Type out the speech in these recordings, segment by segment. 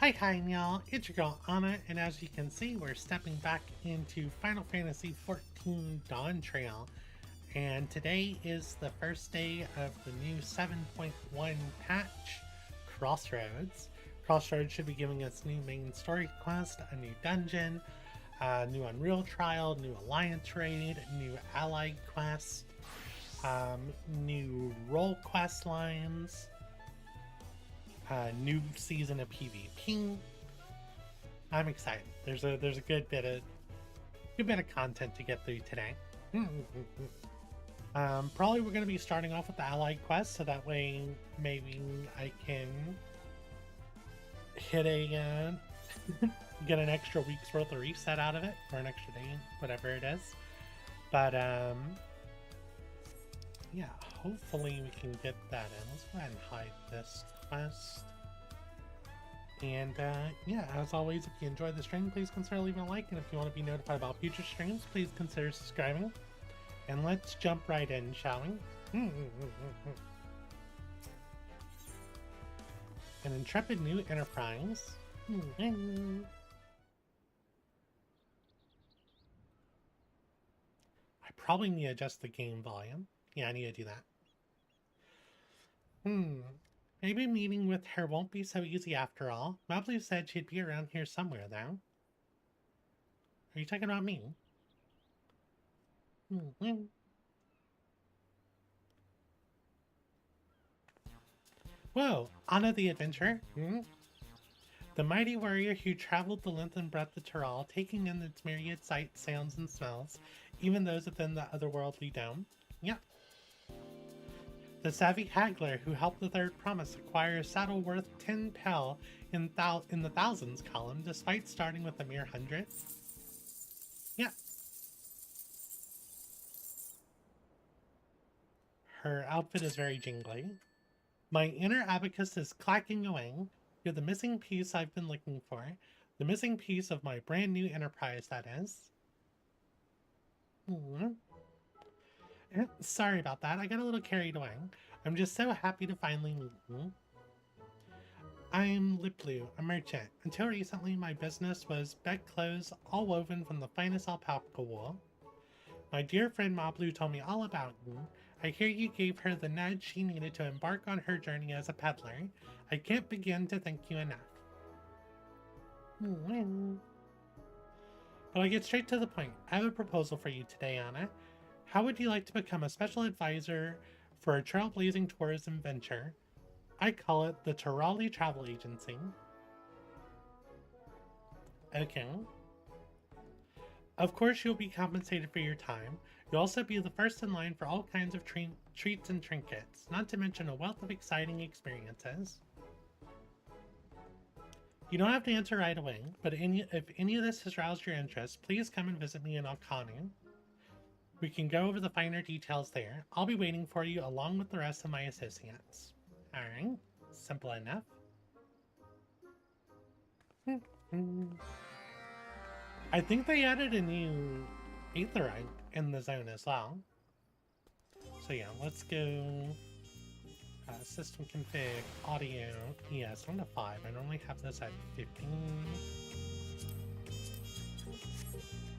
Hi y'all, it's your girl Anna, and as you can see, we're stepping back into Final Fantasy XIV Dawntrail, and today is the first day of the new 7.1 patch, Crossroads. Crossroads should be giving us new main story quest, a new dungeon, new Unreal trial, new Alliance raid, new ally quests, new role quest lines, new season of PvP. I'm excited. There's a good bit of content to get through today. Probably we're going to be starting off with the allied quest, so that way maybe I can hit a get an extra week's worth of reset out of it, or an extra day, whatever it is. But yeah, hopefully we can get that in. Let's go ahead and hide this quest. And yeah, as always, if you enjoyed the stream, please consider leaving a like, and if you want to be notified about future streams, please consider subscribing. And let's jump right in, shall we? An intrepid new enterprise. I probably need to adjust the game volume. Yeah, I need to do that. Maybe meeting with her won't be so easy after all. Mablu said she'd be around here somewhere, though. Are you talking about me? Whoa, Anna the Adventurer? The mighty warrior who traveled the length and breadth of Tural, taking in its myriad sights, sounds, and smells, even those within the otherworldly dome? Yep. The savvy haggler who helped the Third Promise acquire a saddle worth 10 pel in the thousands column, despite starting with a mere 100? Yeah. Her outfit is very jingly. My inner abacus is clacking away. You're the missing piece I've been looking for. The missing piece of my brand new enterprise, that is. Sorry about that, I got a little carried away. I'm just so happy to finally meet you. I'm Pelupelu, a merchant. Until recently, my business was bed clothes all woven from the finest alpaca wool. My dear friend Mablu told me all about you. I hear you gave her the nudge she needed to embark on her journey as a peddler. I can't begin to thank you enough. But I'll get straight to the point. I have a proposal for you today, Anna. How would you like to become a special advisor for a trailblazing tourism venture? I call it the Tural Travel Agency. Okay. Of course you'll be compensated for your time. You'll also be the first in line for all kinds of treats and trinkets, not to mention a wealth of exciting experiences. You don't have to answer right away, but if any of this has roused your interest, please come and visit me in Alkanu. We can go over the finer details there. I'll be waiting for you along with the rest of my associates. Alright, simple enough. I think they added a new aetherite in the zone as well. So yeah, let's go system config, audio, yes, 1 to 5. I normally have this at 15.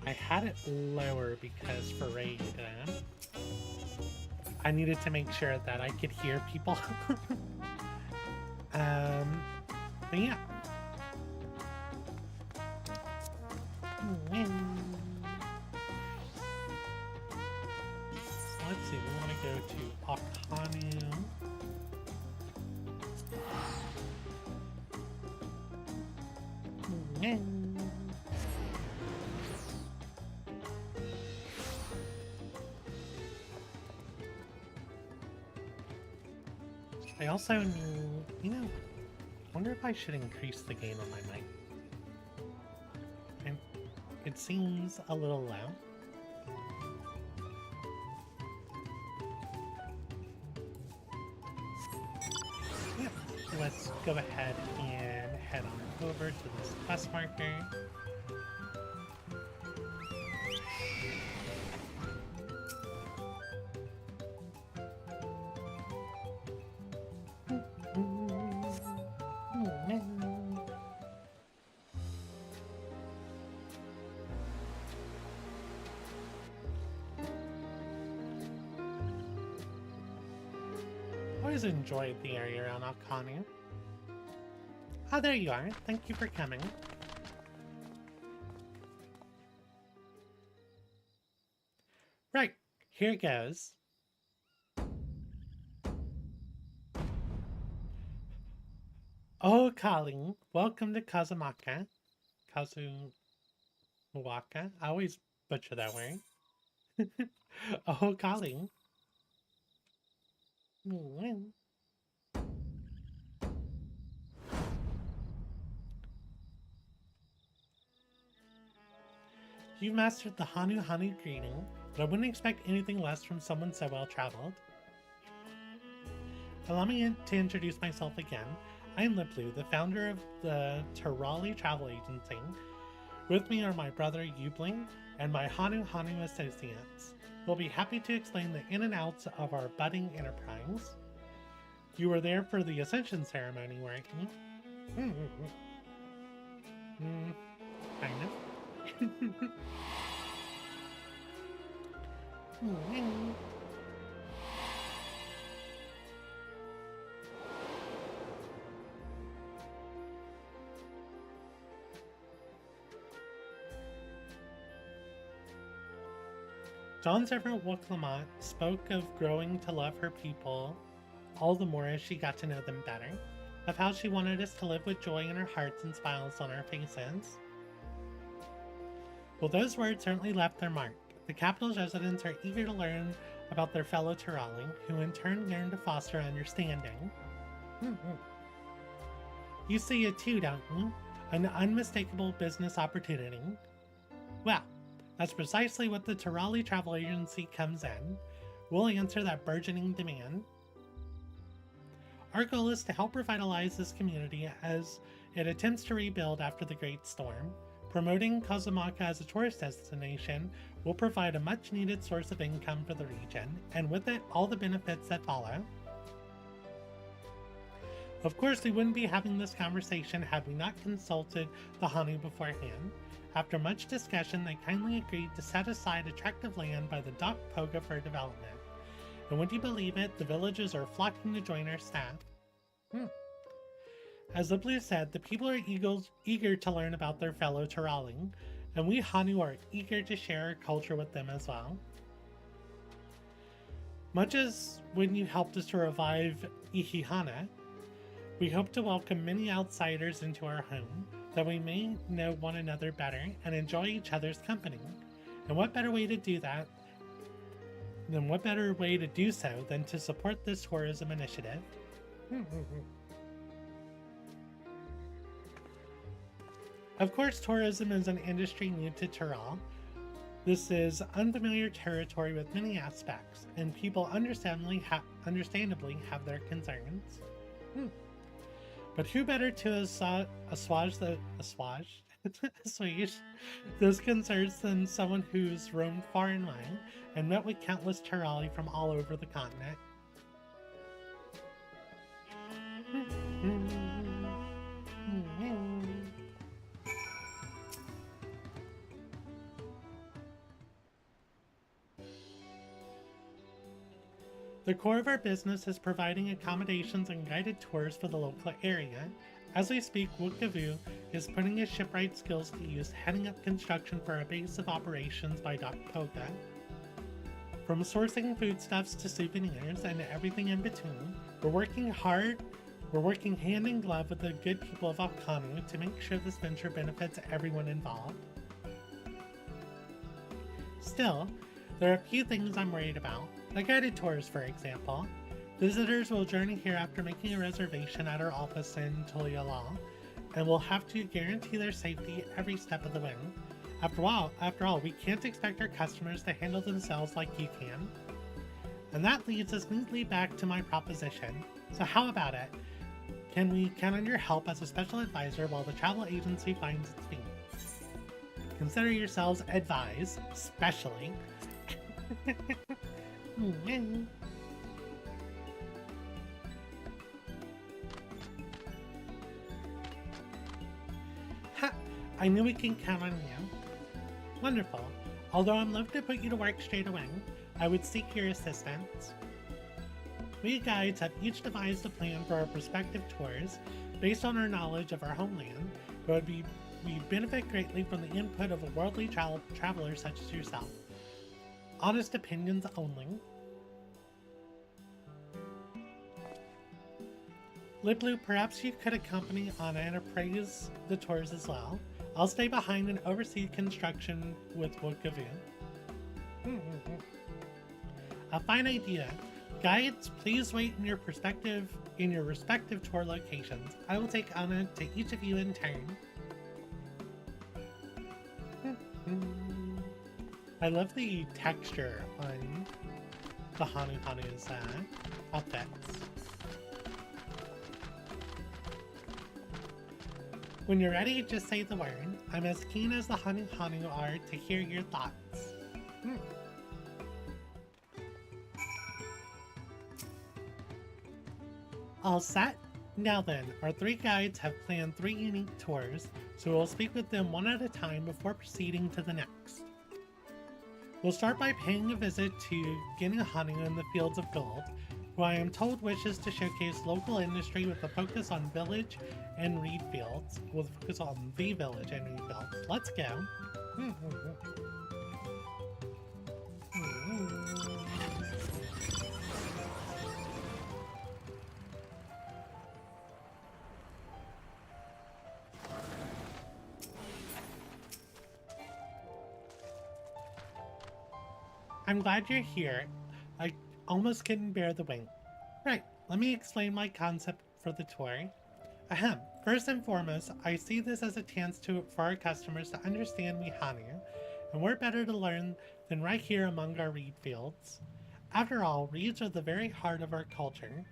I had it lower because for raid, I needed to make sure that I could hear people. But yeah. Let's see, we want to go to Akanu. I also need, you know, I wonder if I should increase the gain on my mic. And it seems a little loud. let's go ahead and head on over to this quest marker. Always enjoyed the area around Akanu. Oh, there you are. Thank you for coming. Right, here goes. Oh, Kali, welcome to Kazumaka. Kazumawaka? I always butcher that word. Oh, Kali. You mastered the Hanu greeting, but I wouldn't expect anything less from someone so well-traveled. Allow me to introduce myself again. I am Pelupelu, the founder of the Tural travel agency. With me are my brother Yubling and my Hanu associates. We'll be happy to explain the in and outs of our budding enterprise. You were there for the Ascension ceremony, weren't you? Kind of. Dawn servant Wuklamont spoke of growing to love her people all the more as she got to know them better, of how she wanted us to live with joy in our hearts and smiles on our faces. Well, those words certainly left their mark. The capital's residents are eager to learn about their fellow Turali, who in turn yearn to foster understanding. You see it too, don't you? An unmistakable business opportunity. Well, that's precisely what the Turali Travel Agency comes in. We'll answer that burgeoning demand. Our goal is to help revitalize this community as it attempts to rebuild after the Great Storm. Promoting Kazumaka as a tourist destination will provide a much-needed source of income for the region, and with it, all the benefits that follow. Of course, we wouldn't be having this conversation had we not consulted the Hanu beforehand. After much discussion, they kindly agreed to set aside attractive land by the Dock Poga for development. And would you believe it, the villagers are flocking to join our staff. As Pelupelu said, the people are eager to learn about their fellow Turali, and we Hanu are eager to share our culture with them as well. Much as when you helped us to revive Ihihana, we hope to welcome many outsiders into our home, that we may know one another better and enjoy each other's company. And what better way to do that than to support this tourism initiative? Of course, tourism is an industry new to Tural. This is unfamiliar territory with many aspects, and people understandably have their concerns. But who better to assuage those concerns than someone who's roamed far and wide and met with countless Turali from all over the continent? The core of our business is providing accommodations and guided tours for the local area. As we speak, Wukavu is putting his shipwright skills to use, heading up construction for a base of operations by Dock Poga. From sourcing foodstuffs to souvenirs and everything in between, we're working hand in glove with the good people of Akanu to make sure this venture benefits everyone involved. Still, there are a few things I'm worried about. The guided tours, for example. Visitors will journey here after making a reservation at our office in Tuliala, and will have to guarantee their safety every step of the way. After all, we can't expect our customers to handle themselves like you can. And that leads us neatly back to my proposition. So how about it? Can we count on your help as a special advisor while the travel agency finds its feet? Consider yourselves advised, specially. Ha! I knew we can count on you. Wonderful. Although I'm loath to put you to work straight away, I would seek your assistance. We guides have each devised a plan for our prospective tours based on our knowledge of our homeland, but we benefit greatly from the input of a worldly traveler such as yourself. Honest opinions only. Pelupelu, perhaps you could accompany Anna and appraise the tours as well. I'll stay behind and oversee construction with Wokavu. A fine idea. Guides, please wait in your respective tour locations. I will take Anna to each of you in turn. I love the texture on the Hanu's outfits. When you're ready, just say the word. I'm as keen as the Hanu are to hear your thoughts. All set? Now then, our three guides have planned 3 unique tours, so we'll speak with them one at a time before proceeding to the next. We'll start by paying a visit to Hanu in the Fields of Gold, who I am told wishes to showcase local industry with a focus on village and reed fields. With a focus on the village and reed fields. Let's go. I'm glad you're here. I almost couldn't bear the wait. Right, let me explain my concept for the tour. Ahem. First and foremost, I see this as a chance for our customers to understand Hanu, and we're better to learn than right here among our reed fields. After all, reeds are the very heart of our culture.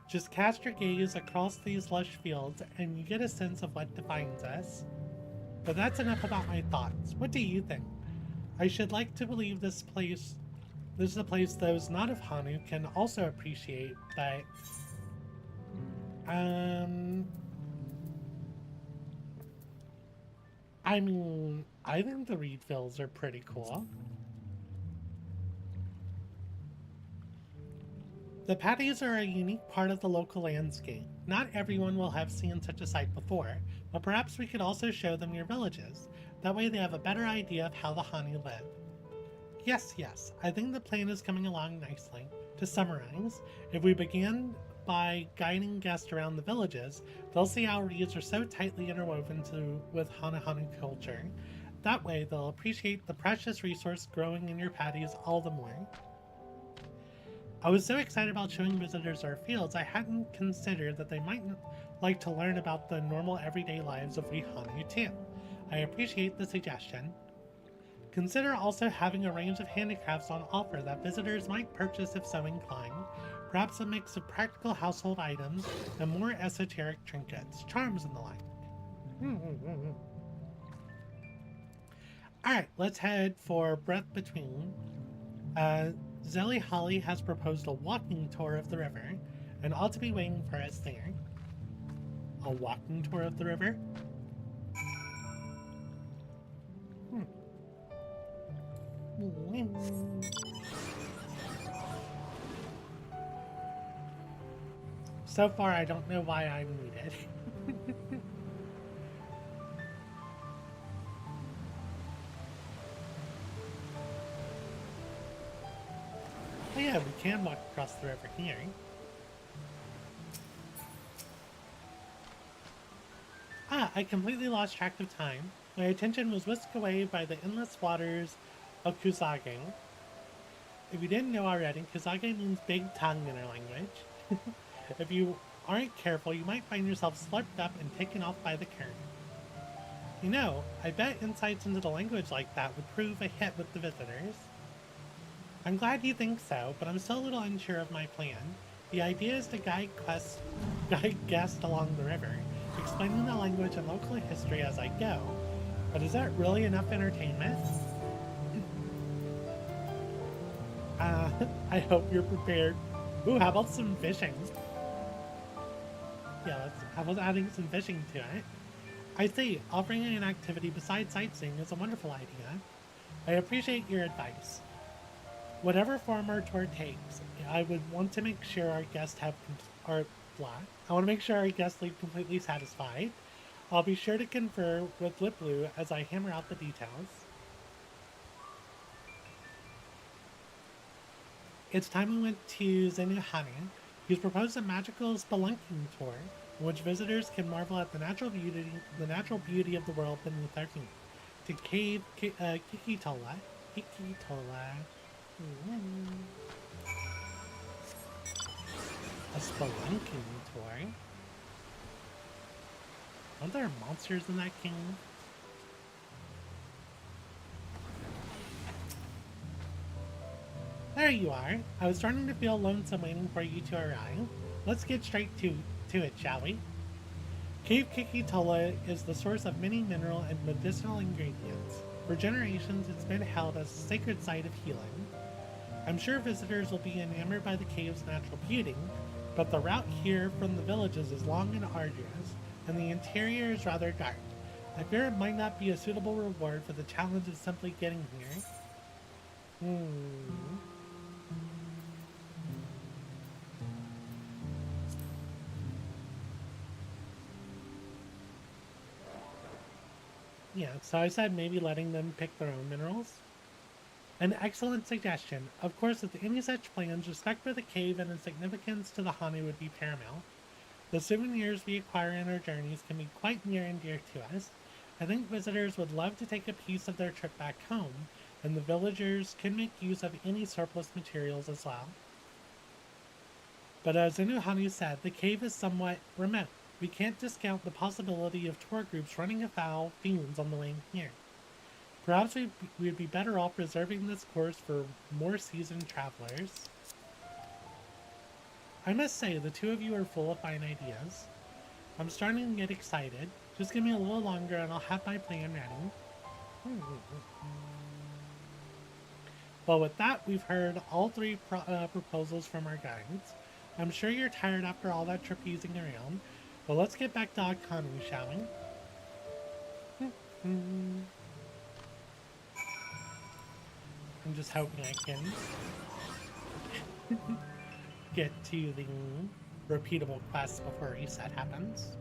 Just cast your gaze across these lush fields and you get a sense of what defines us. But that's enough about my thoughts. What do you think? I should like to believe this is a place those not of Hanu can also appreciate, but I mean, I think the reed fields are pretty cool. The patties are a unique part of the local landscape. Not everyone will have seen such a sight before, but perhaps we could also show them your villages. That way they have a better idea of how the Hanu live. Yes, I think the plan is coming along nicely. To summarize, if we begin by guiding guests around the villages, they'll see how reeds are so tightly interwoven with Hanu culture. That way they'll appreciate the precious resource growing in your patties all the more. I was so excited about showing visitors our fields, I hadn't considered that they might like to learn about the normal everyday lives of we Hanu too. I appreciate the suggestion. Consider also having a range of handicrafts on offer that visitors might purchase if so inclined. Perhaps a mix of practical household items and more esoteric trinkets, charms, and the like. Alright, let's head for Breath Between. Zelly Holly has proposed a walking tour of the river and ought to be waiting for us there. A walking tour of the river? So far, I don't know why I'm needed. Oh yeah, we can walk across the river here. Ah, I completely lost track of time. My attention was whisked away by the endless waters of Kuzage. If you didn't know already, Kuzage means big tongue in our language. If you aren't careful, you might find yourself slurped up and taken off by the current. You know, I bet insights into the language like that would prove a hit with the visitors. I'm glad you think so, but I'm still a little unsure of my plan. The idea is to guide quests guide guests along the river, explaining the language and local history as I go. But is that really enough entertainment? I hope you're prepared. Ooh, how about some fishing? Yeah, how about adding some fishing to it? I see, offering an activity besides sightseeing is a wonderful idea. I appreciate your advice. Whatever form our tour takes, I would want to make sure our guests I want to make sure our guests leave completely satisfied. I'll be sure to confer with Pelupelu as I hammer out the details. It's time we went to Zenuhani. He's proposed a magical spelunking tour, in which visitors can marvel at the natural beauty of the world beneath our feet. To Cave Kikitola. A spelunking tour? Aren't there monsters in that cave? There you are. I was starting to feel lonesome waiting for you to arrive. Let's get straight to it, shall we? Cave Kikitola is the source of many mineral and medicinal ingredients. For generations, it's been held as a sacred site of healing. I'm sure visitors will be enamored by the cave's natural beauty, but the route here from the villages is long and arduous, and the interior is rather dark. I fear it might not be a suitable reward for the challenge of simply getting here. Yeah, so I said maybe letting them pick their own minerals. An excellent suggestion. Of course, with any such plans, respect for the cave and its significance to the Hani would be paramount. The souvenirs we acquire in our journeys can be quite near and dear to us. I think visitors would love to take a piece of their trip back home, and the villagers can make use of any surplus materials as well. But as Zenuhani said, the cave is somewhat remote. We can't discount the possibility of tour groups running afoul fiends on the way here. Perhaps we'd be better off reserving this course for more seasoned travelers. I must say, the two of you are full of fine ideas. I'm starting to get excited. Just give me a little longer and I'll have my plan ready. Well, with that, we've heard all three proposals from our guides. I'm sure you're tired after all that trapezing around. Well, let's get back to Akani, shall we? I'm just hoping I can get to the repeatable quest before reset happens.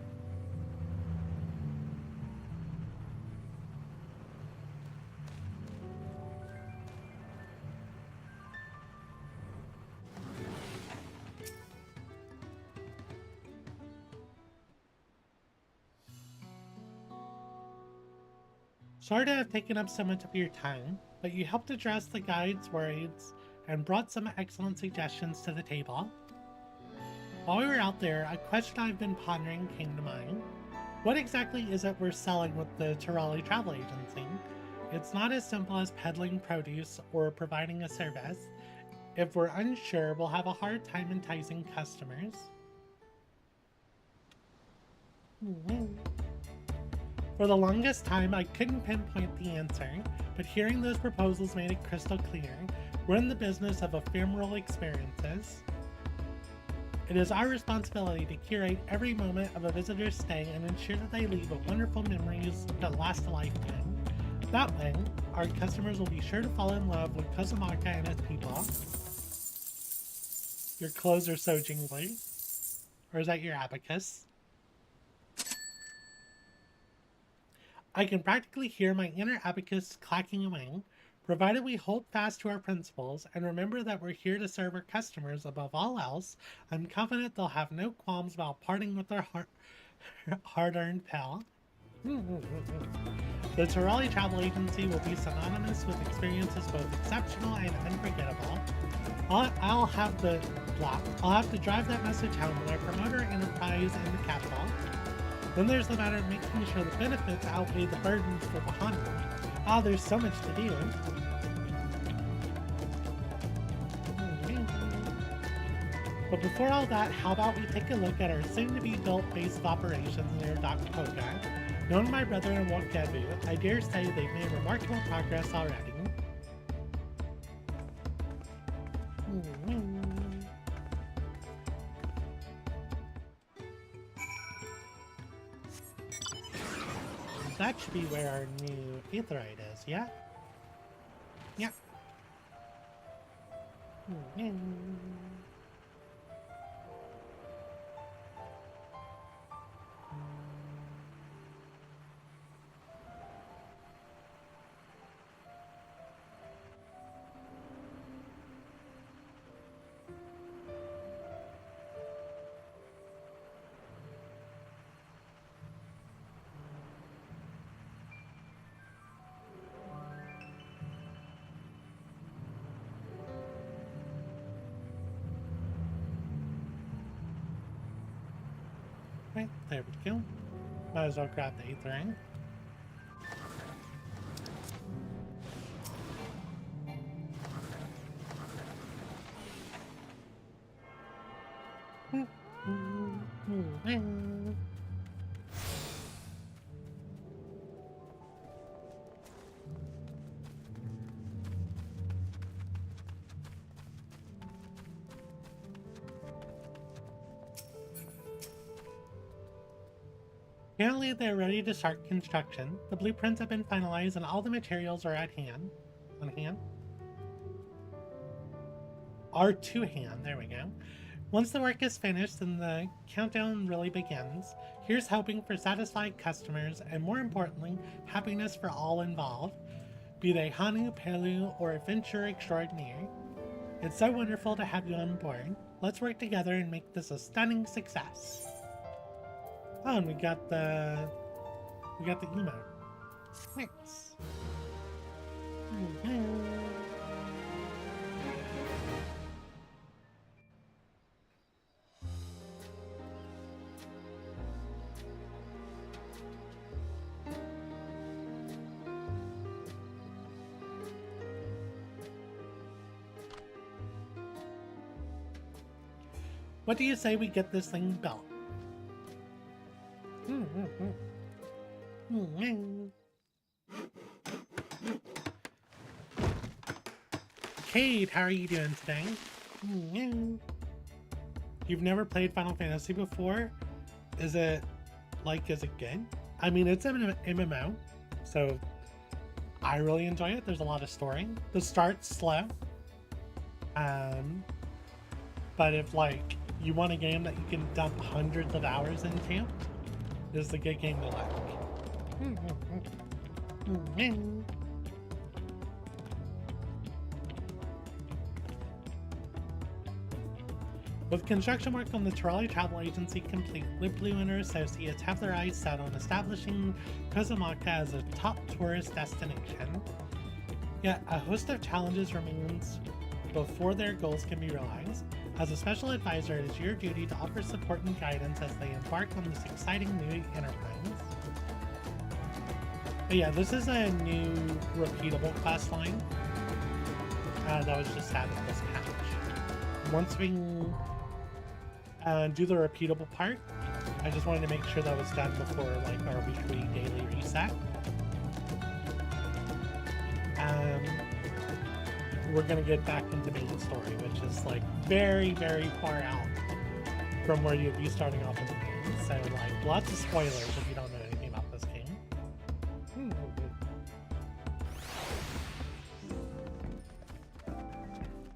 Sorry to have taken up so much of your time, but you helped address the guide's worries and brought some excellent suggestions to the table. While we were out there, a question I've been pondering came to mind. What exactly is it we're selling with the Tural travel agency? It's not as simple as peddling produce or providing a service. If we're unsure, we'll have a hard time enticing customers. For the longest time, I couldn't pinpoint the answer, but hearing those proposals made it crystal clear. We're in the business of ephemeral experiences. It is our responsibility to curate every moment of a visitor's stay and ensure that they leave with wonderful memories that last a lifetime. That way, our customers will be sure to fall in love with Kozumaka and its people. Your clothes are so jingly. Or is that your abacus? I can practically hear my inner abacus clacking away. Provided we hold fast to our principles and remember that we're here to serve our customers above all else, I'm confident they'll have no qualms about parting with their hard-earned pal. The Tural Travel Agency will be synonymous with experiences both exceptional and unforgettable. I'll have to drive that message home when I promote our enterprise in the capital. Then there's the matter of making sure the benefits outweigh the burdens for the Hani. Ah, there's so much to do. But before all that, how about we take a look at our soon-to-be-built base of operations near Poga. Knowing my brother and Wokebu, I dare say they've made remarkable progress already. That should be where our new aetheryte is, yeah? Yeah. Right, there we go. Might as well grab the aetheryte. Apparently they're ready to start construction. The blueprints have been finalized and all the materials are at hand. On hand? Are to hand, there we go. Once the work is finished, then the countdown really begins. Here's hoping for satisfied customers and, more importantly, happiness for all involved, be they Hanu, Pelu, or adventurer extraordinaire. It's so wonderful to have you on board. Let's work together and make this a stunning success. Oh, and we got the emote. Thanks. What do you say we get this thing built? Kate, how are you doing today? You've never played Final Fantasy before? Is it good? I mean, it's an MMO, so I really enjoy it. There's a lot of story. The start's slow. But if you want a game that you can dump hundreds of hours into, this is a good game to like. With construction work on the Tural travel agency complete, Pelupelu and her associates have their eyes set on establishing Kozomaka as a top tourist destination. Yet a host of challenges remains before their goals can be realized. As a special advisor, it is your duty to offer support and guidance as they embark on this exciting new enterprise. But yeah, this is a new repeatable quest line that was just added this patch. Once we do the repeatable part, I just wanted to make sure that was done before our weekly daily reset. We're gonna get back into main story, which is very, very far out from where you'd be starting off in the game. So lots of spoilers if you don't know anything about this game.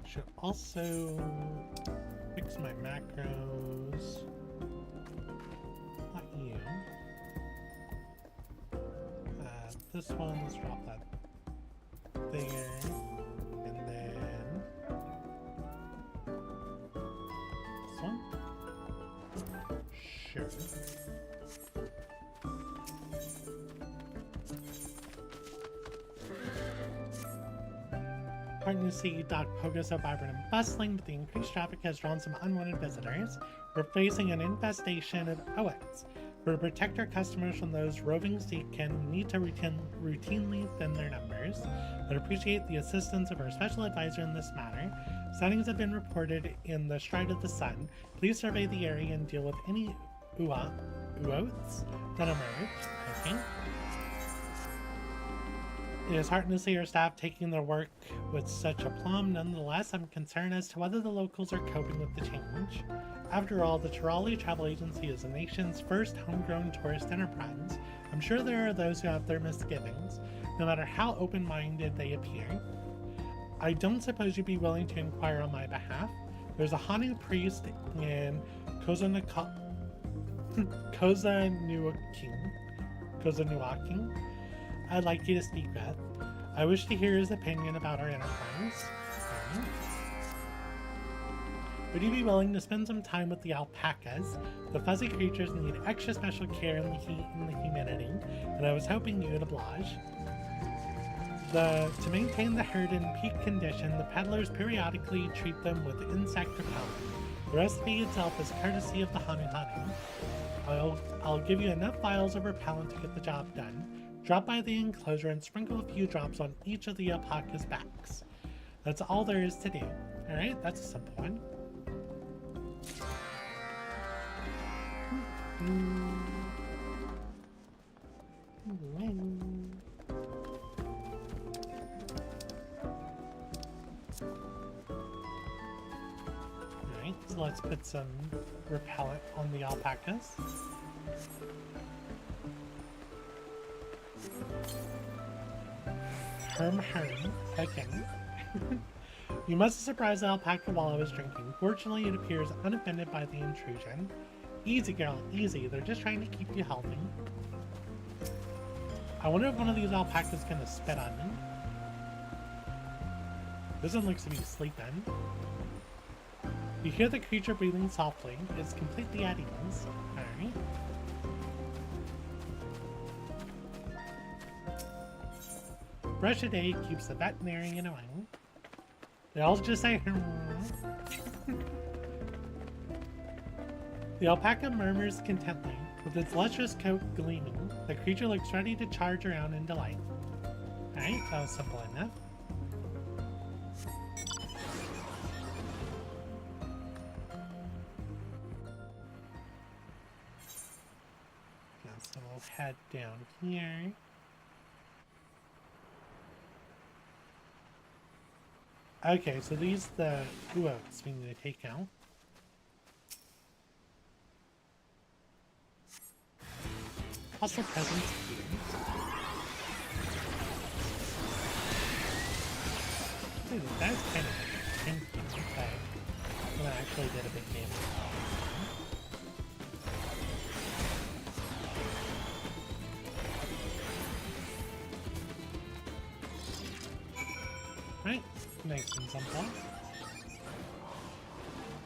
Should also fix my macros. Not you. This one, let's drop that there. Sure. Heartening to see Poga so vibrant and bustling, but the increased traffic has drawn some unwanted visitors. We're facing an infestation of OX. To protect our customers from those roving seedkin, we need to routinely thin their numbers. But appreciate the assistance of our special advisor in this matter. Sightings have been reported in the Stride of the Sun. Please survey the area and deal with any uots that emerge. Okay. It is heartening to see our staff taking their work with such aplomb. Nonetheless, I'm concerned as to whether the locals are coping with the change. After all, the Tural Travel Agency is the nation's first homegrown tourist enterprise. I'm sure there are those who have their misgivings, no matter how open-minded they appear. I don't suppose you'd be willing to inquire on my behalf. There's a Hanu priest in Kozanuaking I'd like you to speak with. I wish to hear his opinion about our enterprise. Okay. Would you be willing to spend some time with the alpacas? The fuzzy creatures need extra special care in the heat and the humidity, and I was hoping you would oblige. To maintain the herd in peak condition, the peddlers periodically treat them with insect repellent. The recipe itself is courtesy of the Hanu Hanu. I'll give you enough vials of repellent to get the job done. Drop by the enclosure and sprinkle a few drops on each of the alpaca's backs. That's all there is to do. Alright, that's a simple one. Alright, so let's put some repellent on the alpacas. Herm. Okay. You must have surprised the alpaca while I was drinking. Fortunately, it appears unoffended by the intrusion. Easy, girl, easy. They're just trying to keep you healthy. I wonder if one of these alpacas is gonna spit on me. This one looks to be sleeping. You hear the creature breathing softly. It's completely at ease. Alright. Brush a day keeps the veterinarian away. They all just say The alpaca murmurs contently. With its lustrous coat gleaming, the creature looks ready to charge around in delight. Alright, that was simple enough. So we'll head down here. Okay, so these the uots we need to take out. Also presents here. Dude, that's kind of tempting, but when I actually did a big game. Right, nice and simple.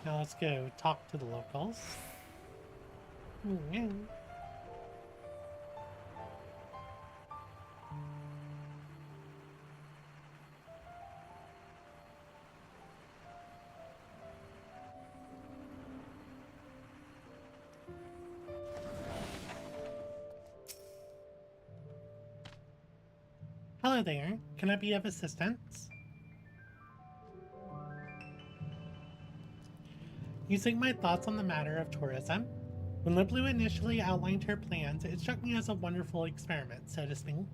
Now let's go talk to the locals. Hello there, can I be of assistance? You seek my thoughts on the matter of tourism? When Pelupelu initially outlined her plans, it struck me as a wonderful experiment, so to speak.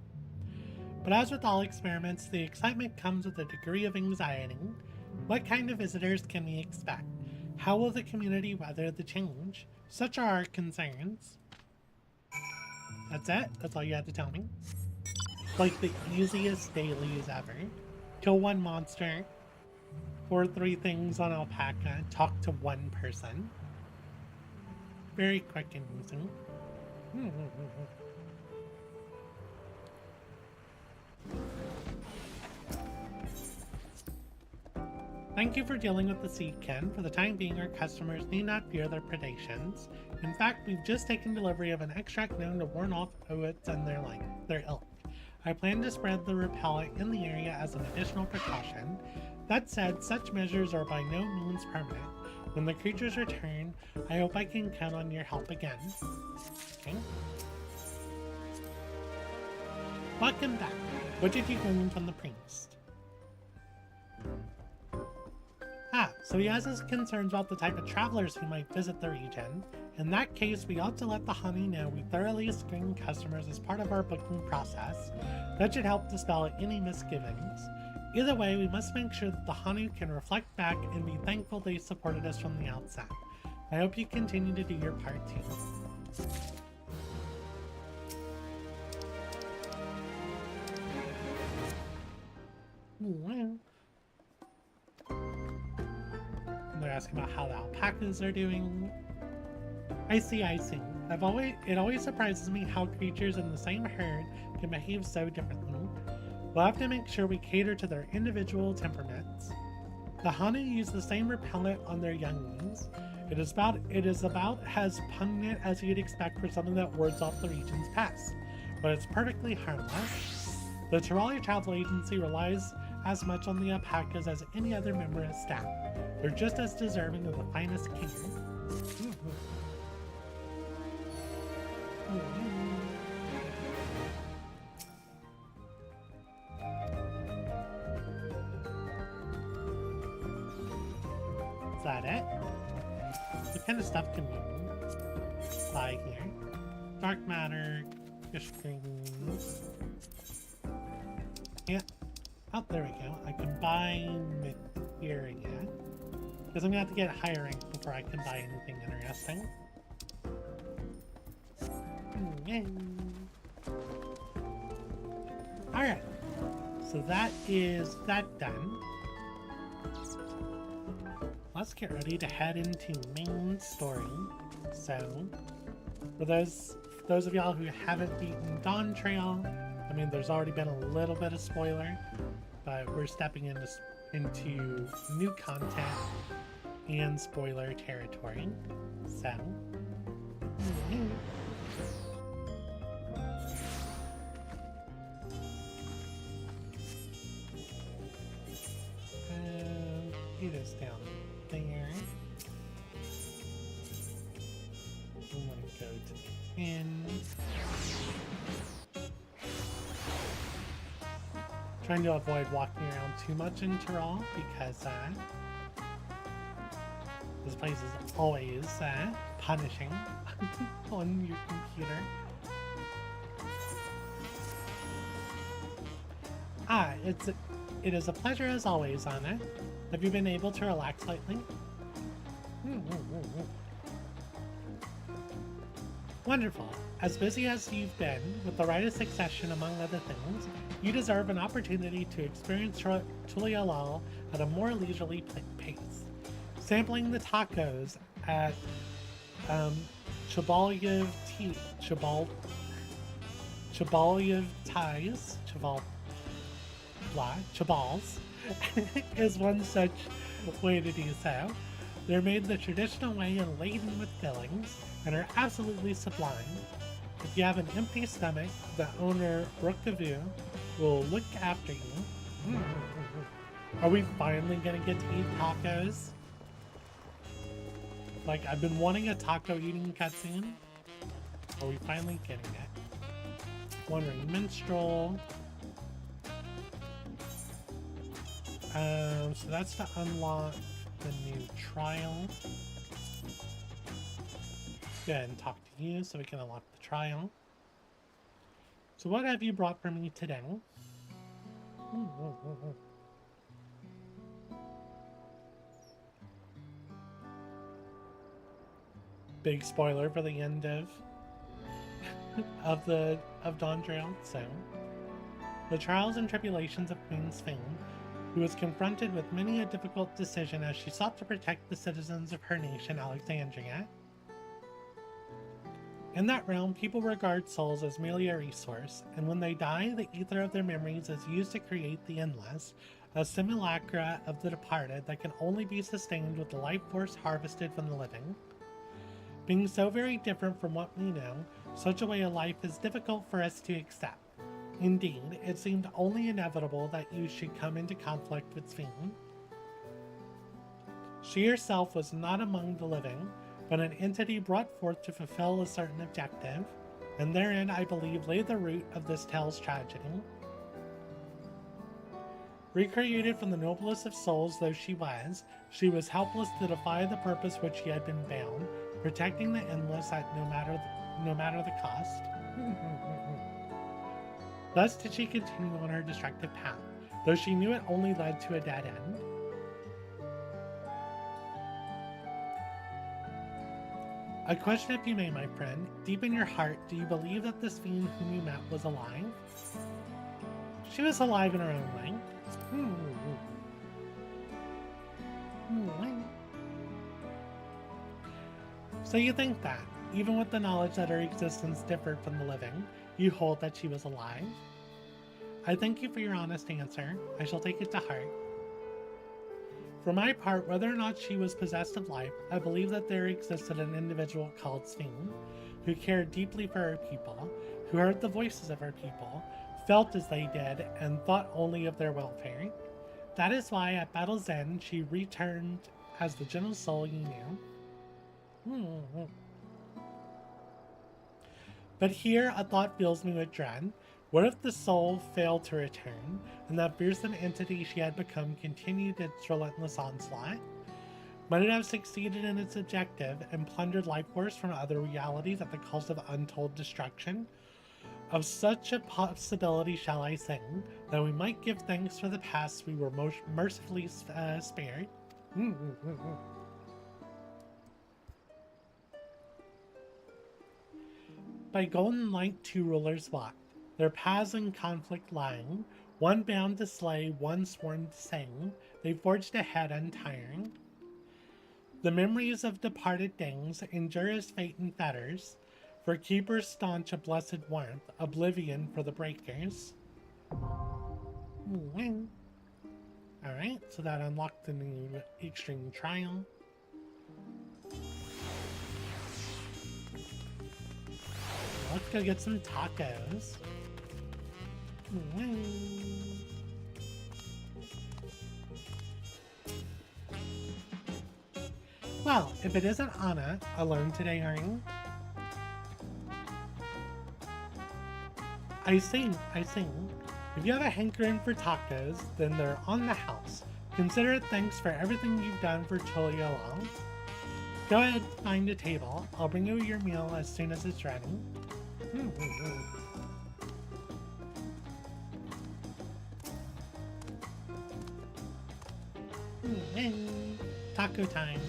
But as with all experiments, the excitement comes with a degree of anxiety. What kind of visitors can we expect? How will the community weather the change? Such are our concerns. That's it? That's all you had to tell me? Like the easiest dailies ever. Kill one monster, or 3 things on alpaca, talk to 1 person. Very quick and easy. Thank you for dealing with the seed, Ken. For the time being, our customers need not fear their predations. In fact, we've just taken delivery of an extract known to warn off oats and their ilk. I plan to spread the repellent in the area as an additional precaution. That said, such measures are by no means permanent. When the creatures return, I hope I can count on your help again. Okay. Welcome back. What did you glean from the priest? So he has his concerns about the type of travelers who might visit the region. In that case, we ought to let the Honey know we thoroughly screen customers as part of our booking process. That should help dispel any misgivings. Either way, we must make sure that the Hanu can reflect back and be thankful they supported us from the outset. I hope you continue to do your part too. They're asking about how the alpacas are doing. I see. It always surprises me how creatures in the same herd can behave so differently. We'll have to make sure we cater to their individual temperaments. The Hanu use the same repellent on their younglings. It is about as pungent as you'd expect for something that wards off the region's pests, but it's perfectly harmless. The Tural Travel Agency relies as much on the alpacas as any other member of staff. They're just as deserving of the finest care. Is that it? What kind of stuff can we buy here? Dark matter, fish greens. Yeah. Oh, there we go. I can buy materia. Because I'm going to have to get higher rank before I can buy anything interesting. Alright. So that is that done. Let's get ready to head into main story. So, for those of y'all who haven't beaten Dawntrail, I mean, there's already been a little bit of spoiler, but we're stepping into new content and spoiler territory. So, it is down there. We want to go to the end. Trying to avoid walking around too much in Tural because this place is always punishing on your computer. It is a pleasure as always, Anna. Have you been able to relax lately? Wonderful. As busy as you've been, with the rite of succession among other things, you deserve an opportunity to experience Tural at a more leisurely pace. Sampling the tacos at Chabalyev Chabal's is one such way to do so. They're made the traditional way and laden with fillings, and are absolutely sublime. If you have an empty stomach, the owner, Brookavue, will look after you. Are we finally gonna get to eat tacos? Like, I've been wanting a taco eating cutscene. Are we finally getting it? Wandering Minstrel. So that's to unlock the new trial. Go ahead and talk to you so we can unlock the trial. So what have you brought for me today? Big spoiler for the end of Dawntrail. So, the trials and tribulations of Queen Sphene, who was confronted with many a difficult decision as she sought to protect the citizens of her nation, Alexandria. In that realm, people regard souls as merely a resource, and when they die, the ether of their memories is used to create the endless, a simulacra of the departed that can only be sustained with the life force harvested from the living. Being so very different from what we know, such a way of life is difficult for us to accept. Indeed, it seemed only inevitable that you should come into conflict with Sphene. She herself was not among the living, but an entity brought forth to fulfill a certain objective, and therein, I believe, lay the root of this tale's tragedy. Recreated from the noblest of souls though she was helpless to defy the purpose which she had been bound, protecting the endless at no matter the cost. Thus did she continue on her destructive path, though she knew it only led to a dead end. A question if you may, my friend. Deep in your heart, do you believe that this fiend whom you met was alive? She was alive in her own way. So you think that, even with the knowledge that her existence differed from the living, you hold that she was alive? I thank you for your honest answer. I shall take it to heart. For my part, whether or not she was possessed of life, I believe that there existed an individual called Sphene, who cared deeply for her people, who heard the voices of her people, felt as they did, and thought only of their welfare. That is why, at battle's end, she returned as the gentle soul you knew. But here a thought fills me with dread. What if the soul failed to return, and that fearsome entity she had become continued its relentless onslaught? Might it have succeeded in its objective and plundered life force from other realities at the cost of untold destruction? Of such a possibility shall I sing, that we might give thanks for the past we were most mercifully spared. By golden light 2 rulers walked, their paths in conflict lying, one bound to slay, one sworn to sing, they forged ahead untiring. The memories of departed things endure as fate and fetters, for keepers staunch a blessed warmth, oblivion for the breakers. Alright, so that unlocked the new extreme trial. Let's go get some tacos. Well, if it isn't Anna, alone today, are you? I sing. If you have a hankering for tacos, then they're on the house. Consider it thanks for everything you've done for Tural. Go ahead, find a table. I'll bring you your meal as soon as it's ready. Taco time.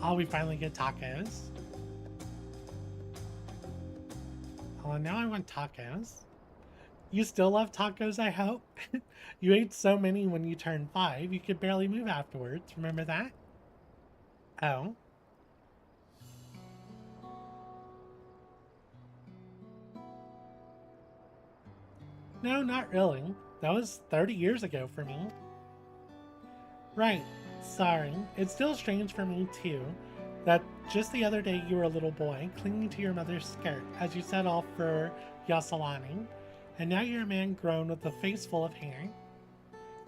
Oh, we finally get tacos. Oh, now I want tacos. You still love tacos, I hope? You ate so many when you turned 5, you could barely move afterwards. Remember that? Oh. No, not really. That was 30 years ago for me. Right. Sorry. It's still strange for me, too, that just the other day you were a little boy, clinging to your mother's skirt as you set off for Yasalani, and now you're a man grown with a face full of hair.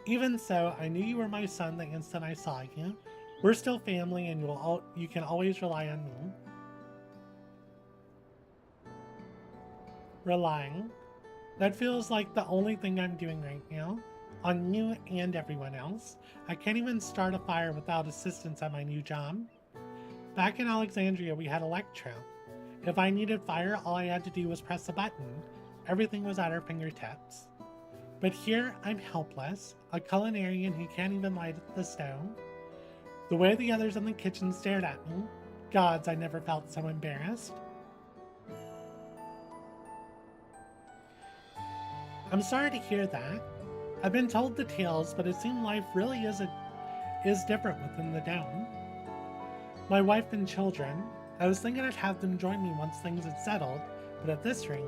Even so, I knew you were my son the instant I saw you. We're still family, and you can always rely on me. Relying. That feels like the only thing I'm doing right now. On you and everyone else. I can't even start a fire without assistance at my new job. Back in Alexandria, we had Electro. If I needed fire, all I had to do was press a button. Everything was at our fingertips. But here, I'm helpless, a culinarian who can't even light the stove. The way the others in the kitchen stared at me, gods, I never felt so embarrassed. I'm sorry to hear that. I've been told the tales, but it seemed life really is different within the dome. My wife and children, I was thinking I'd have them join me once things had settled, but at this rate...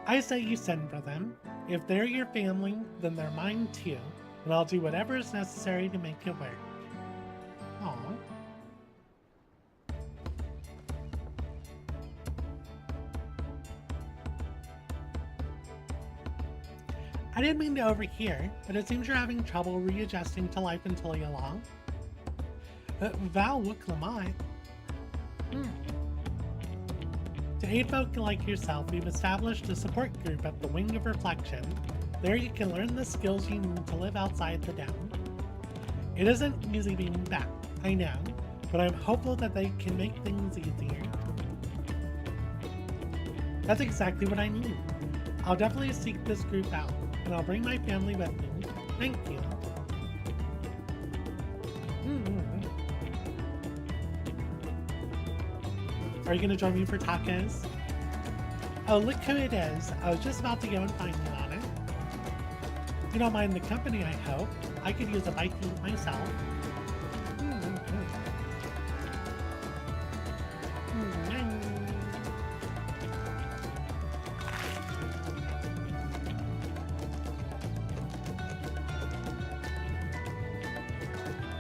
I say you send for them. If they're your family, then they're mine too, and I'll do whatever is necessary to make it work. Aww. I didn't mean to overhear, but it seems you're having trouble readjusting to life until you're long. Val Wooklamite. To aid folk like yourself, we've established a support group at the Wing of Reflection. There you can learn the skills you need to live outside the dome. It isn't easy being back, I know, but I'm hopeful that they can make things easier. That's exactly what I need. I'll definitely seek this group out, and I'll bring my family with me. Thank you. Are you going to join me for tacos? Oh, look who it is. I was just about to go and find you on it. You don't mind the company, I hope. I could use a bite to eat myself.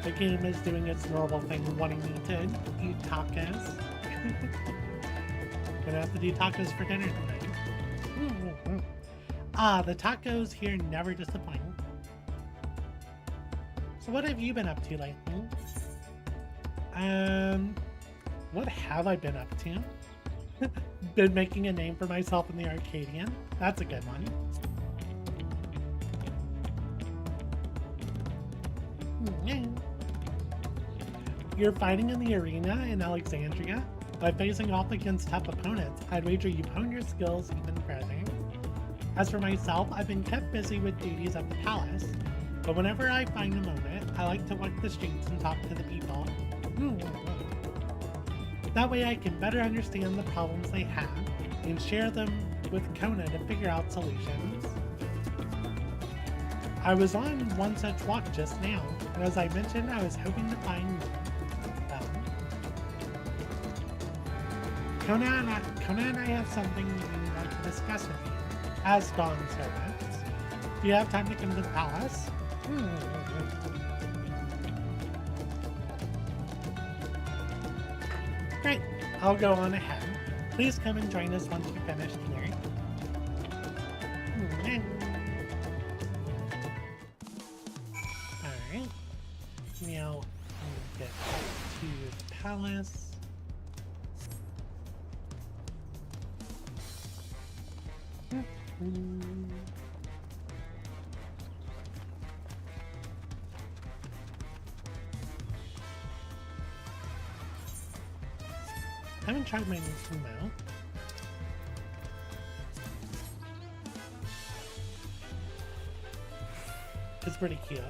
The game is doing its normal thing, wanting me to eat tacos. Gonna have to do tacos for dinner tonight. Ah, the tacos here never disappoint. So what have you been up to lately? What have I been up to? Been making a name for myself in the Arcadian. That's a good one. You're fighting in the arena in Alexandria? By facing off against tough opponents, I'd wager you've honed your skills even further. As for myself, I've been kept busy with duties at the palace, but whenever I find a moment, I like to walk the streets and talk to the people. That way I can better understand the problems they have and share them with Kona to figure out solutions. I was on one such walk just now, and as I mentioned, I was hoping to find them. Kona and I have something we want to discuss with you, as Dawn servants. Do you have time to come to the palace? Great, I'll go on ahead. Please come and join us once you're finished here. Alright, now we get to the palace. I haven't tried my new Sumo. It's pretty cute.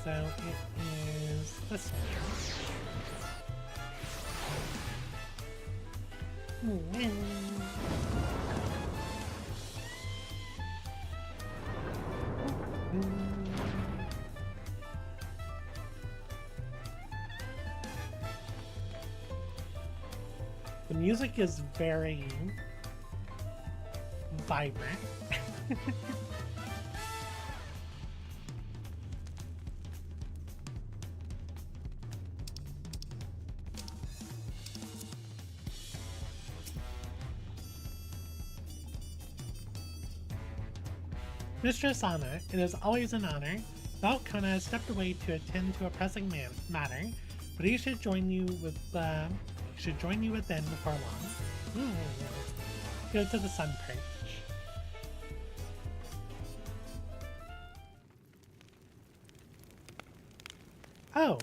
So it is this one. The music is very vibrant. Mistress Anna, it is always an honor. Valkona has stepped away to attend to a pressing matter, but he should join you within before long. Go to the sun perch. Oh,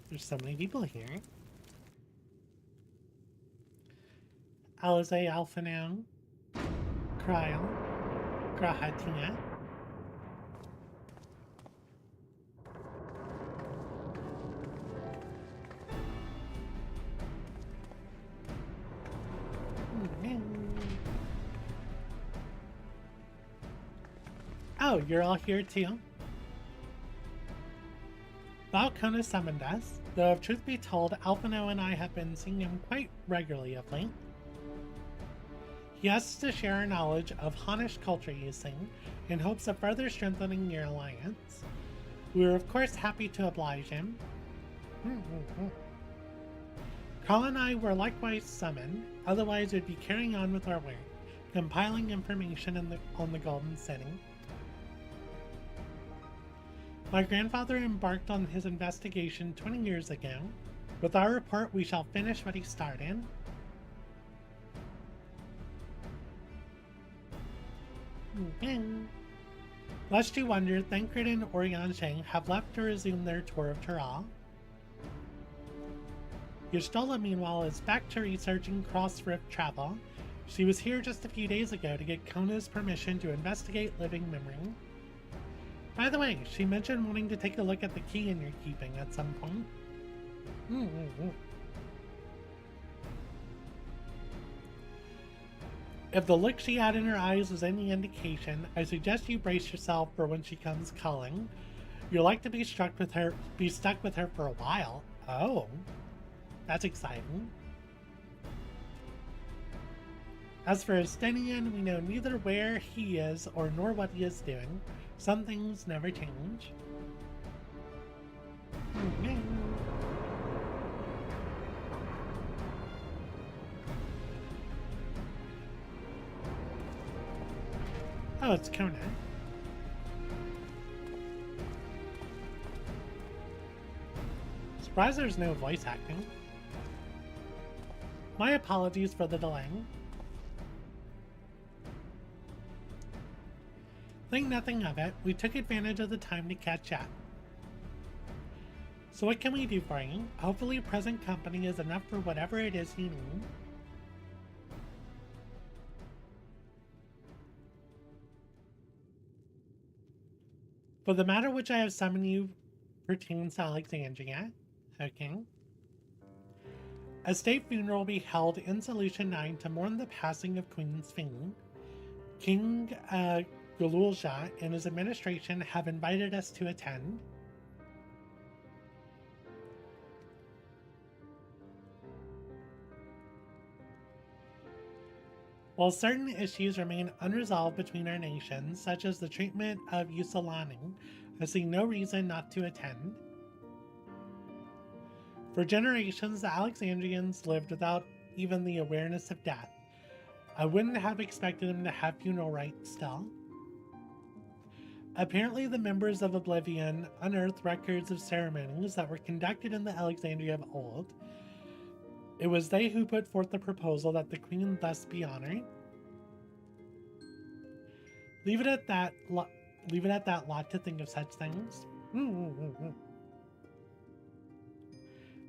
there's so many people here. Alize Alphanown, Cryle, Grahatina. Oh, you're all here too? Valkona summoned us, though if truth be told, Alphano and I have been seeing him quite regularly of late. He asks to share our knowledge of Hannish culture using, in hopes of further strengthening your alliance. We are of course happy to oblige him. Carl and I were likewise summoned, otherwise we'd be carrying on with our work, compiling information on the Golden City. My grandfather embarked on his investigation 20 years ago. With our report, we shall finish what he started. Lest you wonder, Thancred and Orion-Shang have left to resume their tour of Tural. Y'shtola, meanwhile, is back to researching cross-rift travel. She was here just a few days ago to get Kona's permission to investigate living memory. By the way, she mentioned wanting to take a look at the key in your keeping at some point. If the look she had in her eyes was any indication, I suggest you brace yourself for when she comes calling. You'll like to be stuck with her for a while. Oh, that's exciting. As for Estenian, we know neither where he is or nor what he is doing. Some things never change. Oh, it's Kona. Surprised there's no voice acting. My apologies for the delay. Think nothing of it. We took advantage of the time to catch up. So what can we do for you? Hopefully present company is enough for whatever it is you need. For the matter which I have summoned you pertains to Alexandria. Okay. A state funeral will be held in Solution 9 to mourn the passing of Queen Sphene. King Gululja and his administration have invited us to attend. While certain issues remain unresolved between our nations, such as the treatment of Usulani, I see no reason not to attend. For generations, the Alexandrians lived without even the awareness of death. I wouldn't have expected them to have funeral rites still. Apparently, the members of Oblivion unearthed records of ceremonies that were conducted in the Alexandria of old. It was they who put forth the proposal that the queen thus be honored. Leave it at that lot to think of such things.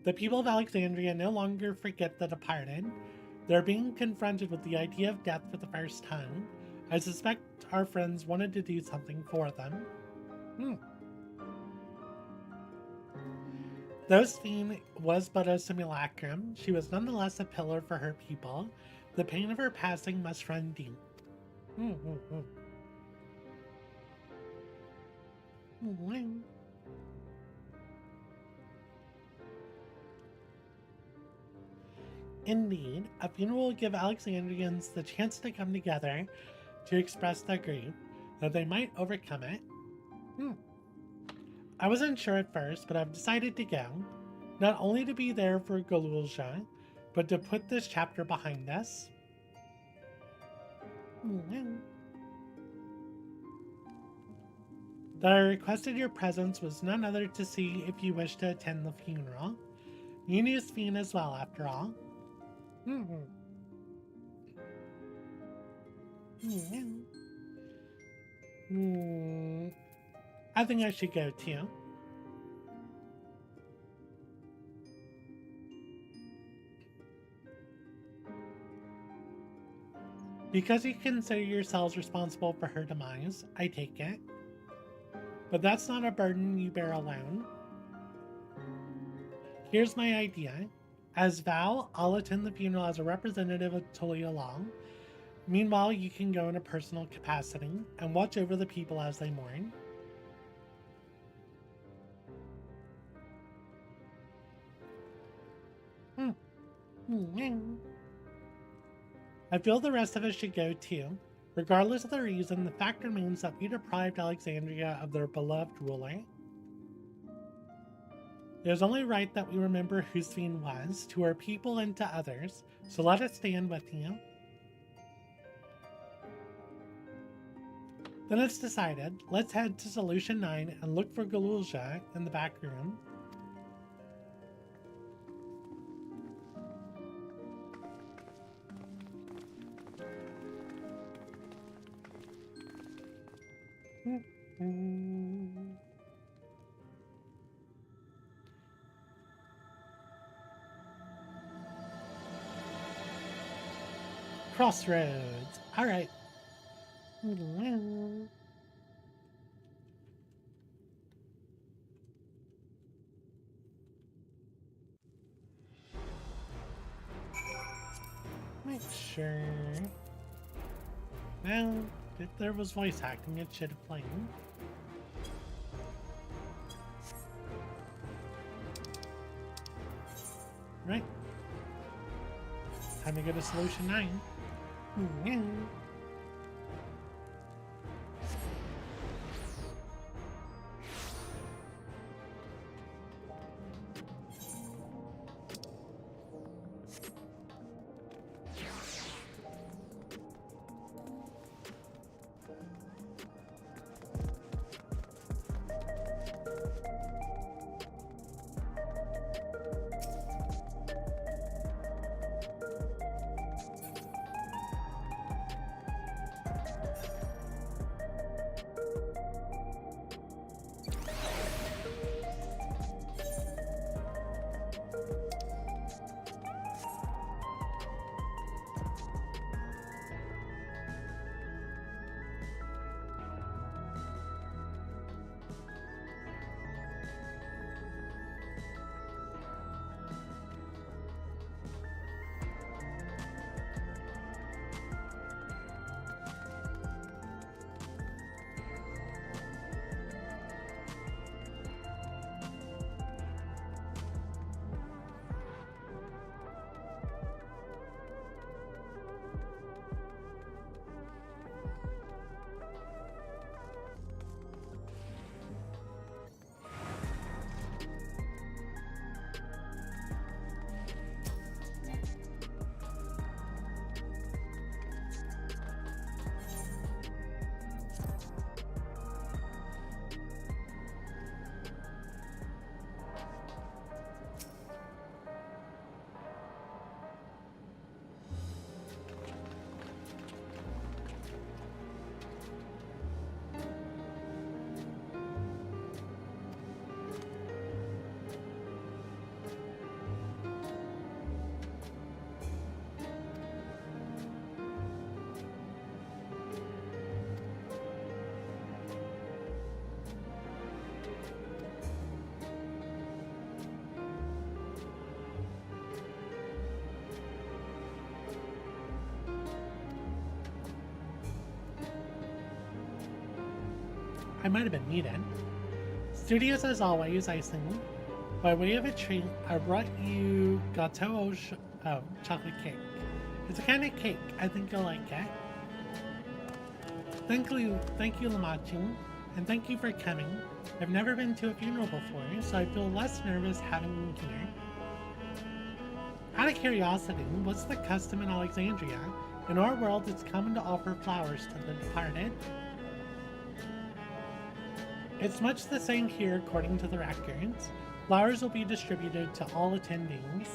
The people of Alexandria no longer forget the departed. They're being confronted with the idea of death for the first time. I suspect our friends wanted to do something for them. Though Sphene was but a simulacrum, she was nonetheless a pillar for her people. The pain of her passing must run deep. Indeed, a funeral will give Alexandrians the chance to come together to express their grief, that they might overcome it. I wasn't sure at first, but I've decided to go, not only to be there for Gululja, but to put this chapter behind us. That I requested your presence was none other to see if you wish to attend the funeral. You knew Sphene as well, after all. I think I should go too. Because you consider yourselves responsible for her demise, I take it. But that's not a burden you bear alone. Here's my idea. As Val, I'll attend the funeral as a representative of Tulia Law. Meanwhile, you can go in a personal capacity and watch over the people as they mourn. I feel the rest of us should go too. Regardless of the reason, the fact remains that we deprived Alexandria of their beloved ruler. It is only right that we remember who Sphene was, to our people and to others, so let us stand with you. Then it's decided. Let's head to Solution 9 and look for Gululja in the back room. Crossroads. All right. Make sure. Well, if there was voice acting, it should have played. Right. Time to go to solution 9. I might have been muted. Studios as always, I sing. By way of a treat, I brought you gâteau chocolate cake. It's a kind of cake. I think you'll like it. Thank you, Lamachi, and thank you for coming. I've never been to a funeral before, so I feel less nervous having you here. Out of curiosity, what's the custom in Alexandria? In our world, it's common to offer flowers to the departed. It's much the same here according to the records. Flowers will be distributed to all attendings.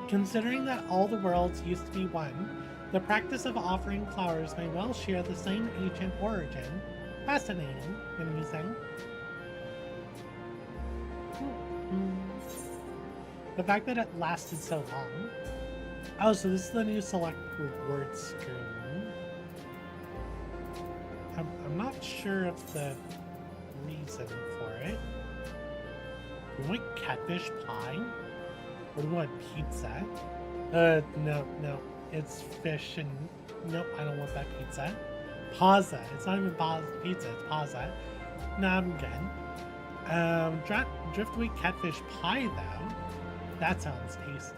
Considering that all the worlds used to be one, the practice of offering flowers may well share the same ancient origin. Fascinating, amusing. The fact that it lasted so long. Oh, so this is the new select rewards screen. I'm not sure of the reason for it. Do we want catfish pie? Or do we want pizza? No. It's fish and... Nope, I don't want that pizza. Pazza. It's not even pizza, it's pazza. No, I'm good. Driftweed catfish pie, though. That sounds tasty.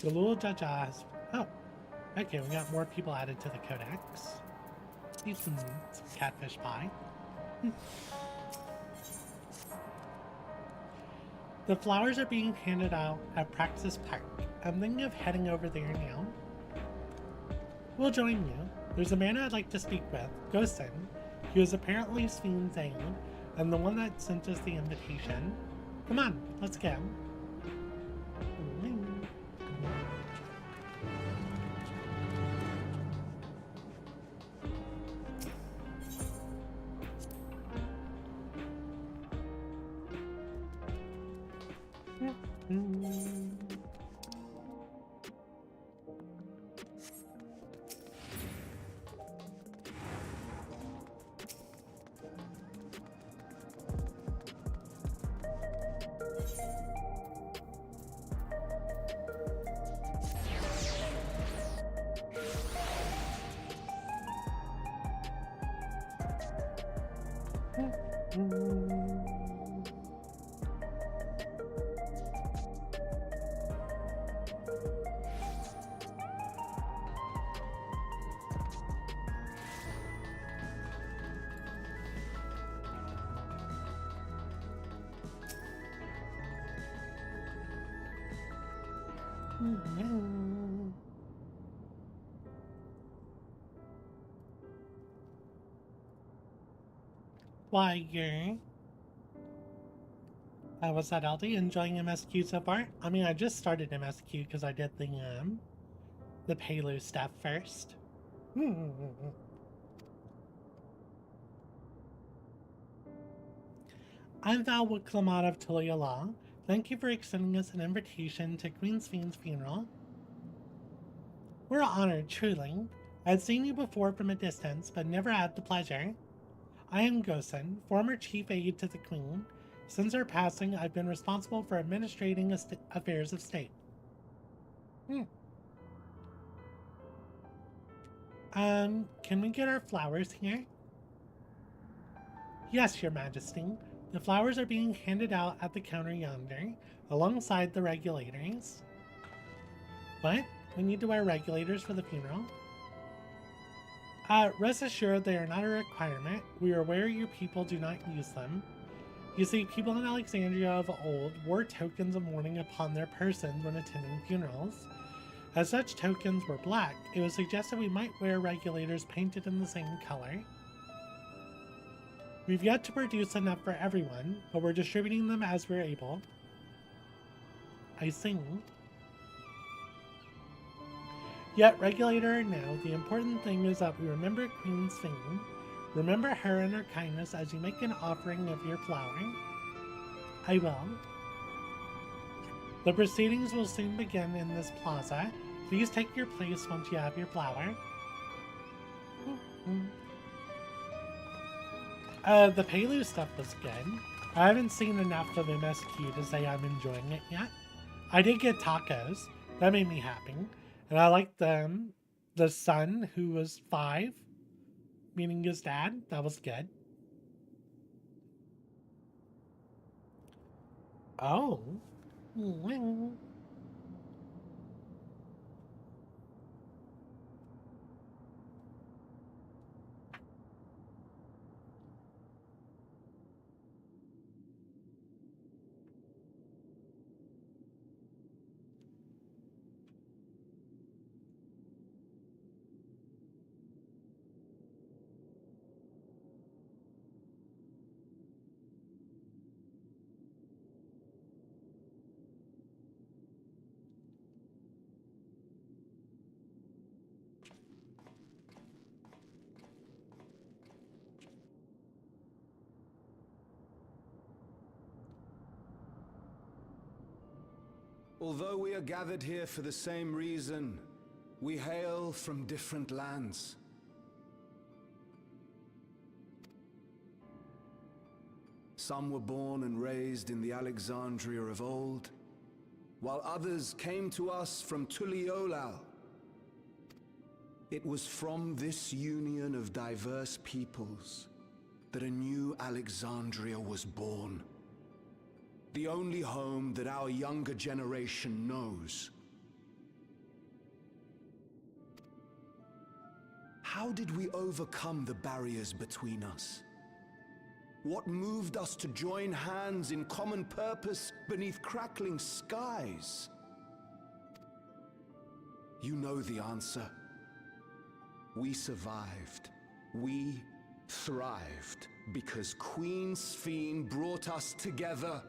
The little Jajas. Oh, okay, we got more people added to the codex. Need some catfish pie. The flowers are being handed out at Praxis Park. I'm thinking of heading over there now. We'll join you. There's a man I'd like to speak with. Go send. He was apparently Sven Zane, and the one that sent us the invitation. Come on, let's go. Why, you're... was that LD enjoying MSQ so far? I mean, I just started MSQ because I did the Pelupelu stuff first. I'm Val Wicklamat of Tulia Law. Thank you for extending us an invitation to Queen Sven's funeral. We're honored, truly. I'd seen you before from a distance, but never had the pleasure. I am Gosen, former chief aide to the Queen. Since her passing, I've been responsible for administrating affairs of state. Can we get our flowers here? Yes, Your Majesty. The flowers are being handed out at the counter yonder, alongside the regulators. What? We need to wear regulators for the funeral? Rest assured they are not a requirement. We are aware your people do not use them. You see, people in Alexandria of old wore tokens of mourning upon their persons when attending funerals. As such tokens were black, it was suggested we might wear regulators painted in the same color. We've yet to produce enough for everyone, but we're distributing them as we're able. I see. Yet, regulator or no, the important thing is that we remember Queen Sven. Remember her and her kindness as you make an offering of your flower. I will. The proceedings will soon begin in this plaza. Please take your place once you have your flower. The Pelupelu stuff was good. I haven't seen enough of MSQ to say I'm enjoying it yet. I did get tacos. That made me happy. And I liked them. The son, who was 5, meaning his dad, that was good. Oh. Although we are gathered here for the same reason, we hail from different lands. Some were born and raised in the Alexandria of old, while others came to us from Tuliolal. It was from this union of diverse peoples that a new Alexandria was born. The only home that our younger generation knows. How did we overcome the barriers between us? What moved us to join hands in common purpose beneath crackling skies? You know the answer. We survived. We thrived because Queen Sphene brought us together.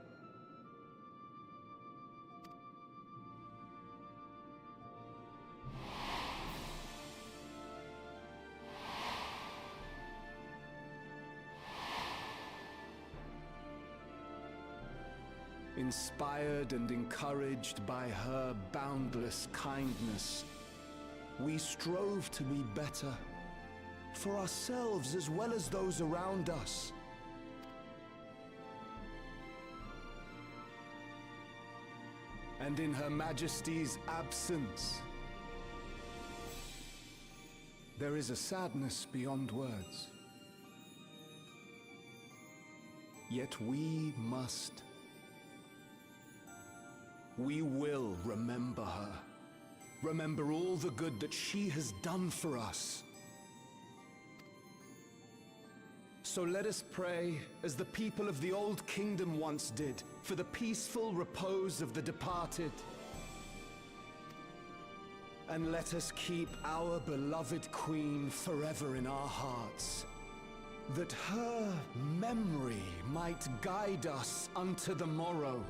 Inspired and encouraged by her boundless kindness, we strove to be better, for ourselves as well as those around us. And in Her Majesty's absence, there is a sadness beyond words. Yet we must. We will remember her. Remember all the good that she has done for us. So let us pray, as the people of the Old Kingdom once did, for the peaceful repose of the departed. And let us keep our beloved Queen forever in our hearts, that her memory might guide us unto the morrow.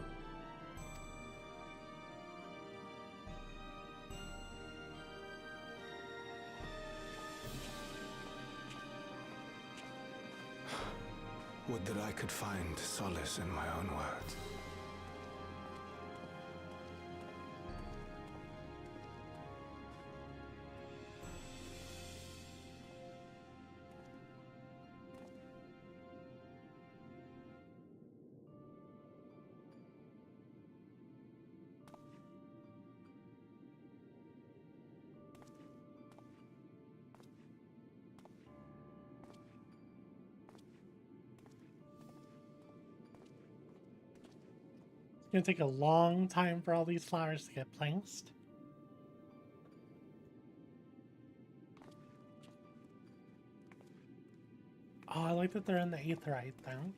Would that I could find solace in my own words. It's gonna take a long time for all these flowers to get placed. Oh, I like that they're in the aetheryte though.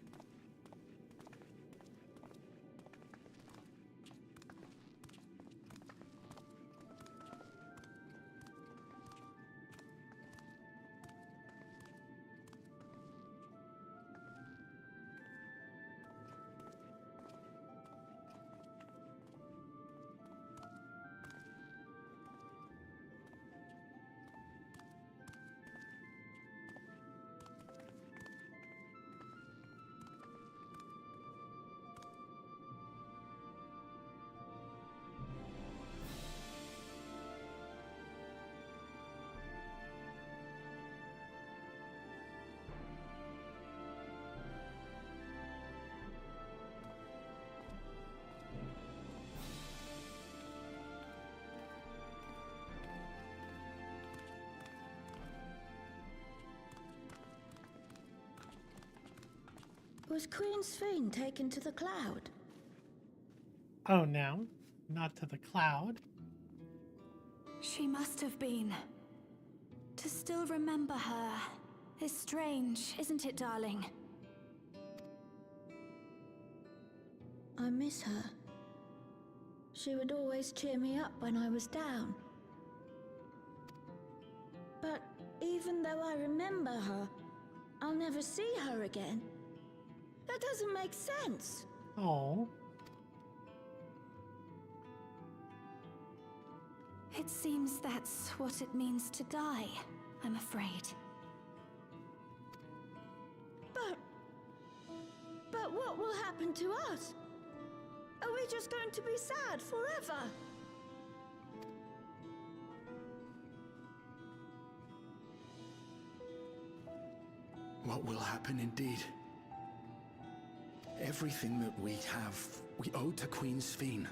Was Queen Sphene taken to the cloud? Oh no, not to the cloud. She must have been. To still remember her is strange, isn't it, darling? I miss her. She would always cheer me up when I was down. But even though I remember her, I'll never see her again. That doesn't make sense. Oh. It seems that's what it means to die, I'm afraid. But what will happen to us? Are we just going to be sad forever? What will happen indeed? Everything that we have, we owe to Queen Sphene.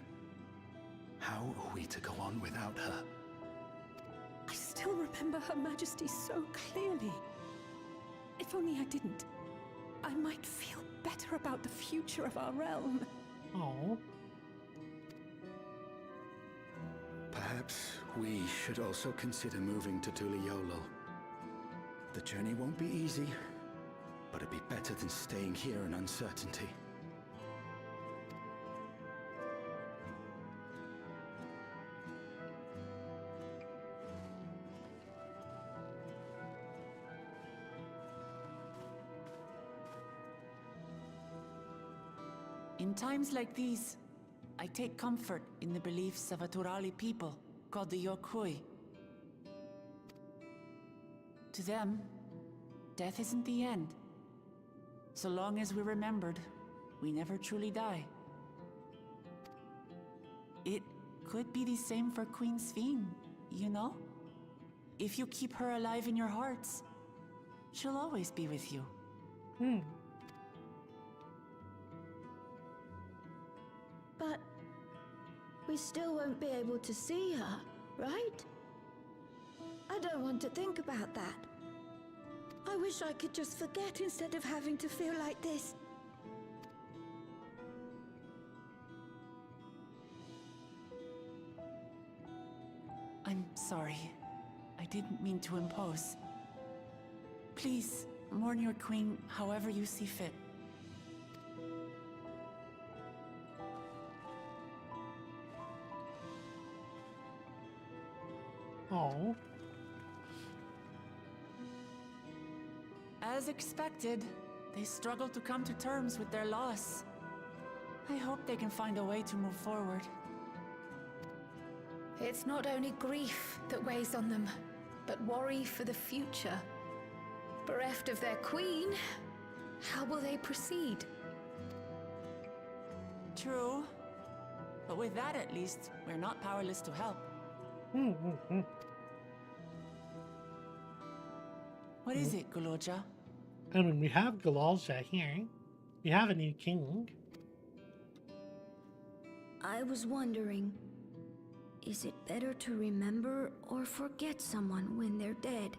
How are we to go on without her? I still remember Her Majesty so clearly. If only I didn't, I might feel better about the future of our realm. Oh. Perhaps we should also consider moving to Tural. The journey won't be easy, but it'd be better than staying here in uncertainty. In times like these, I take comfort in the beliefs of a Turali people called the Yokui. To them, death isn't the end. So long as we're remembered, we never truly die. It could be the same for Queen Sphene, you know? If you keep her alive in your hearts, she'll always be with you. But we still won't be able to see her, right? I don't want to think about that. I wish I could just forget instead of having to feel like this. I'm sorry. I didn't mean to impose. Please, mourn your queen however you see fit. Oh. As expected, they struggle to come to terms with their loss. I hope they can find a way to move forward. It's not only grief that weighs on them, but worry for the future. Bereft of their queen, how will they proceed? True. But with that at least, we're not powerless to help. What is it, Guloja? I mean, we have Galalja here. We have a new king. I was wondering, is it better to remember or forget someone when they're dead?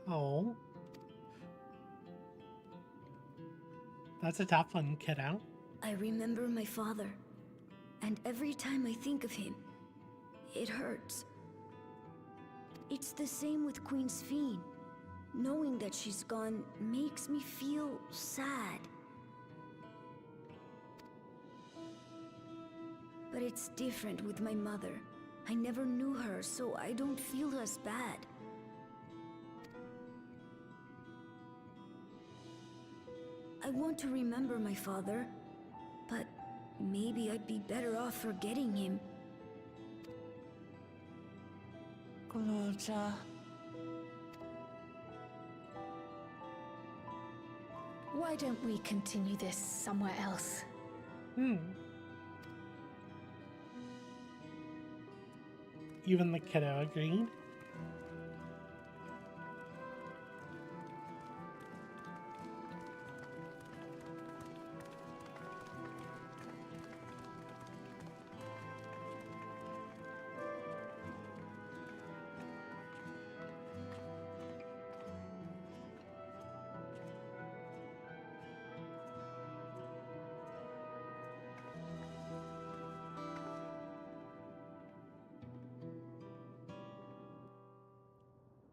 Oh. That's a tough one, kiddo. I remember my father, and every time I think of him, it hurts. It's the same with Queen Sphene. Knowing that she's gone makes me feel sad. But it's different with my mother. I never knew her, so I don't feel as bad. I want to remember my father, but maybe I'd be better off forgetting him. Guloja. Why don't we continue this somewhere else? Even the kiddo agreed.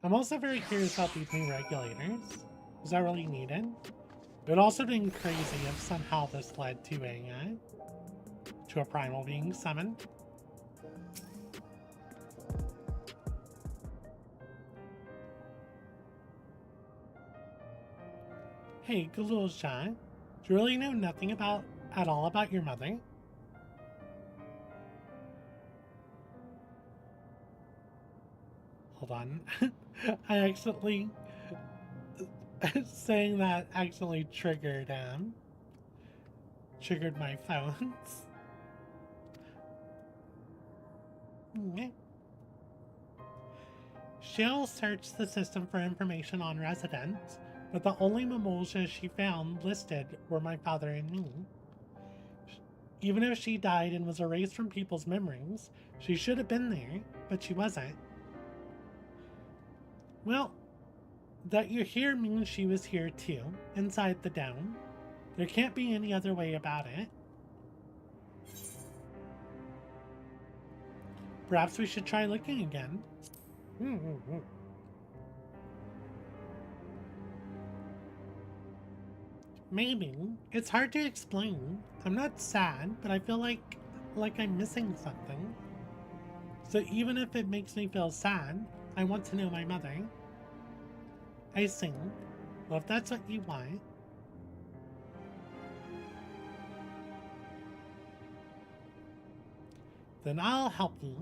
I'm also very curious about these new regulators. Is that really needed? It would also be crazy if somehow this led to a primal being summoned. Hey, Galuja, do you really know nothing at all about your mother? Hold on. I accidentally saying that accidentally triggered my phones. She'll searched the system for information on residents, but the only memorials she found listed were my father and me. Even if she died and was erased from people's memories, she should have been there, but she wasn't. Well, that you're here means she was here too, inside the dome. There can't be any other way about it. Perhaps we should try looking again. Maybe. It's hard to explain. I'm not sad, but I feel like I'm missing something. So even if it makes me feel sad, I want to know my mother. I see. Well, if that's what you want. Then I'll help you.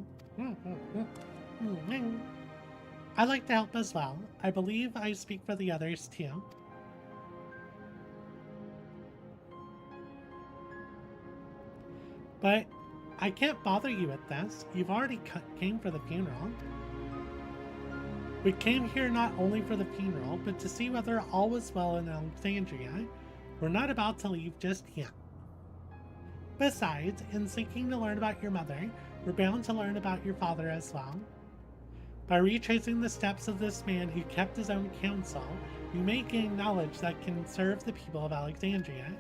I'd like to help as well. I believe I speak for the others too. But I can't bother you with this. You've already came for the funeral. We came here not only for the funeral, but to see whether all was well in Alexandria. We're not about to leave just yet. Besides, in seeking to learn about your mother, we're bound to learn about your father as well. By retracing the steps of this man who kept his own counsel, you may gain knowledge that can serve the people of Alexandria.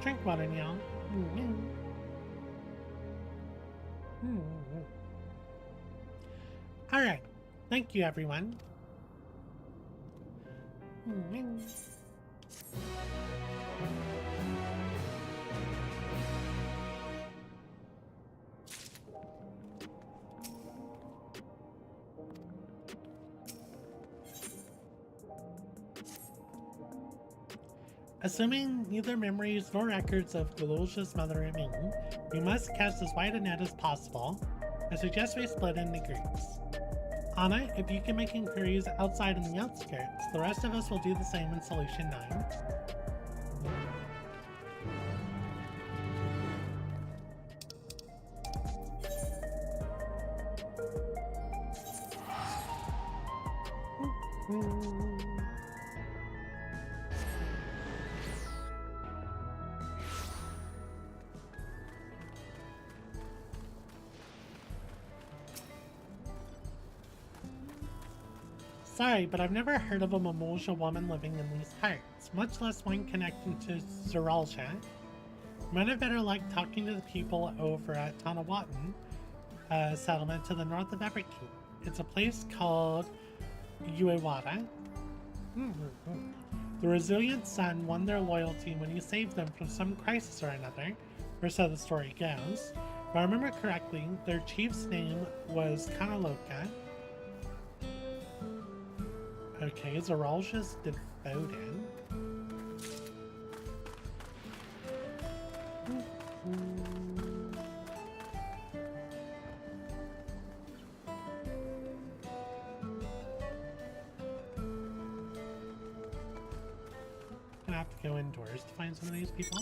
Drink water now. Alright. Thank you, everyone. Assuming neither memories nor records of Galosha's mother remain, we must cast as wide a net as possible. I suggest we split into groups. Anna, if you can make inquiries outside in the outskirts, the rest of us will do the same in Solution 9. Sorry, but I've never heard of a Mimosa woman living in these parts, much less one connected to Zeralsha. Might have better like talking to the people over at Tanawatan settlement to the north of Everkeep. It's a place called Uewata. The resilient son won their loyalty when he saved them from some crisis or another, or so the story goes. If I remember correctly, their chief's name was Kanaloka. Okay, Zeralsha's devoted. Gonna have to go indoors to find some of these people.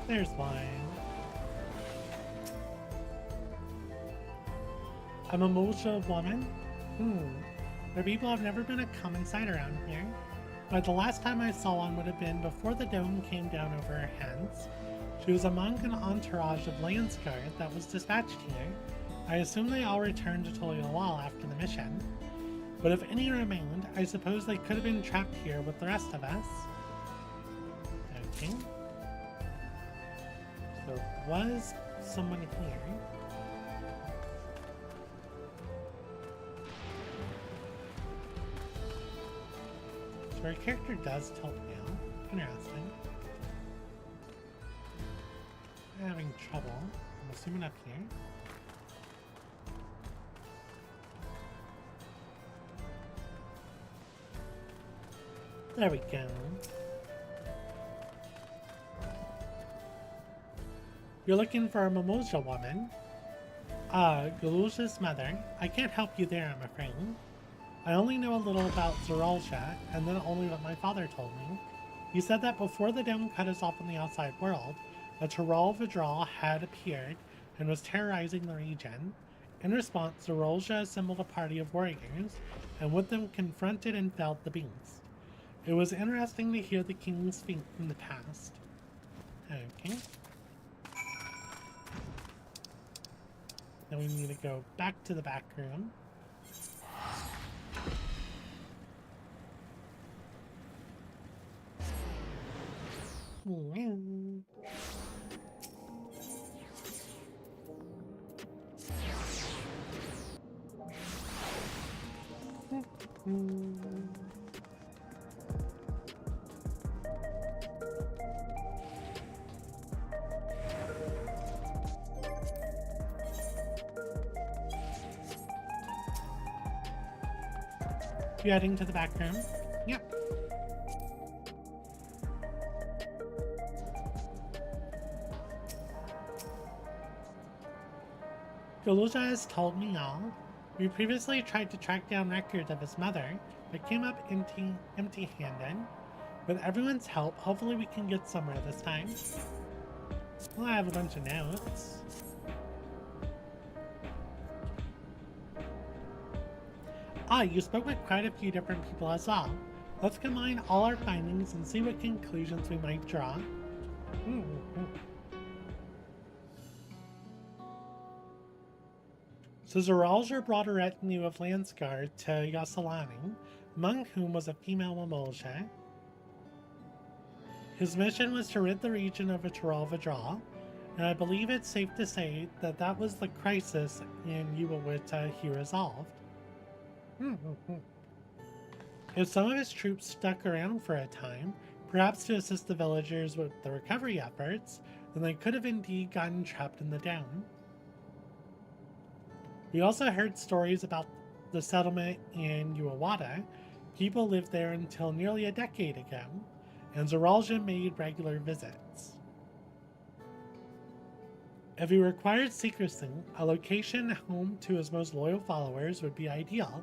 There's one. A Mimosa woman? There are people I've never been a common sight around here. But the last time I saw one would have been before the dome came down over her heads. She was among an entourage of Landsguard that was dispatched here. I assume they all returned to Tolialal after the mission. But if any remained, I suppose they could have been trapped here with the rest of us. Okay. There was someone here. So our character does tilt now. Interesting. I'm having trouble. I'm assuming up here. There we go. You're looking for a Mimosa woman? Galusha's mother. I can't help you there, I'm afraid. I only know a little about Zeralsha, and then only what my father told me. He said that before the dome cut us off from the outside world, a Tural Vidral had appeared and was terrorizing the region. In response, Zeralsha assembled a party of warriors, and with them confronted and felled the beast. It was interesting to hear the king speak from the past. Okay. Then we need to go back to the back room. You heading to the back room? Yep. Galuja has told me all. We previously tried to track down records of his mother, but came up empty-handed. With everyone's help, hopefully we can get somewhere this time. Well, I have a bunch of notes. Ah, you spoke with quite a few different people as well. Let's combine all our findings and see what conclusions we might draw. So Zoralja brought a retinue of Landsguard to Yasselani, among whom was a female Mamolja. His mission was to rid the region of a Tural Vidral, and I believe it's safe to say that that was the crisis in Uwawita he resolved. If some of his troops stuck around for a time, perhaps to assist the villagers with the recovery efforts, then they could have indeed gotten trapped in the down. We also heard stories about the settlement in Uwawata. People lived there until nearly a decade ago, and Zoralja made regular visits. If he required secrecy, a location home to his most loyal followers would be ideal,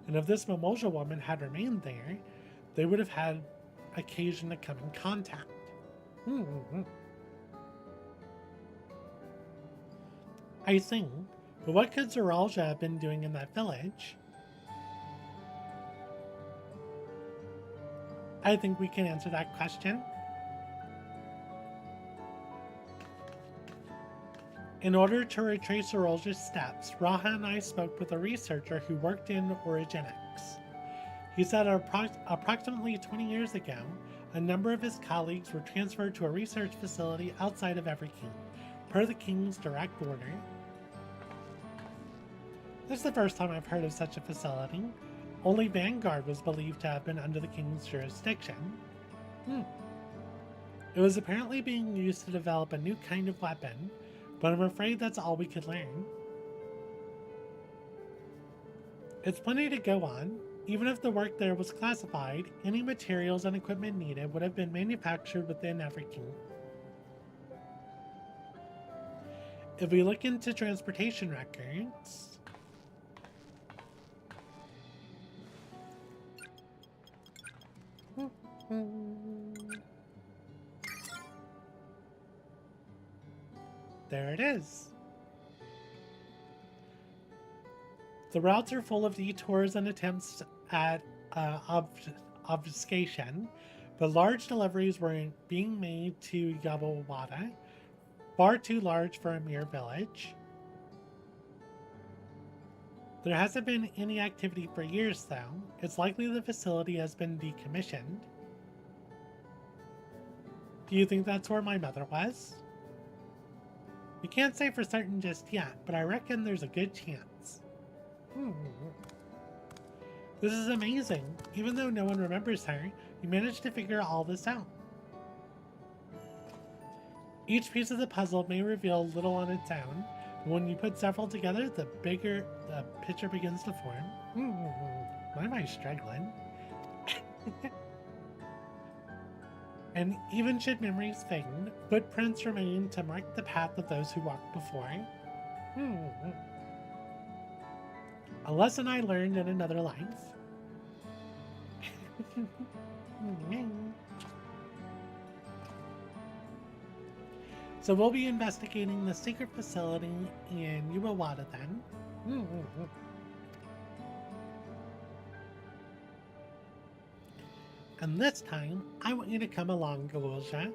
and if this Mamolja woman had remained there, they would have had occasion to come in contact. I see, but what could Zoralja have been doing in that village? I think we can answer that question. In order to retrace Zoralja's steps, Raha and I spoke with a researcher who worked in orogenics. He said approximately 20 years ago, a number of his colleagues were transferred to a research facility outside of Everking, per the king's direct order. This is the first time I've heard of such a facility. Only Vanguard was believed to have been under the king's jurisdiction. It was apparently being used to develop a new kind of weapon, but I'm afraid that's all we could learn. It's plenty to go on. Even if the work there was classified, any materials and equipment needed would have been manufactured within Everking. If we look into transportation records... There it is. The routes are full of detours and attempts at obfuscation, but large deliveries were being made to Yabawada, far too large for a mere village. There hasn't been any activity for years, though. It's likely the facility has been decommissioned. Do you think that's where my mother was? We can't say for certain just yet, but I reckon there's a good chance. This is amazing. Even though no one remembers her, you managed to figure all this out. Each piece of the puzzle may reveal little on its own, but when you put several together, the bigger the picture begins to form. Why am I struggling? And even should memories fade, footprints remain to mark the path of those who walked before. A lesson I learned in another life. So we'll be investigating the secret facility in Uwawata then. And this time, I want you to come along, Galuja.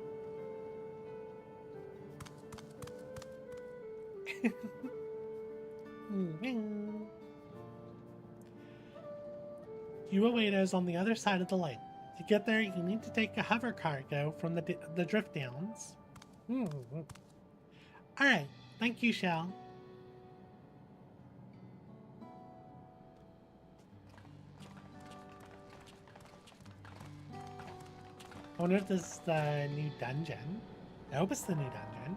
You await us on the other side of the lake. To get there, you need to take a hover cargo from the drift downs. Alright, thank you, Shell. I wonder if this is the new dungeon. I hope it's the new dungeon.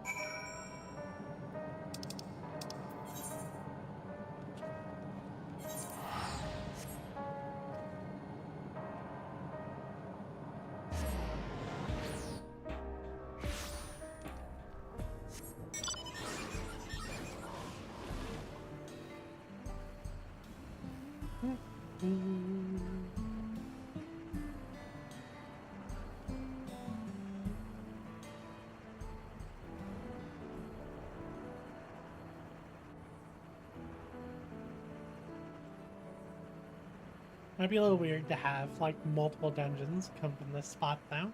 Might be a little weird to have like multiple dungeons come from this spot though.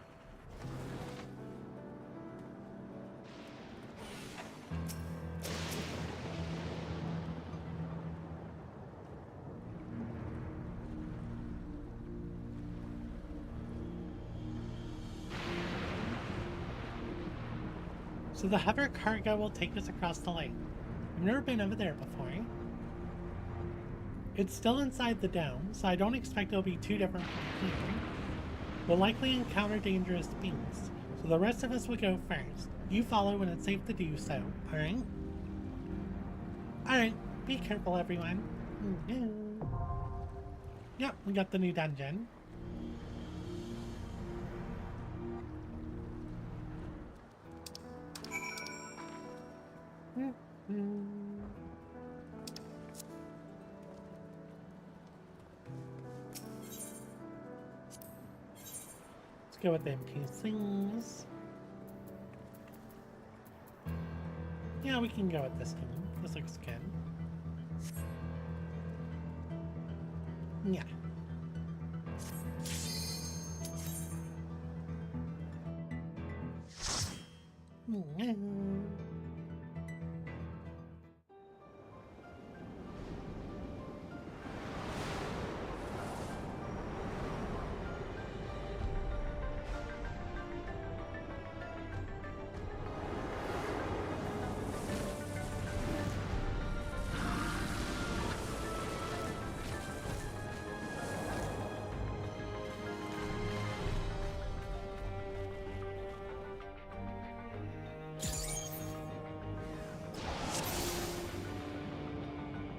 So the hover cargo will take us across the lake. I've never been over there before. It's still inside the dome, so I don't expect it'll be too different from here. We'll likely encounter dangerous beasts, so the rest of us will go first. You follow when it's safe to do so, alright? Alright, be careful everyone. Yep, we got the new dungeon. Go with the NPCs. Yeah, we can go with this team. This looks good. Yeah.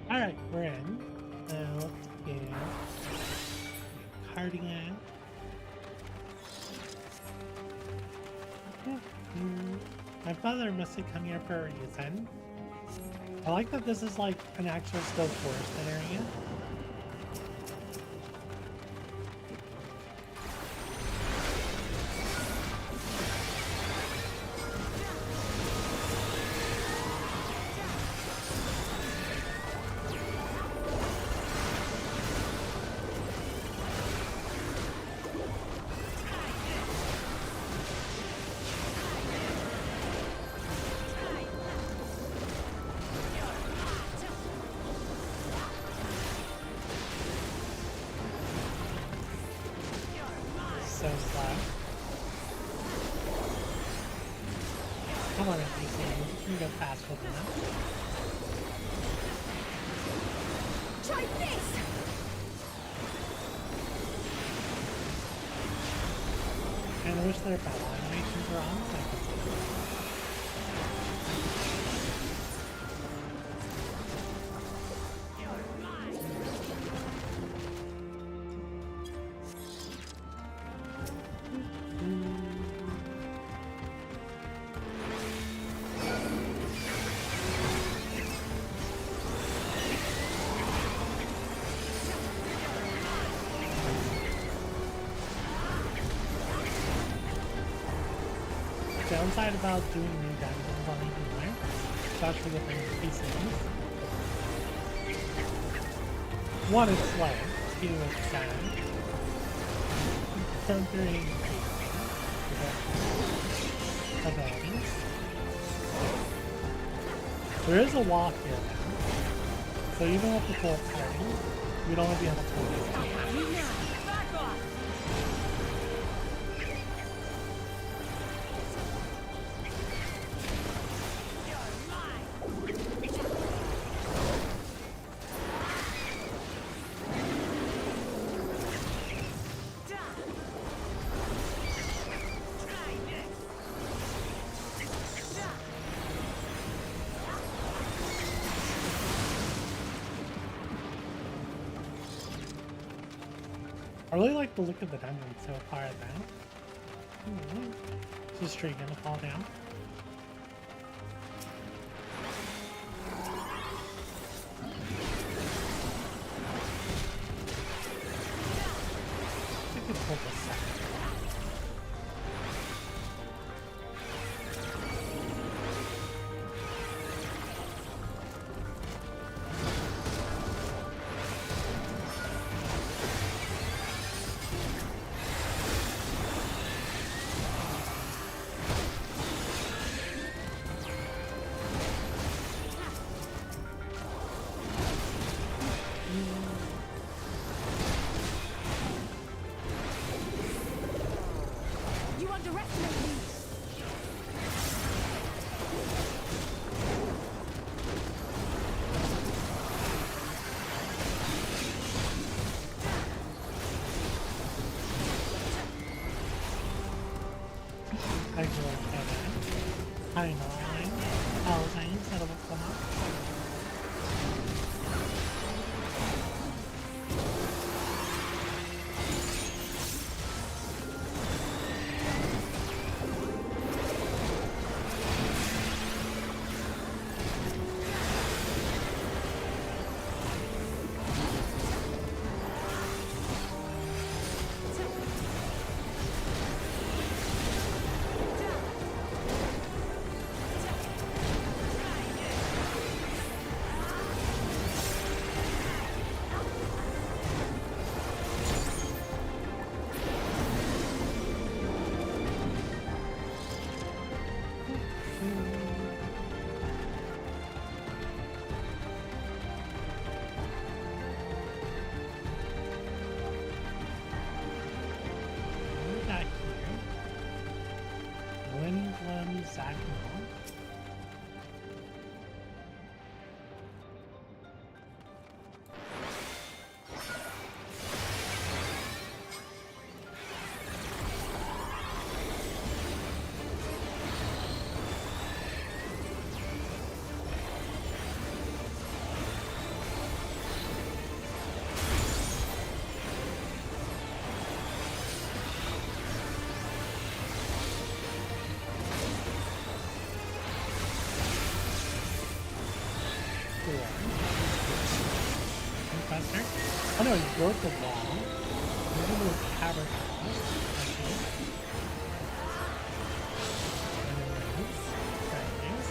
Alright, we're in. Now let's get cardigan. My father must have come here for a reason. I like that this is like an actual still forest area. Come on, NPC, you can go faster than that. Try this! And I wish their battle animations were on, so I could see them. Downside about doing new dungeons on ENvtuber, especially with NPCs. One, it's slow. Two, it's sad. Conquering abilities. There is a walk here now. So even with the full party, we'd only be able to win. I really like the look of the dungeon so far though. Is this tree gonna fall down? I could pull this second. You underestimate me! I feel like that. I know. Housing set up a lot. Oh no, you broke the wall. There's a little cavern house. And then there's things.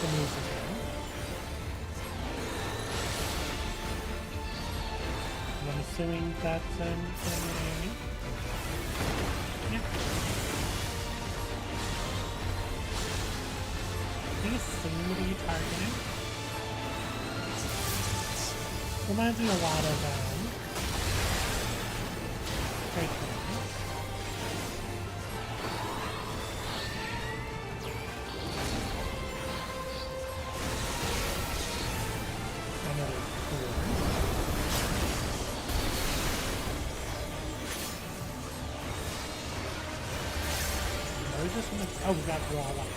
The music room. And I'm assuming that's an enemy. Yeah. These seem to be targeted. Reminds me a lot of great things. Another four. We just want to, oh, we got raw light.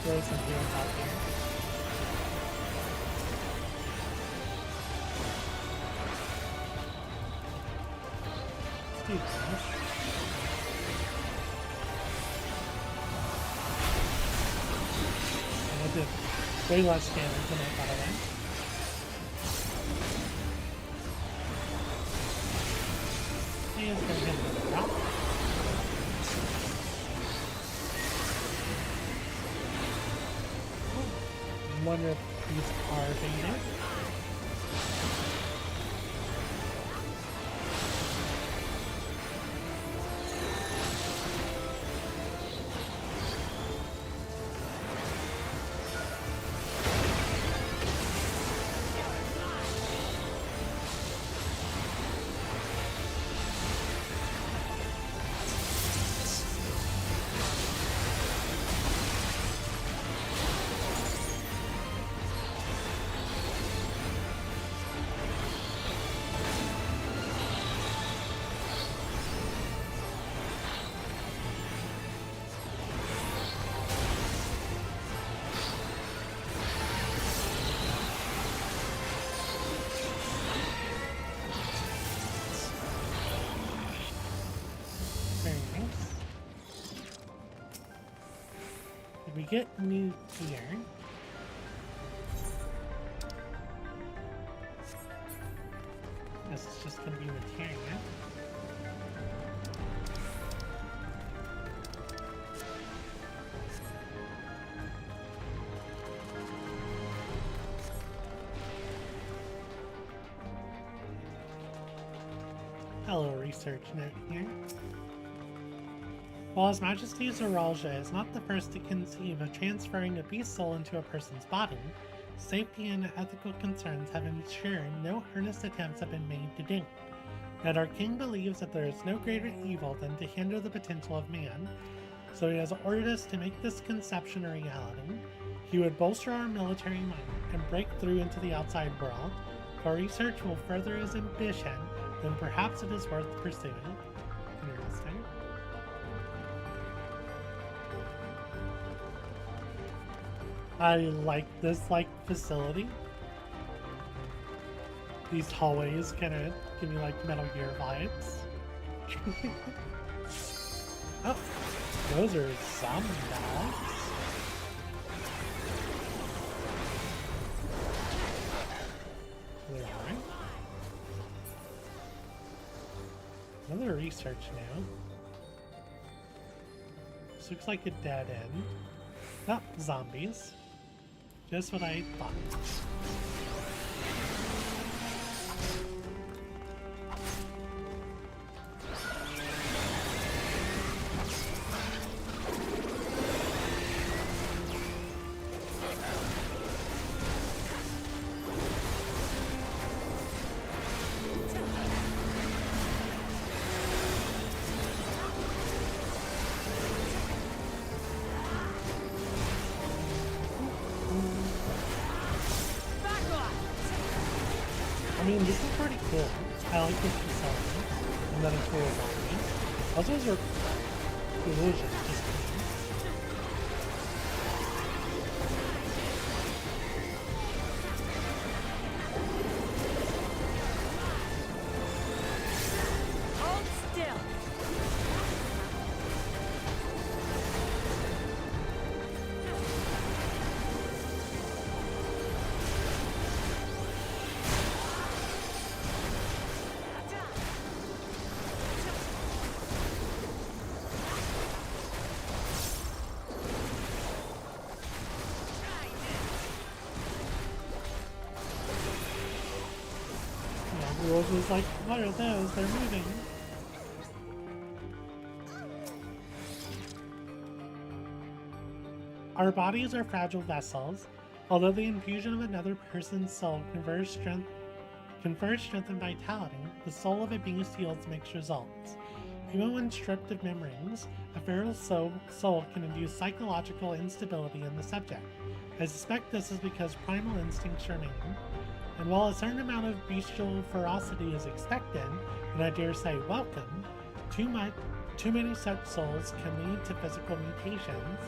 Throw some heals out here. Let's do this. And I did way less damage than I thought I would. He is going to hit another rock. Wonder if These are baited. We get new here. This is just going to be materia. Hello, research note here. While His Majesty Zoralja is not the first to conceive of transferring a beast soul into a person's body, safety and ethical concerns have ensured no earnest attempts have been made to date. Yet our king believes that there is no greater evil than to hinder the potential of man, so he has ordered us to make this conception a reality. He would bolster our military might and break through into the outside world. If our research will further his ambition, then perhaps it is worth pursuing. Interesting. I like this facility. These hallways kind of give me like Metal Gear vibes. Oh, those are some dogs. There are. Another research now. This looks like a dead end. Oh, zombies. Just what I thought. I mean, this is pretty cool. I like this facility. And then it's cool zombie. Also, those are illusions. Just Hold still. Rules was like, what are those? They're moving. Our bodies are fragile vessels. Although the infusion of another person's soul confers strength and vitality, the soul of a beast yields mixed results. Even when stripped of memories, a feral soul can induce psychological instability in the subject. I suspect this is because primal instincts remain. And while a certain amount of bestial ferocity is expected, and I dare say welcome, too many such souls can lead to physical mutations.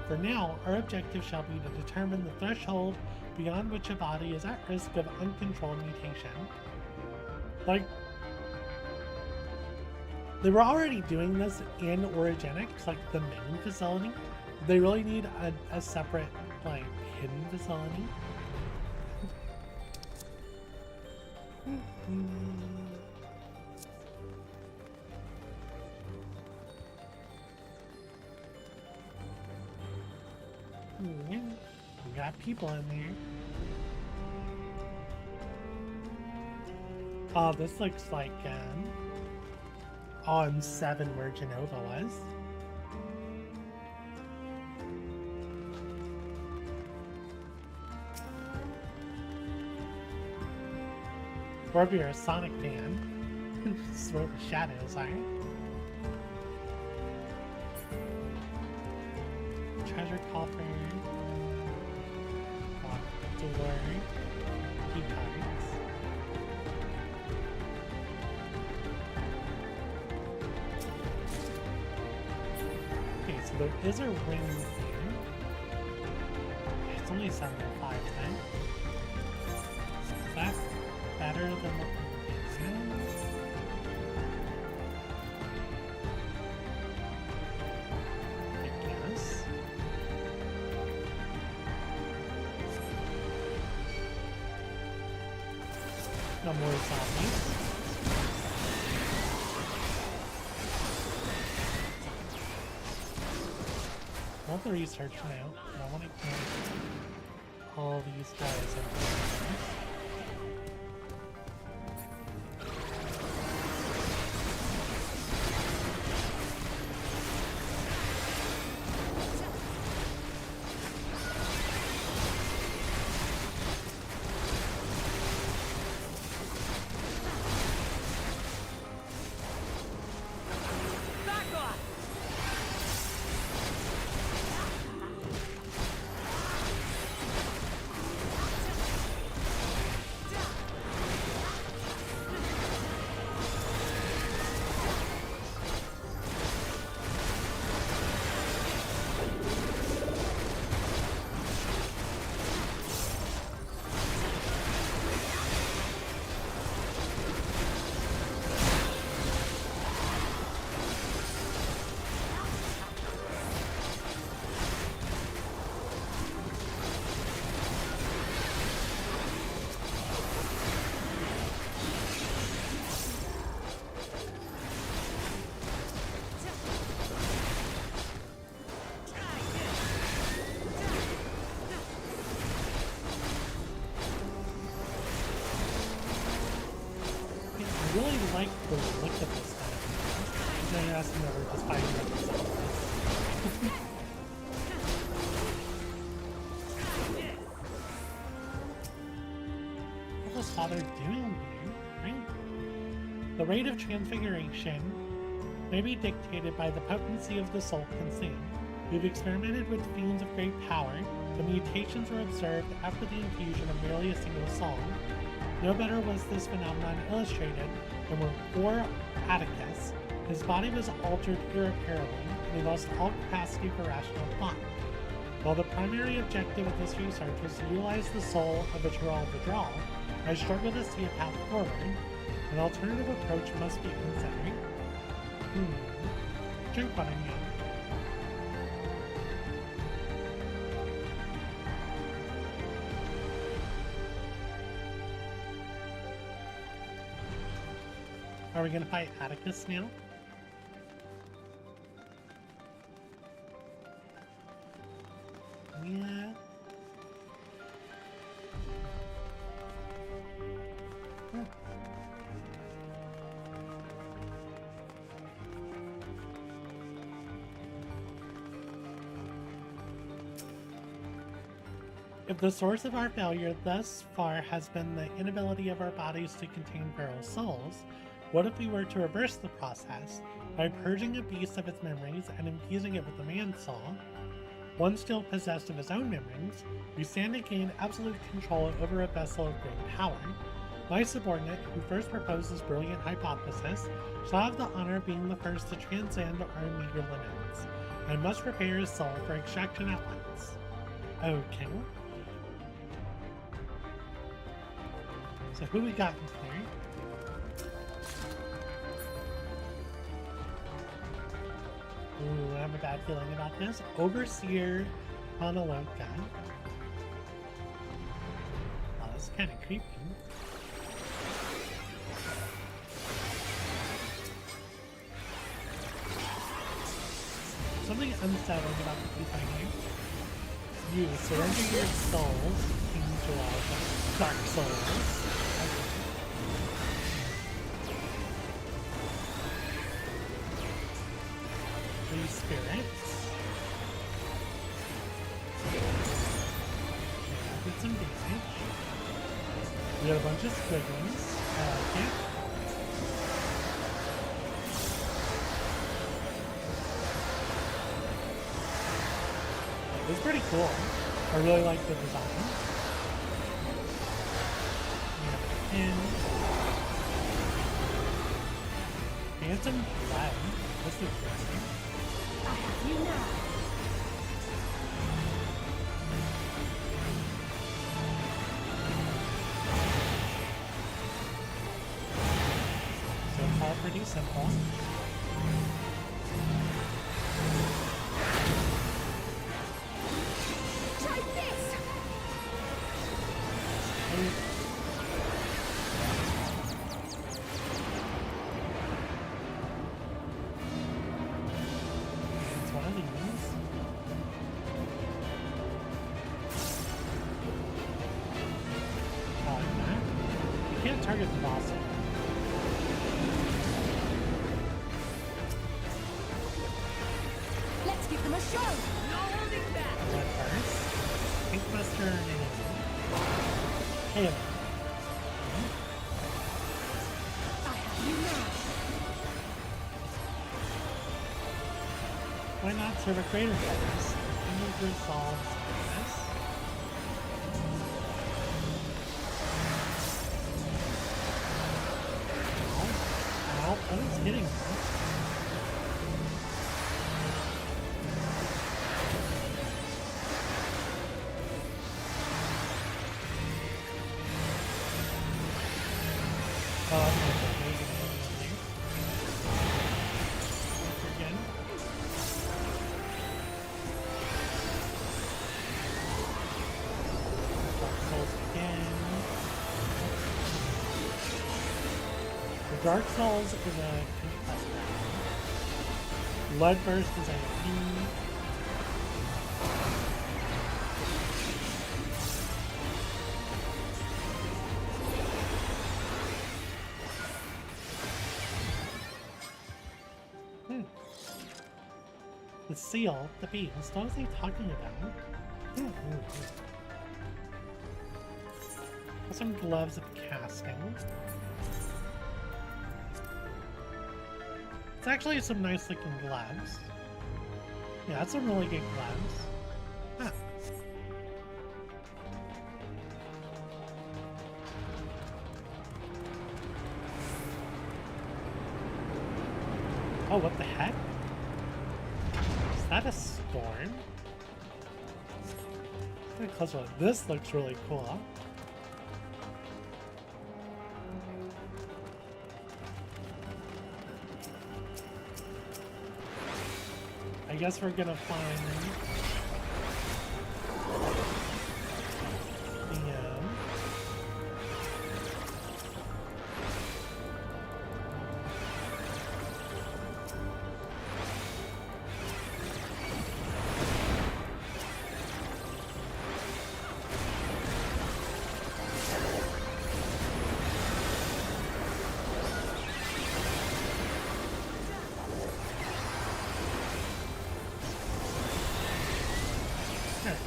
For now, our objective shall be to determine the threshold beyond which a body is at risk of uncontrolled mutation. Like, they were already doing this in Origenics, like the main facility. They really need a separate, like, hidden facility. We got people in there. Oh, this looks like on 7 where Genova was. Or if you're a Sonic fan, just where the shadows are. Treasure coffer. Door. Key cards. Okay, so there is a ring here. It's only 705 then. Is that better than what we using? I guess. No more zombies. I want the research now. I want to get all these guys in. I really like the look of this kind of thing. I asked never just fighting with what was Father doing here, right? The rate of transfiguration may be dictated by the potency of the soul consumed. We've experimented with fiends of great power. The mutations were observed after the infusion of merely a single soul. No better was this phenomenon illustrated than when for Atticus, his body was altered irreparably, and he lost all capacity for rational thought. While the primary objective of this research was to utilize the soul of the Tural withdrawal, I struggle to see a path forward. An alternative approach must be considered. Drink what I mean. Are we gonna fight Atticus now? Yeah. If the source of our failure thus far has been the inability of our bodies to contain feral souls, what if we were to reverse the process by purging a beast of its memories and infusing it with the man soul? One still possessed of his own memories, we stand to gain absolute control over a vessel of great power. My subordinate, who first proposed this brilliant hypothesis, shall have the honor of being the first to transcend our meager limits. I must prepare his soul for extraction at once. Okay. So who we got in here? Ooh, I have a bad feeling about this. Overseer Honaloka. Oh, that's kind of creepy. Something unsettling about the people here. You surrender your souls to King Tural, Dark Souls. these spirits. Yeah, did some damage. We got a bunch of squigglies. Okay. It's pretty cool. I really like the design. Yeah, and Phantom Blood. That's interesting. I have you now. So far, pretty simple. Try this! It's one of these. You can't target the boss. Let's give them a show! No holding back. What first? Pinkbuster and Hail. I have you now. Why not serve a greater purpose? Image resolves this. Ow, what is hitting me? Oh, I'm gonna put Megan in there. Once again. Dark Souls again. The Dark Souls is a plus round. Bloodburst is a B. The seal, the beast, what was he talking about? Some gloves of casting. It's actually some nice looking gloves. Yeah, that's some really good gloves. Huh. Oh, what the heck? Is that a storm? Let's get a closer look. This looks really cool. I guess we're gonna find the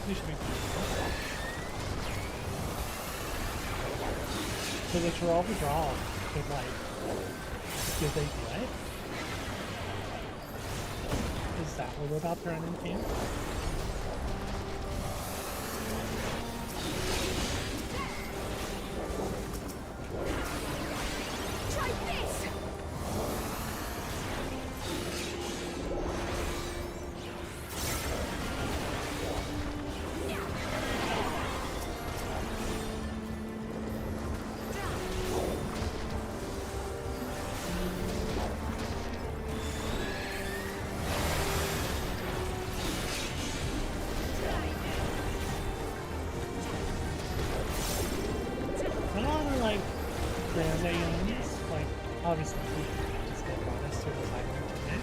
we should be fine. So the Tural withdrawal could like, did they do it? Is that what we're about to run into? Like, obviously, we just get bonus to the item unit.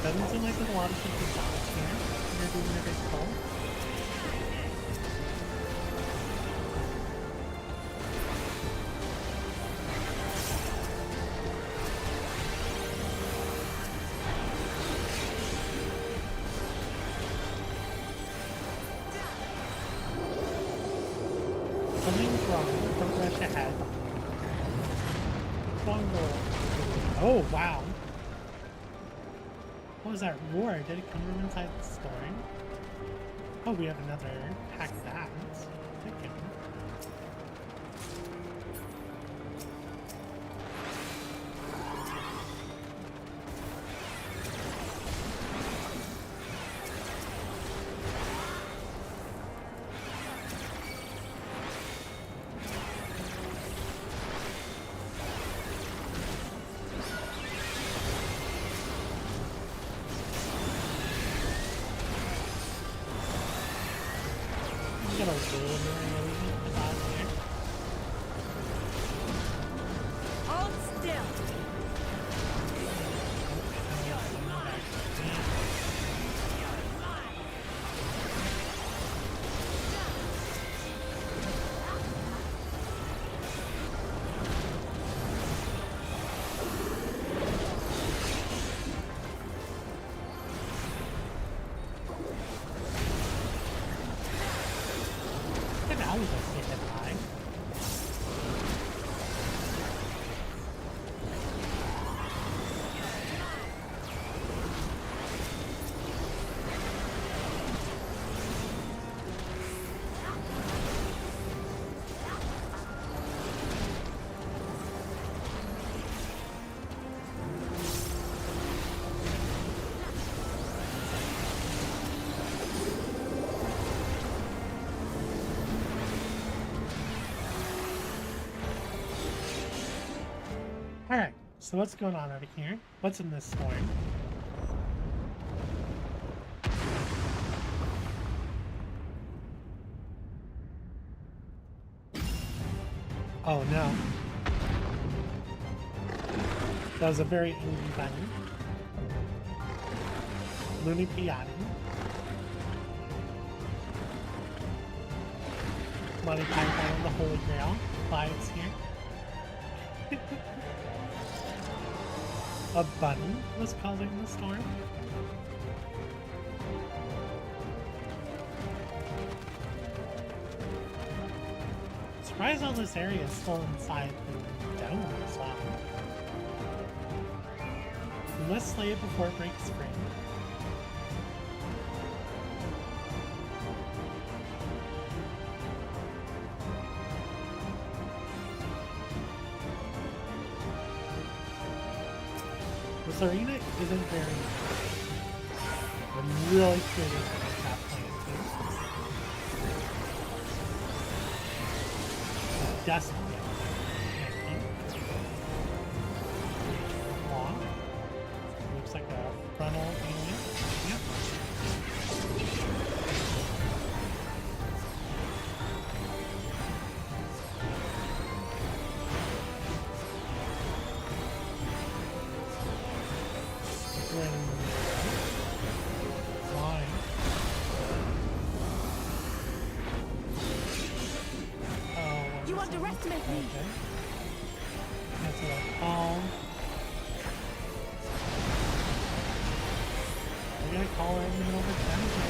Doesn't seem like there's a lot of people dodge here. You're doing a big pull. wrong. Don't rush ahead. Bongo. Oh, wow. What was that roar? Did it come from inside the storm? Oh, we have another pack of that. Thank you. Get a little bit about here. Hold still. That was a hit high. Alright, so what's going on over here? What's in this storm? Oh no. That was a very angry bunny. Looney Piatti. Money Python and the Holy Grail. Vibes here. A bunny was causing the storm? Surprised all this area is still inside the dome as well. We must slay it before it breaks free. This arena isn't very nice. I'm really curious about that plan too. Definitely. Long. Looks like a frontal alien. Yep. You underestimate me. Okay. That's a call. We're gonna call her in the middle of the dungeon.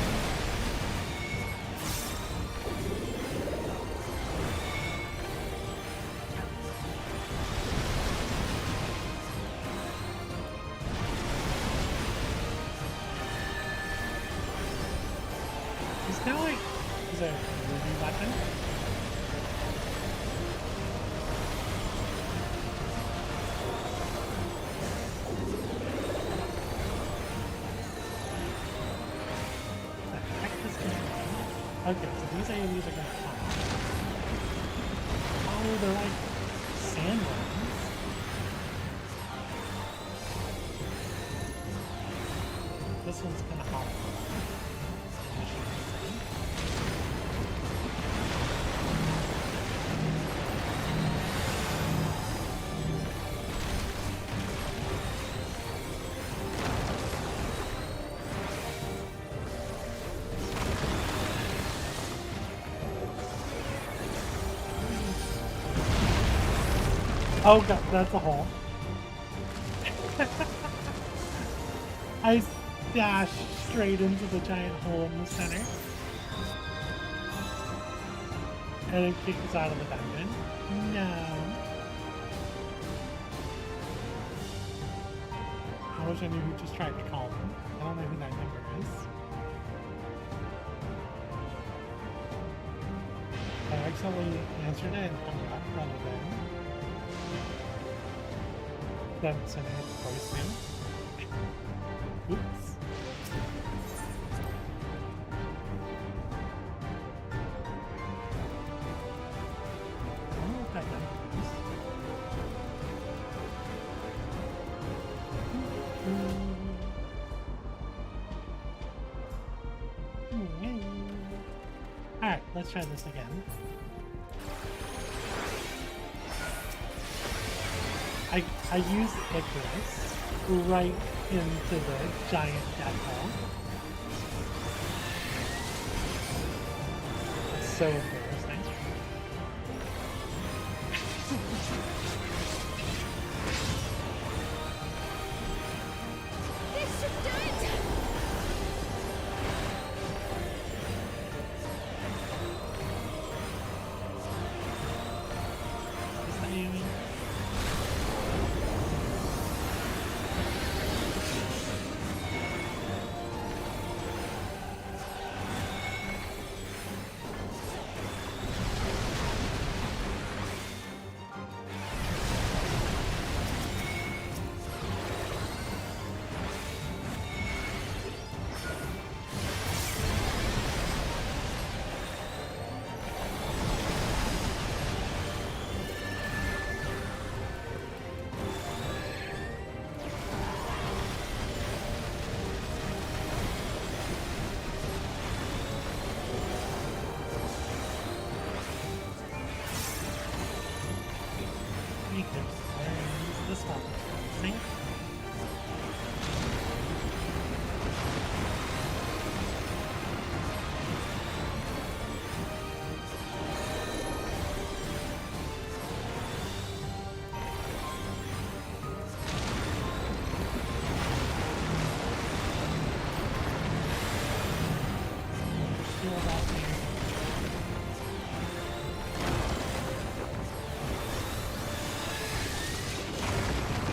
It's kind of like, is it a ruby weapon? Okay, so these aliens are gonna come. Oh, they're like sandworms. This one's gonna hop. Oh god, that's a hole. I dashed straight into the giant hole in the center. And then kick us out of the dungeon. No. I wish I knew who just tried to call him. I don't know who that number is. I accidentally answered it and hung up rather than sending it to voicemail. Oops. I don't know what that number is. Alright, let's try this again. I used Icarus right into the giant death hole. It's so embarrassing. This should do it! Is that you? This one. See?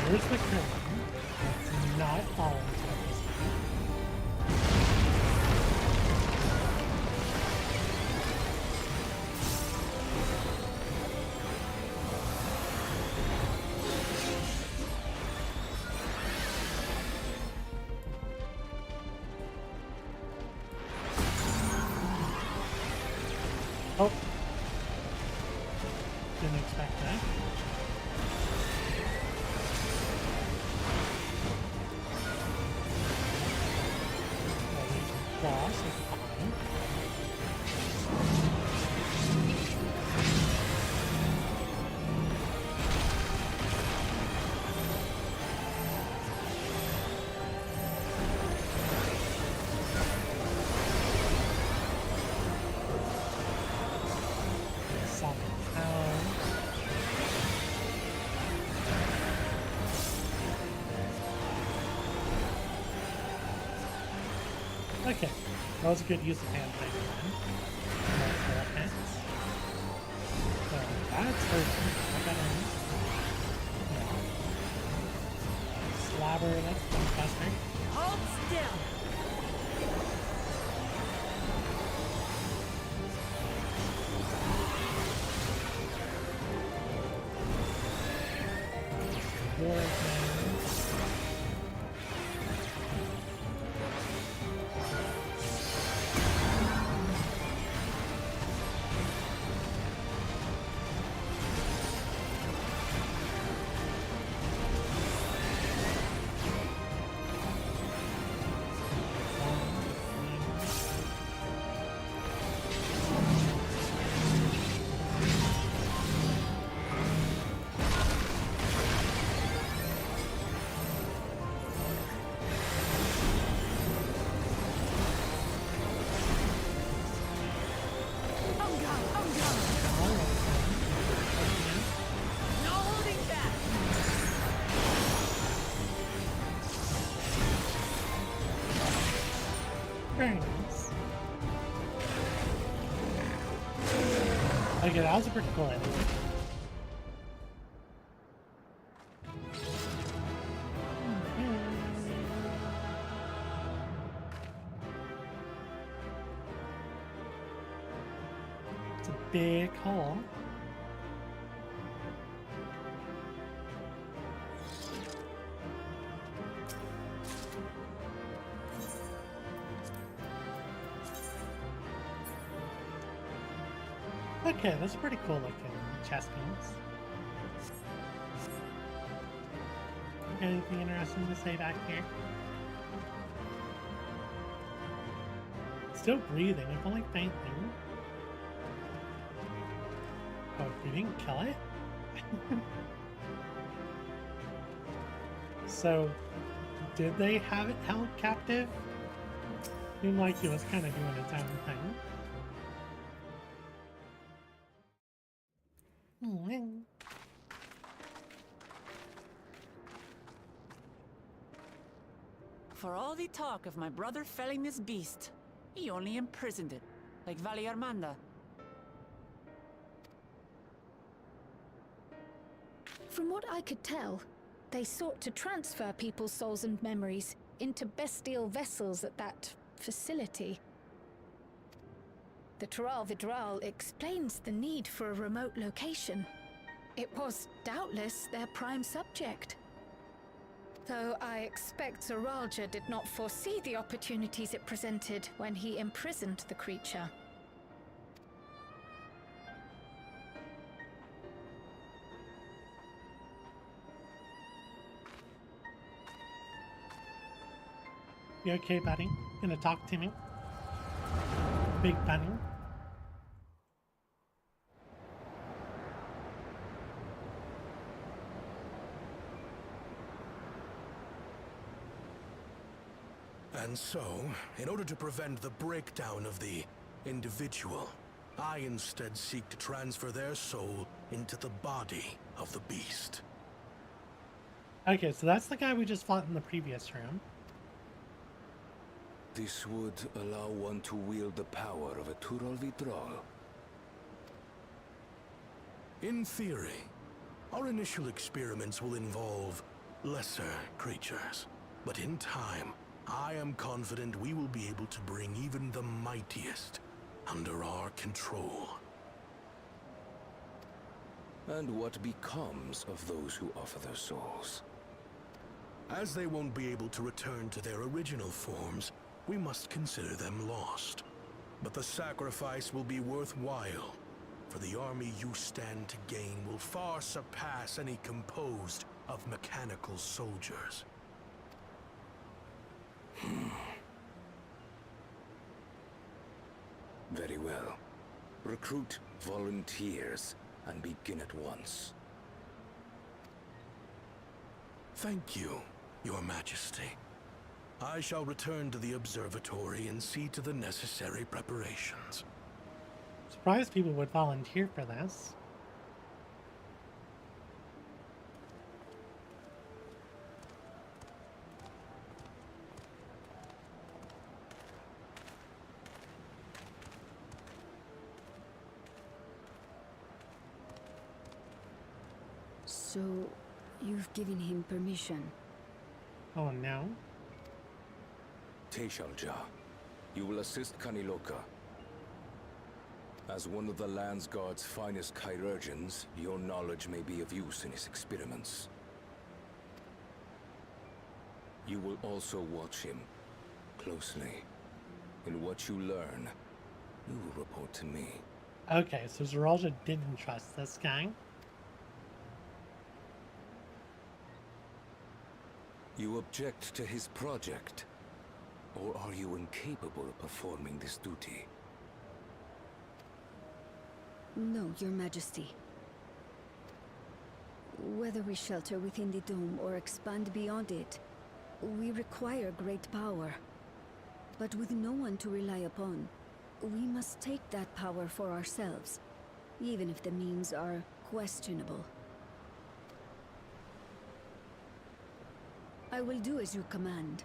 Here's the curtain. It's not falling to this time. Oh. Didn't expect that. Cross is fine. Okay, that was a good use of hand thing then. So that's hurting. I got him. Slabber, that's fantastic. Hold still. Very nice. I Okay, that was a pretty cool enemy. It's a big hole. Okay, that's pretty cool looking chess games. Anything interesting to say back here? Still breathing, if only faintly. Oh, you didn't kill it? So, did they have it held captive? Seemed like it was kind of doing its own thing. For all the talk of my brother felling this beast, he only imprisoned it, like Valley Armanda. From what I could tell, they sought to transfer people's souls and memories into bestial vessels at that facility. The Tural explains the need for a remote location. It was doubtless their prime subject. Though I expect Zoralja did not foresee the opportunities it presented when he imprisoned the creature. You okay, buddy? Gonna talk to me? Big bunny? And so, in order to prevent the breakdown of the individual, I instead seek to transfer their soul into the body of the beast. Okay, so that's the guy we just fought in the previous room. This would allow one to wield the power of a Tural Vitral. In theory, our initial experiments will involve lesser creatures. But in time, I am confident we will be able to bring even the mightiest under our control. And what becomes of those who offer their souls? As they won't be able to return to their original forms, we must consider them lost. But the sacrifice will be worthwhile, for the army you stand to gain will far surpass any composed of mechanical soldiers. Very well. Recruit volunteers and begin at once. Thank you, Your Majesty. I shall return to the observatory and see to the necessary preparations. Surprised people would volunteer for this. So, you've given him permission? Oh no. Teshalja, you will assist Kaniloka. As one of the Land's Guard's finest chirurgeons, your knowledge may be of use in his experiments. You will also watch him closely. In what you learn, you will report to me. Okay, so Zoralja didn't trust this guy. You object to his project? Or are you incapable of performing this duty? No, Your Majesty. Whether we shelter within the dome or expand beyond it, we require great power. But with no one to rely upon, we must take that power for ourselves, even if the means are questionable. I will do as you command.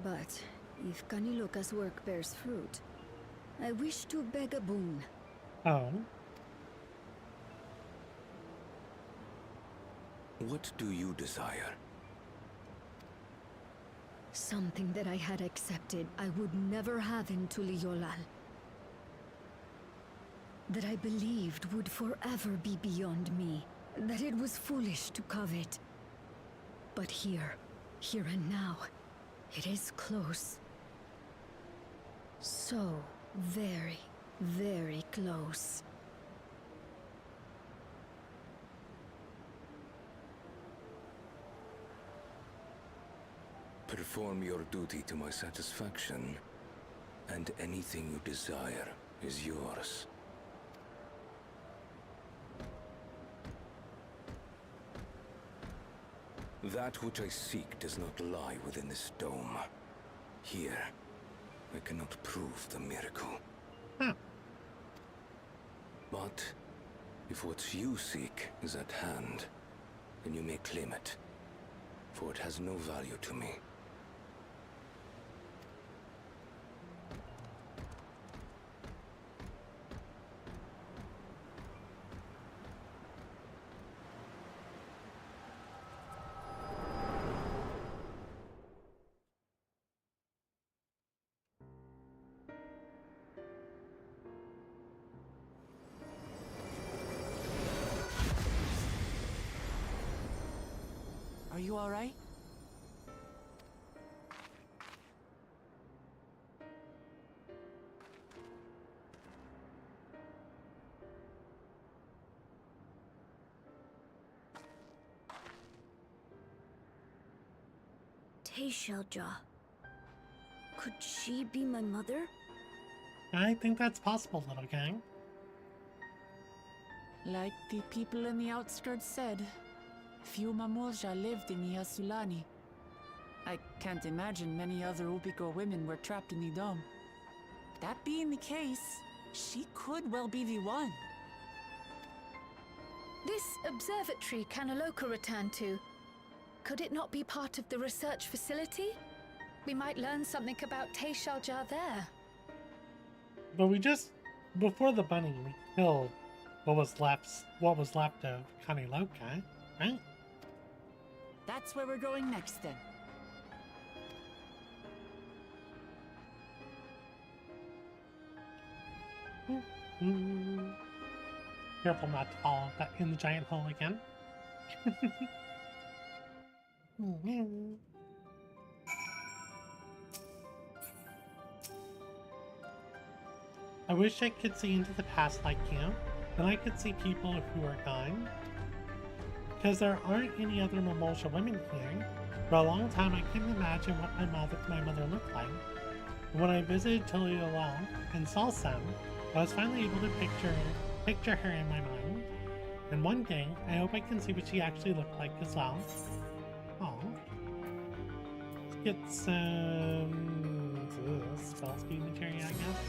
But if Kaniloka's work bears fruit, I wish to beg a boon. Oh. What do you desire? Something that I had accepted I would never have in Tuliolal. That I believed would forever be beyond me. That it was foolish to covet. But here and now, it is close. So very, very close. Perform your duty to my satisfaction, and anything you desire is yours. That which I seek does not lie within this dome. Here, I cannot prove the miracle. But if what you seek is at hand, then you may claim it, for it has no value to me. Are you all right? Teishalja. Could she be my mother? I think that's possible, little gang. Like the people in the outskirts said, few Mamulja lived in Yasulani. I can't imagine many other Ubico women were trapped in the dome. That being the case, she could well be the one. This observatory Kanaloka returned to, could it not be part of the research facility? We might learn something about Teishalja there. But we just, before the bunny, we killed what was left of Kaniloka, right? That's where we're going next then. Careful not to fall in the giant hole again. I wish I could see into the past like you. Then I could see people who are gone. Because there aren't any other Mamulja women here. For a long time I couldn't imagine what my mother looked like. When I visited Tuliolal and saw some, I was finally able to picture her in my mind. And one day, I hope I can see what she actually looked like as well. Oh. Let's get some spell speed materia, I guess.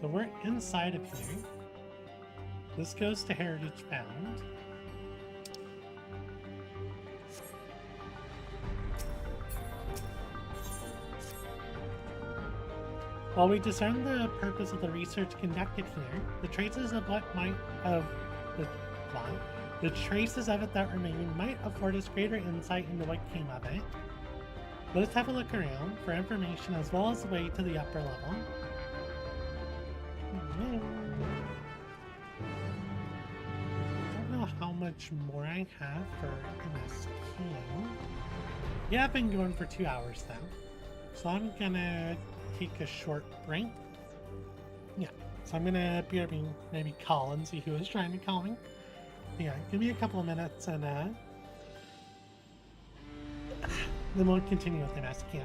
So we're inside of here. This goes to Heritage Found. While we discern the purpose of the research conducted here, the traces of it that remain might afford us greater insight into what came of it. Let us have a look around for information as well as the way to the upper level. I don't know how much more I have for MSQ. Yeah, I've been going for 2 hours though. So I'm gonna take a short break. Yeah, so I'm gonna maybe call and see who is trying to call me. Yeah, give me a couple of minutes and then we'll continue with MSQ.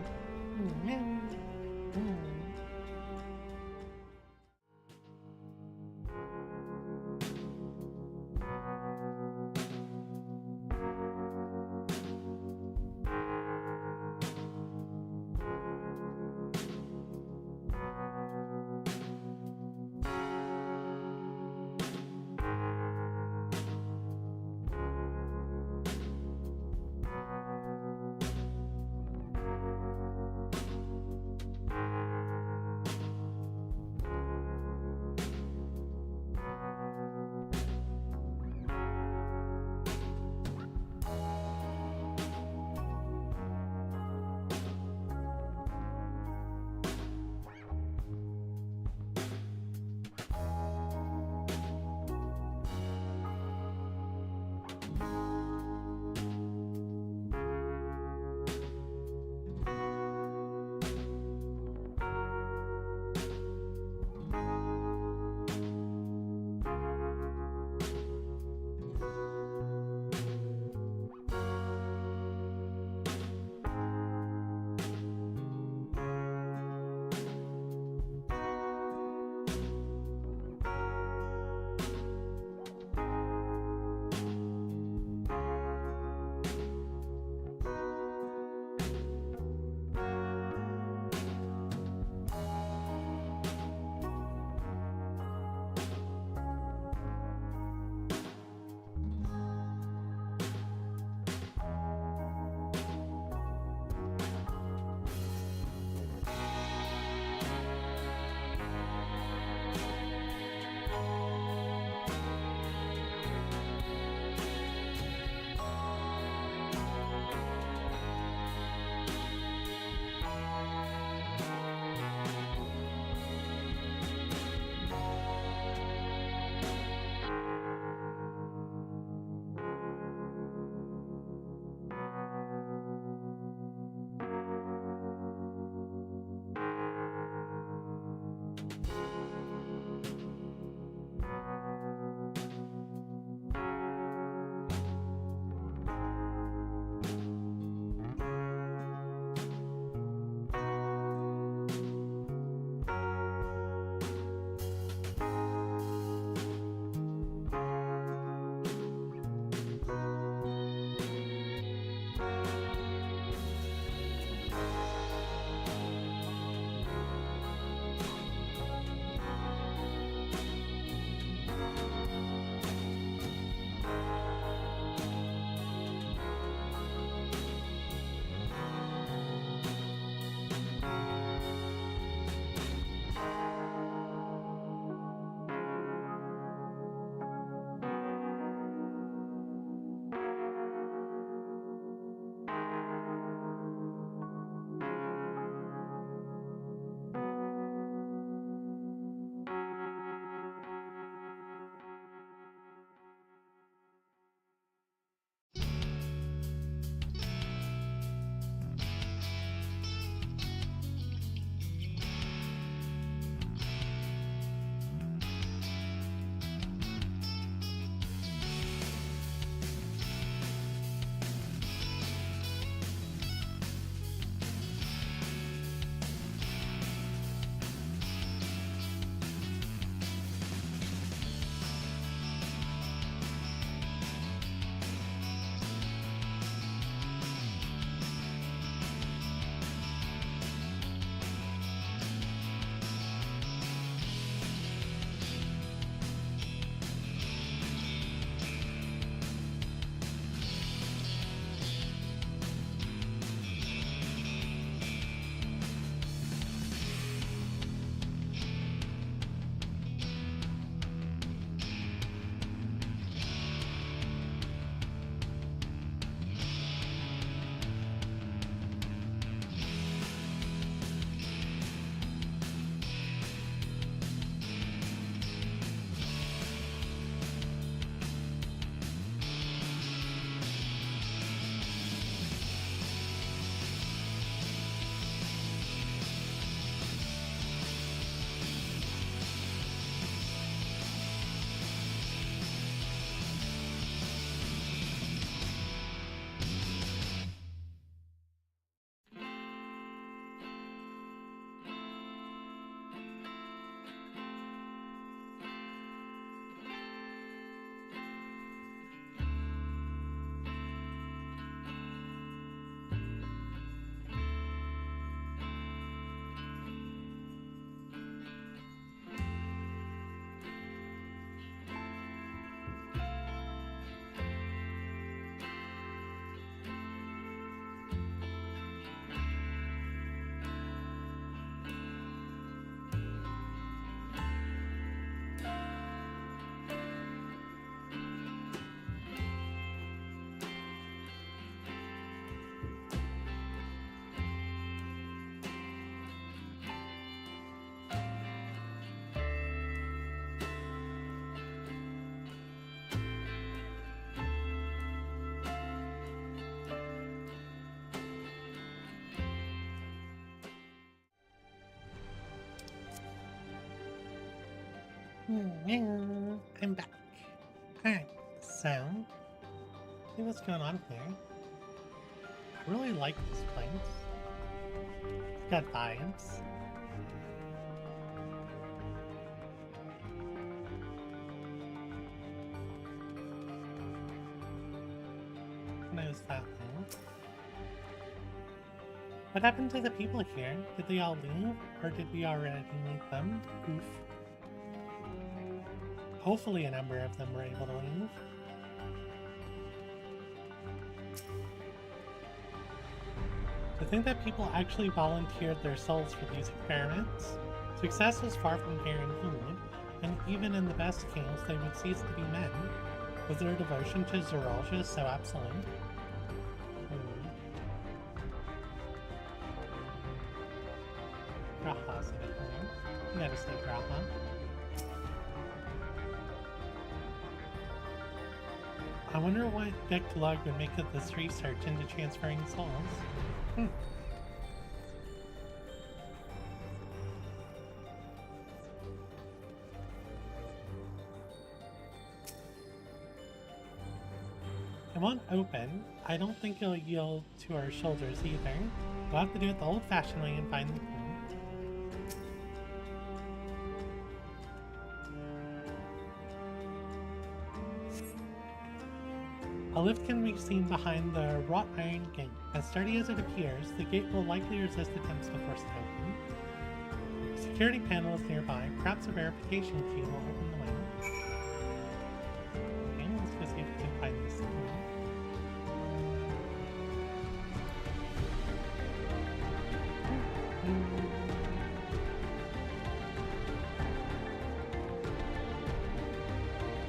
I'm back. Alright, so, see what's going on here. I really like this place. It's got vibes. Knows that thing. What happened to the people here? Did they all leave? Or did we already meet them? Oof. Hopefully a number of them were able to leave. To think that people actually volunteered their souls for these experiments. Success was far from guaranteed, and even in the best case, they would cease to be men. Was their devotion to Zeralja so absolute? Graha's in it, right? You gotta say Graha. I wonder what Vtuber would make of this research into transferring souls. It won't open. I don't think it'll yield to our shoulders either. We'll have to do it the old-fashioned way and find the key. A lift can be seen behind the wrought iron gate. As sturdy as it appears, the gate will likely resist attempts to force it open. A security panel is nearby. Perhaps a verification key will open the way. Okay, let's go see if we can find this key.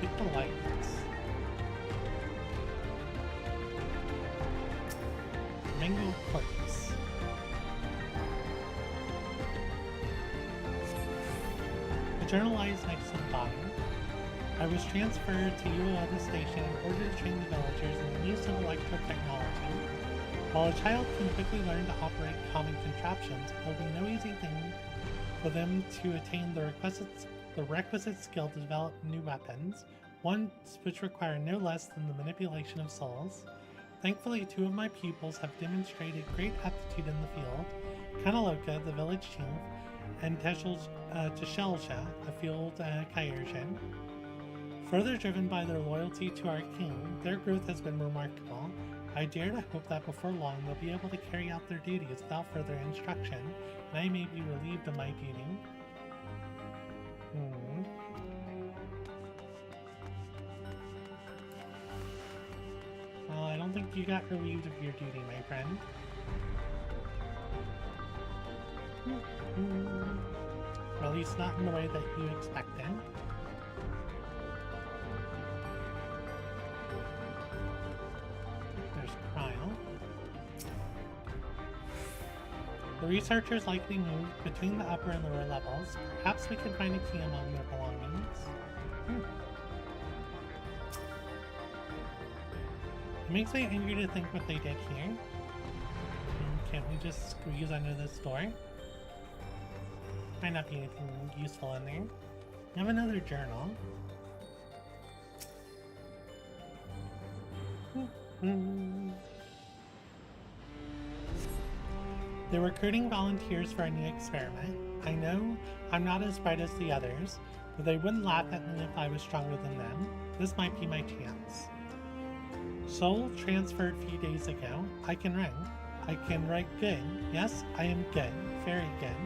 Pick the lights. Mango Quartz. The journal lies next to the bottom. I was transferred to Ueda Station in order to train the villagers in the use of electro-technology. While a child can quickly learn to operate common contraptions, it will be no easy thing for them to attain the requisite skill to develop new weapons, ones which require no less than the manipulation of souls. Thankfully, 2 of my pupils have demonstrated great aptitude in the field, Kanaloka, the village chief, and Teshelja, a field Kyrgian. Further driven by their loyalty to our king, their growth has been remarkable. I dare to hope that before long they'll be able to carry out their duties without further instruction, and I may be relieved of my duty. Well, I don't think you got relieved of your duty, my friend. Or at least not in the way that you expected. There's Cryle. The researchers likely moved between the upper and lower levels. Perhaps we can find a key among their belongings. It makes me angry to think what they did here. Can't we just squeeze under this door? Might not be anything useful in there. We have another journal. They're recruiting volunteers for a new experiment. I know I'm not as bright as the others, but they wouldn't laugh at me if I was stronger than them. This might be my chance. Soul transferred a few days ago. I can write. I can write good. Yes, I am good. Very good.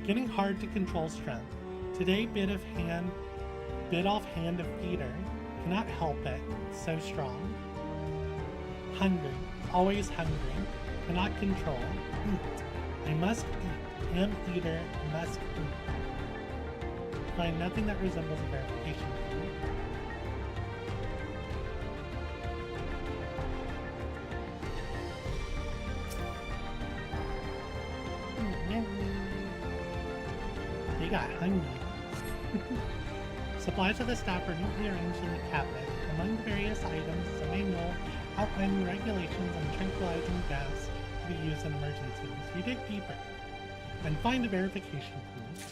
Getting hard to control strength. Today bit off hand of feeder. Cannot help it. So strong. Hungry. Always hungry. Cannot control. Eat. I must eat. Am eater. Must eat. Find nothing that resembles a verification key. You got hungry. Supplies of the staff are neatly arranged in the cabinet. Among the various items is a manual outlining regulations on tranquilizing gas to be used in emergencies. You dig deeper and find a verification key.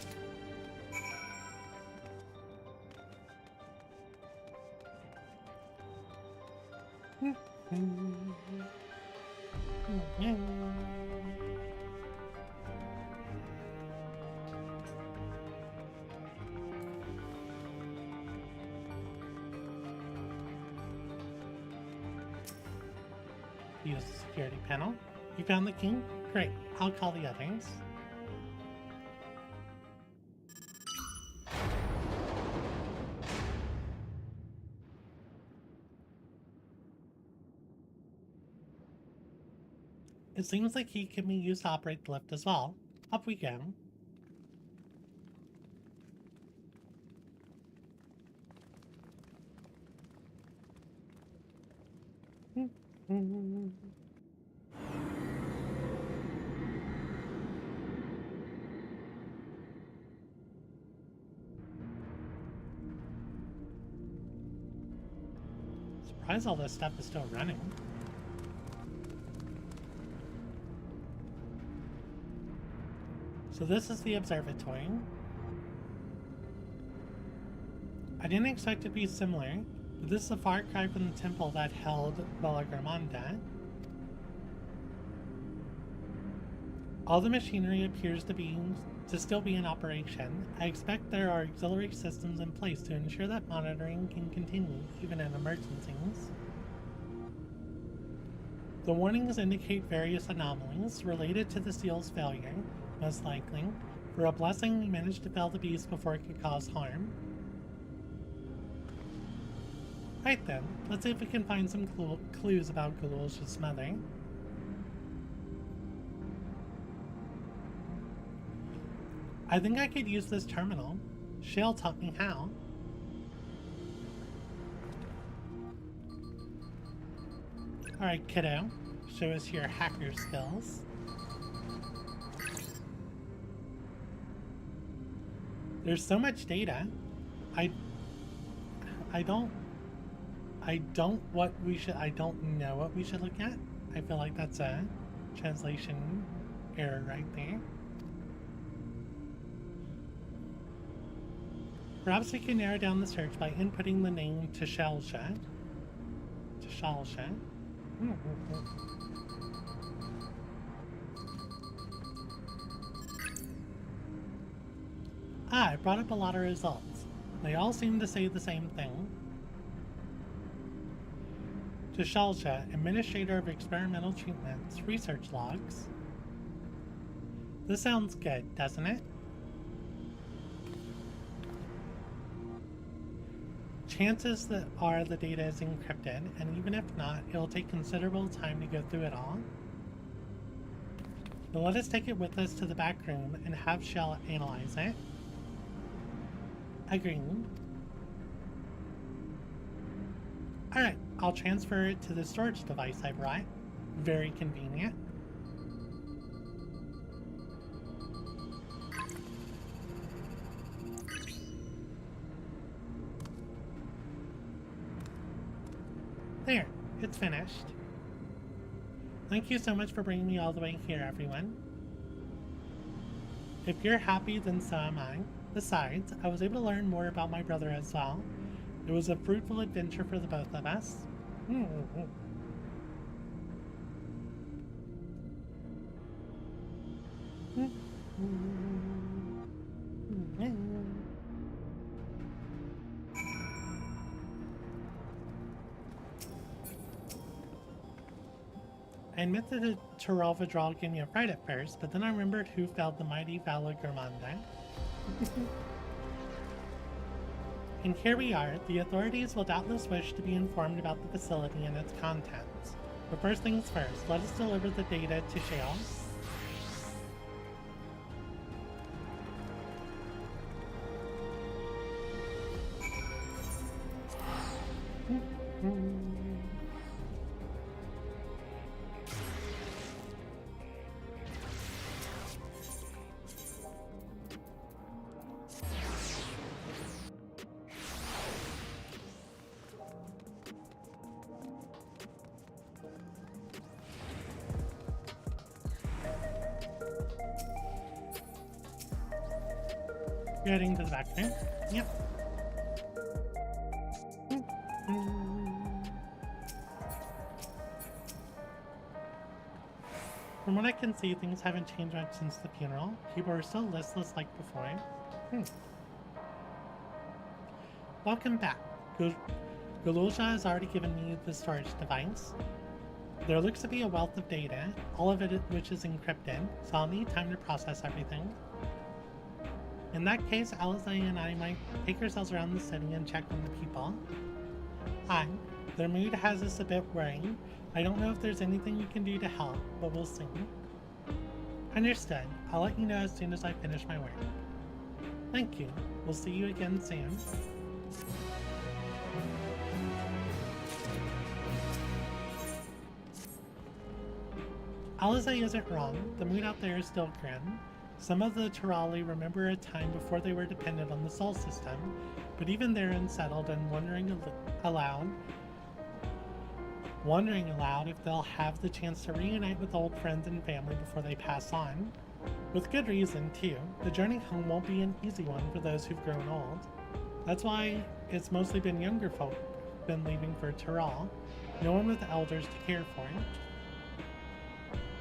Use the security panel. You found the king? Great. I'll call the others. It seems like he can be used to operate the lift as well. Up we go. Surprised all this stuff is still running. So this is the observatory. I didn't expect it to be similar, but this is a far cry from the temple that held Belagramanda. All the machinery appears to still be in operation. I expect there are auxiliary systems in place to ensure that monitoring can continue even in emergencies. The warnings indicate various anomalies related to the seal's failure, most likely. For a blessing, we managed to fell the beast before it could cause harm. Right then, let's see if we can find some clues about Galul's mother. I think I could use this terminal. Shale taught me how. Alright, kiddo. Show us your hacker skills. There's so much data. I don't know what we should look at. I feel like that's a translation error right there. Perhaps we can narrow down the search by inputting the name Tashalsha. I brought up a lot of results. They all seem to say the same thing. Tashalsha, Administrator of Experimental Treatments, Research Logs. This sounds good, doesn't it? Chances that are the data is encrypted, and even if not, it'll take considerable time to go through it all. Now let us take it with us to the back room and have Shell analyze it. Agreed. Alright, I'll transfer it to the storage device I brought. Very convenient. There, it's finished. Thank you so much for bringing me all the way here, everyone. If you're happy, then so am I. Besides, I was able to learn more about my brother as well. It was a fruitful adventure for the both of us. I admit that the Tural withdrawal gave me a fright at first, but then I remembered who felled the mighty Belagramanda. And here we are. The authorities will doubtless wish to be informed about the facility and its contents. But first things first, let us deliver the data to Shale. You're heading to the back room? Yep. From what I can see, things haven't changed much since the funeral. People are still listless like before. Welcome back. Gululja has already given me the storage device. There looks to be a wealth of data, all of it which is encrypted, so I'll need time to process everything. In that case, Alizé and I might take ourselves around the city and check on the people. Hi, their mood has us a bit worried. I don't know if there's anything you can do to help, but we'll see. Understood. I'll let you know as soon as I finish my work. Thank you. We'll see you again soon. Alizé isn't wrong. The mood out there is still grim. Some of the Turali remember a time before they were dependent on the Sol system, but even they're unsettled and wondering aloud if they'll have the chance to reunite with old friends and family before they pass on. With good reason, too. The journey home won't be an easy one for those who've grown old. That's why it's mostly been younger folk who've been leaving for Tural, no one with elders to care for.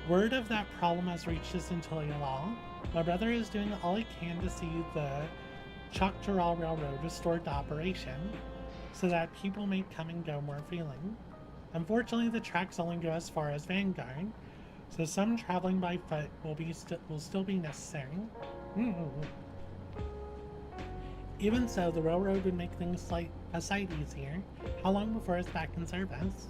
Word of that problem has reached us in Tural. My brother is doing all he can to see the Tural Railroad restored to operation, so that people may come and go more freely. Unfortunately, the tracks only go as far as Vanguard, so some traveling by foot will still be necessary. Even so, the railroad would make things a sight easier. How long before it's back in service?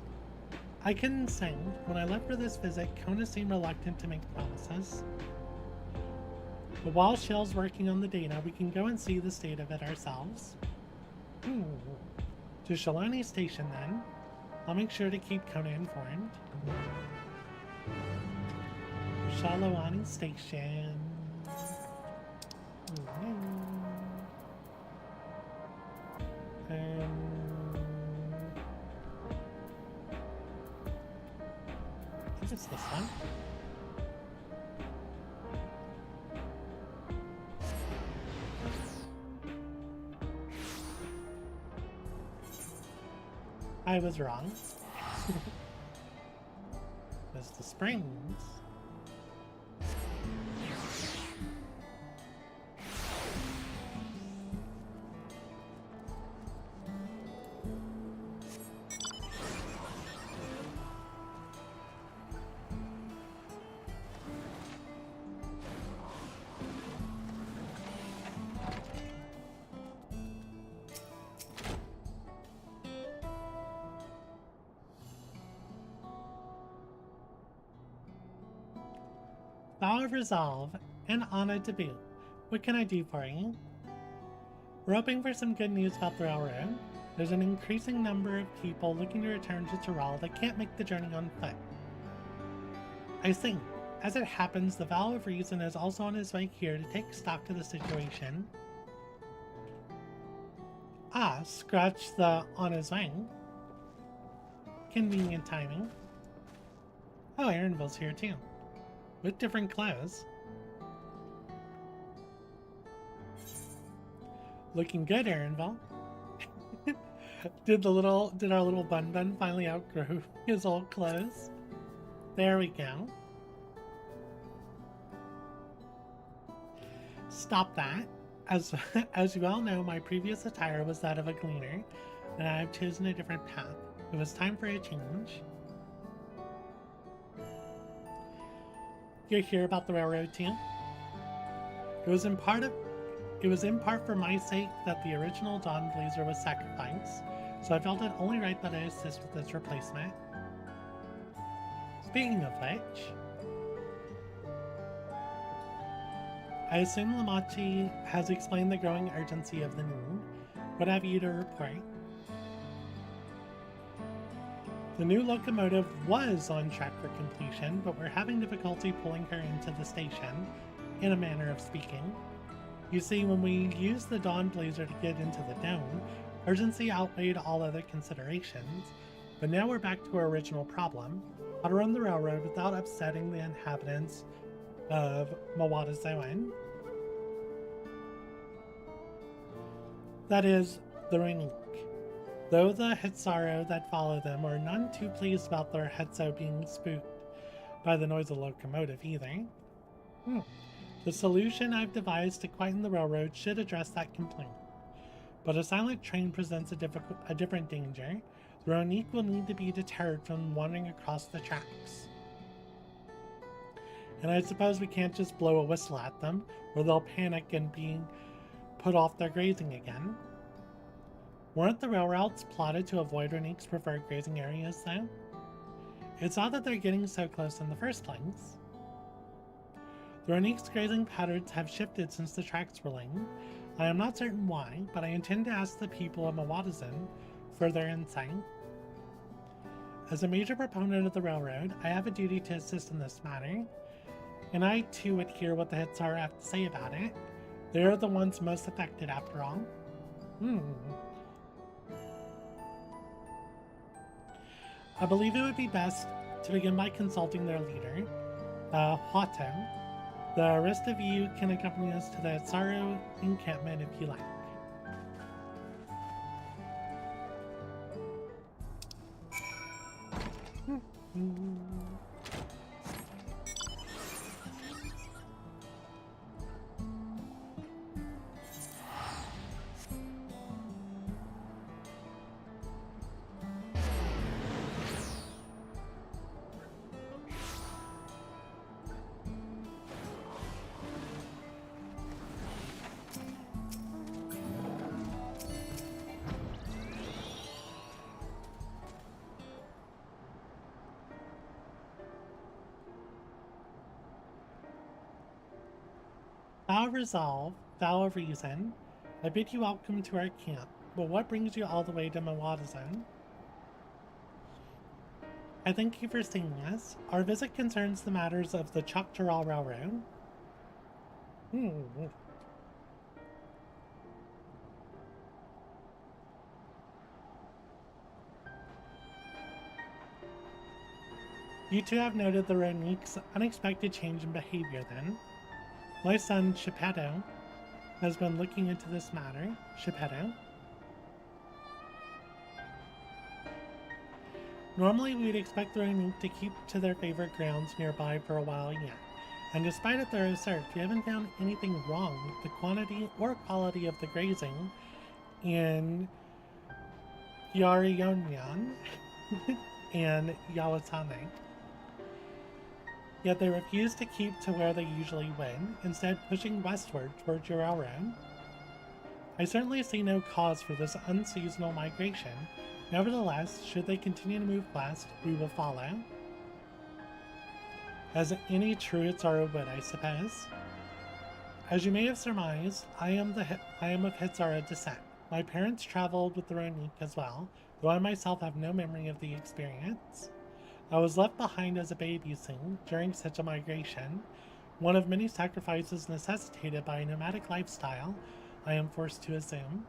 I couldn't say. When I left for this visit, Kona seemed reluctant to make promises. But while Shell's working on the data, we can go and see the state of it ourselves. To Shalani Station then. I'll make sure to keep Kona informed. Shalawani Station. I think it's this one. I was wrong. There's the springs. Flower of Resolve, and Anna to boot. What can I do for you? We're hoping for some good news about the railroad. There's an increasing number of people looking to return to Tural that can't make the journey on foot. I see. As it happens, the Vow of Reason is also on his way here to take stock of the situation. Ah, scratch the on his way. Convenient timing. Oh, Erinville's here too. With different clothes. Looking good, Erinville. Did our little Bun finally outgrow his old clothes? There we go. Stop that. As you all know, my previous attire was that of a gleaner, and I have chosen a different path. It was time for a change. You hear about the railroad too? It was in part for my sake that the original Dawnblazer was sacrificed, so I felt it only right that I assist with its replacement. Speaking of which, I assume Lamachi has explained the growing urgency of the need. What have you to report? The new locomotive was on track for completion, but we're having difficulty pulling her into the station, in a manner of speaking. You see, when we used the Dawnblazer to get into the dome, urgency outweighed all other considerations, but now we're back to our original problem: how to run the railroad without upsetting the inhabitants of Mawadazoan. That is, the Minake. Though the Hitsaro that follow them are none too pleased about their Hetzo being spooked by the noise of the locomotive either. The solution I've devised to quieten the railroad should address that complaint. But a silent train presents a different danger. The Ronique will need to be deterred from wandering across the tracks. And I suppose we can't just blow a whistle at them, or they'll panic and be put off their grazing again. Weren't the rail routes plotted to avoid Ronique's preferred grazing areas, though? It's odd that they're getting so close in the first place. The Ronique's grazing patterns have shifted since the tracks were laid. I am not certain why, but I intend to ask the people of Mawadazin for their insight. As a major proponent of the railroad, I have a duty to assist in this matter, and I too would hear what the Hitsar have to say about it. They are the ones most affected, after all. I believe it would be best to begin by consulting their leader, Huato. The rest of you can accompany us to the Hitsaro encampment if you like. Thou of resolve, thou of reason, I bid you welcome to our camp, but what brings you all the way to Mawadazin? I thank you for seeing us. Our visit concerns the matters of the Tural Railroad. You two have noted the Ronique's unexpected change in behavior then. My son, Shepetto, has been looking into this matter. Shepetto? Normally, we'd expect the Ronique to keep to their favorite grounds nearby for a while yet, and despite a thorough search, we haven't found anything wrong with the quantity or quality of the grazing in Yarionyan and Yawatane. Yet they refuse to keep to where they usually would, instead pushing westward towards your railroad. I certainly see no cause for this unseasonal migration. Nevertheless, should they continue to move west, we will follow. As any true Hitsaro would, I suppose. As you may have surmised, I am of Hitsaro descent. My parents traveled with the Ronique as well, though I myself have no memory of the experience. I was left behind as a baby soon during such a migration, one of many sacrifices necessitated by a nomadic lifestyle, I am forced to assume.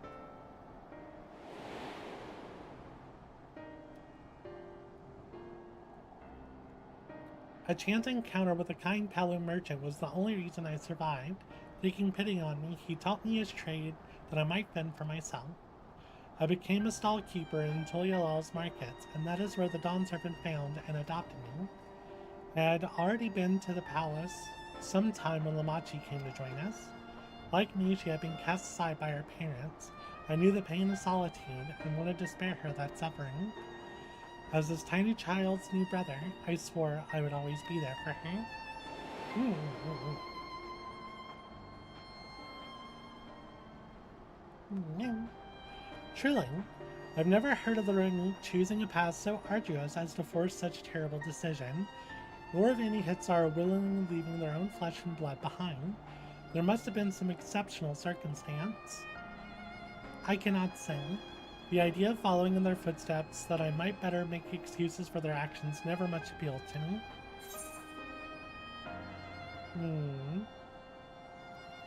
A chance encounter with a kind Palu merchant was the only reason I survived. Taking pity on me, he taught me his trade that I might fend for myself. I became a stall keeper in Tulal's markets, and that is where the Dawn Serpent found and adopted me. I had already been to the palace some time when Lamachi came to join us. Like me, she had been cast aside by her parents. I knew the pain of solitude and wanted to spare her that suffering. As this tiny child's new brother, I swore I would always be there for her. Truly, I've never heard of the Ronique choosing a path so arduous as to force such a terrible decision, nor of any Hitsar willingly leaving their own flesh and blood behind. There must have been some exceptional circumstance. I cannot say. The idea of following in their footsteps that I might better make excuses for their actions never much appealed to me.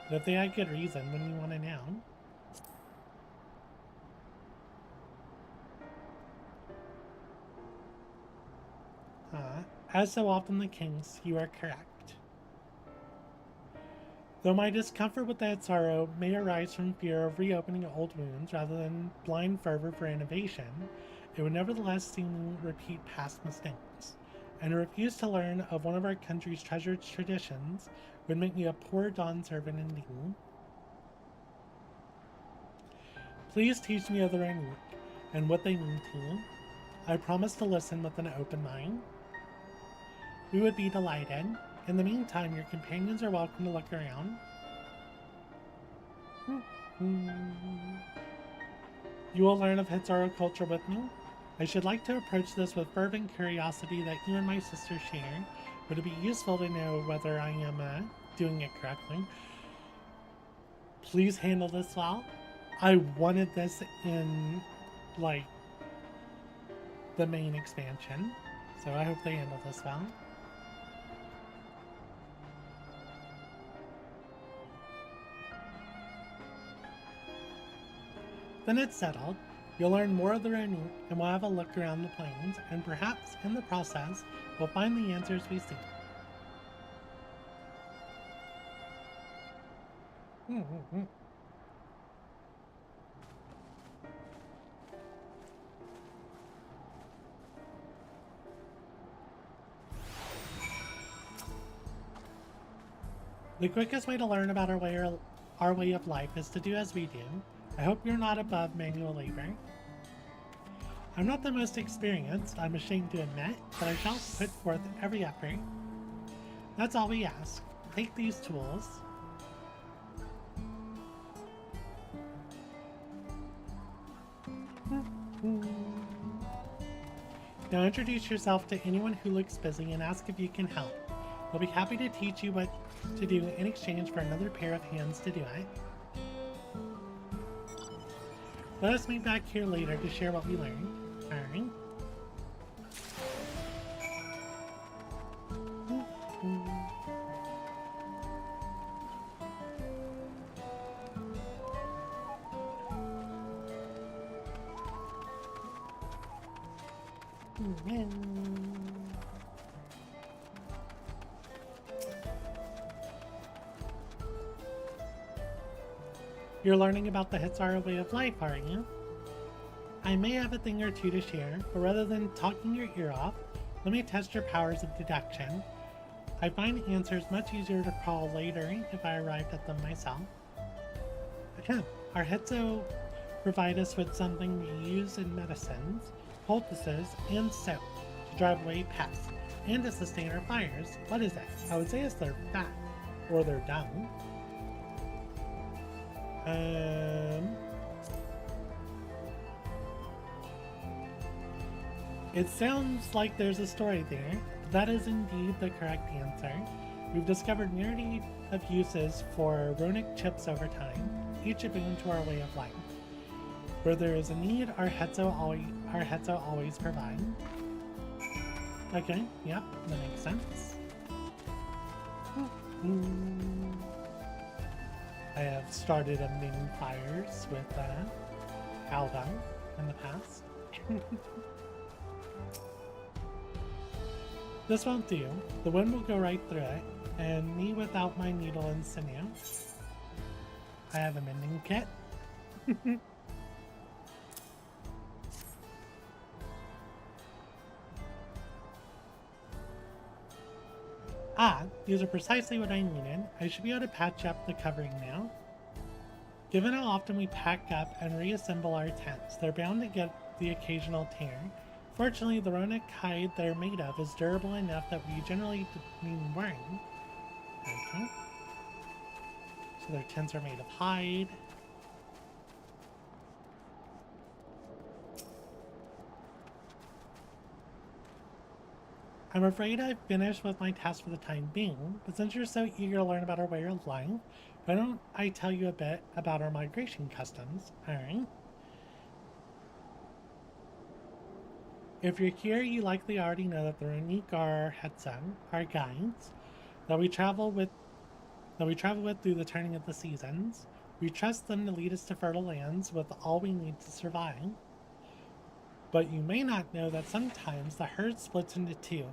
But if they had good reason, wouldn't you want to know? As so often the case, you are correct. Though my discomfort with that sorrow may arise from fear of reopening old wounds rather than blind fervor for innovation, it would nevertheless seem to repeat past mistakes. and to refuse to learn of one of our country's treasured traditions would make me a poor Dawn servant indeed. Please teach me of the Renuk and what they mean to you. I promise to listen with an open mind. We would be delighted. In the meantime, your companions are welcome to look around. You will learn of Hitzaru culture with me. I should like to approach this with fervent curiosity that you and my sister share. Would it be useful to know whether I am doing it correctly? Please handle this well. I wanted this in, like, the main expansion, so I hope they handle this well. Then it's settled. You'll learn more of the Renuk, and we'll have a look around the plains, and perhaps, in the process, we'll find the answers we seek. The quickest way to learn about our way of life is to do as we do. I hope you're not above manual labor. I'm not the most experienced, I'm ashamed to admit, but I shall put forth every effort. That's all we ask. Take these tools. Now introduce yourself to anyone who looks busy and ask if you can help. We'll be happy to teach you what to do in exchange for another pair of hands to do it. Let us meet back here later to share what we learned. Alright. You're learning about the Hitzaru way of life, aren't you? I may have a thing or two to share, but rather than talking your ear off, let me test your powers of deduction. I find answers much easier to call later if I arrived at them myself. Our Hitzo provide us with something we use in medicines, poultices, and soap to drive away pests, and to sustain our fires. What is it? I would say it's their fat, or their dung. It sounds like there's a story there. That is indeed the correct answer. We've discovered myriad of uses for runic chips over time, each a boon to our way of life. Where there is a need, our Hetzo always provide. Okay, yep, that makes sense. I have started emitting fires with Aldung in the past. This won't do. The wind will go right through it, and me without my needle and sinew. I have a mending kit. Ah, these are precisely what I needed. I should be able to patch up the covering now. Given how often we pack up and reassemble our tents, they're bound to get the occasional tear. Fortunately, the runic hide they're made of is durable enough that we generally mean wearing. Okay. So their tents are made of hide. I'm afraid I've finished with my task for the time being, but since you're so eager to learn about our way of life, why don't I tell you a bit about our migration customs, alright? If you're here, you likely already know that the Runique are Hetsung, our guides, that we travel with through the turning of the seasons. We trust them to lead us to fertile lands with all we need to survive. But you may not know that sometimes the herd splits into two,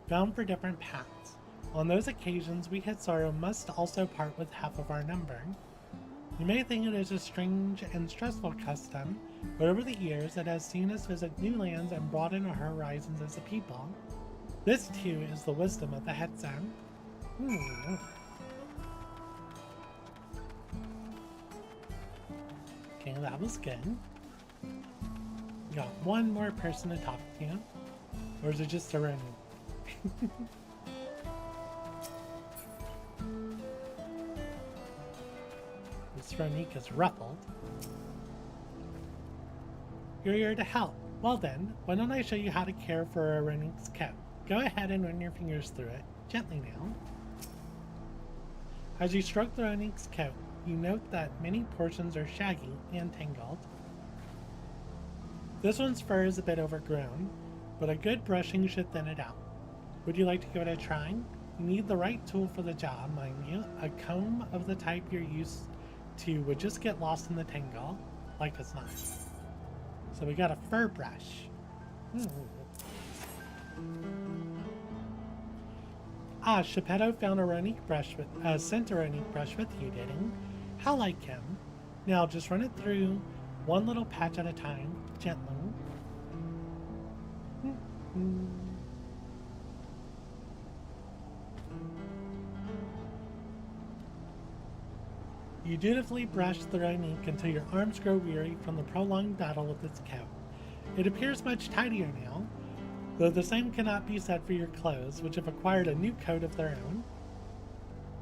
bound for different paths. On those occasions, we Hitzaru must also part with half of our number. You may think it is a strange and stressful custom, but over the years it has seen us visit new lands and broaden our horizons as a people. This too is the wisdom of the Hetzo. Okay, that was good. Got one more person to talk to. Or is it just a random? This Ronique is ruffled. You're here to help. Well then, why don't I show you how to care for a Ronique's coat? Go ahead and run your fingers through it, gently now. As you stroke the Ronique's coat, you note that many portions are shaggy and tangled. This one's fur is a bit overgrown, but a good brushing should thin it out. Would you like to give it a try? You need the right tool for the job, mind you. A comb of the type you're used to would just get lost in the tangle, like it's not. So we got a fur brush. Ah, Geppetto found a Ronique brush with sent a Ronique brush with you, did he? How like him. Now just run it through one little patch at a time, gently. You dutifully brush the Ronique until your arms grow weary from the prolonged battle with its coat. It appears much tidier now, though the same cannot be said for your clothes, which have acquired a new coat of their own.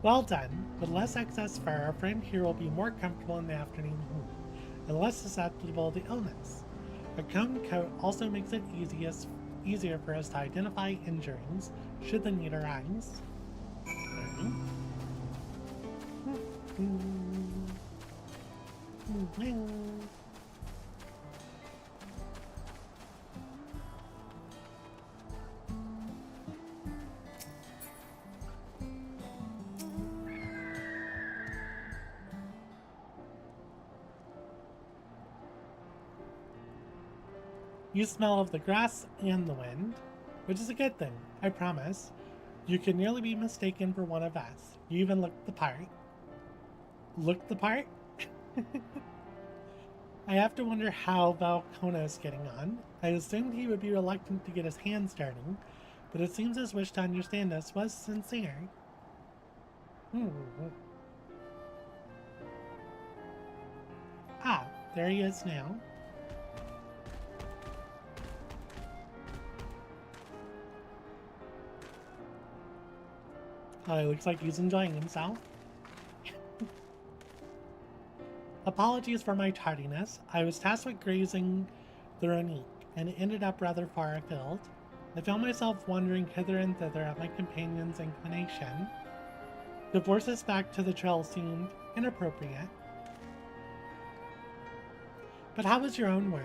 Well done. With less excess fur, our friend here will be more comfortable in the afternoon heat, and less susceptible to illness. A combed coat also makes it easier for us to identify injuries, should the need arise. You smell of the grass and the wind, which is a good thing, I promise. You could nearly be mistaken for one of us. You even look the part. Look the part? I have to wonder how Valkona is getting on. I assumed he would be reluctant to get his hands dirty, but it seems his wish to understand us was sincere. Ah, there he is now. It looks like he's enjoying himself. Apologies for my tardiness. I was tasked with grazing the Ronique, and it ended up rather far afield. I found myself wandering hither and thither at my companion's inclination. To force us back to the trail seemed inappropriate. But how was your own work?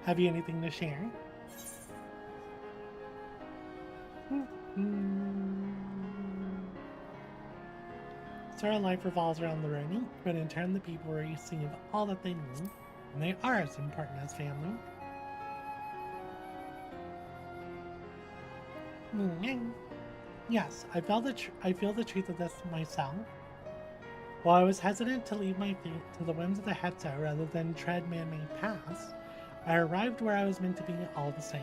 Have you anything to share? So our life revolves around the Ronique, but in turn the people receive all that they need, and they are as important as family. Yes, I feel the truth of this myself. While I was hesitant to leave my feet to the whims of the Hetzo rather than tread man-made paths, I arrived where I was meant to be all the same.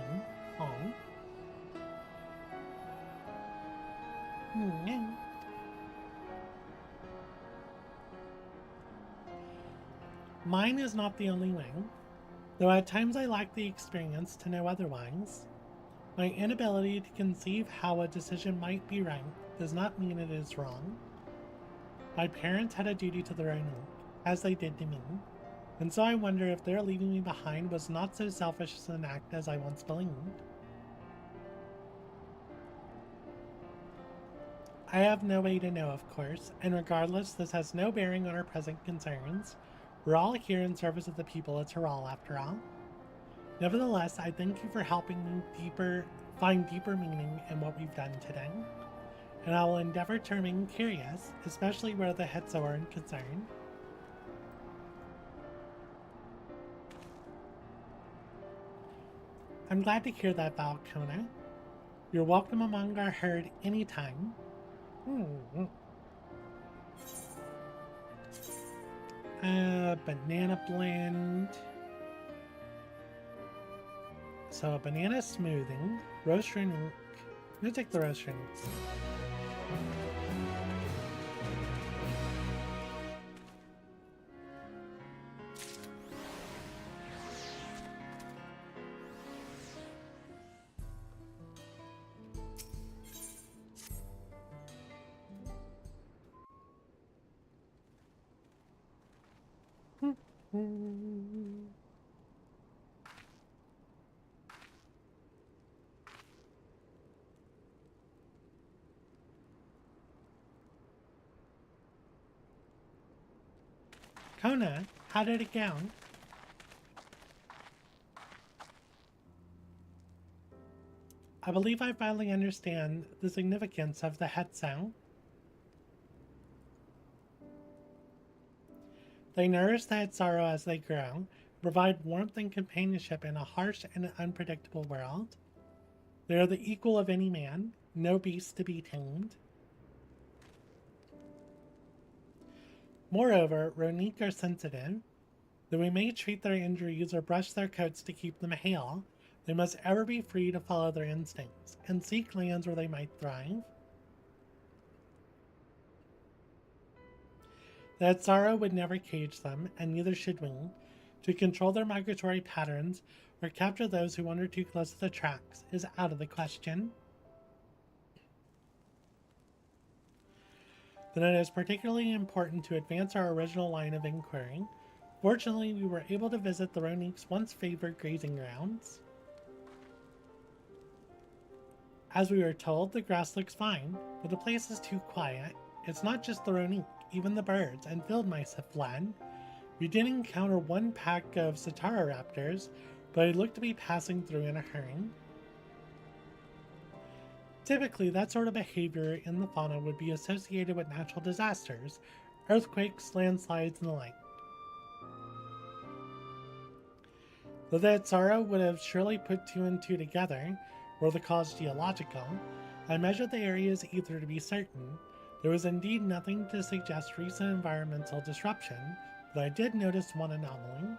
Mine is not the only way, though at times I lack the experience to know otherwise. My inability to conceive how a decision might be right does not mean it is wrong. My parents had a duty to the Ronique, as they did to me, and so I wonder if their leaving me behind was not so selfish an act as I once believed. I have no way to know, of course, and regardless, this has no bearing on our present concerns. We're all here in service of the people of Tural, after all. Nevertheless, I thank you for helping me find deeper meaning in what we've done today, and I will endeavor to remain curious, especially where the Hetzo are concerned. I'm glad to hear that, Valkona. You're welcome among our herd anytime. Banana blend. So a banana smoothing, roast Ronique, gonna take the restroom. Kona, how did it go? I believe I finally understand the significance of the Hetso. They nourish the Hetsaru as they grow, provide warmth and companionship in a harsh and unpredictable world. They are the equal of any man, no beast to be tamed. Moreover, Ronique are sensitive. Though we may treat their injuries or brush their coats to keep them hale, they must ever be free to follow their instincts and seek lands where they might thrive. The Hetsaru would never cage them, and neither should we. To control their migratory patterns or capture those who wander too close to the tracks is out of the question. Then it is particularly important to advance our original line of inquiry. Fortunately, we were able to visit the Ronique's once favored grazing grounds. As we were told, the grass looks fine, but the place is too quiet. It's not just the Ronique, even the birds and field mice have fled. We did encounter one pack of Satara raptors, but they looked to be passing through in a hurry. Typically, that sort of behavior in the fauna would be associated with natural disasters, earthquakes, landslides, and the like. Though the Hetsaru would have surely put two and two together, were the cause geological, I measured the area's ether to be certain. There was indeed nothing to suggest recent environmental disruption, but I did notice one anomaly.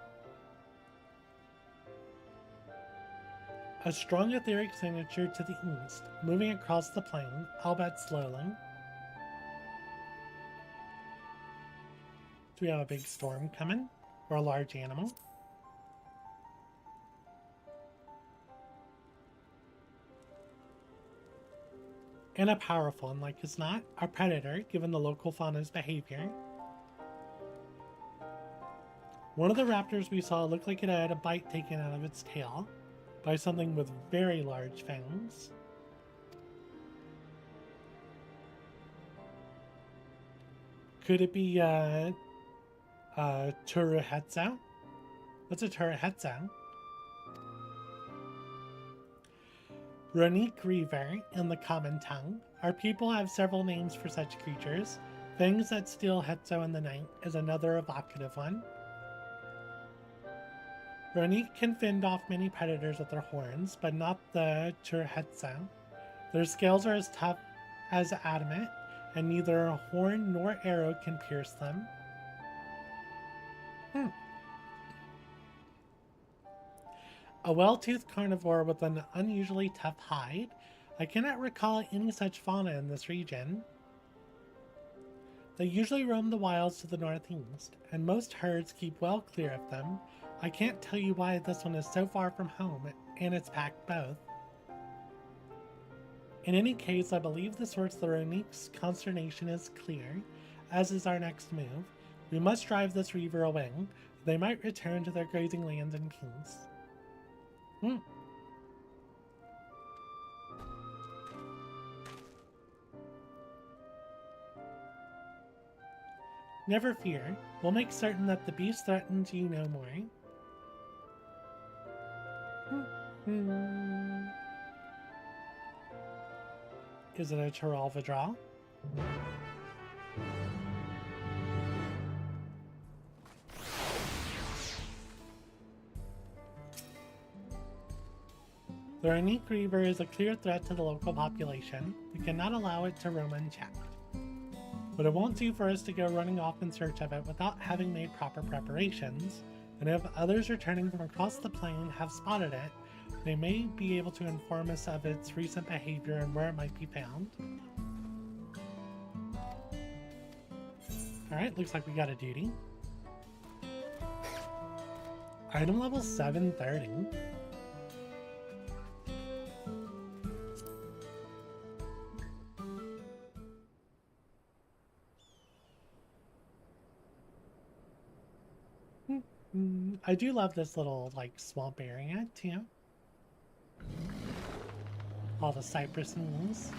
A strong etheric signature to the east, moving across the plain, albeit slowly. Do we have a big storm coming? Or a large animal? And a powerful one, like as not, a predator, given the local fauna's behavior. One of the raptors we saw looked like it had a bite taken out of its tail by something with very large fangs. Could it be Turuhetsu? What's a Turuhetsu? Ronique Reaver, in the common tongue. Our people have several names for such creatures. Fangs that steal Hetso in the night is another evocative one. Ronique can fend off many predators with their horns, but not the Turuhetsu. Their scales are as tough as adamant, and neither a horn nor arrow can pierce them. A well-toothed carnivore with an unusually tough hide. I cannot recall any such fauna in this region. They usually roam the wilds to the northeast, and most herds keep well clear of them. I can't tell you why this one is so far from home, and it's packed both. In any case, I believe the source of the Ronique's consternation is clear, as is our next move. We must drive this Reaver away. They might return to their grazing lands in peace. Never fear. We'll make certain that the beast threatens you no more. Is it a Tural Vidral? The Ronique Reaver is a clear threat to the local population. We cannot allow it to roam unchecked. But it won't do for us to go running off in search of it without having made proper preparations, and if others returning from across the plain have spotted it, They may be able to inform us of its recent behavior and where it might be found. Alright, looks like we got a duty. Item level 730. I do love this little, like, swamp area, too. All the cypress moons.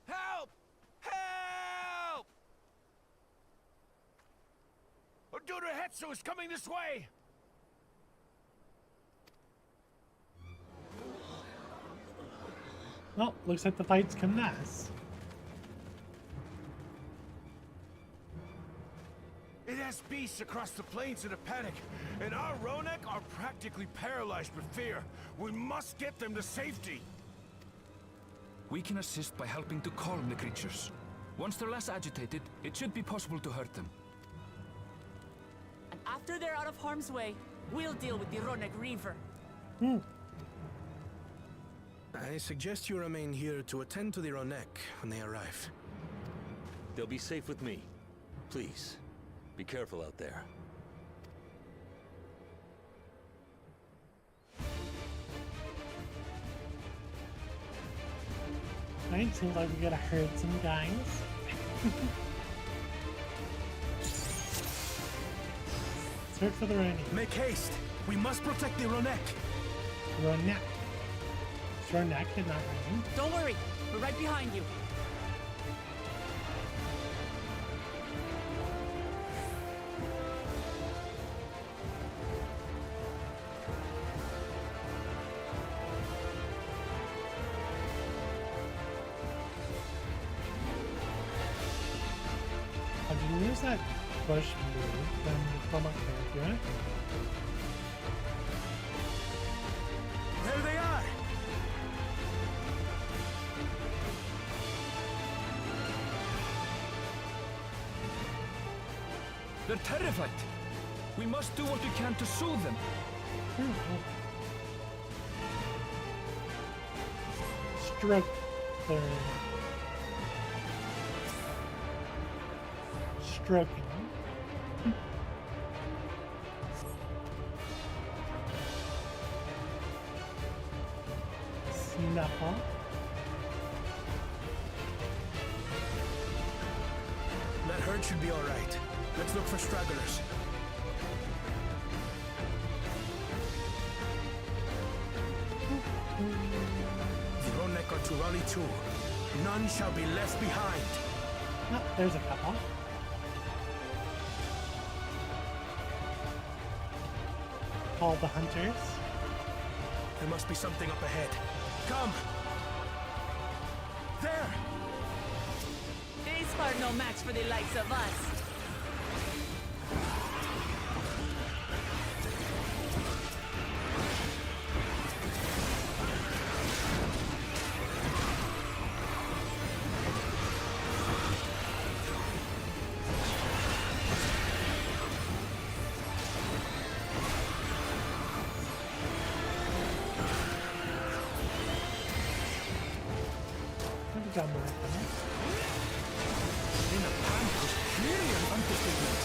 Help! Help! Hetsu is coming this way! Well, looks like the fight's commenced. It has beasts across the plains in a panic, and our Ronek are practically paralyzed with fear. We must get them to safety. We can assist by helping to calm the creatures. Once they're less agitated, it should be possible to hurt them. And after they're out of harm's way, we'll deal with the Ronek Reaver. I suggest you remain here to attend to the Ronek when they arrive. They'll be safe with me. Please, be careful out there. Right, seems like we gotta hurt some guys. Search for the Ronek. Make haste! We must protect the Ronek! Ronek. Ronek did not run. Don't worry, we're right behind you. Oh, did you use that push move when you come up there, do it? There they are! They're terrified. We must do what we can to soothe them. Stroke their... Stroking. Snuffle. That herd should be all right. Let's look for stragglers. The Ronek are Turali too. None shall be left behind. Oh, there's a couple. All the hunters. There must be something up ahead. Come! There! These are no match for the likes of us. Got more of them. In a panic was clearly an understatement.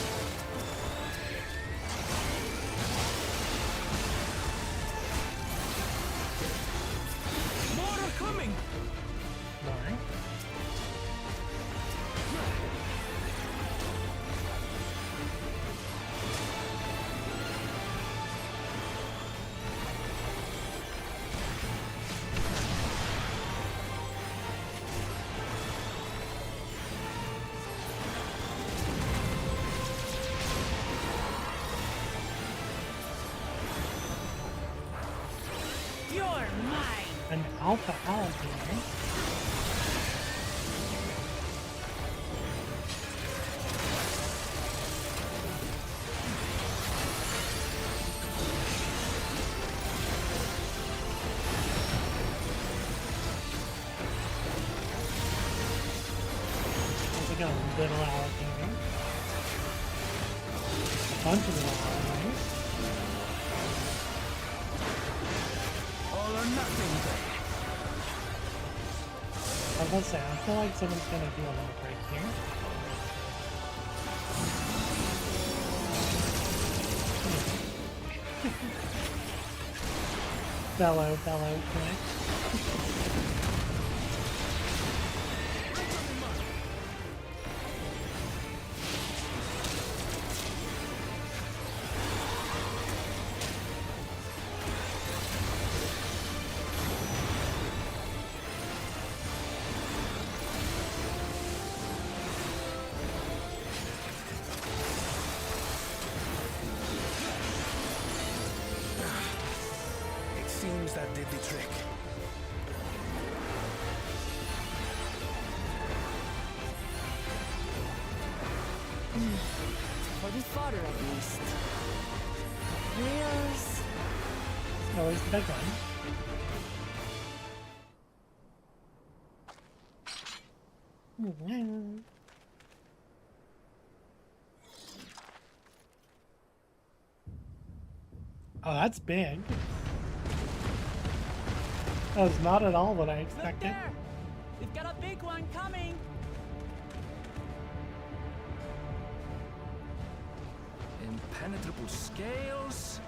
More are coming! More. You're mine! An alpha alligator. got a little alligator. A bunch of little alligators. All or nothing then. I was gonna say, I feel like someone's gonna do a little break here. Bellow, quick. Seems that did the trick. For the fodder at least. Where's... Oh, where's the big one? Oh, that's big. That was not at all what I expected. Look there! We've got a big one coming! Impenetrable scales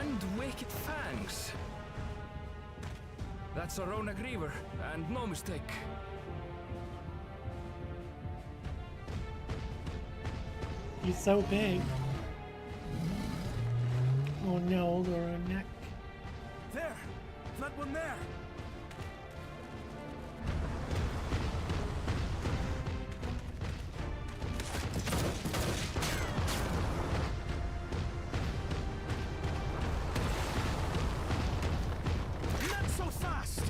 and wicked fangs. That's a Ronak Reaver, and no mistake. He's so big. Oh no, Laura neck. There! That one there! Not so fast!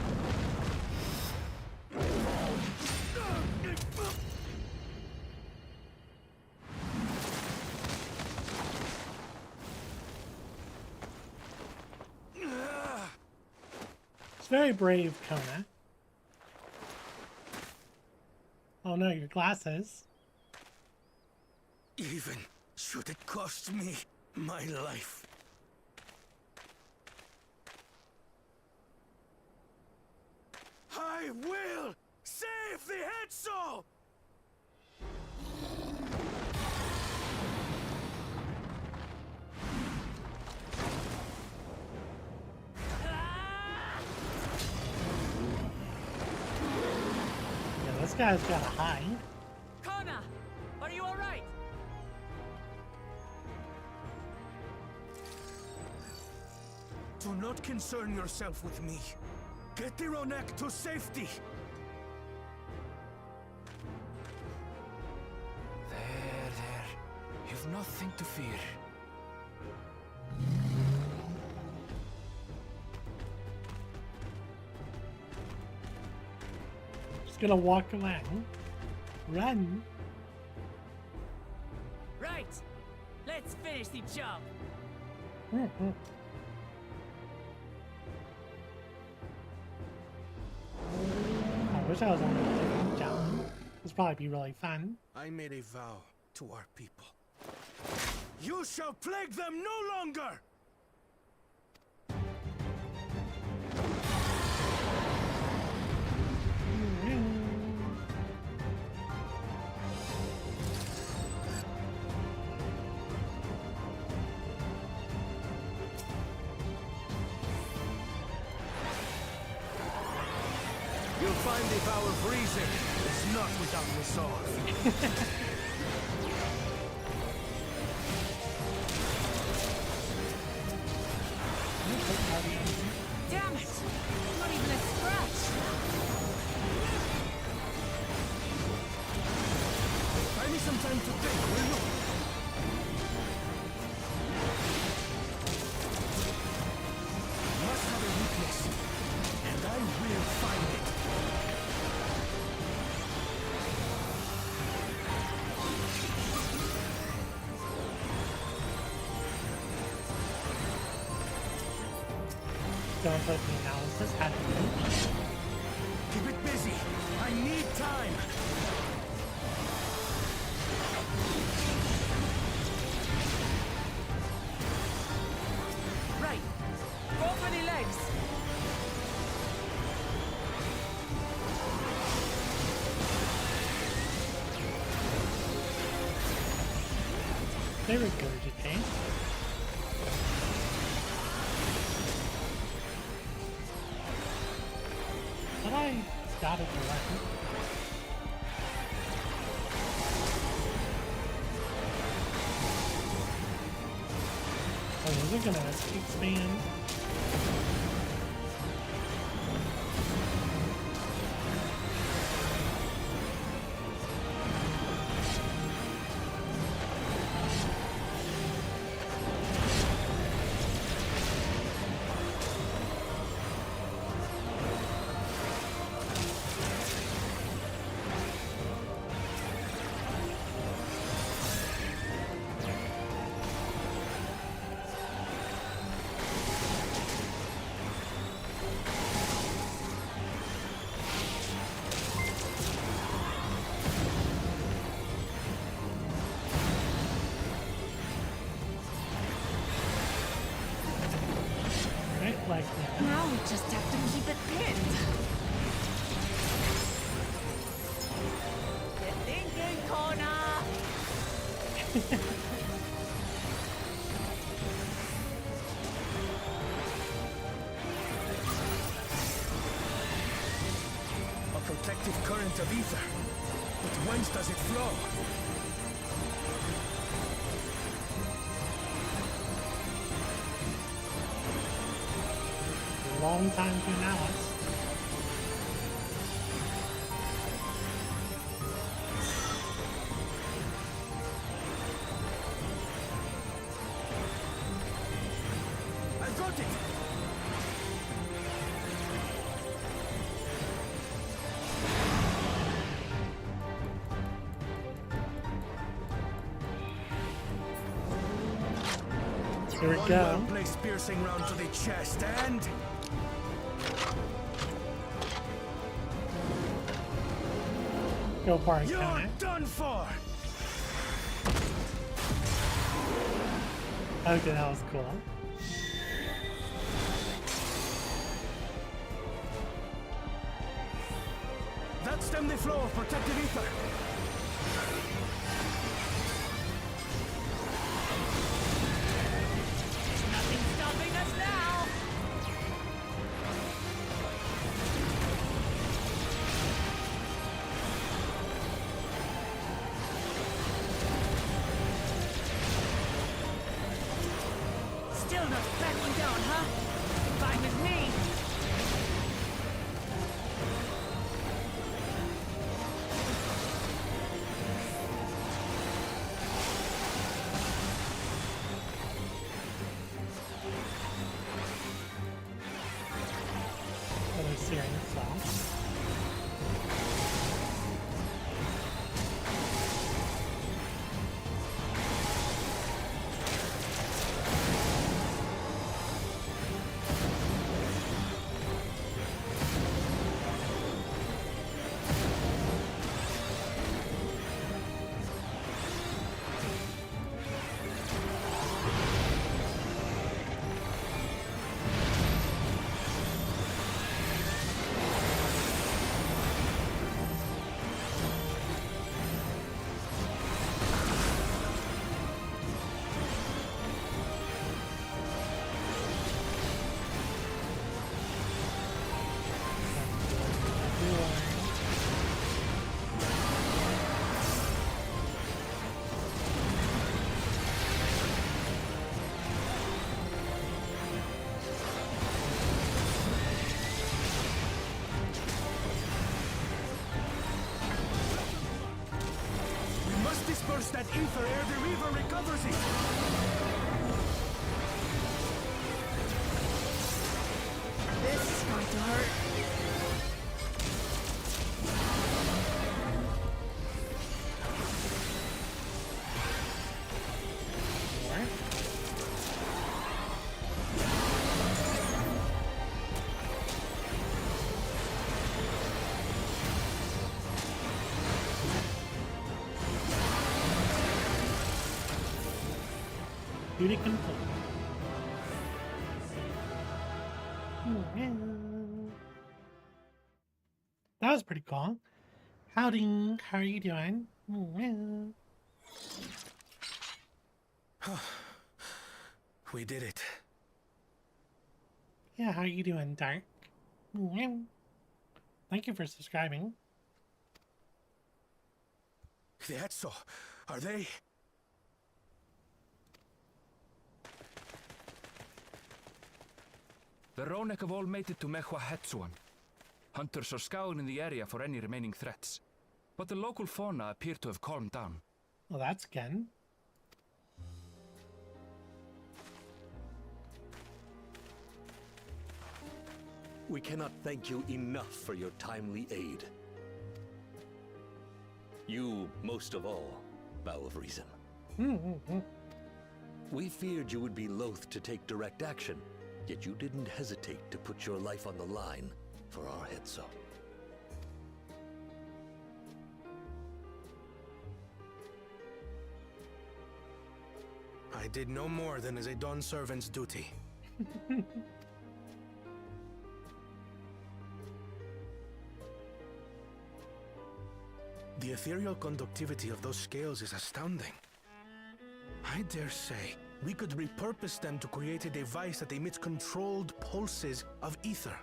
It's very brave, Kona. Oh no, your glasses. Even should it cost me my life. I will save the head soul! Yeah, this guy's got a hide. Kona! Are you alright? Do not concern yourself with me. Get the Ronak to safety. There. You've nothing to fear. Just gonna walk away. Run. Right! Let's finish the job! I wish I was on a different challenge. This would probably be really fun. I made a vow to our people. You shall plague them no longer! You'll find the vow of reason is not without resolve. Damn it! Not even a scratch! I need some time to think, will you? Must have a weakness, and I will find it. Don't let me analysis happen. Keep it busy. I need time. They regurgitate. But I dotted the weapon. Oh, they're gonna expand. Like that. Now we just have to keep it pinned. You're thinking, Kona! A protective current of ether. But whence does it flow? Long time to analyze. I've got it! Here we One go. well-placed piercing round to the chest and... Go for it, You're Kona. done for! Okay, that was cool. That stemmed the flow of protective ether. Nothing stopping us now! Still not backing down, huh? Fine with me. Another searing itself. Disperse that ether ere the Reaver recovers it! This is going to hurt. Alright. Duty complete. That was pretty cool. Howdy, how are you doing? We did it. Yeah, how you doing, Dark? Thank you for subscribing. The Etso, are they? The Ronek have all made it to Mehwa Hetsuan. Hunters are scouring the area for any remaining threats. But the local fauna appear to have calmed down. Well, that's good. We cannot thank you enough for your timely aid. You, most of all, Bow of Reason. We feared you would be loath to take direct action, yet you didn't hesitate to put your life on the line for our Hetso. I did no more than is a Dawn servant's duty. The ethereal conductivity of those scales is astounding. I dare say we could repurpose them to create a device that emits controlled pulses of ether.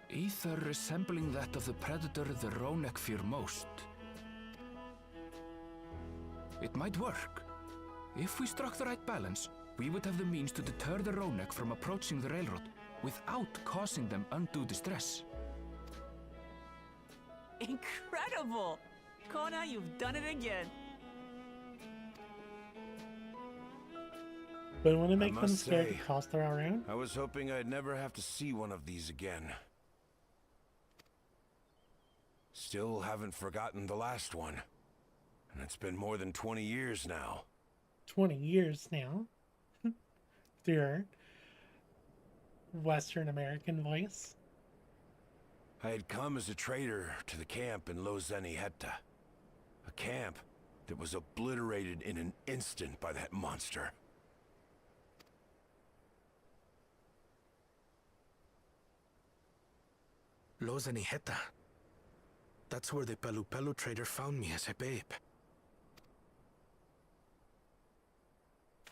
Ether resembling that of the predator the Ronek fear most. It might work. If we struck the right balance, we would have the means to deter the Ronek from approaching the railroad without causing them undue distress. Incredible! Kona, you've done it again. But want to make I them must scared say, to toss their around? I was hoping I'd never have to see one of these again. Still haven't forgotten the last one. And it's been more than 20 years now. 20 years now. Dear Western American voice. I had come as a trader to the camp in Lozenihetta. A camp that was obliterated in an instant by that monster. Lozenihetta. That's where the Pelupelu trader found me as a babe.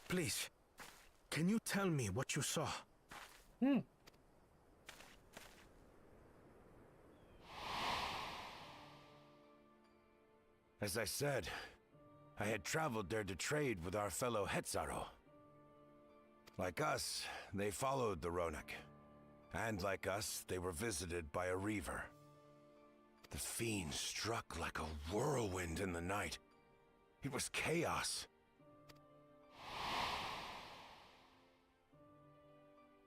Please, can you tell me what you saw? As I said, I had traveled there to trade with our fellow Hetzaro. Like us, they followed the Ronek. And like us, they were visited by a Reaver. The fiend struck like a whirlwind in the night. It was chaos.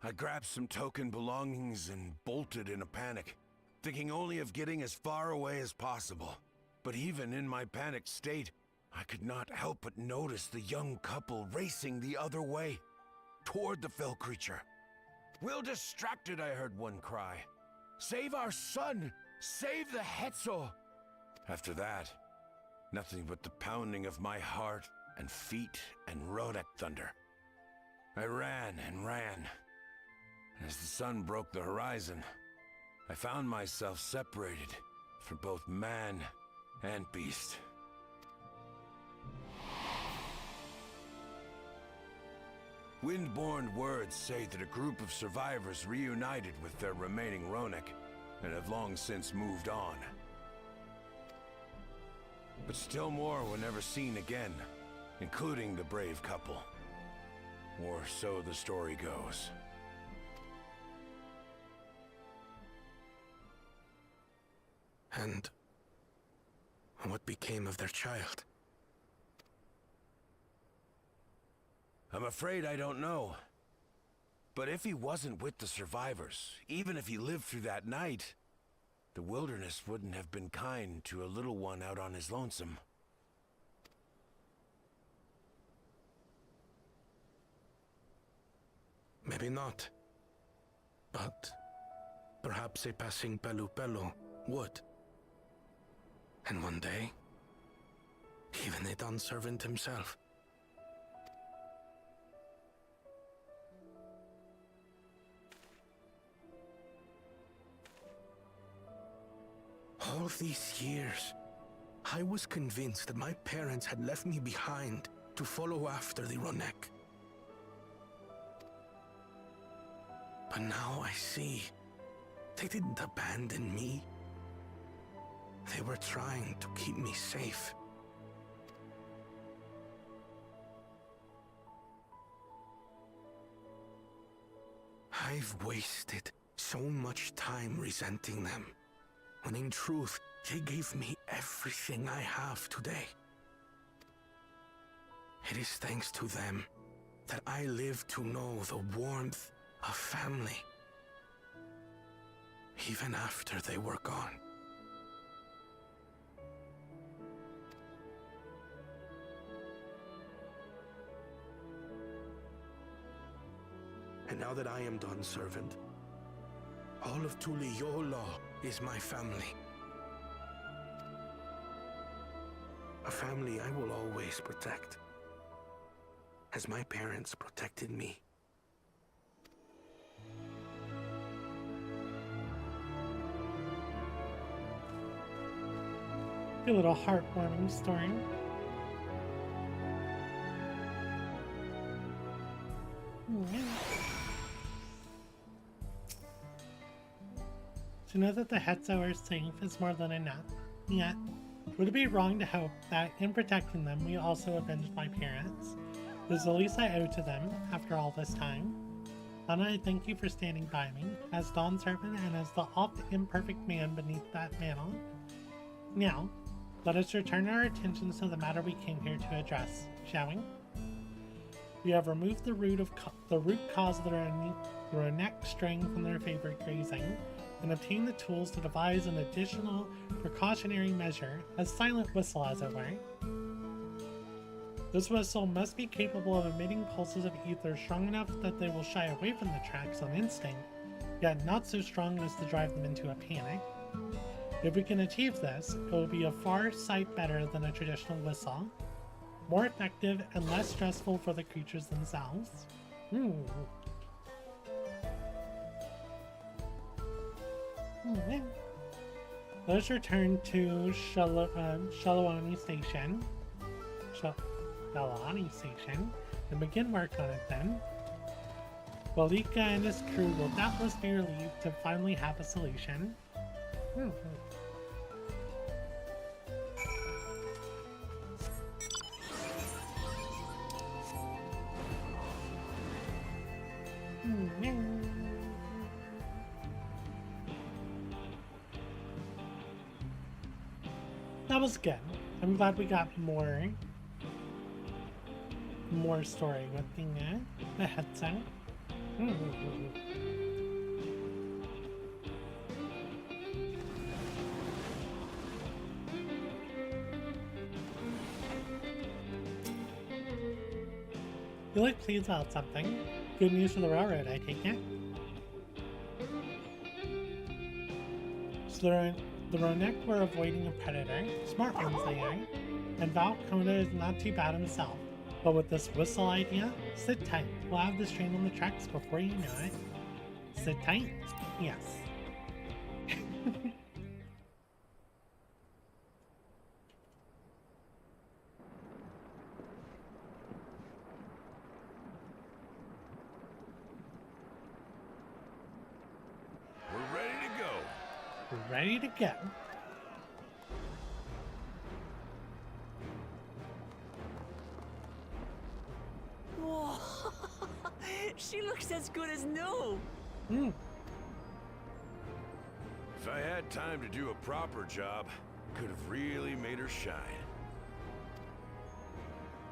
I grabbed some token belongings and bolted in a panic, thinking only of getting as far away as possible. But even in my panicked state, I could not help but notice the young couple racing the other way, toward the fell creature. "We're distracted," I heard one cry. "Save our son! Save the Hetso!" After that, nothing but the pounding of my heart and feet and Ronek thunder. I ran and ran. As the sun broke the horizon, I found myself separated from both man and beast. Windborne words say that a group of survivors reunited with their remaining Ronek and have long since moved on. But still more were never seen again, including the brave couple. Or so the story goes. And what became of their child? I'm afraid I don't know. But if he wasn't with the survivors, even if he lived through that night, the wilderness wouldn't have been kind to a little one out on his lonesome. Maybe not. But perhaps a passing Pelupelu would. And one day, even a Dawn servant himself. All these years, I was convinced that my parents had left me behind to follow after the Ronek. But now I see, they didn't abandon me. They were trying to keep me safe. I've wasted so much time resenting them, when in truth, they gave me everything I have today. It is thanks to them that I live to know the warmth of family, even after they were gone. And now that I am done, servant, all of Tuliyola is my family. A family I will always protect, as my parents protected me. A little heartwarming story. To know that the Hetzo are safe is more than enough. Yet, would it be wrong to hope that in protecting them we also avenged my parents? It is the least I owe to them after all this time. Anna, I thank you for standing by me, as Dawn Servant and as the oft-imperfect man beneath that mantle. Now, let us return our attentions to the matter we came here to address, shall we? We have removed the root cause of the Ronek straying from their favorite grazing, and obtained the tools to devise an additional precautionary measure, a silent whistle as it were. This whistle must be capable of emitting pulses of ether strong enough that they will shy away from the tracks on instinct, yet not so strong as to drive them into a panic. If we can achieve this, it will be a far sight better than a traditional whistle, more effective and less stressful for the creatures themselves. Let us return to Shalawani Station. Shalawani Station, and begin work on it then. Walika and his crew will doubtless be relieved to finally have a solution. That was good. I'm glad we got more story with the headset. You look pleased about something. Good news for the railroad, I take it. So the Ronek were avoiding a predator. Smart ones they are. And Valkona is not too bad himself. But with this whistle idea, sit tight. We'll have this train on the tracks before you know it. Sit tight? Yes. We're ready to go. We're ready to go. Whoa! She looks as good as new! Mm. If I had time to do a proper job, could have really made her shine.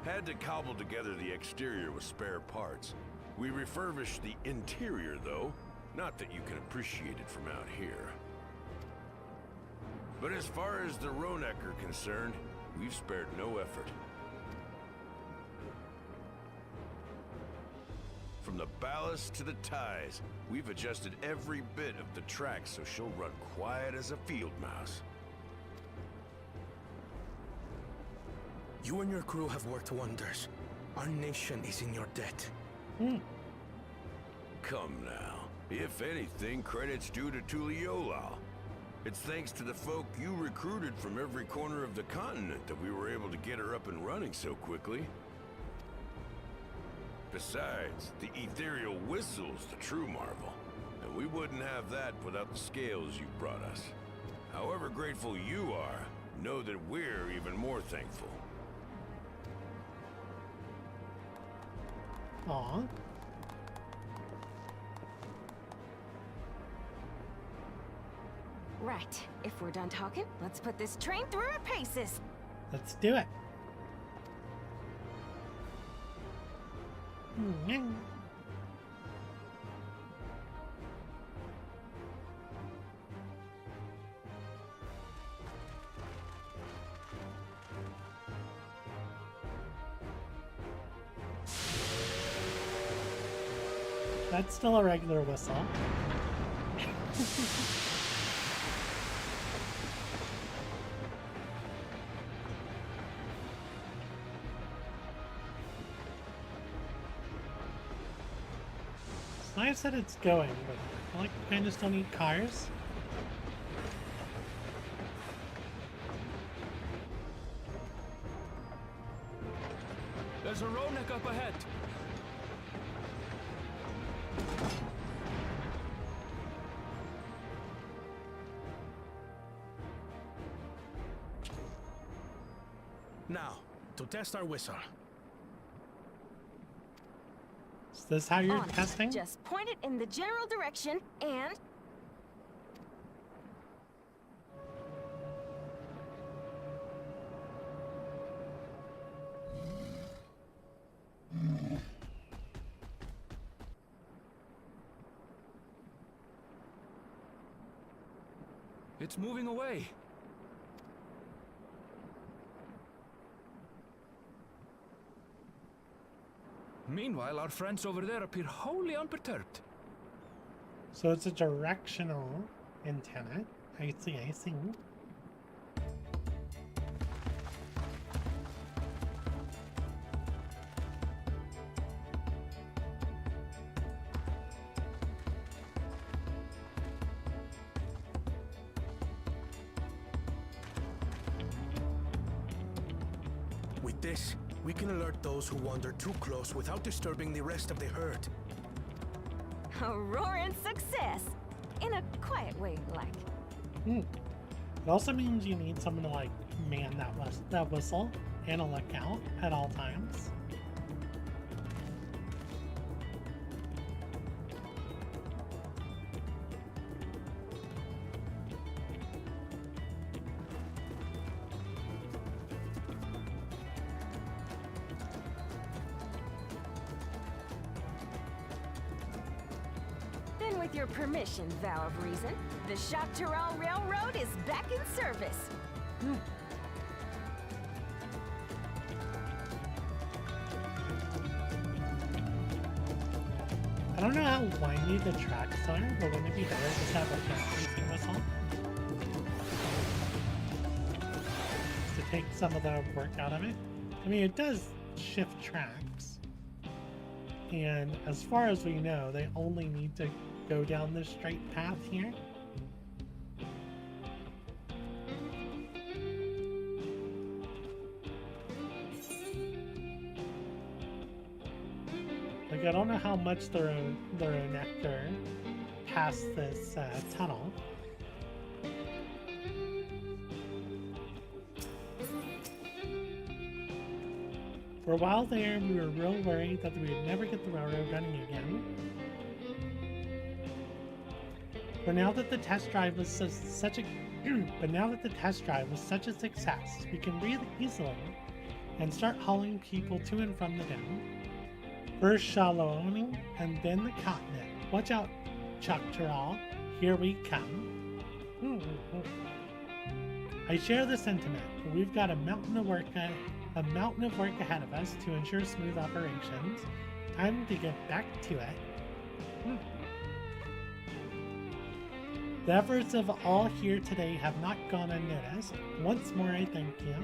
Had to cobble together the exterior with spare parts. We refurbished the interior, though. Not that you can appreciate it from out here. But as far as the Ronek are concerned, we've spared no effort. From the ballast to the ties, we've adjusted every bit of the track so she'll run quiet as a field mouse. You and your crew have worked wonders. Our nation is in your debt. Come now. If anything, credit's due to Tuliyola. It's thanks to the folk you recruited from every corner of the continent that we were able to get her up and running so quickly. Besides, the ethereal whistle's the true marvel. And we wouldn't have that without the scales you brought us. However grateful you are, know that we're even more thankful. Aw. Right. If we're done talking, let's put this train through our paces. Let's do it. That's still a regular whistle. It's nice that it's going, but I feel like we kind of still need cars. There's a Ronak up ahead. Now, to test our whistle. Is this how you're On it. testing? Just point it in the general direction and... It's moving away. Meanwhile, our friends over there appear wholly unperturbed. So it's a directional antenna. I see, I see. With this, we can alert those who wander too close without disturbing the rest of the herd. A roaring success! In a quiet way, like. It also means you need someone to like man that whistle and a lookout at all times. With your permission, Vow of Reason, the Tural Railroad is back in service. I don't know how windy the tracks are, but wouldn't it be better just to have a front-facing whistle? Just to take some of the work out of it. I mean, it does shift tracks. And as far as we know, they only need to go down this straight path here. Like, I don't know how much they're a nectar past this tunnel. For a while there, we were real worried that we would never get the railroad running again. But now that the test drive was such a success, we can breathe easily and start hauling people to and from the dam. First Shalom and then the continent. Watch out, Tural. Here we come. I share the sentiment, but we've got a mountain of work ahead of us to ensure smooth operations. Time to get back to it. The efforts of all here today have not gone unnoticed. Once more, I thank you.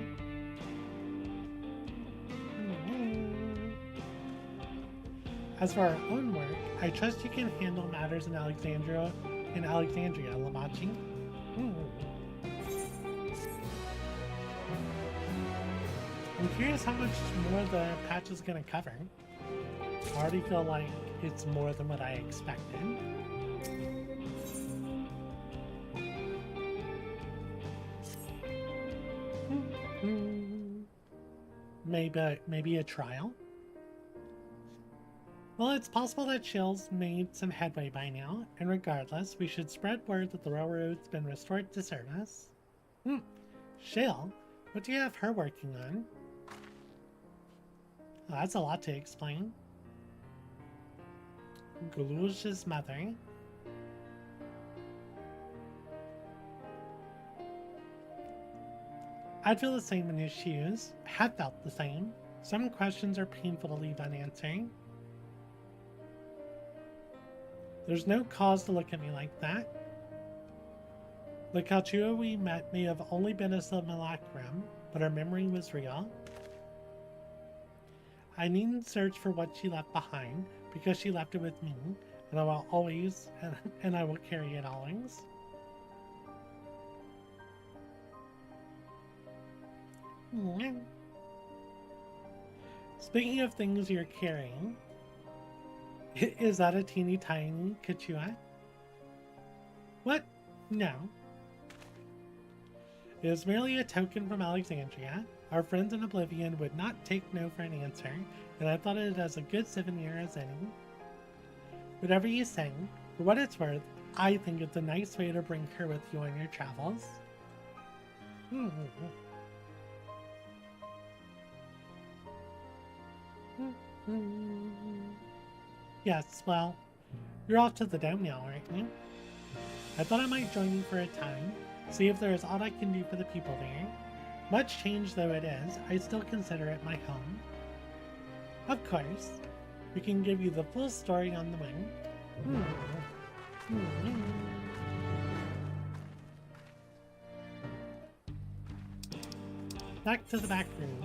As for our own work, I trust you can handle matters in Alexandria, Lamachi. I'm curious how much more the patch is going to cover. I already feel like it's more than what I expected. Maybe a trial? Well, it's possible that Shell's made some headway by now, and regardless, we should spread word that the railroad's been restored to service. Shell? What do you have her working on? Oh, that's a lot to explain. Guluj's mother. I'd feel the same in his shoes. Had felt the same. Some questions are painful to leave unanswered. There's no cause to look at me like that. The Kalchua we met may have only been a simulacrum, but her memory was real. I needn't search for what she left behind, because she left it with me, and I will always, and I will carry it always. Speaking of things you're carrying, is that a teeny tiny Kachua? What? No. It is merely a token from Alexandria. Our friends in Oblivion would not take no for an answer, and I thought it as a good souvenir as any. Whatever you say, for what it's worth, I think it's a nice way to bring her with you on your travels. Yes, well, you're off to the dome now, aren't you? I thought I might join you for a time, see if there is aught I can do for the people there. Much changed though it is, I still consider it my home. Of course, we can give you the full story on the way. Back to the back room.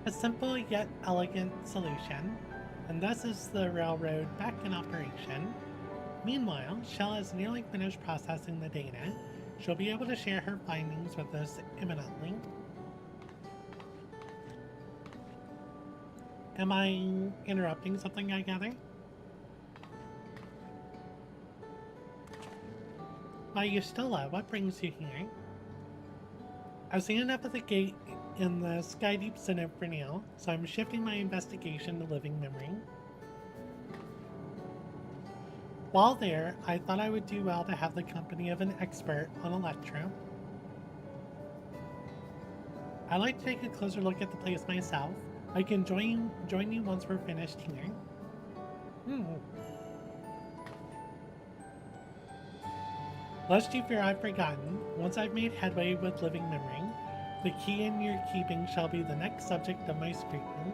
A simple yet elegant solution, and thus is the railroad back in operation. Meanwhile, Shell is nearly finished processing the data. She'll be able to share her findings with us imminently. Am I interrupting something, I gather? Why, Yustela, what brings you here? I've seen enough of the gate in the Skydeep Synod for now, so I'm shifting my investigation to living memory. While there, I thought I would do well to have the company of an expert on Electro. I'd like to take a closer look at the place myself. I can join you once we're finished here. Lest you fear I've forgotten, once I've made headway with living memory, the key in your keeping shall be the next subject of my scrutiny.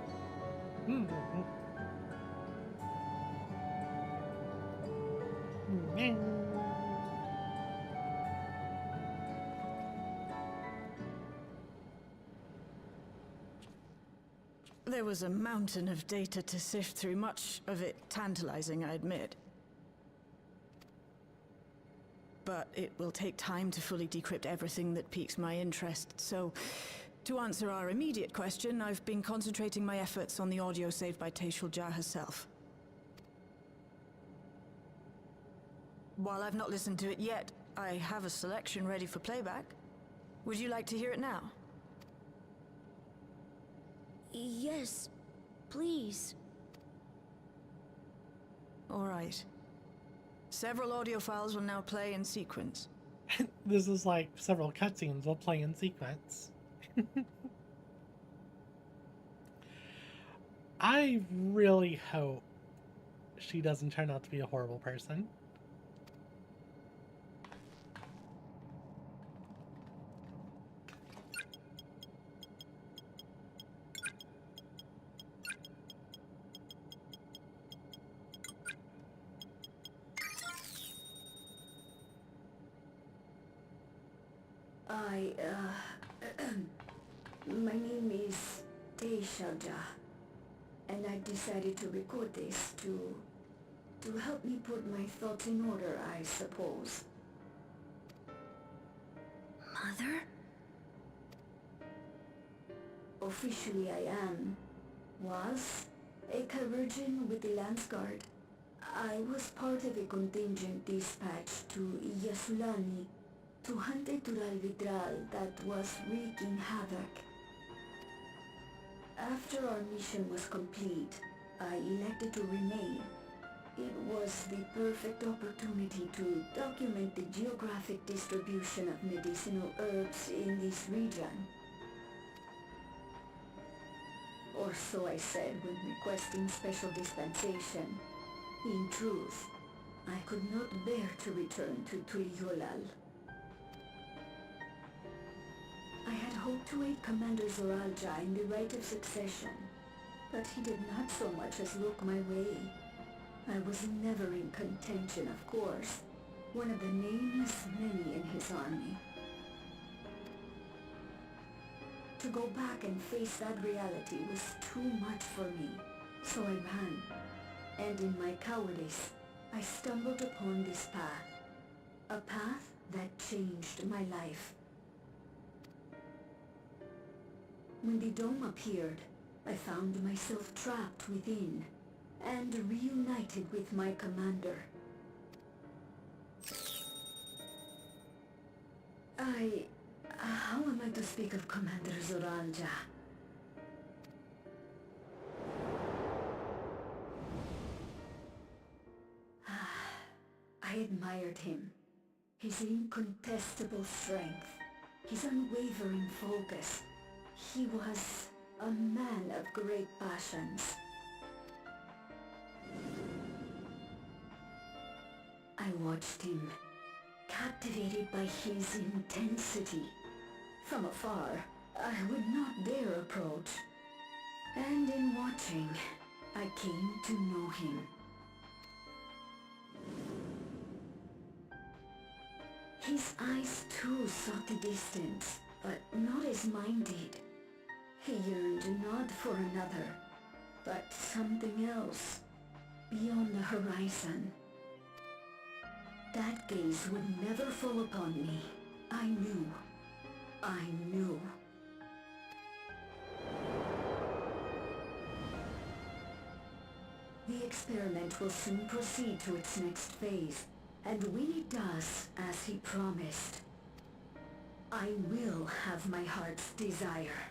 There was a mountain of data to sift through, much of it tantalizing, I admit. But it will take time to fully decrypt everything that piques my interest, so to answer our immediate question, I've been concentrating my efforts on the audio saved by Teishulja herself. While I've not listened to it yet, I have a selection ready for playback. Would you like to hear it now? Yes, please. All right. Several audio files will now play in sequence. This is like several cutscenes will play in sequence. I really hope she doesn't turn out to be a horrible person. My name is Teishalja, and I decided to record this to help me put my thoughts in order, I suppose. Mother? Officially I was a Virgin with the Landsguard. I was part of a contingent dispatched to Yasulani to hunt a Tural that was wreaking havoc. After our mission was complete, I elected to remain. It was the perfect opportunity to document the geographic distribution of medicinal herbs in this region. Or so I said when requesting special dispensation. In truth, I could not bear to return to Tural. I had hoped to aid Commander Zoralja in the right of succession, but he did not so much as look my way. I was never in contention, of course, one of the nameless many in his army. To go back and face that reality was too much for me, so I ran, and in my cowardice, I stumbled upon this path, a path that changed my life. When the dome appeared, I found myself trapped within, and reunited with my commander. How am I to speak of Commander Zoralja? I admired him. His incontestable strength, his unwavering focus. He was a man of great passions. I watched him, captivated by his intensity. From afar, I would not dare approach. And in watching, I came to know him. His eyes too sought the distance, but not as mine did. He yearned not for another, but something else, beyond the horizon. That gaze would never fall upon me. I knew. The experiment will soon proceed to its next phase, and when it does, as he promised, I will have my heart's desire.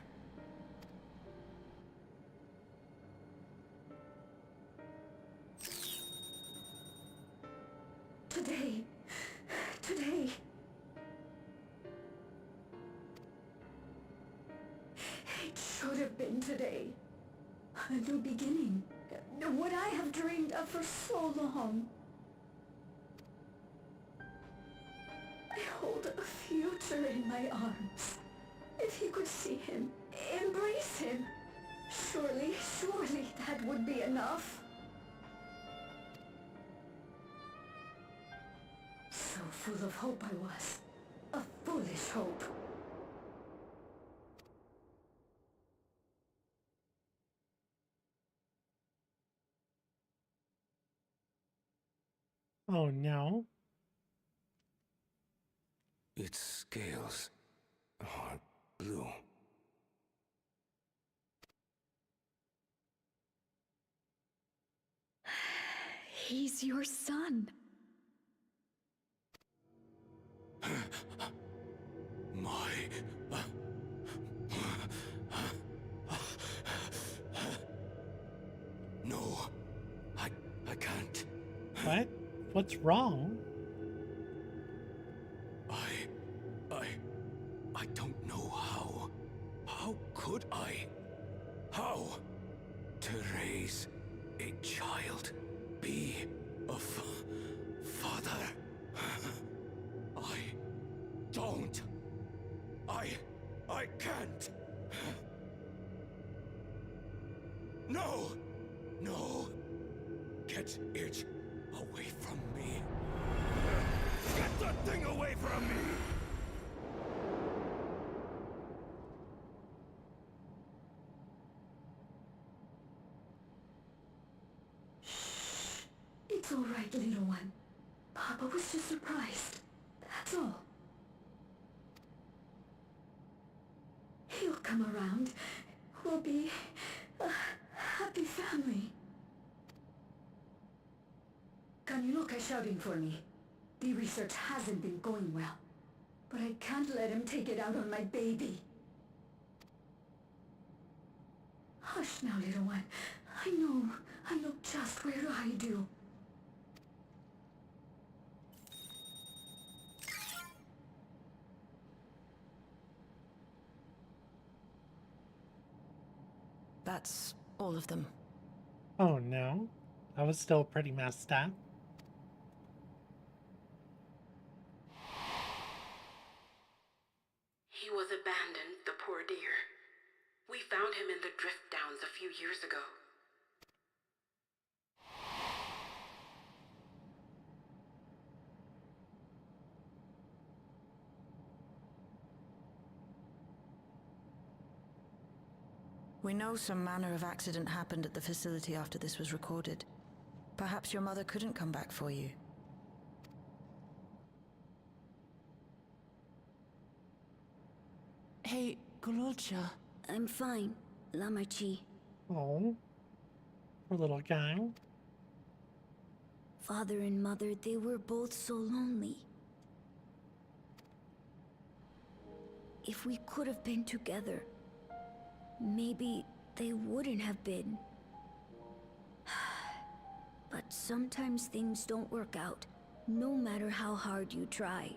Today. It should have been today. A new beginning. What I have dreamed of for so long. I hold a future in my arms. If you could see him, embrace him. Surely that would be enough. So full of hope I was. A foolish hope. Oh no. Its scales are blue. He's your son. No, I can't. What? What's wrong? I To raise a child, be a father. I don't. I can't. No! No! Get it away from me. Get that thing away from me! It's all right, little one. Papa was just surprised. That's all. He'll come around. We'll be a happy family. Kaniloka shouting for me. The research hasn't been going well. But I can't let him take it out on my baby. Hush now, little one. I know just where I do. That's all of them. Oh no. I was still pretty messed up. He was abandoned, the poor dear. We found him in the Drift Downs a few years ago. We know some manner of accident happened at the facility after this was recorded. Perhaps your mother couldn't come back for you. Hey, Gololcha. I'm fine, Lamachi. Oh. Poor little guy. Father and mother, they were both so lonely. If we could have been together, maybe they wouldn't have been. But sometimes things don't work out, no matter how hard you try.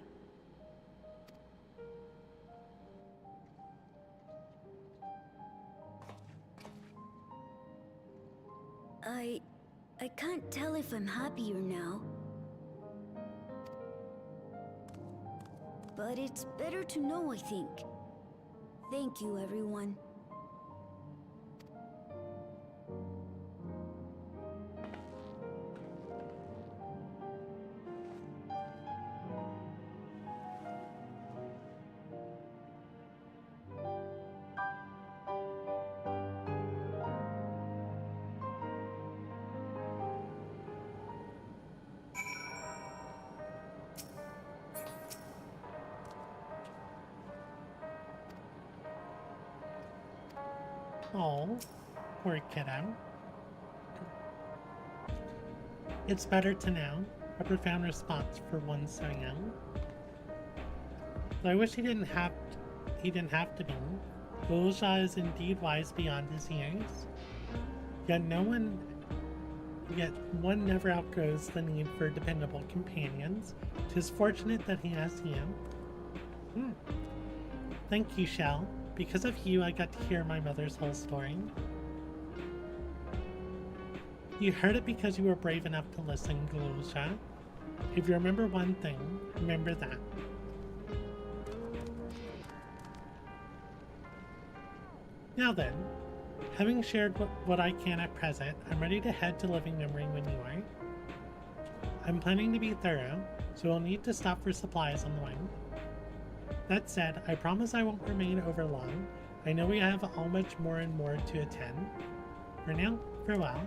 I can't tell if I'm happier now. But it's better to know, I think. Thank you, everyone. Oh, poor kiddo. It's better to know. A profound response for one so young. Though I wish he didn't have to be. Gololcha is indeed wise beyond his years. Yet one never outgrows the need for dependable companions. 'Tis fortunate that he has you. Thank you, Shell. Because of you, I got to hear my mother's whole story. You heard it because you were brave enough to listen, Gololcha. If you remember one thing, remember that. Now then, having shared what I can at present, I'm ready to head to Living Memory when you are. I'm planning to be thorough, so we'll need to stop for supplies on the way. That said, I promise I won't remain over long. I know we have all much more and more to attend. For now, farewell.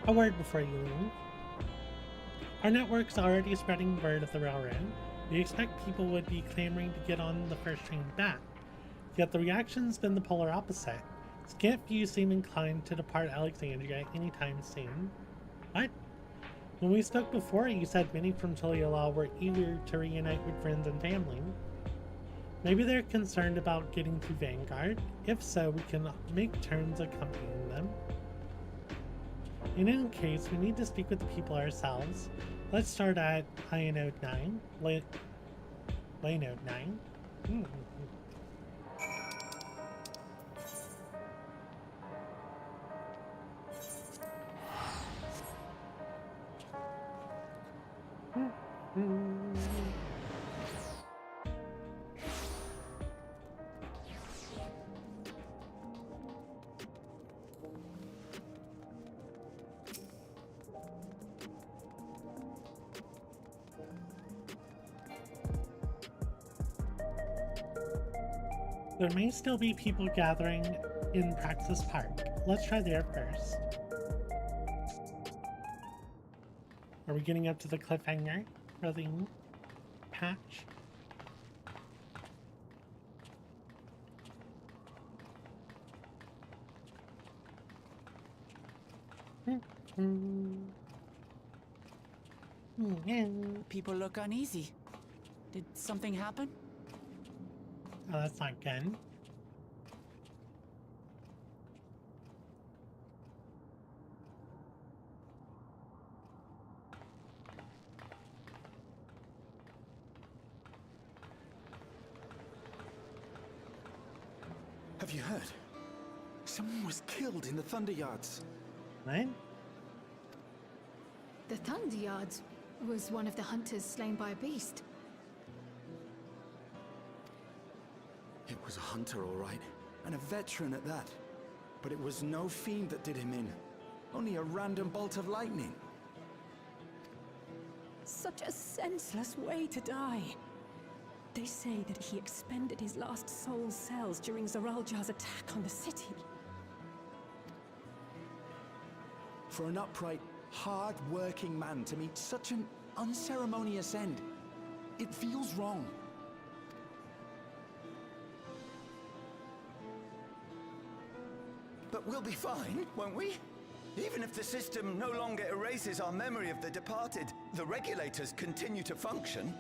A word before you leave. Our network's already spreading word of the railroad. We expect people would be clamoring to get on the first train back. Yet the reaction's been the polar opposite. Scant few seem inclined to depart Alexandria anytime soon. What? When we spoke before, you said many from Tural were eager to reunite with friends and family. Maybe they're concerned about getting to Vanguard. If so, we can make turns accompanying them. In any case, we need to speak with the people ourselves. Let's start at Node 9. Play note 9. Mm-hmm. There may still be people gathering in Praxis Park. Let's try there first. Are we getting up to the cliffhanger for the patch? People look uneasy. Did something happen? Oh, that's not good. Have you heard? Someone was killed in the Thunder Yards. What? The Thunder Yards was one of the hunters slain by a beast. It was a hunter, all right, and a veteran at that. But it was no fiend that did him in. Only a random bolt of lightning. Such a senseless way to die. They say that he expended his last soul cells during Zoraljar's attack on the city. For an upright, hard-working man to meet such an unceremonious end, it feels wrong. But we'll be fine, won't we? Even if the system no longer erases our memory of the departed, the regulators continue to function.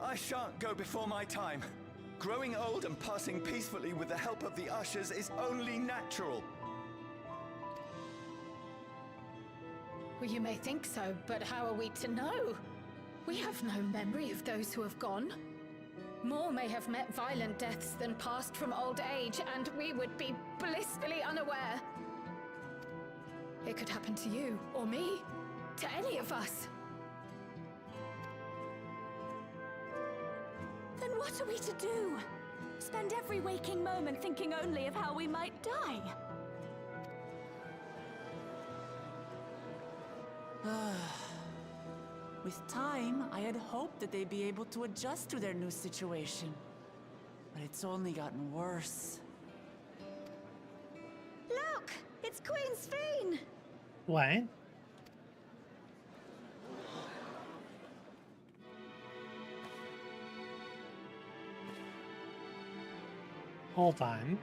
I shan't go before my time. Growing old and passing peacefully with the help of the ushers is only natural. Well, you may think so, but how are we to know? We have no memory of those who have gone. More may have met violent deaths than passed from old age, and we would be blissfully unaware. It could happen to you, or me, to any of us. Then what are we to do? Spend every waking moment thinking only of how we might die? With time, I had hoped that they'd be able to adjust to their new situation. But it's only gotten worse. Look! It's Queen Sphene! What? Hold on.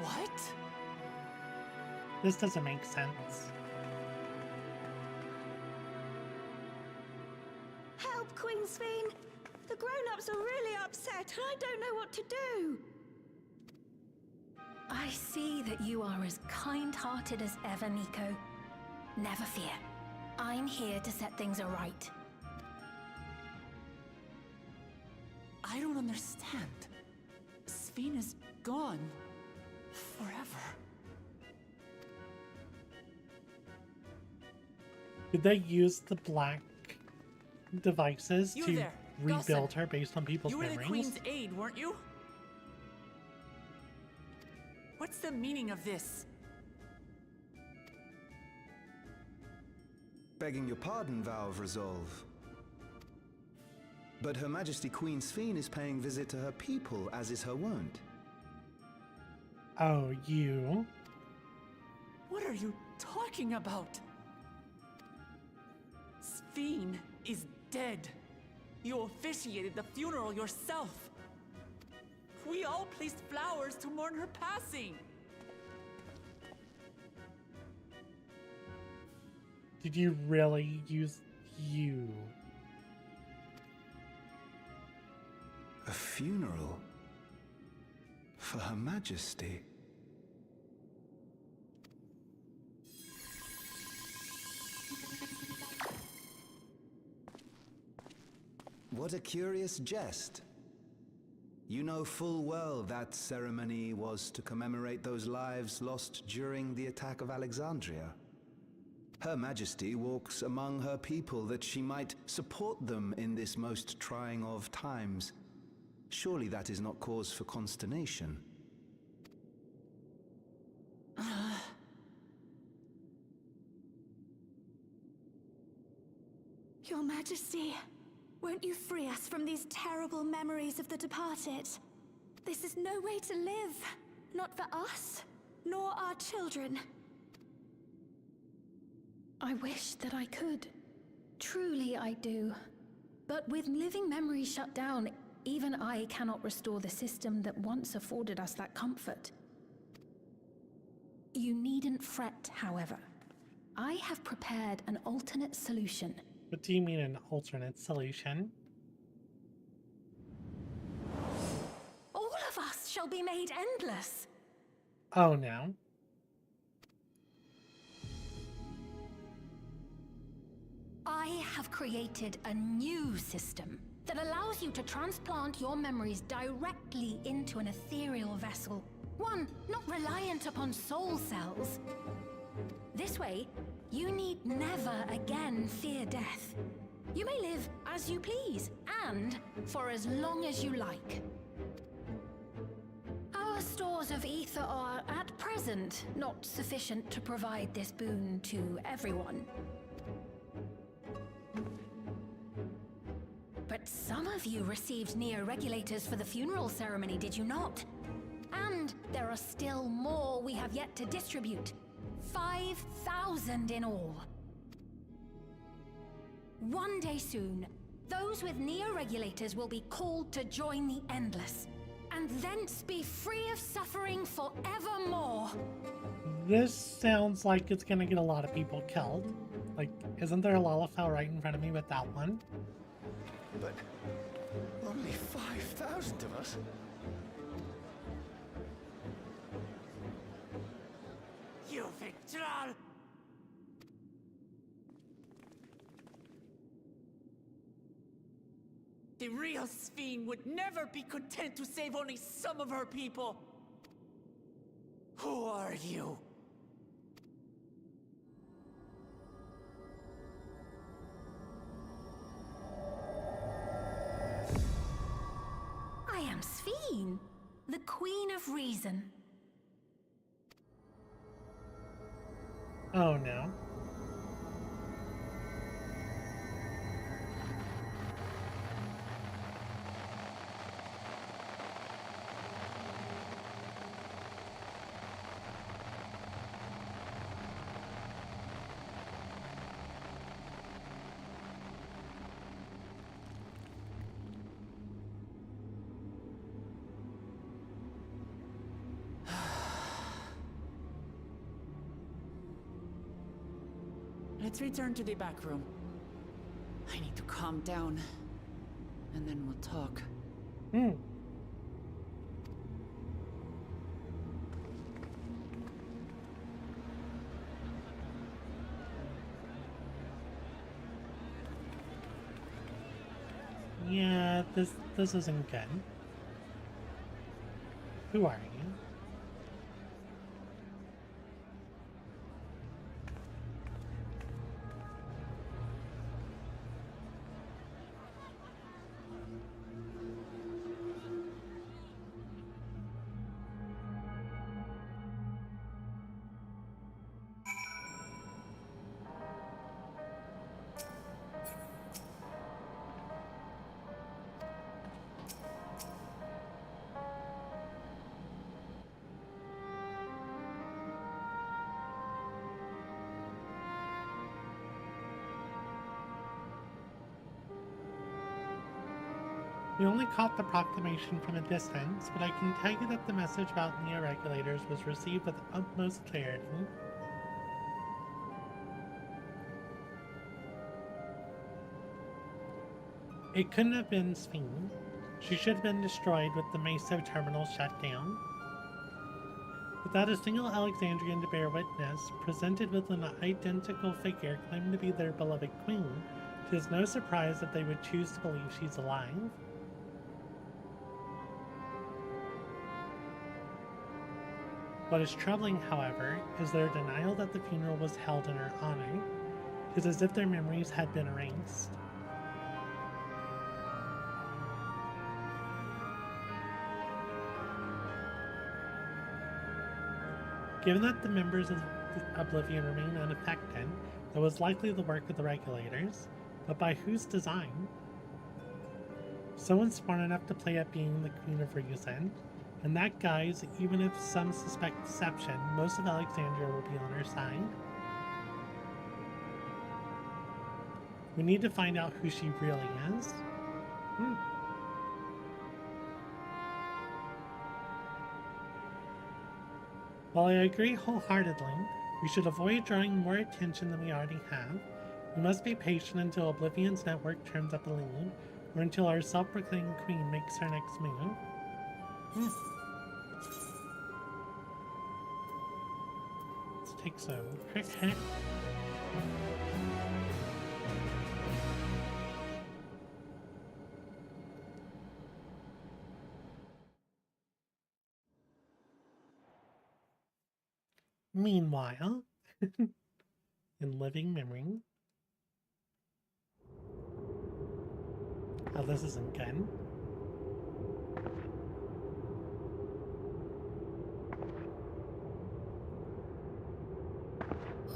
What? This doesn't make sense. Help, Queen Sphene! The grown-ups are really upset, and I don't know what to do! I see that you are as kind-hearted as ever, Nico. Never fear. I'm here to set things aright. I don't understand. Sphene is gone. Forever. Did they use the black devices You to there, rebuild Gossen. her based on people's You were memories? the Queen's aide, weren't you? What's the meaning of this? Begging your pardon, Vow of Resolve. But Her Majesty Queen Sphene is paying visit to her people, as is her wont. Oh, you? What are you talking about? Sphene is dead. You officiated the funeral yourself. We all placed flowers to mourn her passing. Did you really use you? A funeral? for Her Majesty. What a curious jest. You know full well that ceremony was to commemorate those lives lost during the attack of Alexandria. Her Majesty walks among her people that she might support them in this most trying of times. Surely that is not cause for consternation. Your Majesty, won't you free us from these terrible memories of the departed? This is no way to live. Not for us, nor our children. I wish that I could. Truly I do. But with living memories shut down, even I cannot restore the system that once afforded us that comfort. You needn't fret, however. I have prepared an alternate solution. What do you mean an alternate solution? All of us shall be made endless. Oh no. I have created a new system that allows you to transplant your memories directly into an ethereal vessel. One not reliant upon soul cells. This way, you need never again fear death. You may live as you please, and for as long as you like. Our stores of ether are, at present, not sufficient to provide this boon to everyone. But some of you received neo-regulators for the funeral ceremony, did you not? And there are still more we have yet to distribute. 5,000 in all. One day soon, those with neo-regulators will be called to join the Endless, and thence be free of suffering forevermore. This sounds like it's gonna get a lot of people killed. Like, isn't there a Lalafell right in front of me with that one? But only 5,000 of us? You Tural! The real Sphene would never be content to save only some of her people. Who are you? I am Sphene, the Queen of Reason. Oh no. Let's return to the back room. I need to calm down, and then we'll talk. Yeah, this isn't good. Who are you? We only caught the proclamation from a distance, but I can tell you that the message about neo-regulators was received with utmost clarity. It couldn't have been Sphene. She should have been destroyed with the Meso terminal shut down. Without a single Alexandrian to bear witness, presented with an identical figure claiming to be their beloved queen, it is no surprise that they would choose to believe she's alive. What is troubling, however, is their denial that the funeral was held in her honor. It is as if their memories had been erased. Given that the members of Oblivion remain unaffected, that was likely the work of the regulators, but by whose design? Someone smart enough to play at being the Queen of Reason, and that, guys, even if some suspect deception, most of Alexandria will be on her side. We need to find out who she really is. While I agree wholeheartedly, we should avoid drawing more attention than we already have. We must be patient until Oblivion's network turns up a lead, or until our self-proclaimed queen makes her next move. Let's take some quick hit. Meanwhile, in living memory. Oh, this isn't good.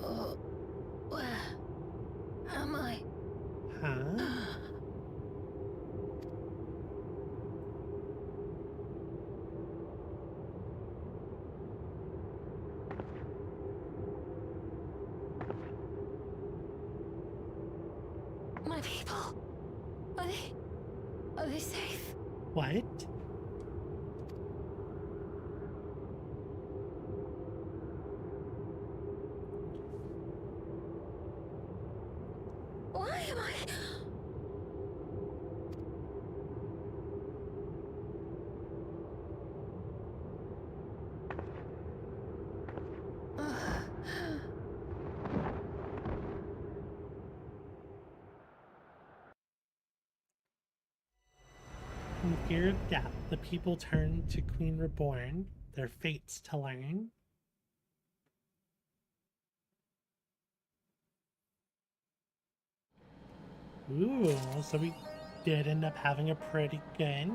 Oh, where am I? Huh? My people. Are they safe? What? Why am I... In fear of death, the people turn to Queen Reborn, their fates to learn. Ooh, so we did end up having a pretty good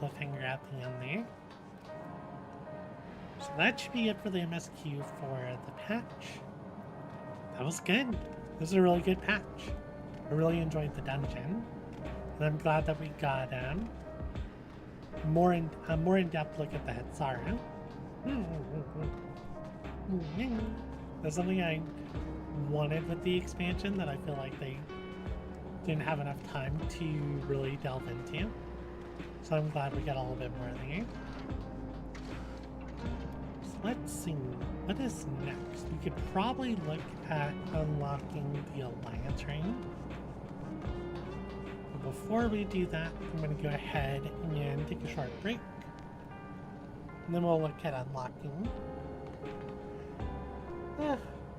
cliffhanger at the end there. So that should be it for the MSQ for the patch. That was good. This is a really good patch. I really enjoyed the dungeon. And I'm glad that we got a more in-depth look at the Hetzaru. That's something I wanted with the expansion that I feel like they didn't have enough time to really delve into. So I'm glad we got a little bit more there. So let's see, what is next? We could probably look at unlocking the Alliance ring. But before we do that, I'm going to go ahead and take a short break. And then we'll look at unlocking.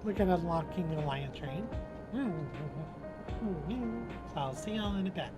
Look at unlocking the Alliance ring. So I'll see y'all in a bit.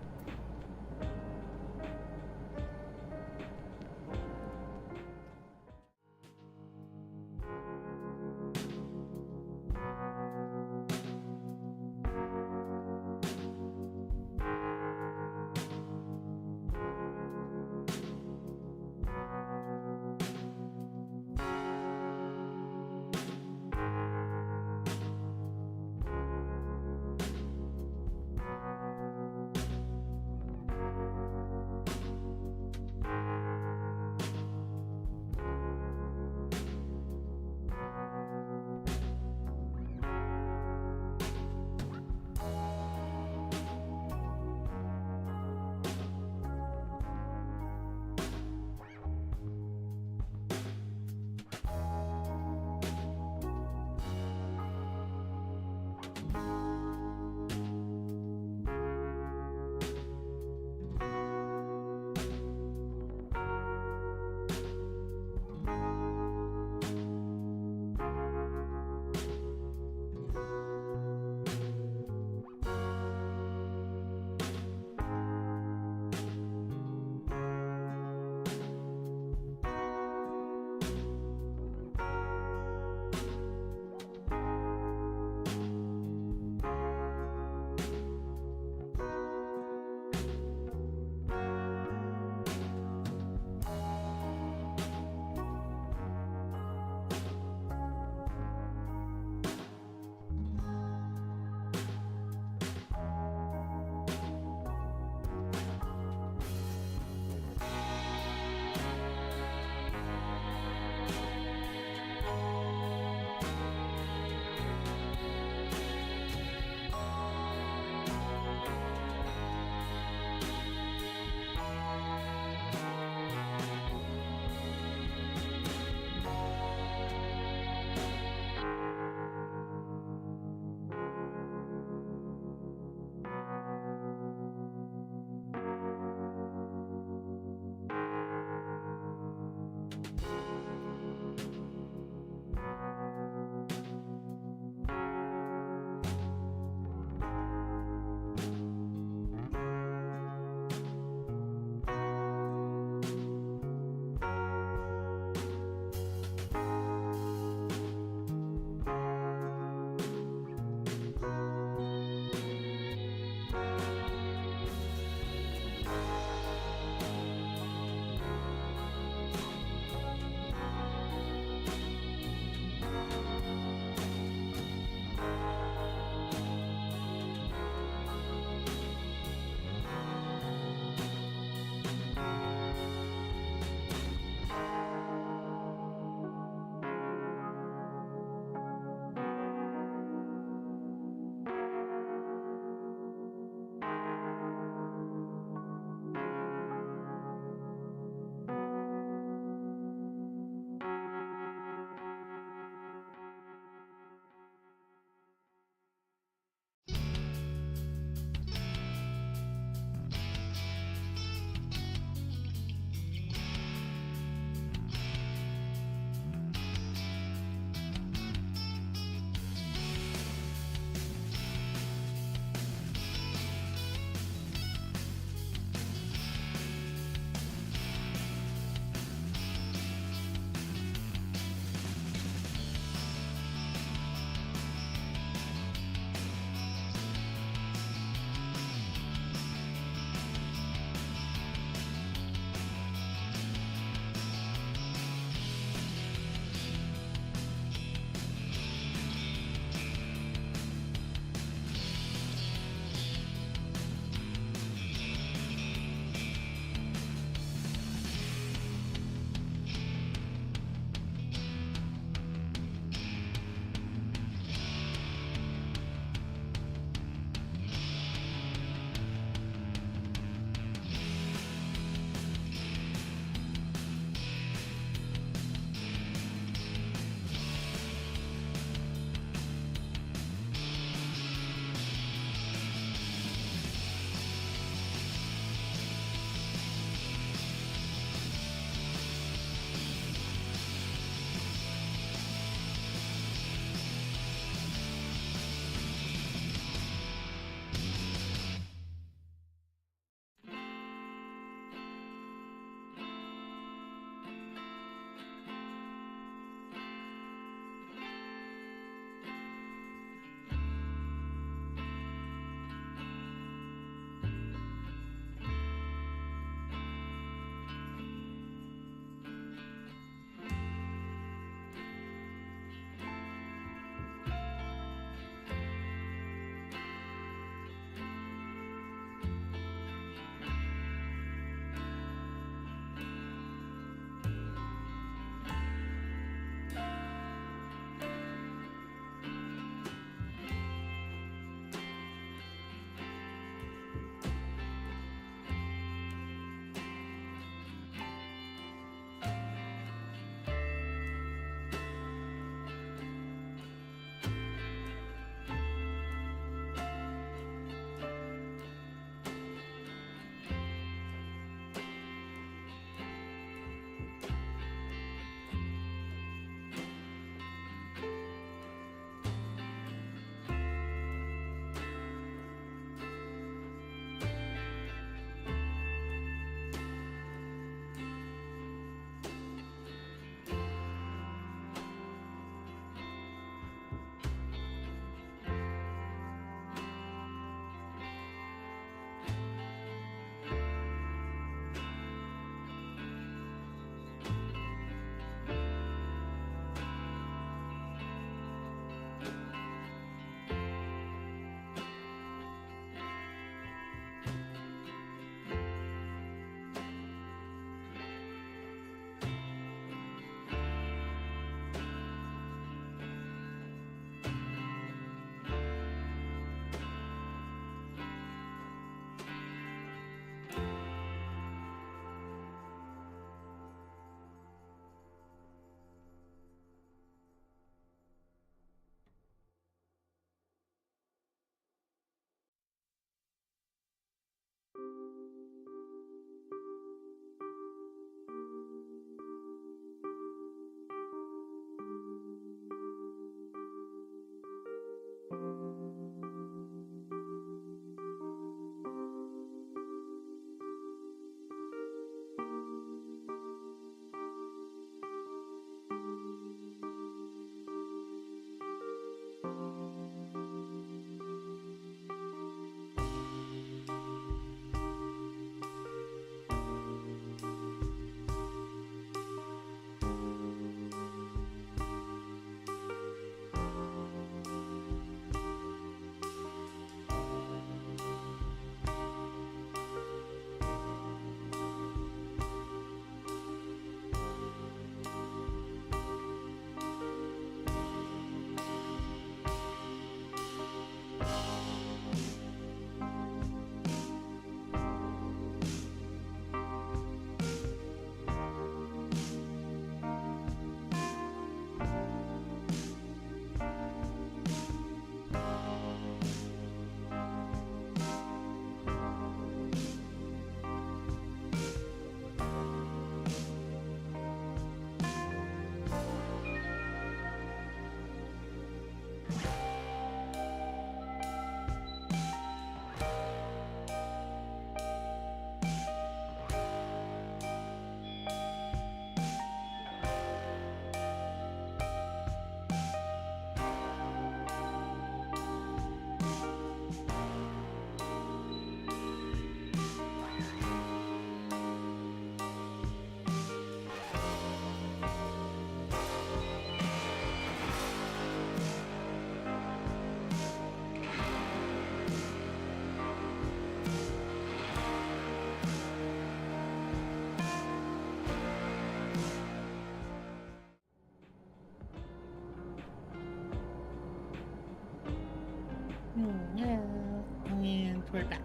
And we're back.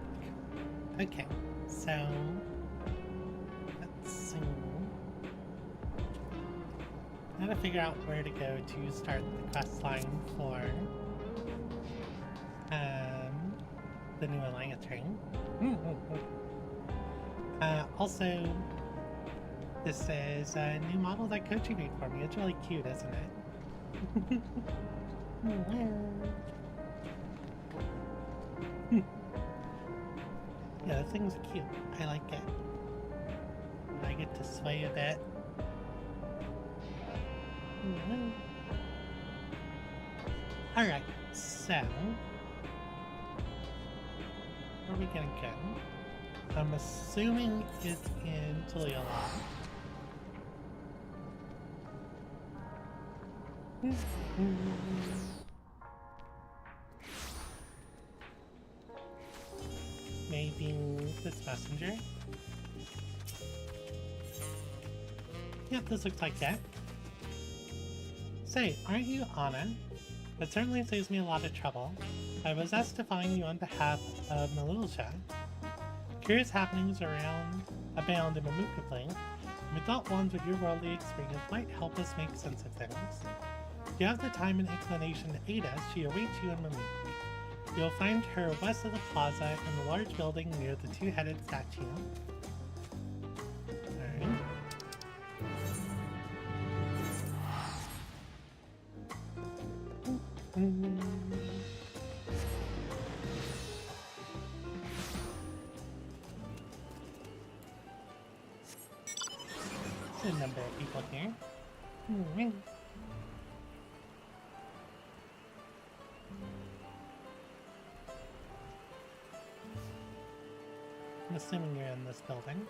Okay, so let's see. I gotta figure out where to go to start the quest line for the new Alliance ring. Also, this is a new model that Kochi made for me. It's really cute, isn't it? Yeah, this thing's cute. I like it. I get to sway a bit. Alright, so where are we gonna go? I'm assuming it's in Tural. Maybe this messenger? Yep, this looks like that. Say, aren't you Anna? That certainly saves me a lot of trouble. I was asked to find you on behalf of Melusia. Curious happenings abound in Mamukapling, and we thought ones with your worldly experience might help us make sense of things. If you have the time and inclination to aid us, she awaits you in Mamuk. You'll find her west of the plaza in the large building near the two-headed statue. Alright. There's a number of people here. I'm assuming you're in this building.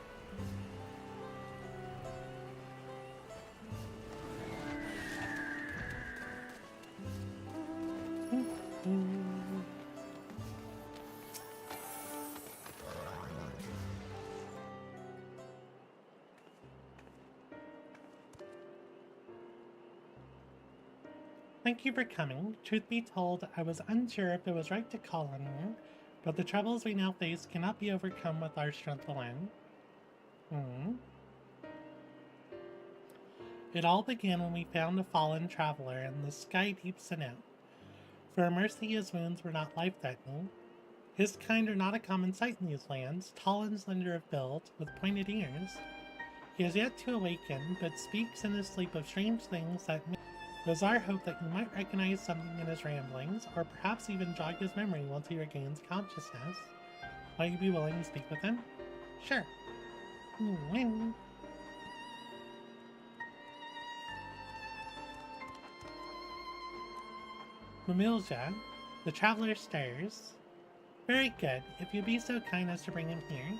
Thank you for coming. Truth be told, I was unsure if it was right to call on you, but the troubles we now face cannot be overcome with our strength alone. It all began when we found a fallen traveler in the sky deep Sinnoh. For a mercy, his wounds were not life-threatening. His kind are not a common sight in these lands, tall and slender of build, with pointed ears. He has yet to awaken, but speaks in his sleep of strange things that it was our hope that you might recognize something in his ramblings, or perhaps even jog his memory once he regains consciousness. Might you be willing to speak with him? Sure. Mamilja, the traveler stirs. Very good. If you'd be so kind as to bring him here.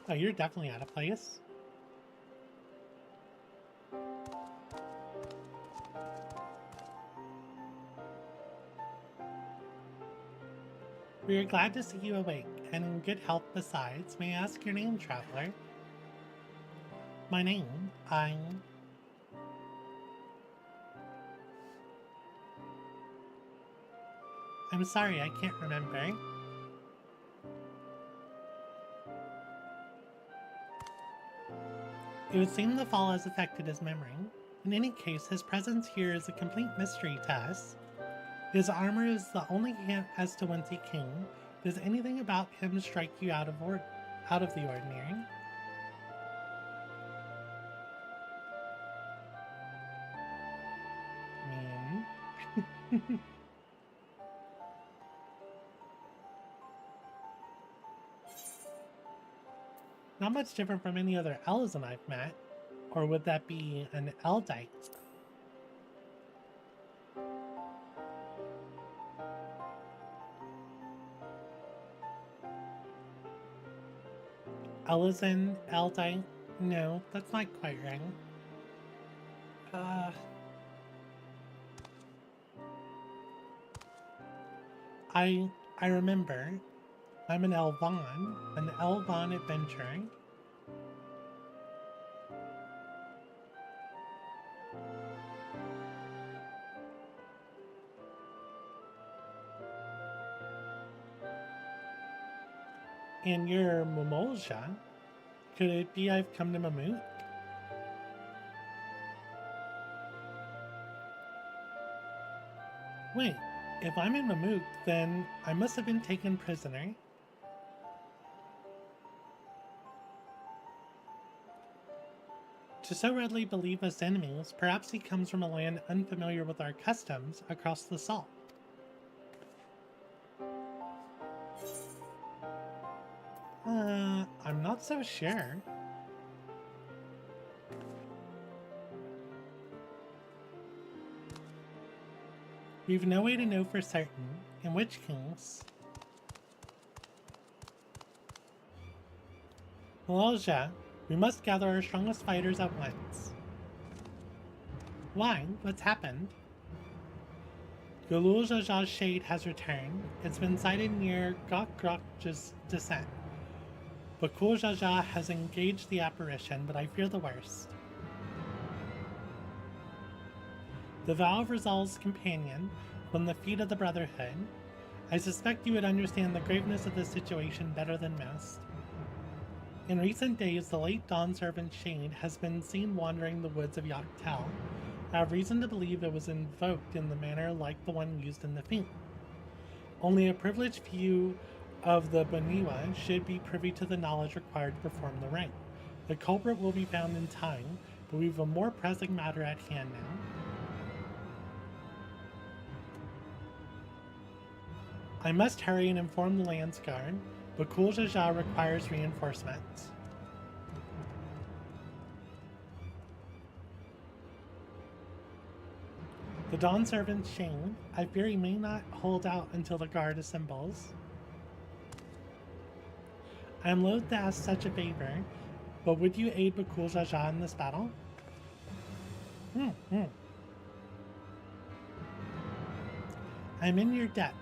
Oh, you're definitely out of place. We are glad to see you awake, and in good health besides. May I ask your name, traveler? My name? I'm sorry, I can't remember. It would seem the fall has affected his memory. In any case, his presence here is a complete mystery to us. His armor is the only hint as to whence he came. Does anything about him strike you out of the ordinary? Not much different from any other Elzen I've met. Or would that be an Eldite? Elzen, Eldite? No, that's not quite right. I remember. I'm an Elvan adventurer. And you're Momolja. Could it be I've come to Mamoot? Wait, if I'm in Mamoot, then I must have been taken prisoner. To so readily believe us enemies, perhaps he comes from a land unfamiliar with our customs across the salt. I'm not so sure. We've no way to know for certain, in which case... Molja, we must gather our strongest fighters at once. Why? What's happened? Gululjaja's shade has returned. It's been sighted near Gokgrok's descent. Bakuljaja has engaged the apparition, but I fear the worst. The vow of Rizal's companion from the feet of the Brotherhood. I suspect you would understand the graveness of the situation better than most. In recent days, the late Dawn Servant Shade has been seen wandering the woods of Yaktel. I have reason to believe it was invoked in the manner like the one used in the feat. Only a privileged few of the Boniwa should be privy to the knowledge required to perform the rite. The culprit will be found in time, but we have a more pressing matter at hand now. I must hurry and inform the Lance Guard, but Kuljaja requires reinforcements. The Dawn Servant Shane, I fear he may not hold out until the guard assembles. I am loath to ask such a favor, but would you aid Bakul Jaja in this battle? I'm in your debt.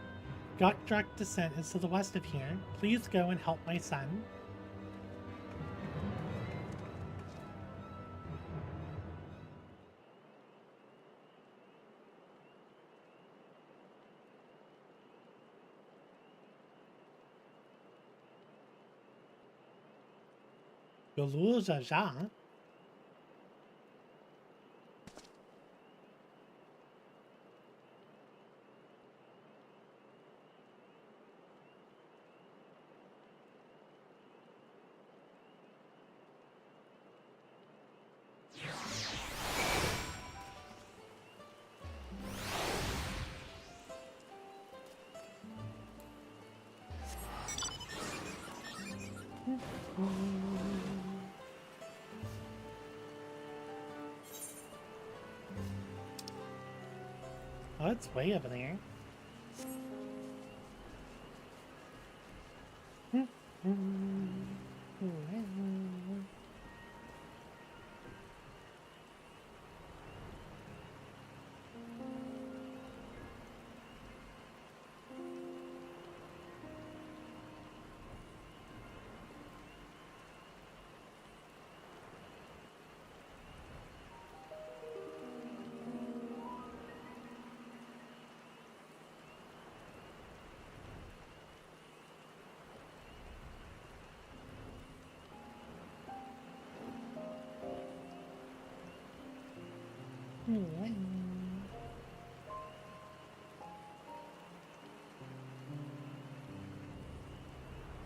Gokgrok descent is to the west of here. Please go and help my son. Galul Jaja? Oh, it's way over there.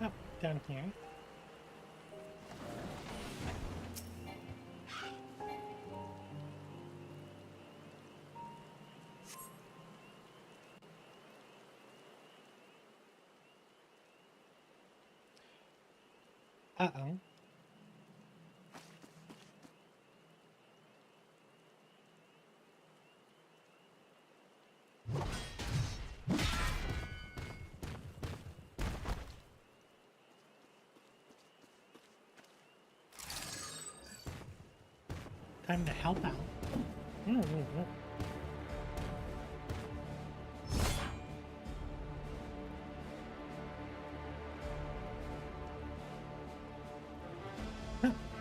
Oh, down here. Uh-oh. Time to help out.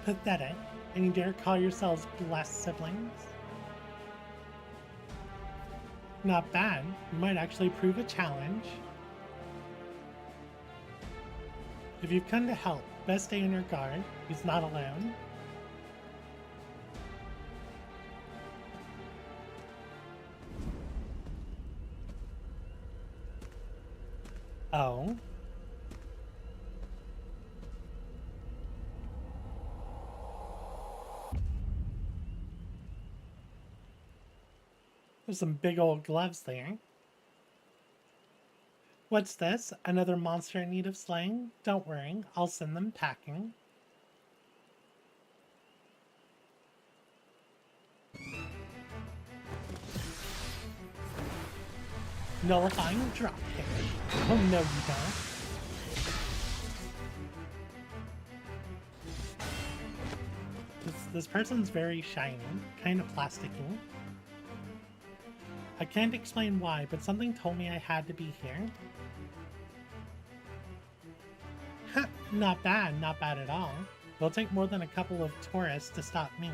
Pathetic. And you dare call yourselves blessed siblings? Not bad. You might actually prove a challenge. If you've come to help, best stay on your guard. He's not alone. Oh. There's some big old gloves there. What's this? Another monster in need of slaying? Don't worry, I'll send them packing. Nullifying dropkick. Oh no, you don't. This person's very shiny, kind of plasticky. I can't explain why, but something told me I had to be here. Huh, not bad at all. It'll take more than a couple of tourists to stop me.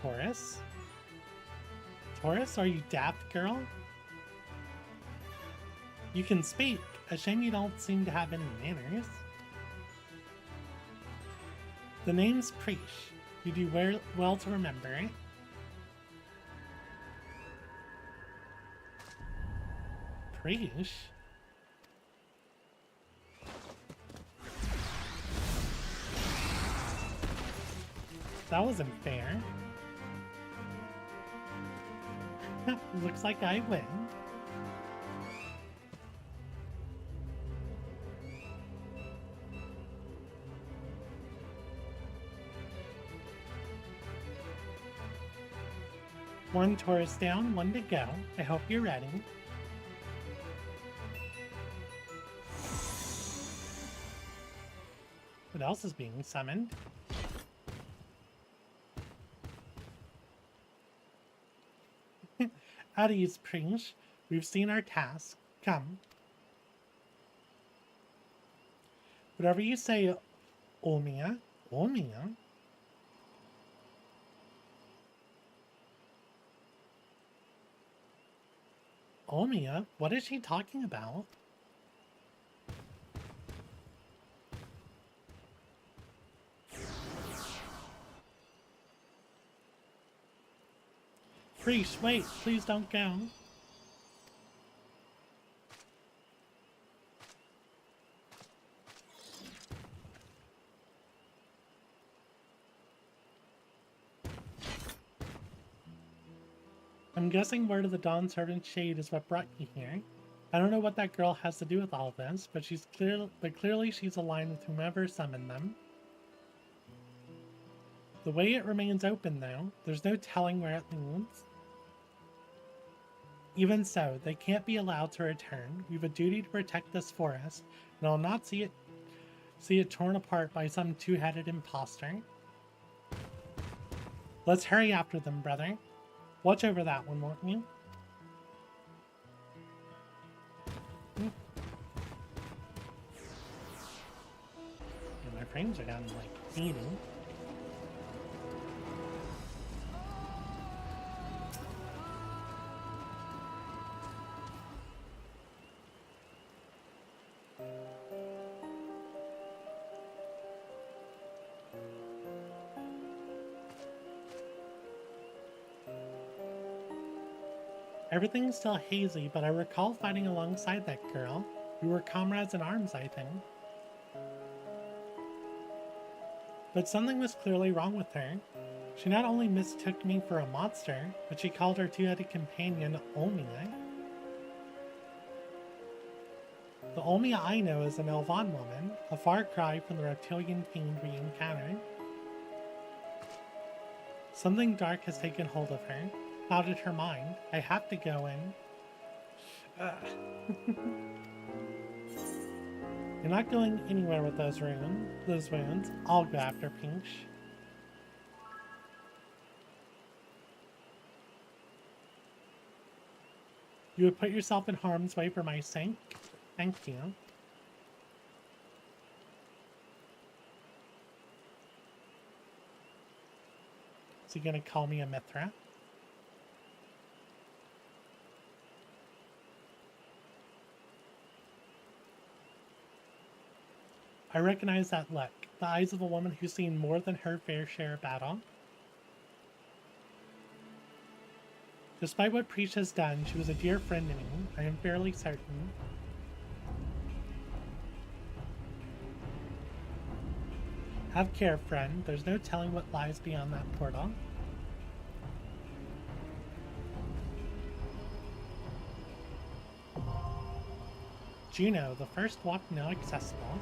Tourists? Tourists? Are you daft, girl? You can speak. A shame you don't seem to have any manners. The name's Preesh. You do well to remember it. Preesh? That wasn't fair. Looks like I win. One tourist down, one to go. I hope you're ready. What else is being summoned? At ease, Preesh. We've seen our task. Come. Whatever you say, Olmia. Olmia? Olmia? What is she talking about? Preesh, wait, please don't go. I'm guessing word of the Dawn Servant Shade is what brought you here. I don't know what that girl has to do with all of this, but clearly she's aligned with whomever summoned them. The way it remains open, though, there's no telling where it leads. Even so, they can't be allowed to return. We've a duty to protect this forest, and I'll not see it torn apart by some two-headed imposter. Let's hurry after them, brother. Watch over that one, won't you? Yeah, my frames are down to like 80. Everything's still hazy, but I recall fighting alongside that girl. We were comrades in arms, I think. But something was clearly wrong with her. She not only mistook me for a monster, but she called her two-headed companion Olmia. The Olmia I know is an Elvan woman, a far cry from the reptilian fiend we encountered. Something dark has taken hold of her. Clouded her mind. I have to go in. You're not going anywhere with those wounds. I'll go after Preesh. You would put yourself in harm's way for my sake? Thank you. he gonna call me a Mithra? I recognize that look. The eyes of a woman who's seen more than her fair share of battle. Despite what Preach has done, she was a dear friend to me. I am fairly certain. Have care, friend. There's no telling what lies beyond that portal. Juno, the first walk now accessible.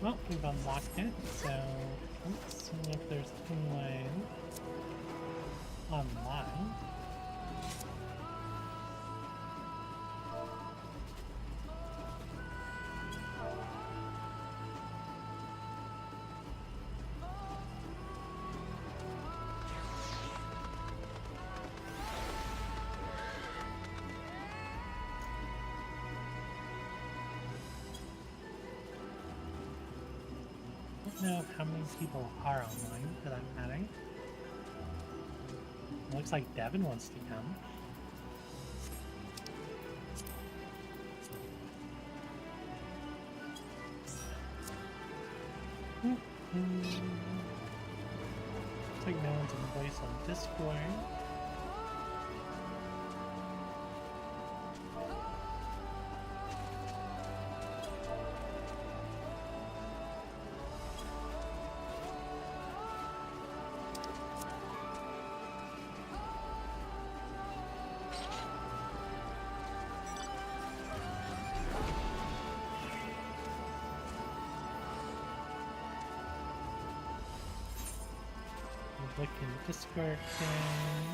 Well, we've unlocked it, so let's see if there's anyone online. I don't know how many people are online for that matter. Looks like Devin wants to come. Looks like no one's in voice on Discord. Look in Discord thing.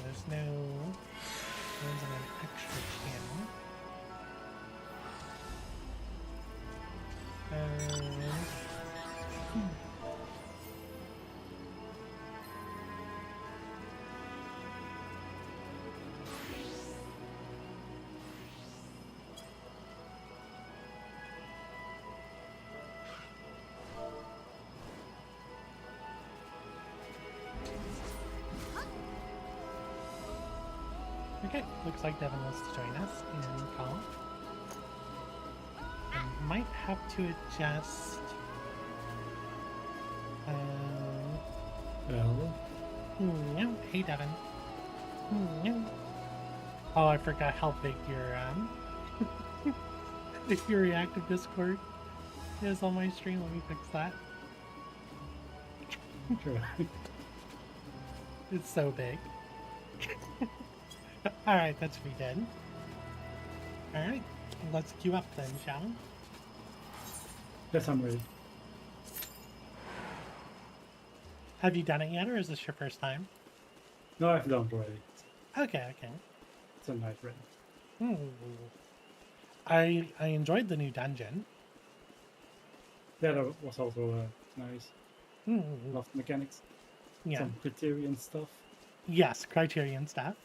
There's no one's on an extra channel. Okay, looks like Devin wants to join us in call. I might have to adjust. Yeah. Hey, Devin. Oh, I forgot how big your reactive Discord is on my stream. Let me fix that. It's so big. Alright, that's what we did. Alright, let's queue up then, shall we? Yes, I'm ready. Have you done it yet, or is this your first time? No, I've done it already. Okay. It's a nice raid. I enjoyed the new dungeon. Yeah, that was also nice. Loved mechanics. Yeah. Some criterion stuff. Yes, criterion stuff.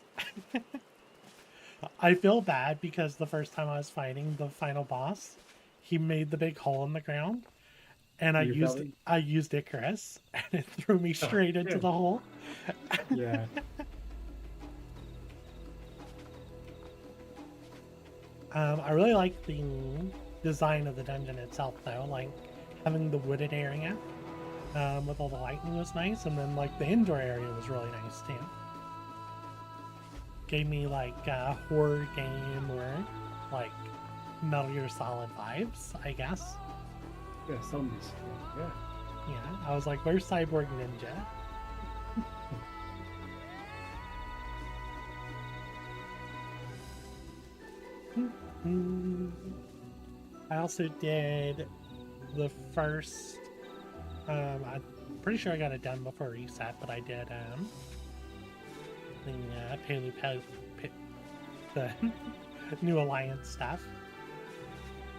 I feel bad because the first time I was fighting the final boss, he made the big hole in the ground, and I used Icarus, and it threw me straight into the hole. Yeah. I really like the design of the dungeon itself, though. Like having the wooded area with all the lightning was nice, and then like the indoor area was really nice too. Gave me like a horror game or like Metal Gear Solid vibes, I guess. Yeah, zombies. Yeah. Yeah, I was like, where's Cyborg Ninja? I also did the first, I'm pretty sure I got it done before reset, but I did the Pelupelu, the new alliance stuff,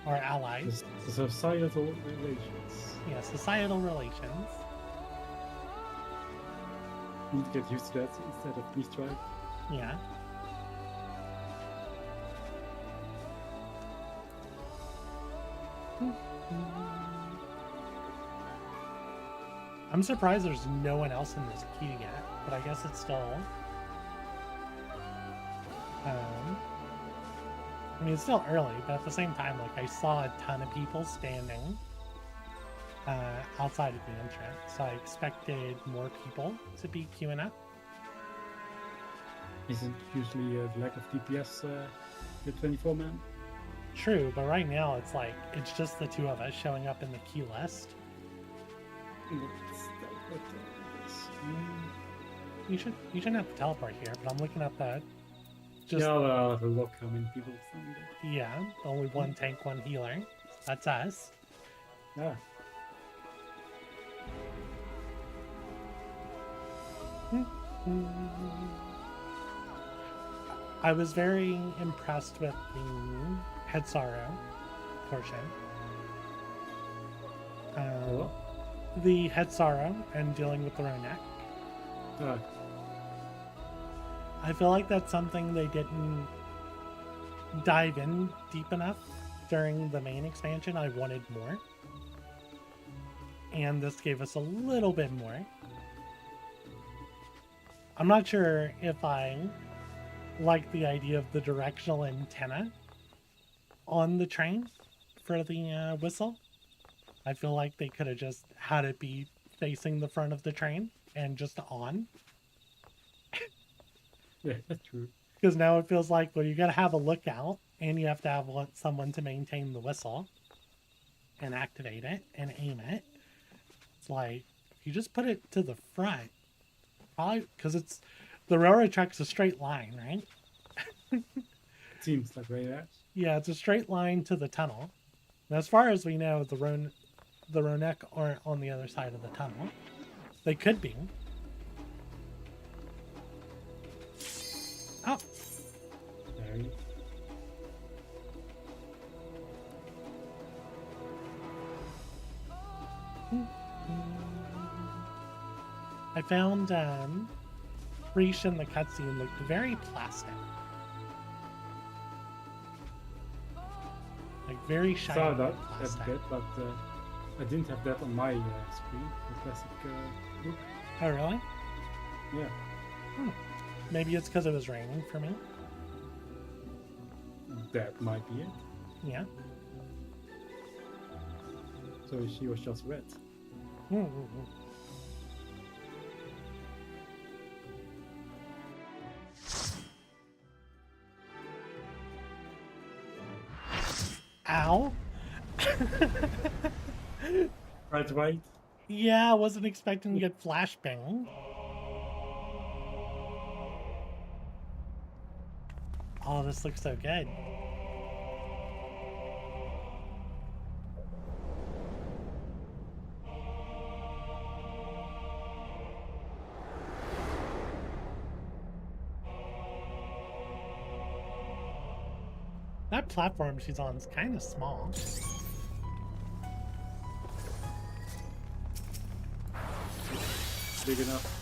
or allies. The societal relations. Yeah, societal relations. Need to get used to that instead of me trying. Yeah. I'm surprised there's no one else in this queue yet, but I guess it's still... I mean, it's still early, but at the same time, like, I saw a ton of people standing outside of the entrance, so I expected more people to be queuing up. Isn't usually the lack of DPS the 24-man? True, but right now it's like, it's just the two of us showing up in the queue list. You shouldn't have to teleport here, but I'm looking at that. Just... Yeah, I'll have a look how many people from there. Yeah, only one tank, one healer. That's us. Yeah. I was very impressed with the head sorrow portion. The head sorrow and dealing with the Ronek. I feel like that's something they didn't dive in deep enough during the main expansion. I wanted more. And this gave us a little bit more. I'm not sure if I like the idea of the directional antenna on the train for the whistle. I feel like they could have just had it be facing the front of the train and just on. Yeah, that's true. Because now it feels like, well, you gotta have a lookout and you have to have someone to maintain the whistle and activate it and aim it. It's like, you just put it to the front. Probably because it's the railroad track's a straight line, right? Seems like right there. Yeah, it's a straight line to the tunnel. And as far as we know, the Ronek aren't on the other side of the tunnel. They could be. Oh. There. I found Reach in the cutscene looked very plastic. Like very shiny. I saw that plastic. a bit, but I didn't have that on my screen. The classic look. Oh really? Yeah. Maybe it's because it was raining for me. That might be it. Yeah. So she was just red. Ow. Right. Yeah, I wasn't expecting to get flashbang. Oh, this looks so good. That platform she's on is kind of small. Big enough.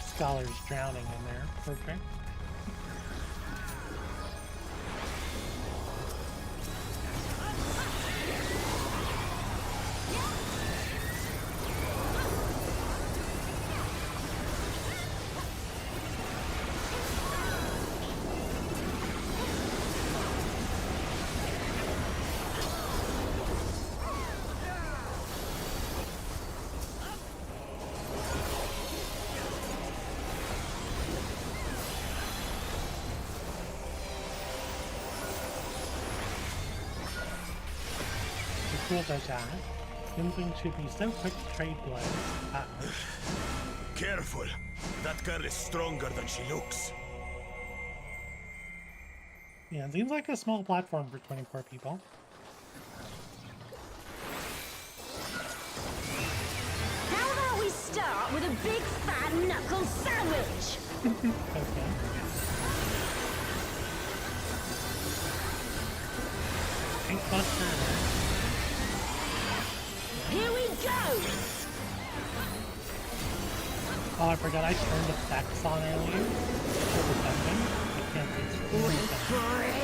Scholars drowning in there. Perfect. Something should be so quick to trade blows. Uh-oh. Careful! That girl is stronger than she looks. Yeah, it seems like a small platform for 24 people. How about we start with a big fat knuckle sandwich? Okay. Pinkbuster. Here we go! Oh, I forgot I turned effects on earlier for the dungeon. I can't Wait for it!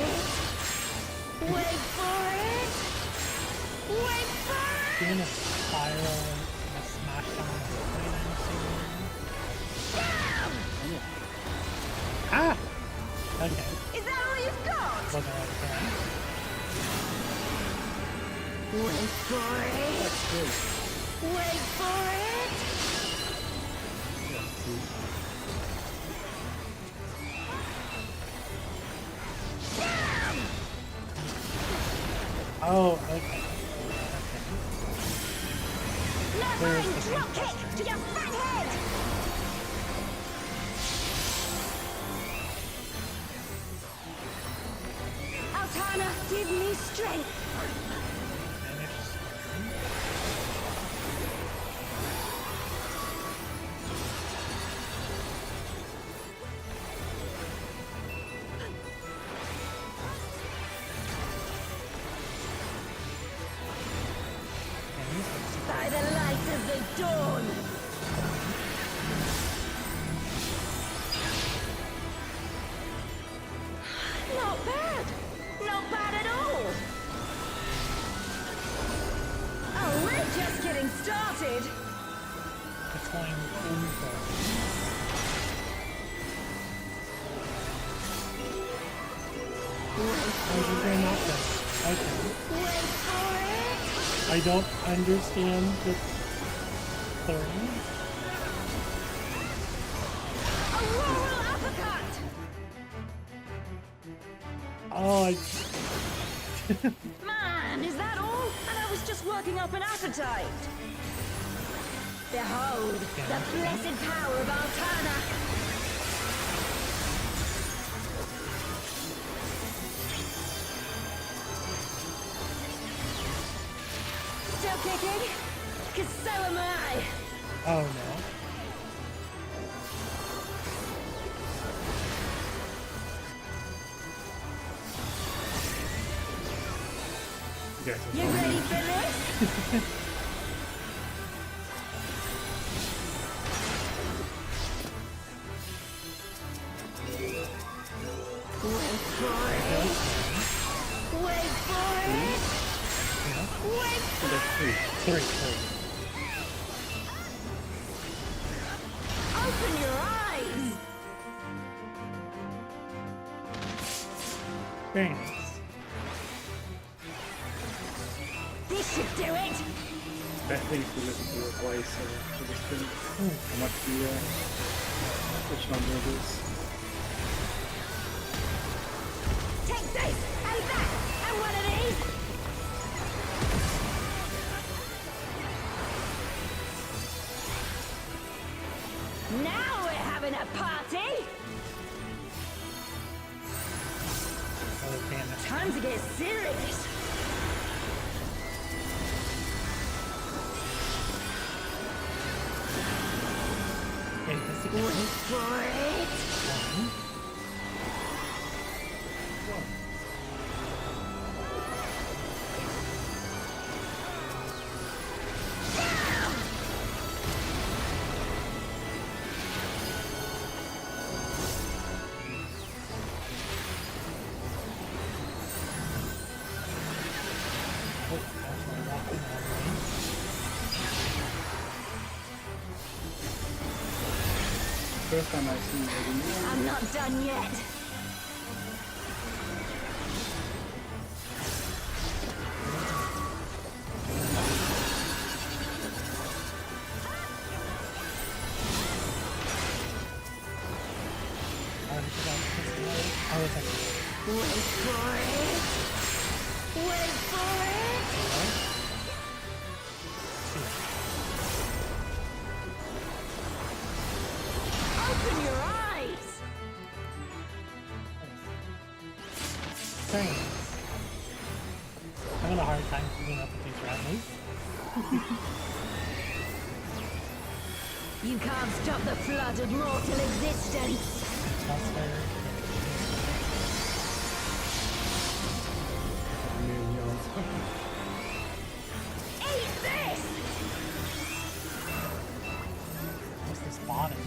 Wait for it! Wait for it! Doing a spiral and a smash down the screen I'm seeing. Ah! Okay. Is that all you've got? Wasn't right there. Wait for it! Wait for it! Oh, okay. There's the Drop kick to your fat head! Altana, give me strength! By the light of the dawn! Not bad! Not bad at all! Oh, we're just getting started! It's going over. Oh, you're doing nothing. Okay. Wait for it! I don't understand the third. A rural uppercut! Oh, Man, is that all? And I was just working up an appetite! Behold, the blessed power of Altana! Still kicking? 'Cause so am I! Oh no. You ready for this? Wait for it! Wait for it! Wait for it! Three. Open your eyes! Very nice. This should do it! Best thing to listen to your voice for this thing. How much which number it is. Take this! And that! And one of these! Now we're having a party! Oh, damn it. Time to get serious! Wait for it! First time I see it. I'm not done yet! Wait for it! Wait for it! Open your eyes! Thanks. I'm having a hard time keeping up with these rattlers. You can't stop the flood of mortal existence! What's this bottom?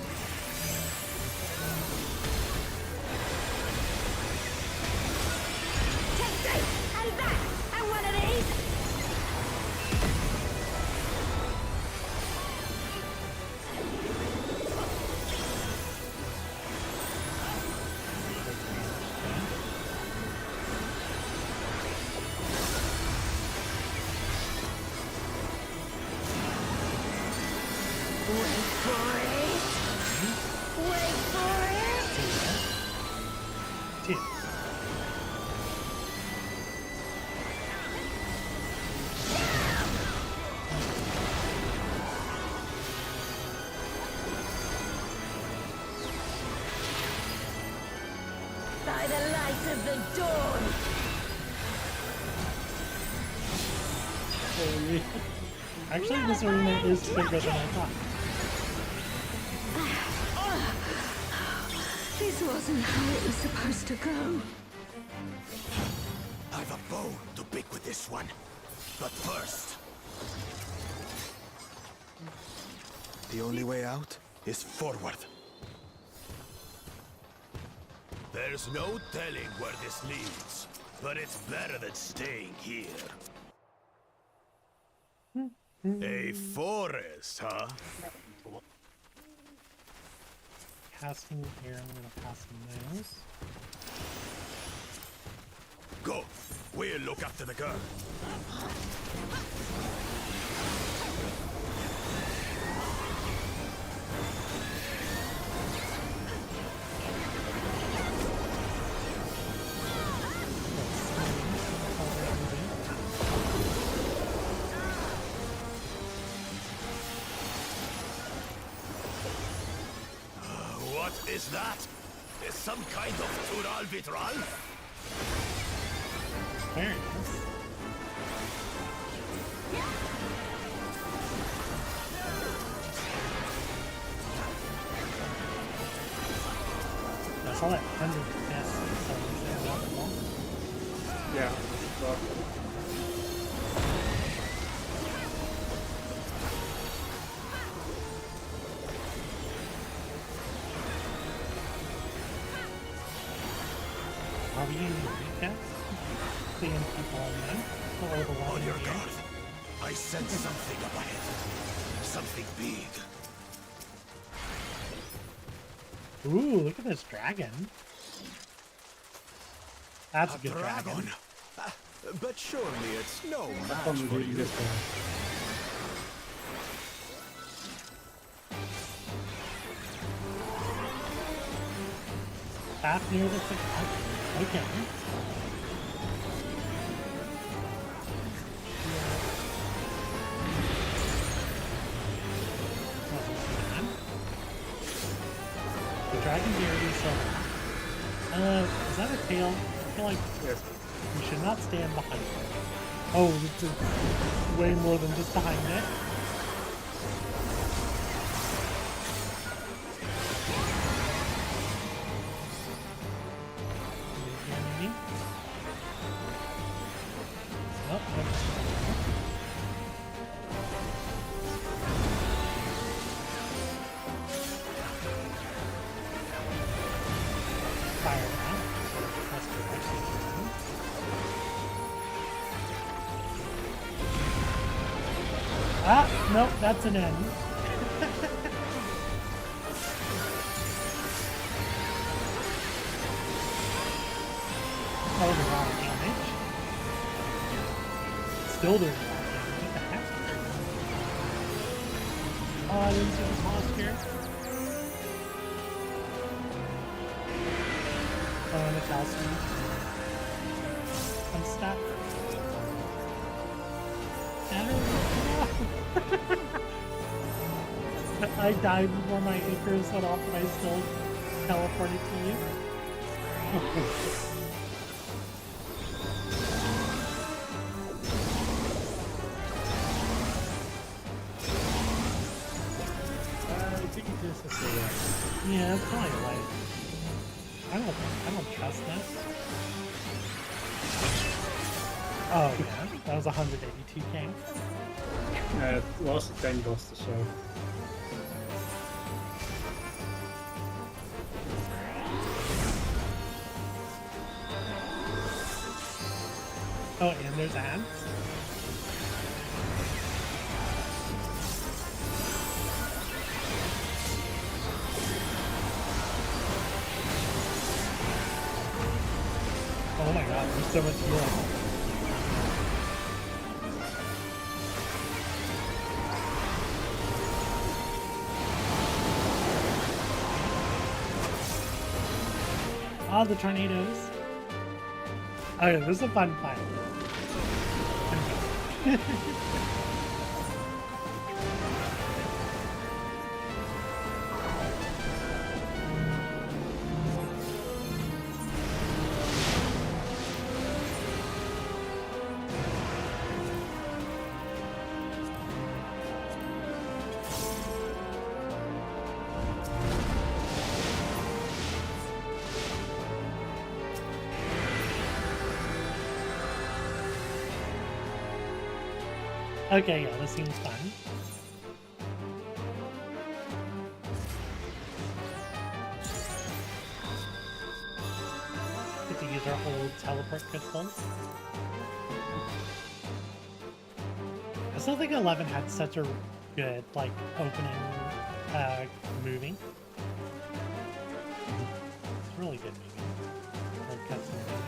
for it. Wait for it. Two. By the light of the dawn. Holy. Actually, this arena is bigger than I thought. This wasn't how it was supposed to go. I've a bone to pick with this one. But first... The only way out is forward. There's no telling where this leads, but it's better than staying here. A forest, huh? Casting here, I'm gonna pass those. Go! We'll look after the girl. What is that? Is some kind of Tural vitral? There it is. That's all that 100 yes, so Yeah. Are we using recaps? Seeing people on them? Or the one On your here? guard. I sense something up ahead. Something big. Ooh, look at this dragon. That's a good dragon. But surely it's no match From for reading you. this one. Path near the okay. The dragon beard is that a tail? I feel like yes. You should not stand behind it. Oh, this is way more than just behind it. Ah, nope, that's an end. That was a lot of damage. Still doing a lot of damage. What the heck? Oh, I didn't see this monster. Oh, and a calcium. I'm stuck. I died before my anchors went off, but I still teleported to you. I think this is a yeah, it's probably right. I don't trust this. Oh yeah, that was 182k. It was a 10 boss to show. Oh, and there's ants. Oh my god, there's so much healing. All the tornadoes. Okay, this is a fun fight. Okay, yeah, this seems fun. Get to use our whole teleport crystals. I still think 11 had such a good, like, opening movie. It's really good movie. Like, cutscene movie.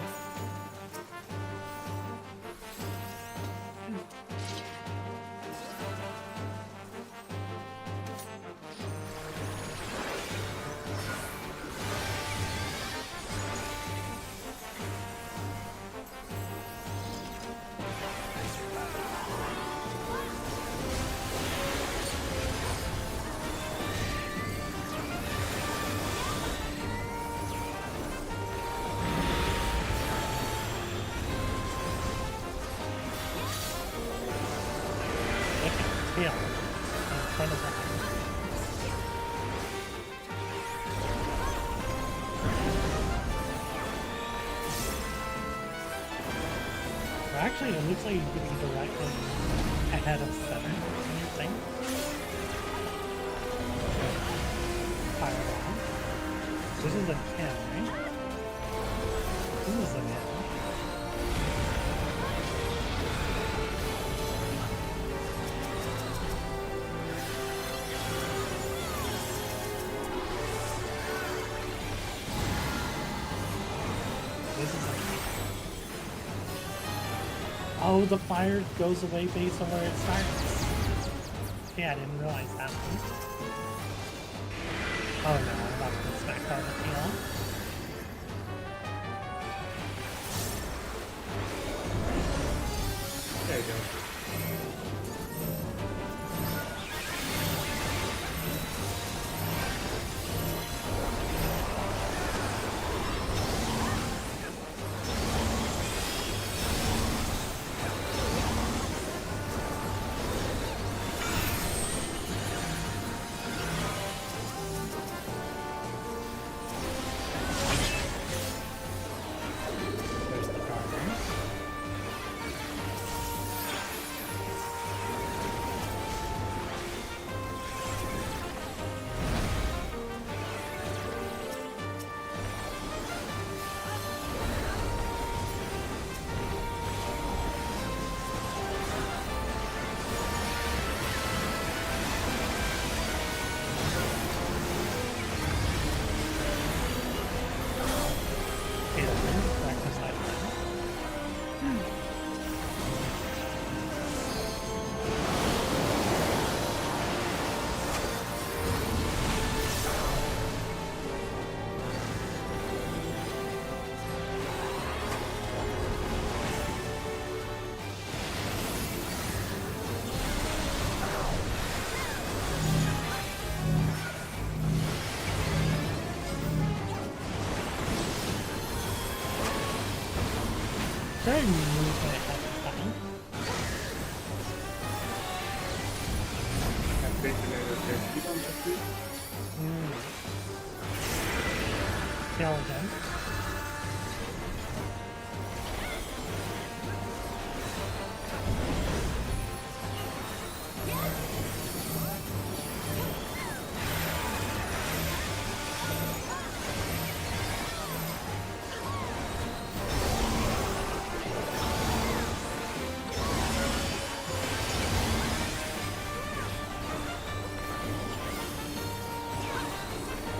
Yeah, in front of that. Well, actually, it looks like you could be directly ahead of 7 in your thing. Fire around. This is an N, right? This is an N. Oh, the fire goes away based on where it starts. Yeah, I didn't realize that one. Oh no, I'm about to smack out the tail. There you go. Very move that I haven't found. I've been to the Kill again.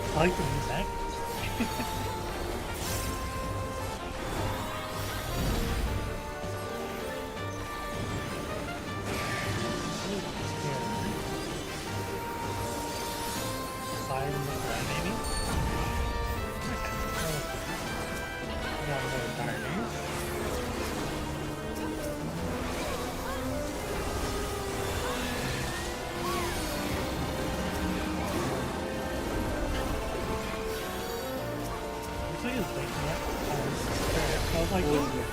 I like the music. Fire in the ground, maybe? Okay. waking up. I was like, oh.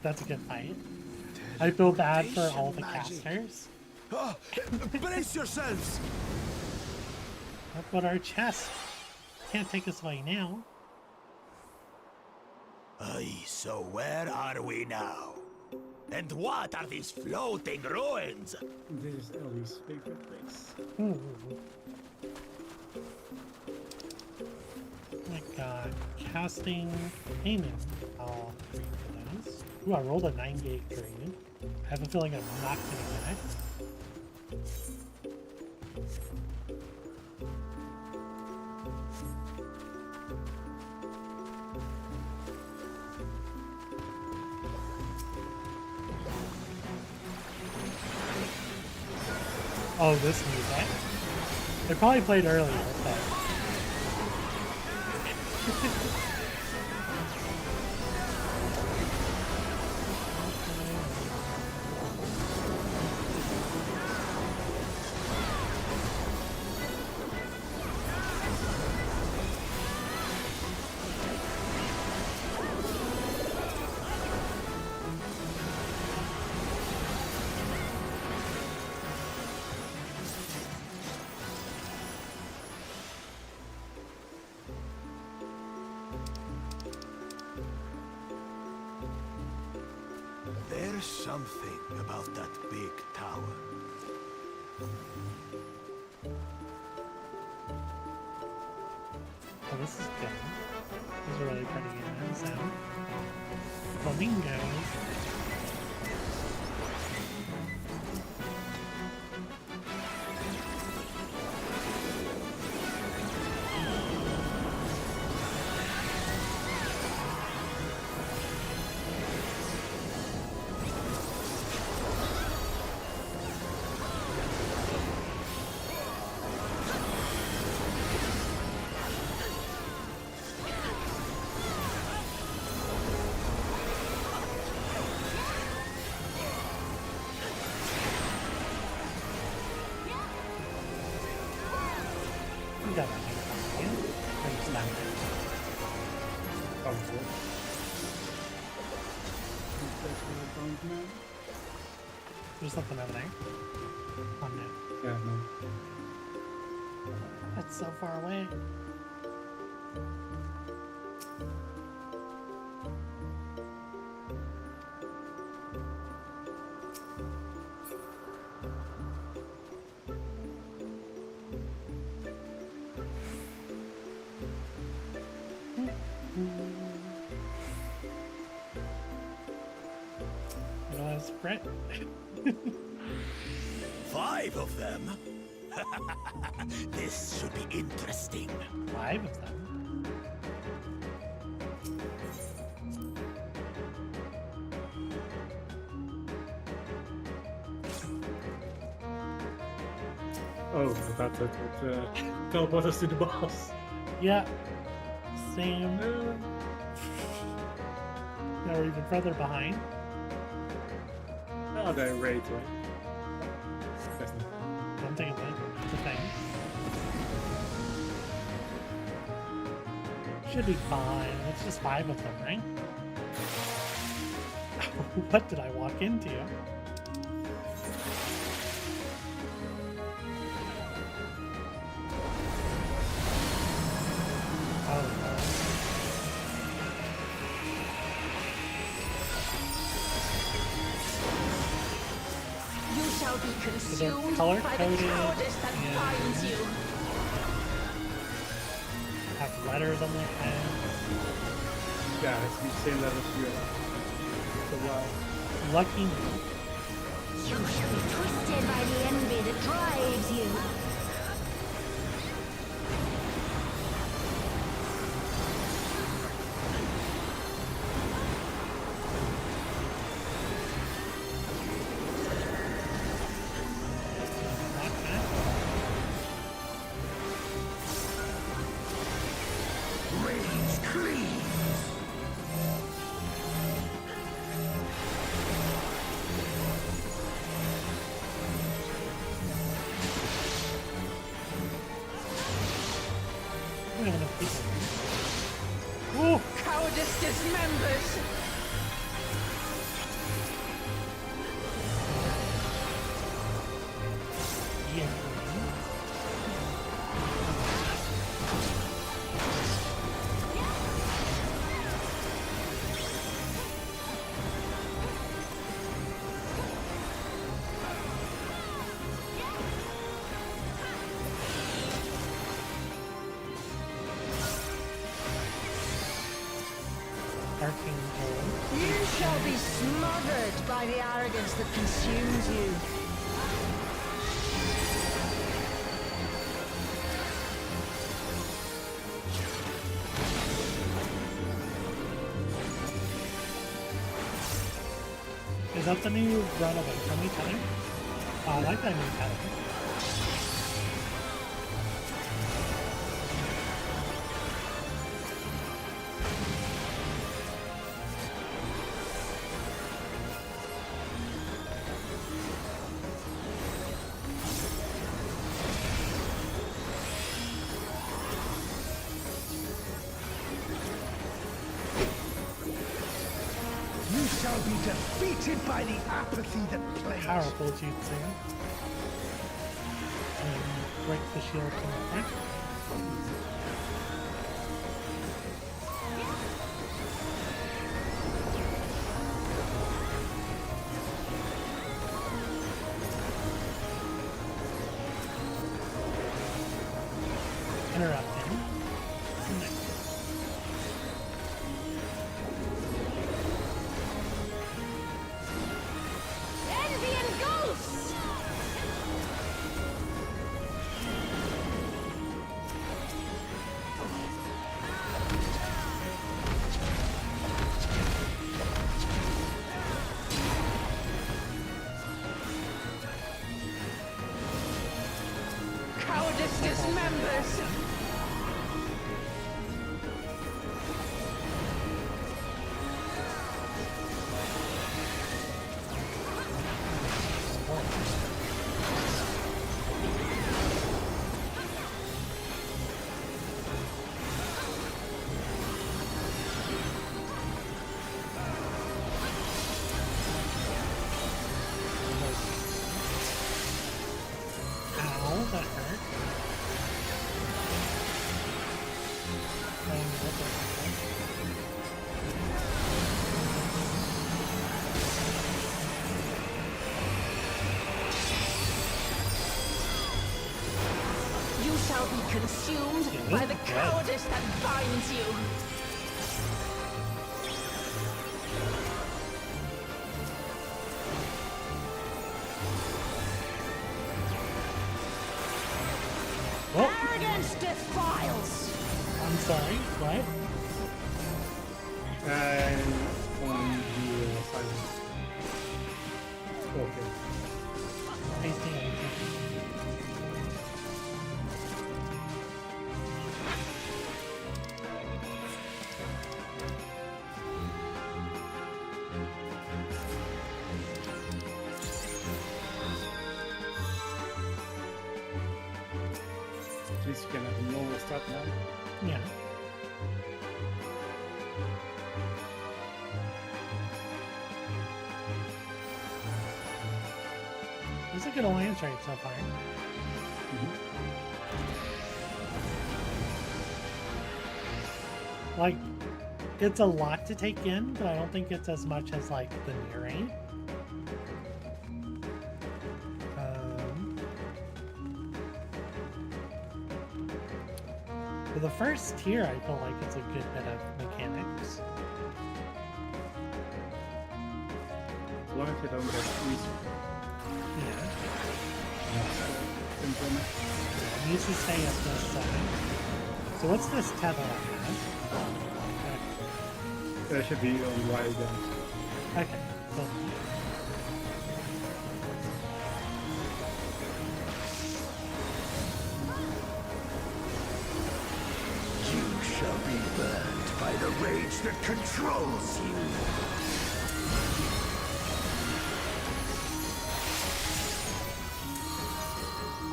That's a good fight. I feel bad for all the casters. Oh, brace yourselves! But our chest can't take us away now. Aye, so where are we now? And what are these floating ruins? This is Ellie's favorite place. Oh my god. Casting payment. I'll read those. Ooh, I rolled a 98 green. I have a feeling I'm not gonna get it. Oh, this music. They probably played earlier, but... There's something about that big tower. Oh, this is good. These are really pretty in sound. Flamingos. There's something over there. Oh no. Yeah, no. That's so far away. Brett. 5 of them? This should be interesting. 5 of them? Oh, I thought that would teleport us to the boss. Yeah. Same. Now we're even further behind. Oh, they're right, right? I'm taking the thing. Should be fine. It's just 5 of them, right? What did I walk into? Oh no. You shall be consumed color by the coded cowardice that binds you. Have letters on their heads. Yeah, it's the same level here. So wow. Lucky me. You shall be twisted by the envy that drives you. Cowardice dismembers. Yeah. You shall be smothered by the arrogance that consumes you. Is that the new run of it from each other? Oh, I like that new pattern. You shall be defeated by the apathy that plays. Powerful jutsu. And break the shield from the front. Interrupting. Envy and ghosts! Cowardice dismembers. Ow, that hurt. What the You shall be consumed by the cowardice that binds you. Arrogance defiles. I'm sorry, what? And on the silence. Okay. Facing anything. least you can have a normal start now. Yeah. It's a good alliance rate so far. Like, it's a lot to take in, but I don't think it's as much as, like, the near rate. For the first tier, I feel like it's a good bit of mechanics. As long as you don't get squeezed. Yeah. Implement. It needs to stay at this setting. So what's this tether on that? That should be on Y again. Okay. Cool. You shall be burned by the rage that controls you.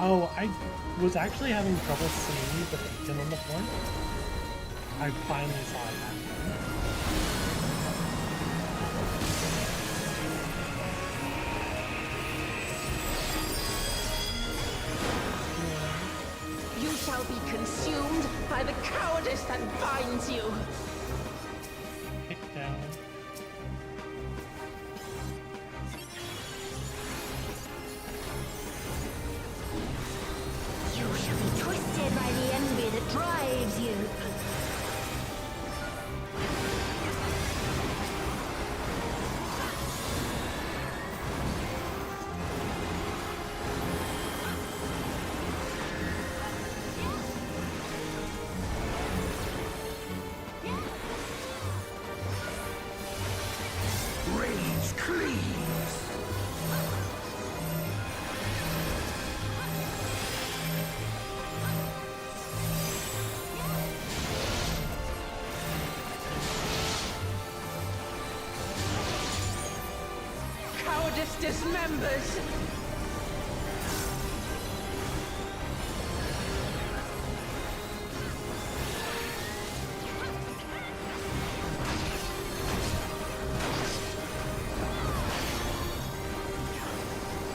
Oh, I was actually having trouble seeing the bacon on the floor. I finally saw it happen. You shall be consumed by the cowardice that binds you. Kick down. You shall be twisted by the envy that drives you. Rage cleaves. Cowardice dismembers.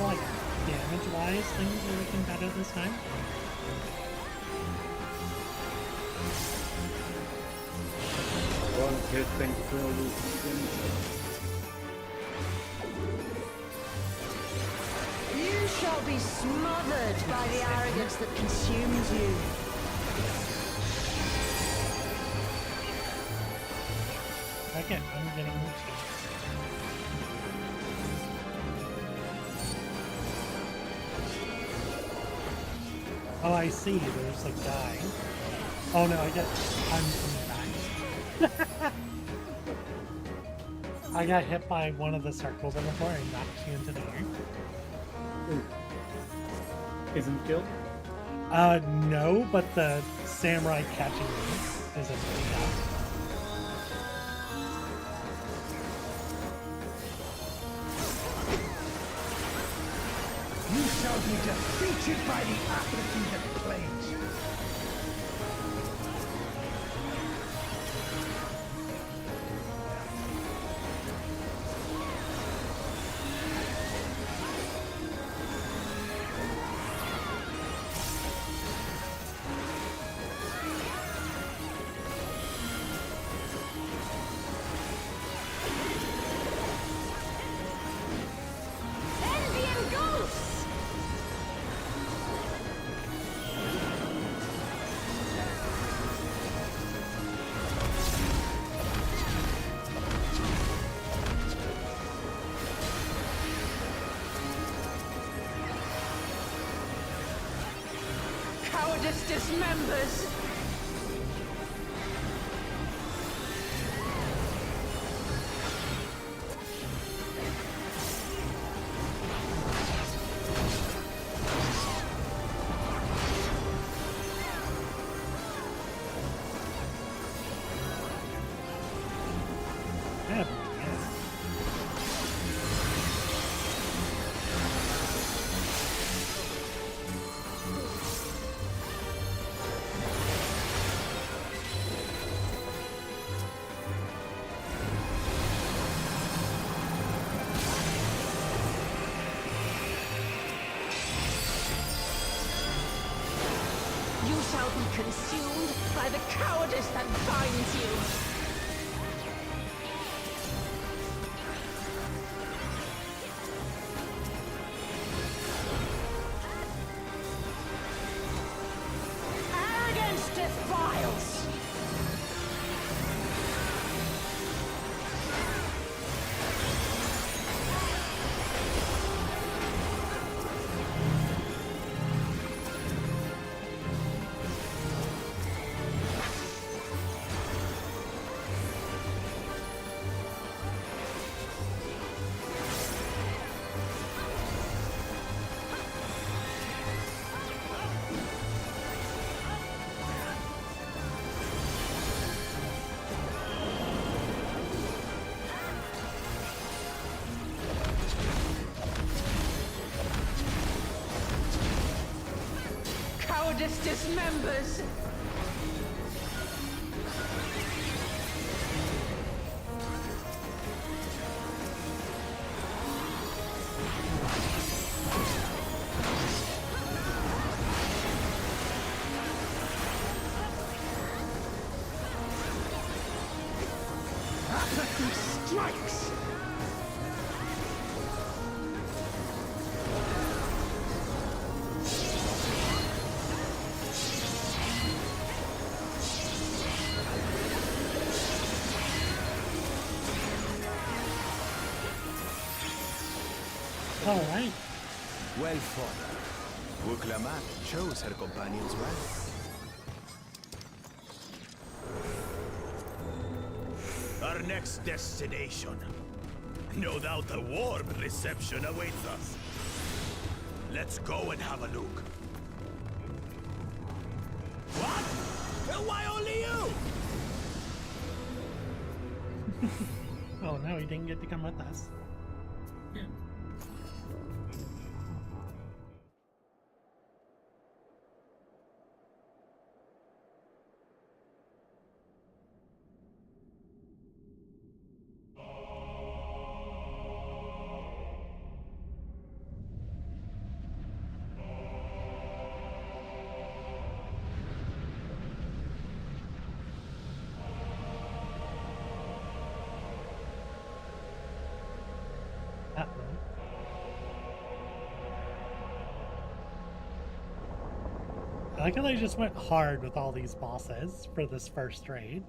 Like, damage-wise, things are looking better this time. One hit, thank you for all those damage. You shall be smothered by the arrogance that consumes you. Okay, I'm getting the chance. Oh, I see. There's a guy. Oh no, I'm coming back. I got hit by one of the circles on the floor and knocked you into the air. Isn't killed? No, but the samurai catching me is a big deal. You shall be defeated by the apathy that claims you. Cowardice dismembers. Yeah. be consumed by the cowardice that binds you. Arrogance defiles. Cowardice dismembers. Apathy strikes. All right. Well fought. Wuklamat chose her companions well. Our next destination. No doubt a warm reception awaits us. Let's go and have a look. What? Why only you? Oh no, he didn't get to come with us. I like how they just went hard with all these bosses for this first raid.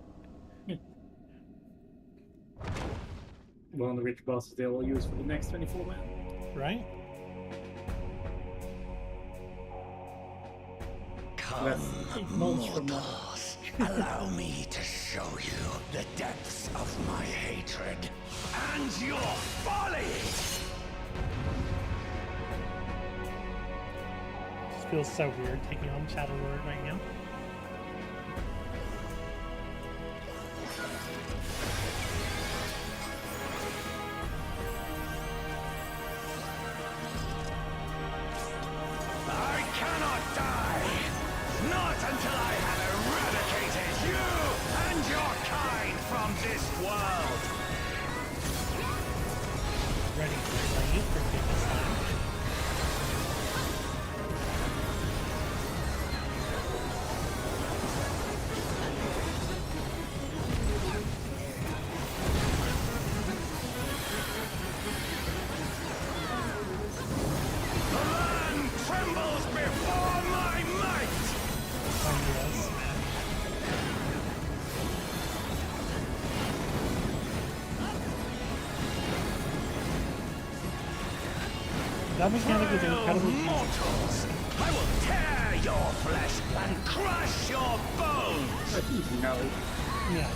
One of the rich bosses they will use for the next 24 man. Right? Come, mortals, allow me to show you the depths of my hatred and your folly! This feels so weird taking on Shadow Lord right now. I cannot die! Not until I have eradicated you and your kind from this world! Ready to play for this time. That mechanic is incredibly mortals! I will tear your flesh and crush your bones! No. Yeah.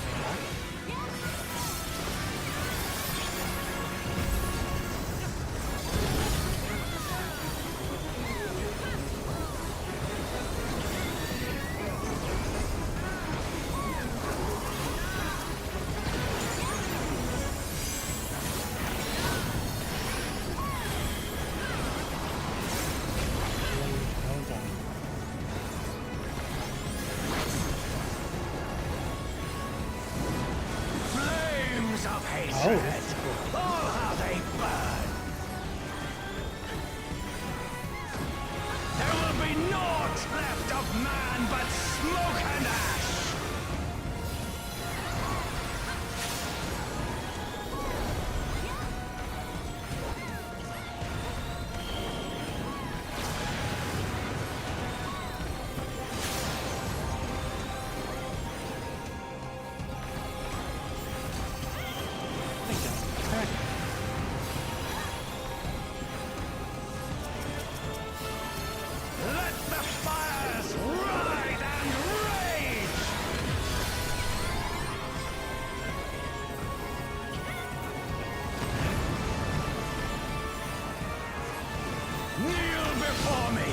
before me!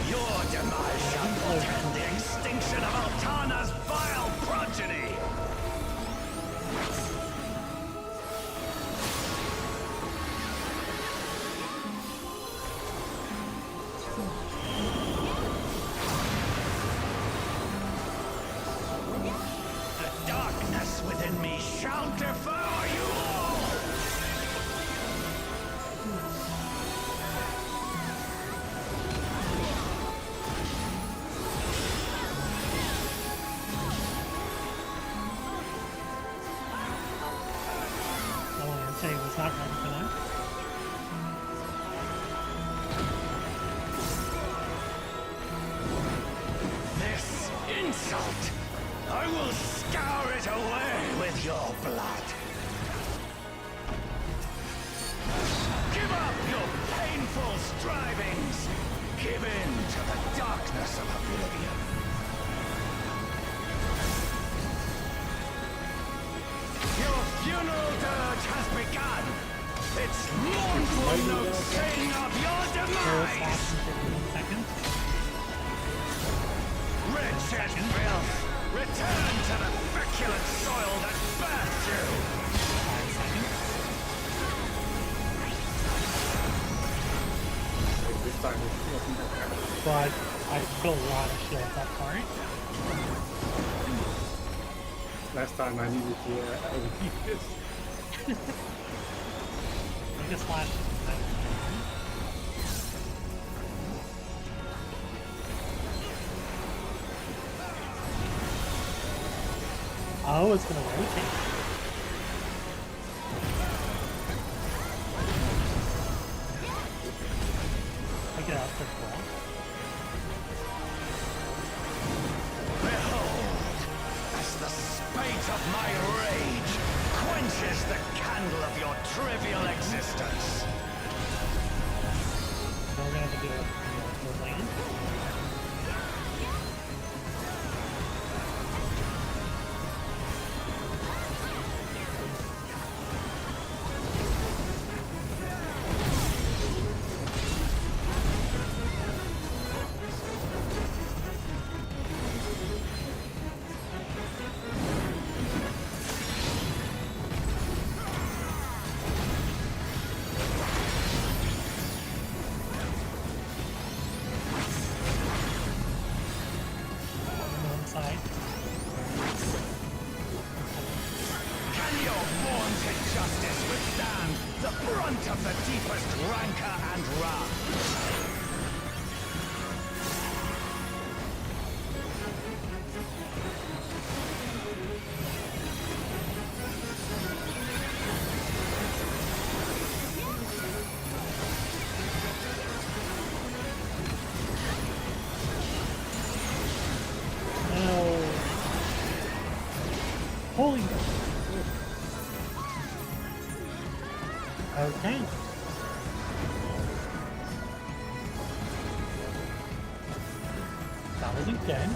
Your demise shall portend the extinction of Altana's vile progeny! The darkness within me shall devour you all! He was not ready for that. This insult! I will scour it away with your blood! Give up your painful strivings! Give in to the darkness of oblivion! Your funeral dirge has begun! Its mournful notes sing of your demise! Wretched filth! Return to the feculent soil that birthed you! 5 seconds. This time it wasn't that bad. But I put a lot of shields up for it. Last time I needed to overheat this. I just flashed it. Oh, it's gonna rotate. I get out for cool. Behold, as the spate of my rage quenches the candle of your trivial existence. So we're gonna have to do the lane. Holy. Okay. That wasn't good.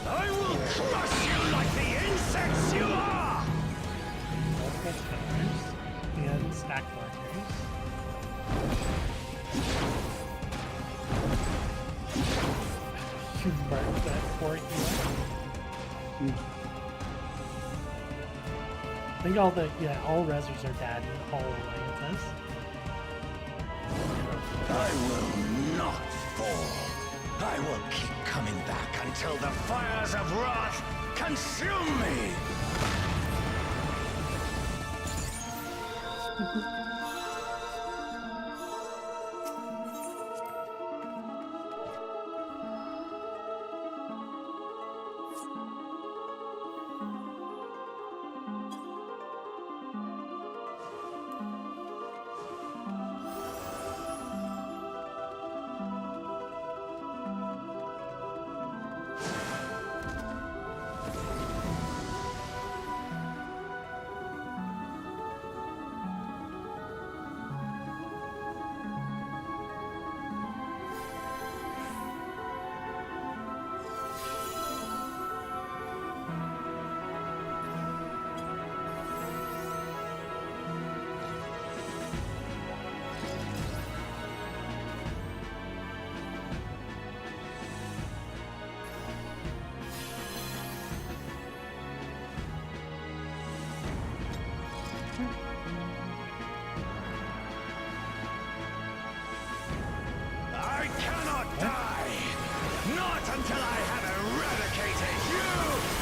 I will crush you like the insects you are! Multiple counters and stack markers. You marked that for you. I think all all rezzers are dead in all alliances. I will not fall. I will keep coming back until the fires of wrath consume me! till I have eradicated you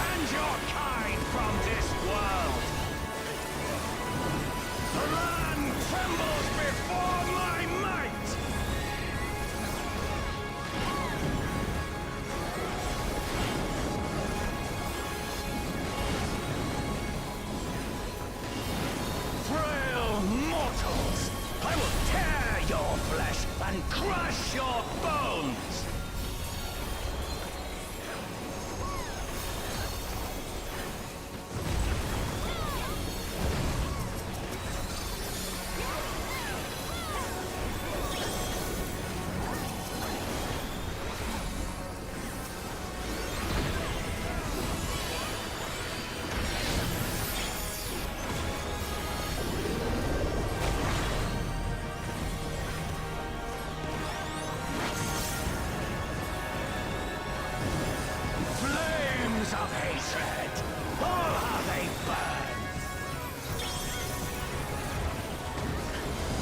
and your kind from this world. The land trembles before my might! Frail mortals! I will tear your flesh and crush your bones! Of hatred, all how they burn.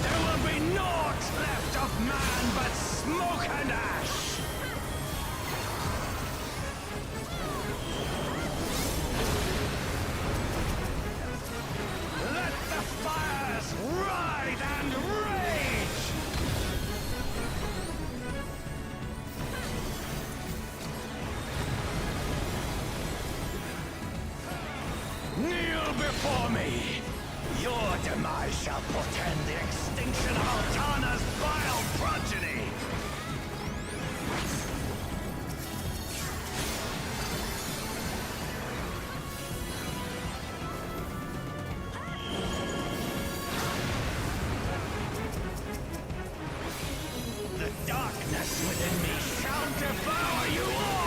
There will be naught left of man but smoke and ash. Let the fires ride and rage. Kneel before me! Your demise shall portend the extinction of Altana's vile progeny! The darkness within me shall devour you all!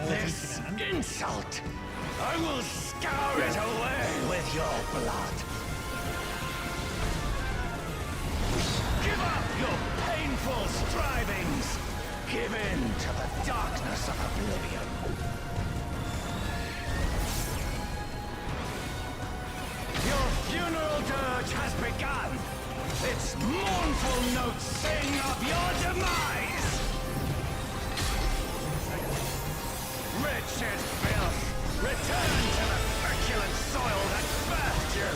This insult! I will scour it away with your blood! Give up your painful strivings! Give in to the darkness of oblivion! Your funeral dirge has begun! Its mournful notes sing of your demise! Wretched filth! Return to the feculent soil that birthed you!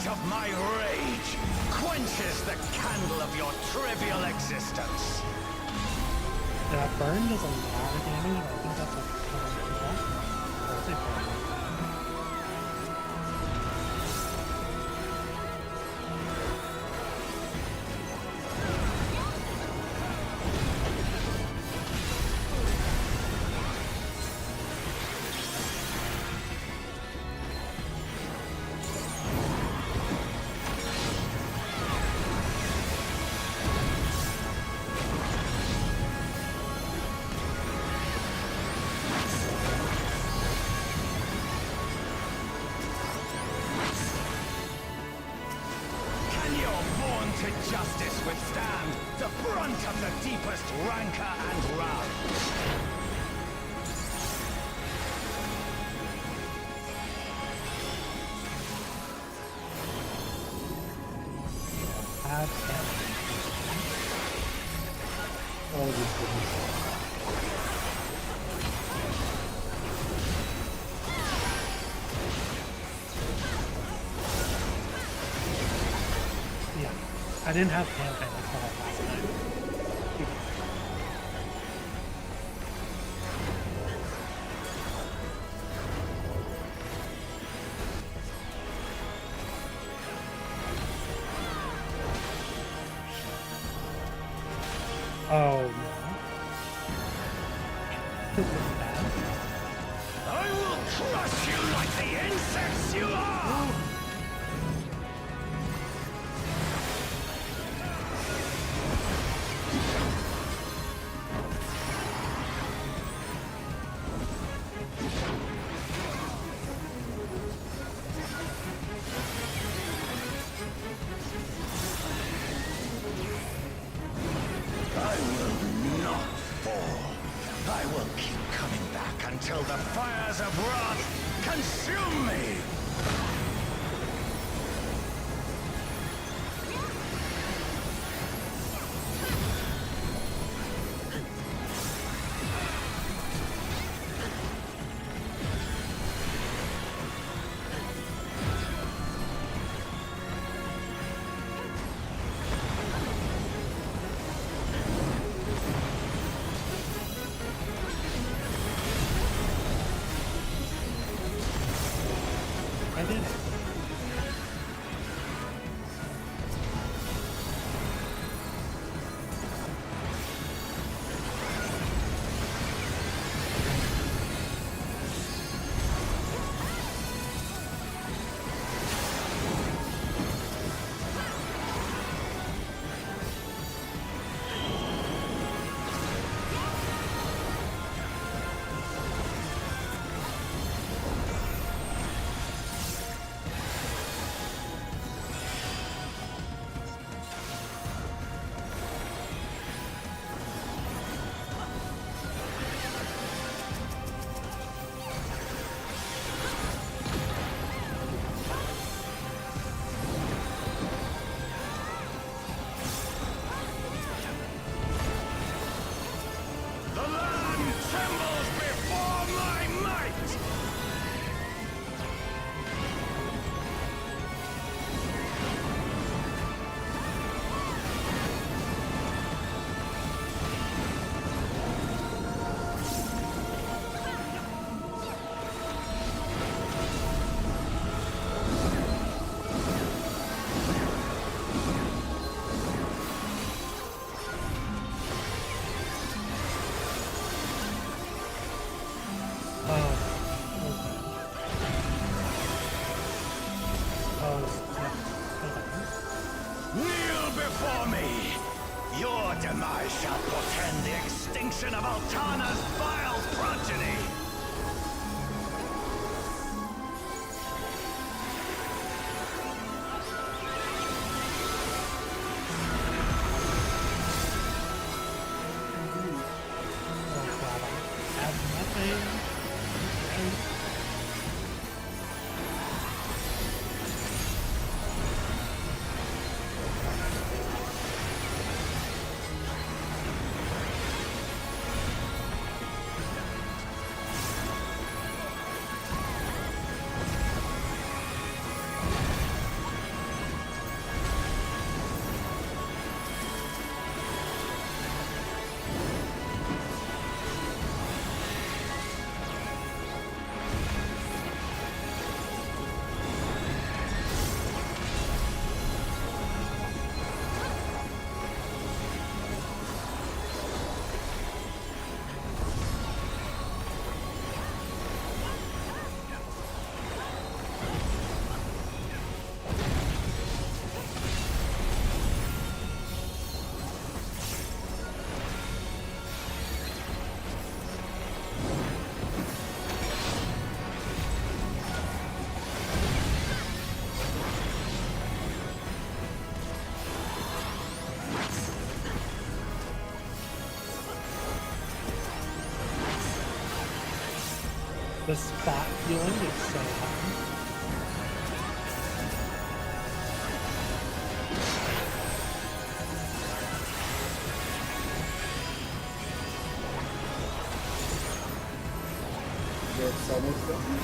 Of my rage quenches the candle of your trivial existence. That burn does a lot of damage. I think that's what people. Justice withstand the brunt of the deepest rancor and wrath. Oh, this goodness. Yeah. I didn't have campaign until last time. Oh no. This is bad. I will crush you like the insects you are! I will not fall. I will keep coming back until the fires of wrath consume me! I did it. The land trembles before my might! Kneel before me! Your demise shall portend the extinction of Altana's vile progeny! The spot healing is so high.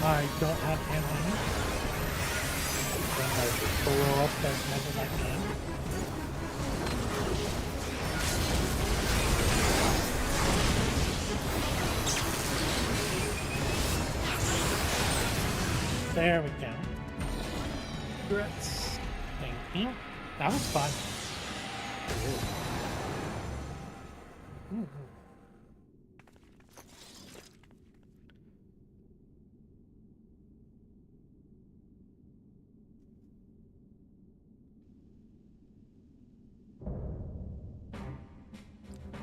I don't have ammo. I'm going to blow up as much as I can. There we go. Congrats. Thank you. That was fun. Ooh.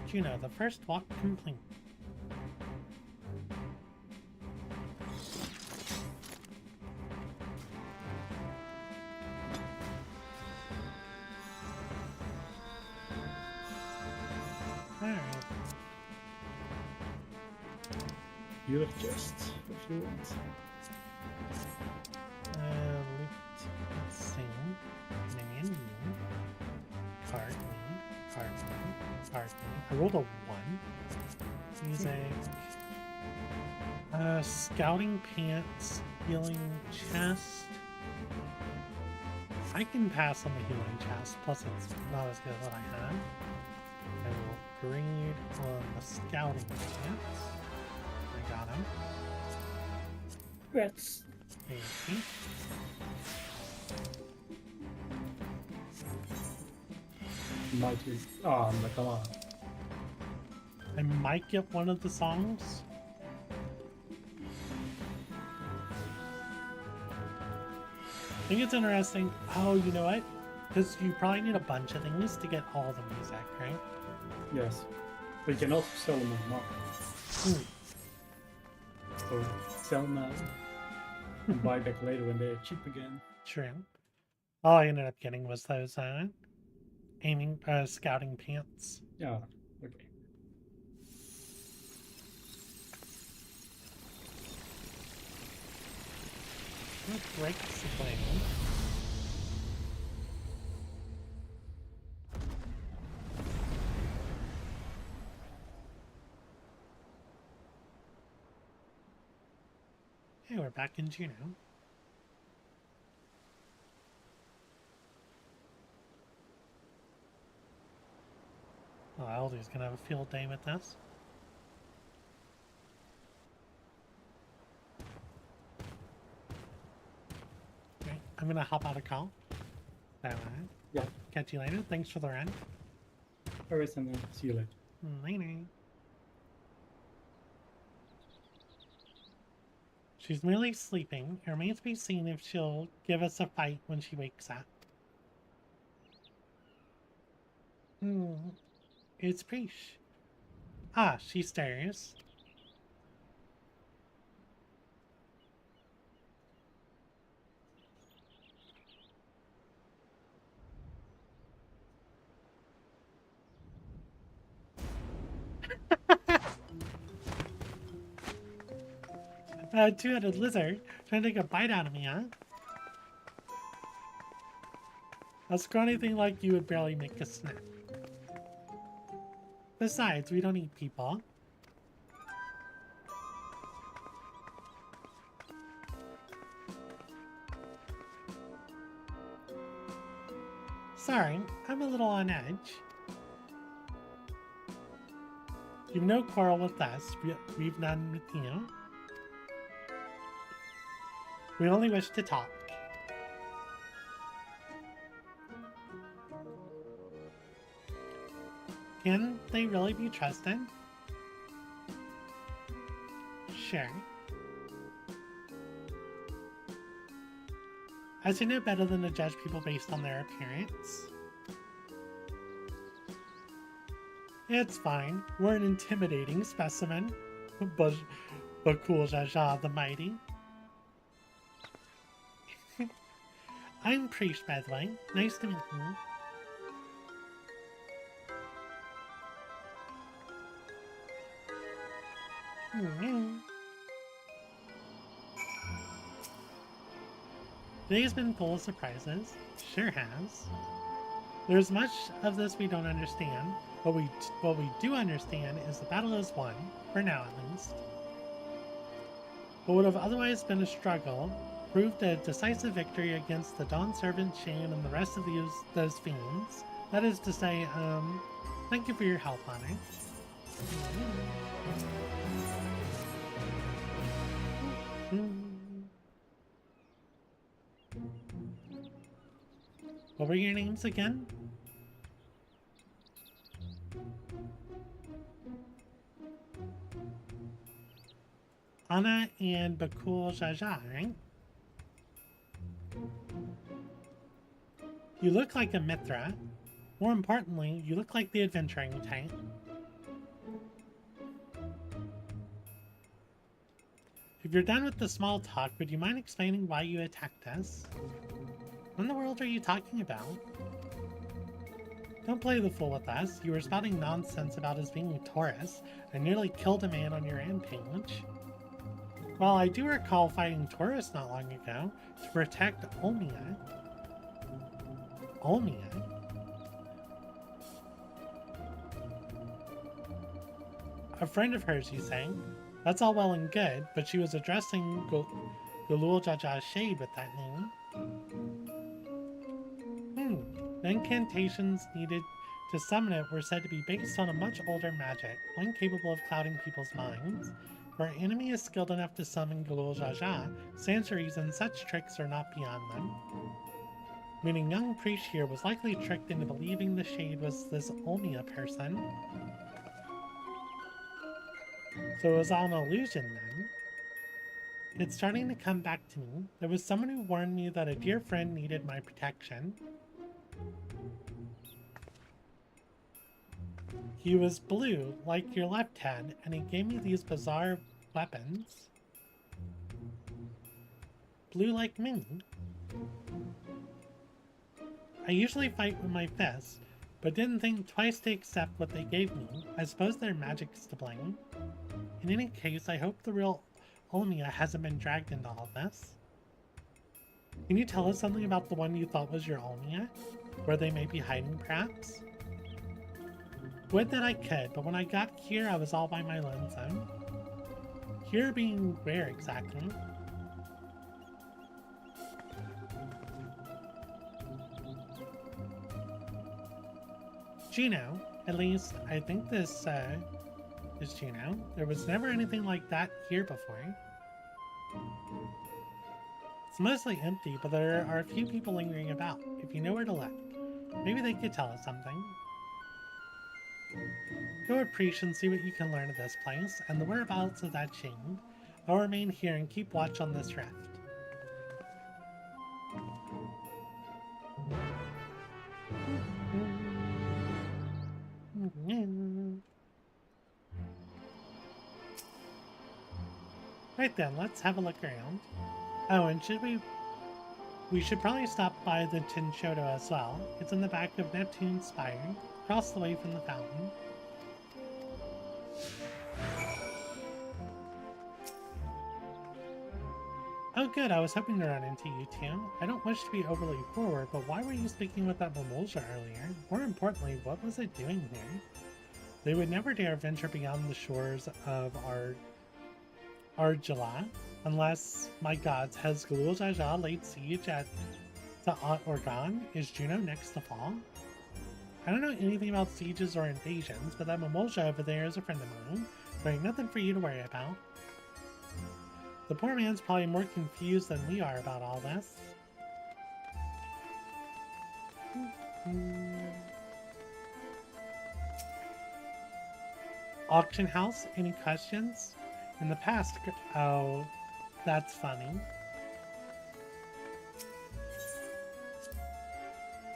Juno, the first walk complete. Alright. You have just if you want. Let's see. Minion, card me, card me, card me. I rolled a 1. Music. Scouting pants, healing chest. I can pass on the healing chest, plus it's not as good as what I had. I will grade on the scouting pants. I got him. Congrats. Thank you. Might be. Oh, come on. I might get one of the songs. I think it's interesting. Oh, you know what? Because you probably need a bunch of things to get all the music, right? Yes. But you can also sell them on market. So sell now and buy back later when they're cheap again. True. All I ended up getting was those scouting pants. Yeah, okay. What breaks the plane? Hey, we're back in Juno. Oh, Aldi's gonna have a field day with this. Okay, I'm gonna hop out of call. That one. Yeah. Catch you later. Thanks for the run. Alright, and then see you later. Later. She's merely sleeping. It remains to be seen if she'll give us a fight when she wakes up. It's Preesh. Ah, she stares. A two-headed lizard trying to take a bite out of me, huh? A scrawny thing like you would barely make a snack. Besides, we don't eat people. Sorry, I'm a little on edge. You've no quarrel with us. We've none with you. We only wish to talk. Can they really be trusted? Sure. I should know better than to judge people based on their appearance. It's fine. We're an intimidating specimen. But cool Jaja the Mighty. I'm Preesh, by the way. Nice to meet you. Today's been full of surprises. Sure has. There's much of this we don't understand, but what we do understand is the battle is won, for now at least. What would have otherwise been a struggle proved a decisive victory against the Dawn Servant Shane and the rest of those fiends. That is to say, thank you for your help on it. What were your names again? Anna and Bakul Jaja, right? You look like a Mithra. More importantly, you look like the adventuring type. If you're done with the small talk, would you mind explaining why you attacked us? What in the world are you talking about? Don't play the fool with us. You were spouting nonsense about us being Taurus and nearly killed a man on your rampage. Well, I do recall fighting Taurus not long ago to protect Olmia. Olmia? A friend of hers, you say? That's all well and good, but she was addressing Galul Jaja's shade with that name. The incantations needed to summon it were said to be based on a much older magic, one capable of clouding people's minds. Where an enemy is skilled enough to summon Galul Jaja, stands to reason such tricks are not beyond them. Meaning young priest here was likely tricked into believing the shade was this Olmia person. So it was all an illusion then. It's starting to come back to me. There was someone who warned me that a dear friend needed my protection. He was blue, like your left hand, and he gave me these bizarre weapons. Blue like me. I usually fight with my fists, but didn't think twice to accept what they gave me. I suppose their magic's to blame. In any case, I hope the real Olmia hasn't been dragged into all this. Can you tell us something about the one you thought was your Olmia? Where they may be hiding, perhaps? Would that I could, but when I got here, I was all by my lonesome. Here being where exactly? Gino. At least, I think this, is Gino. There was never anything like that here before. It's mostly empty, but there are a few people lingering about, if you know where to look. Maybe they could tell us something. Go with Preach and see what you can learn of this place, and the whereabouts of that chain. I'll remain here and keep watch on this rift. Right then, let's have a look around. Oh, and we should probably stop by the Tinshoto as well. It's in the back of Neptune's Spire, across the way from the fountain. Oh good, I was hoping to run into you two. I don't wish to be overly forward, but why were you speaking with that Mimulja earlier? More importantly, what was it doing here? They would never dare venture beyond the shores of Argila, unless, my gods, has Galul Jaja laid siege to Organ? Is Juno next to fall? I don't know anything about sieges or invasions, but that Mimulja over there is a friend of mine. There ain't nothing for you to worry about. The poor man's probably more confused than we are about all this. Auction house? Any questions? In the past... Oh, that's funny.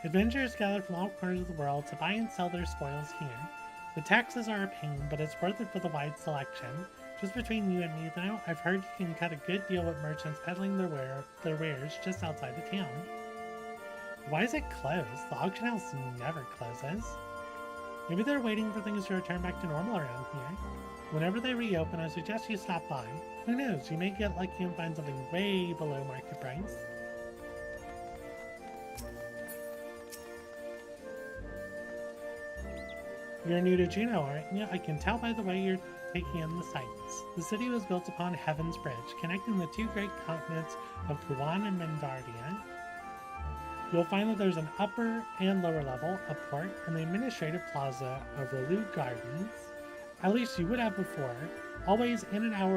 Adventurers gather from all corners of the world to buy and sell their spoils here. The taxes are a pain, but it's worth it for the wide selection. Just between you and me, though, I've heard you can cut a good deal with merchants peddling their wares just outside of town. Why is it closed? The auction house never closes. Maybe they're waiting for things to return back to normal around here. Whenever they reopen, I suggest you stop by. Who knows, you may get lucky and find something way below market price. You're new to Juno, aren't you? I can tell by the way you're taking in the sights. The city was built upon Heaven's Bridge, connecting the two great continents of Puan and Vana'diel. You'll find that there's an upper and lower level, a port, and the administrative plaza of Relu Gardens. At least you would have before. Always in and out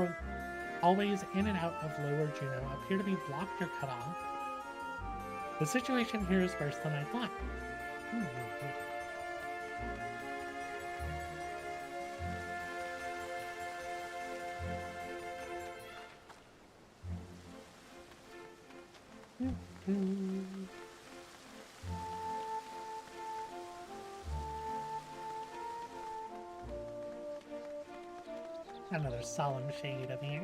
of Lower Juno appear to be blocked or cut off. The situation here is worse than I thought. Another solemn shade of here.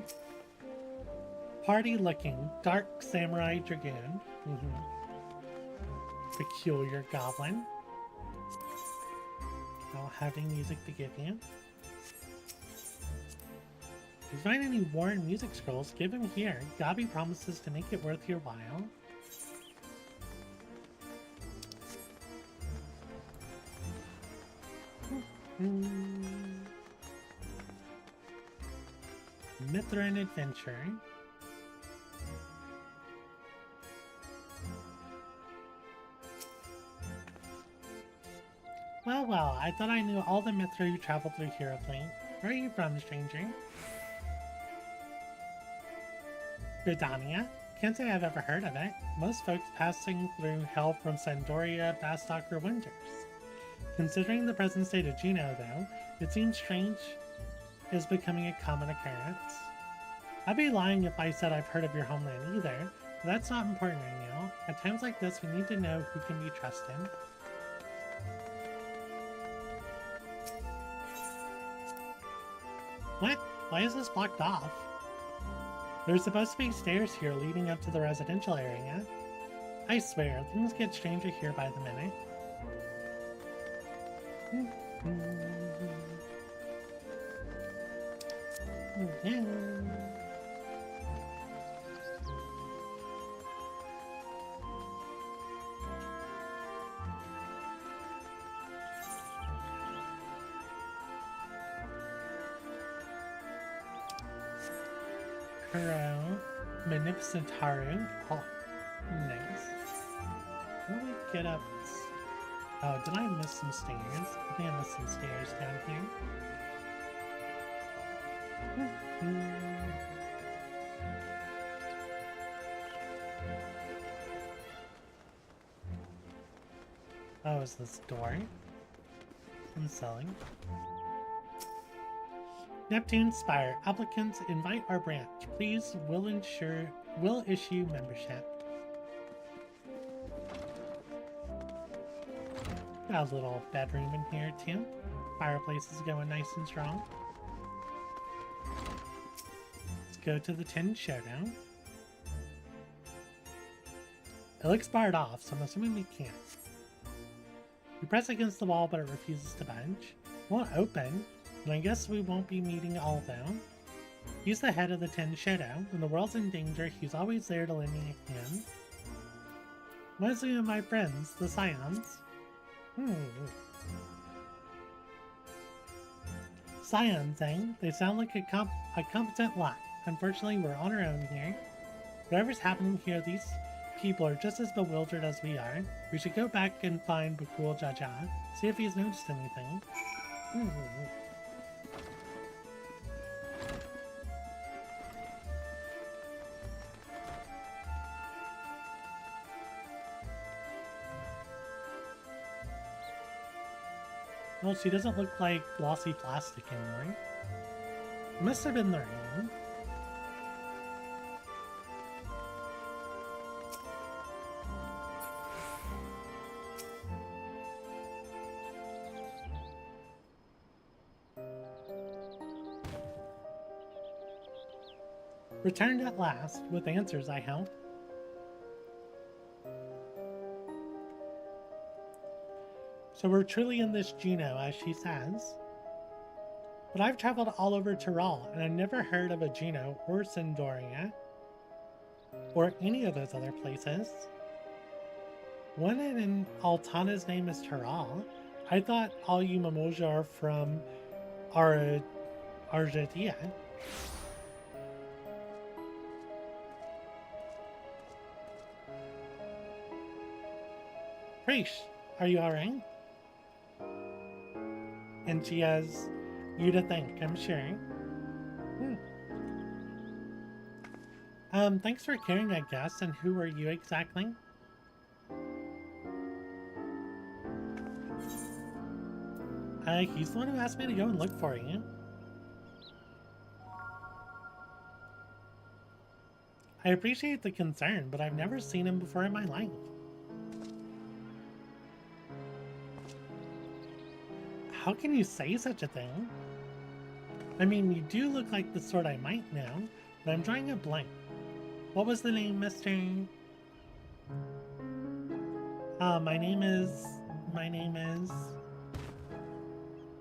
Party-looking dark samurai dragoon. Peculiar goblin. Don't have any music to give you. If you find any worn music scrolls, give them here. Gabi promises to make it worth your while. Mithrin Adventure. Well, I thought I knew all the Mithra who traveled through Heroplane. Where are you from, stranger? Gridania? Can't say I've ever heard of it. Most folks passing through hell from Sandoria, Bastok, or Winters. Considering the present state of Juno, though, it seems strange is becoming a common occurrence. I'd be lying if I said I've heard of your homeland either, but that's not important right now. At times like this, we need to know who can be trusted. What? Why is this blocked off? There's supposed to be stairs here leading up to the residential area. I swear, things get stranger here by the minute. Yeah. Kuro, Magnificent Haru. Oh, nice. How do we get up? Oh, did I miss some stairs? I think I missed some stairs down here. Oh, is this door? I'm selling. Neptune Spire. Applicants invite our branch. Please, will issue membership. Got a little bedroom in here too. Fireplace is going nice and strong. Let's go to the 10 showdown. It looks barred off, so I'm assuming we can't. We press against the wall, but it refuses to budge. It won't open. And I guess we won't be meeting Aldo. He's the head of the 10 Shadow. When the world's in danger, he's always there to lend me a hand. Mostly of my friends, the Scions. Scions, eh? They sound like a competent lot. Unfortunately, we're on our own here. Whatever's happening here, these people are just as bewildered as we are. We should go back and find Bakul Jaja, see if he's noticed anything. Well, she doesn't look like glossy plastic anymore. It must have been the rain. Returned at last, with answers, I hope. So we're truly in this Juno, as she says. But I've traveled all over Tural, and I've never heard of a Juno or Sandoria, or any of those other places. One in Altana's name is Tural. I thought all you Mamoja are from Argedia. Preesh, are you alright? And she has you to thank, I'm sure. Thanks for caring, I guess. And who are you exactly? He's the one who asked me to go and look for you. I appreciate the concern, but I've never seen him before in my life. How can you say such a thing? I mean, you do look like the sort I might know, but I'm drawing a blank. What was the name, Mr.? My name is...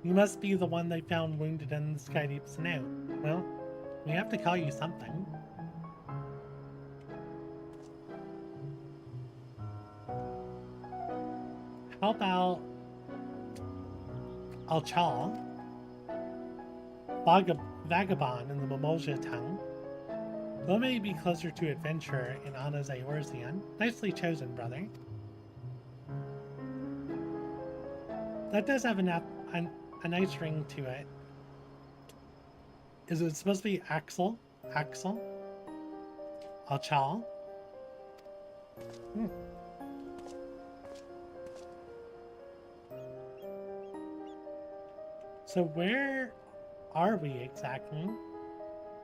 You must be the one they found wounded in the Skydeep Snout. Well, we have to call you something. How about... Alchal? Vagabond in the Momolja tongue. Though may be closer to adventurer in Anna's Eorzean. Nicely chosen, brother. That does have a nice ring to it. Is it supposed to be Axel? Axel? Alchal? So where are we exactly?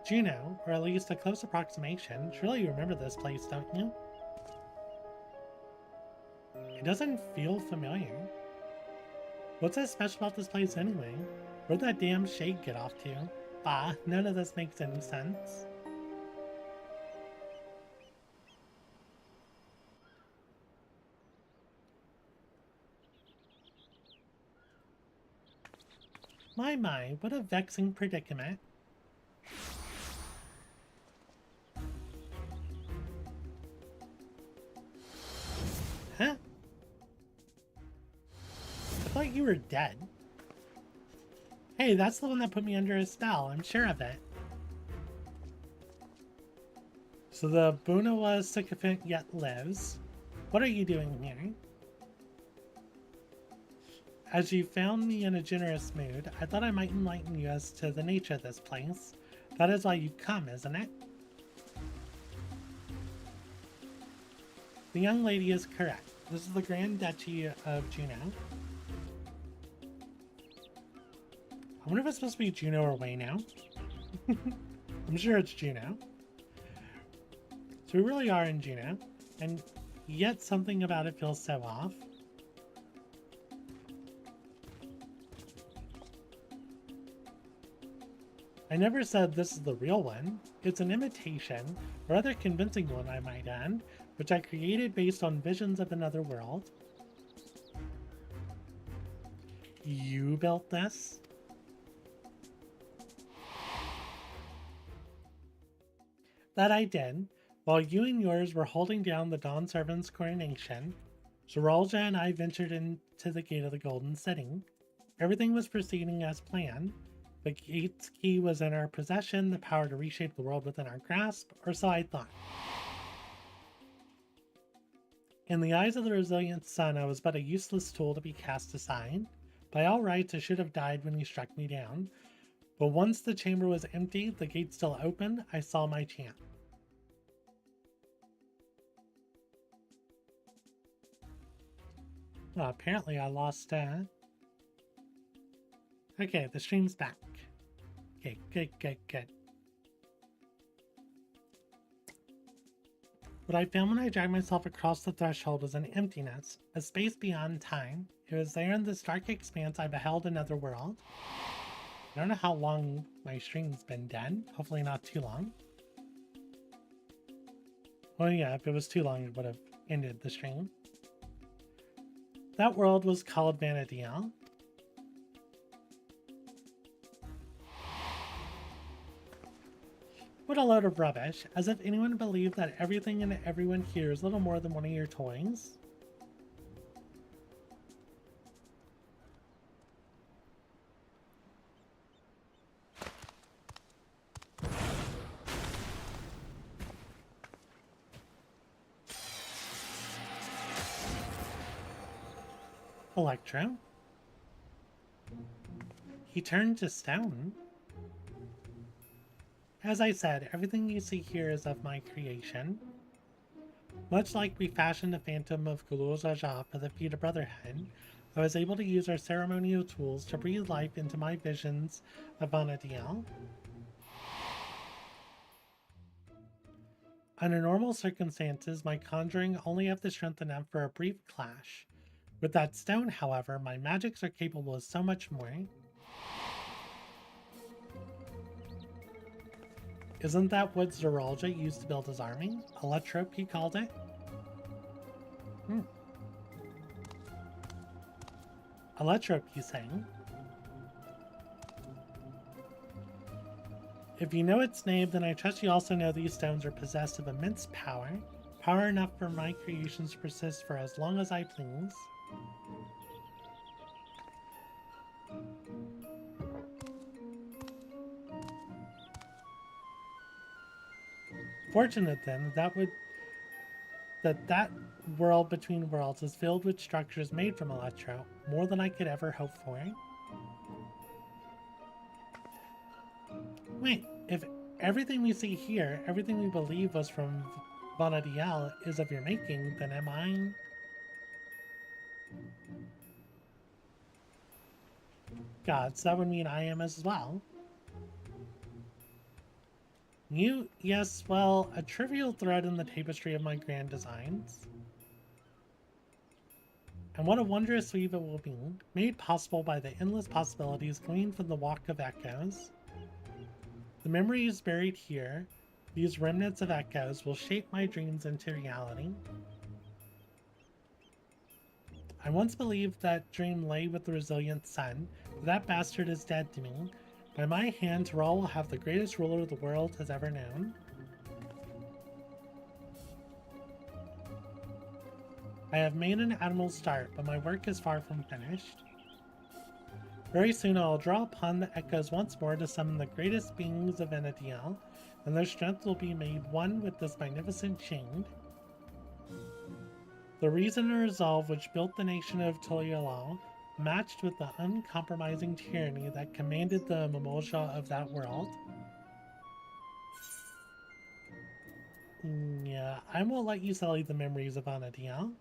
Juno, or at least a close approximation. Surely you remember this place, don't you? It doesn't feel familiar. What's so special about this place anyway? Where'd that damn shade get off to? Bah, none of this makes any sense. My, what a vexing predicament. Huh? I thought you were dead. Hey, that's the one that put me under a spell, I'm sure of it. So the Bunawa sycophant yet lives. What are you doing here? As you found me in a generous mood, I thought I might enlighten you as to the nature of this place. That is why you've come, isn't it? The young lady is correct. This is the Grand Duchy of Juno. I wonder if it's supposed to be Juno or Wayno. I'm sure it's Juno. So we really are in Juno, and yet something about it feels so off. I never said this is the real one. It's an imitation, or rather convincing one I might add, which I created based on visions of another world. You built this? That I did, while you and yours were holding down the Dawn Servant's coronation. Zeralja and I ventured into the Gate of the Golden City. Everything was proceeding as planned. The gate's key was in our possession, the power to reshape the world within our grasp, or so I thought. In the eyes of the resilient sun, I was but a useless tool to be cast aside. By all rights, I should have died when he struck me down. But once the chamber was empty, the gate still open, I saw my chance. Well, apparently I lost, Okay, the stream's back. Okay, good. What I found when I dragged myself across the threshold was an emptiness, a space beyond time. It was there in this dark expanse I beheld another world. I don't know how long my stream's been dead. Hopefully not too long. Well, yeah, if it was too long, it would have ended the stream. That world was called Vana'diel. What a load of rubbish, as if anyone believed that everything and everyone here is little more than one of your toys. Electro. He turned to stone. As I said, everything you see here is of my creation. Much like we fashioned a phantom of Gulul Zaja for the feet of Brotherhood, I was able to use our ceremonial tools to breathe life into my visions of Vana'diel. Under normal circumstances, my conjuring only have the strength enough for a brief clash. With that stone, however, my magics are capable of so much more. Isn't that what Zeralja used to build his army? Electrope, he called it? Electrope, he's saying. If you know its name, then I trust you also know these stones are possessed of immense power. Power enough for my creations to persist for as long as I please. Fortunate then that world between worlds is filled with structures made from Electro, more than I could ever hope for. Wait, if everything we see here, everything we believe was from Vana'diel is of your making, then am I? God, so that would mean I am as well. You, yes, well, a trivial thread in the tapestry of my grand designs. And what a wondrous weave it will be, made possible by the endless possibilities gleaned from the Walk of Echoes. The memories buried here, these remnants of echoes, will shape my dreams into reality. I once believed that dream lay with the resilient sun, but that bastard is dead to me. By my hand, Tural will have the greatest ruler the world has ever known. I have made an admirable start, but my work is far from finished. Very soon I will draw upon the echoes once more to summon the greatest beings of Vana'diel, and their strength will be made one with this magnificent chain. The reason and resolve which built the nation of Tural, matched with the uncompromising tyranny that commanded the Mimosha of that world. Yeah, I won't let you sully the memories of Vana'diel.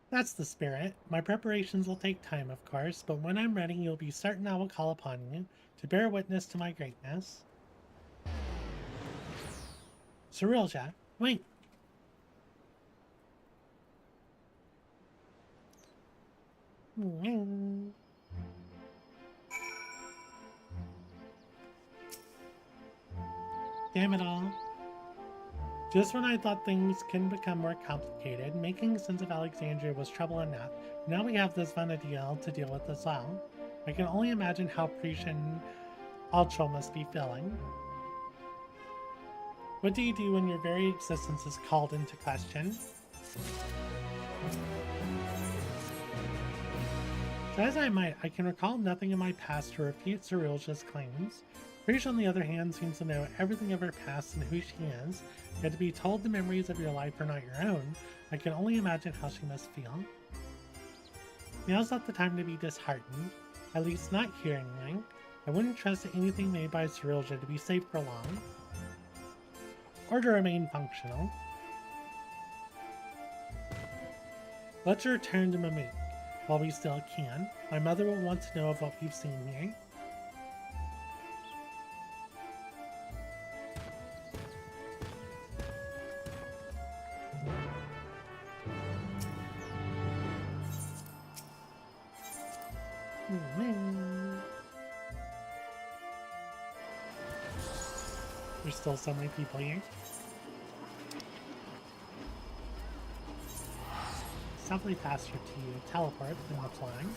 That's the spirit. My preparations will take time, of course, but when I'm ready, you'll be certain I will call upon you to bear witness to my greatness. Zeralja, wait! Damn it all. Just when I thought things can become more complicated, making sense of Alexandria was trouble enough. Now we have this Vana'diel to deal with as well. I can only imagine how Prishan Altral must be feeling. What do you do when your very existence is called into question? Try as I might, I can recall nothing in my past to refute Zeralja's claims. Prisha, on the other hand, seems to know everything of her past and who she is, yet to be told the memories of your life are not your own, I can only imagine how she must feel. Now's not the time to be disheartened, at least not here anyway. I wouldn't trust anything made by Zeralja to be safe for long, or to remain functional. Let's return to Minake while we still can. My mother will want to know of what we've seen here. There's still so many people here. It's definitely faster to teleport than the flying.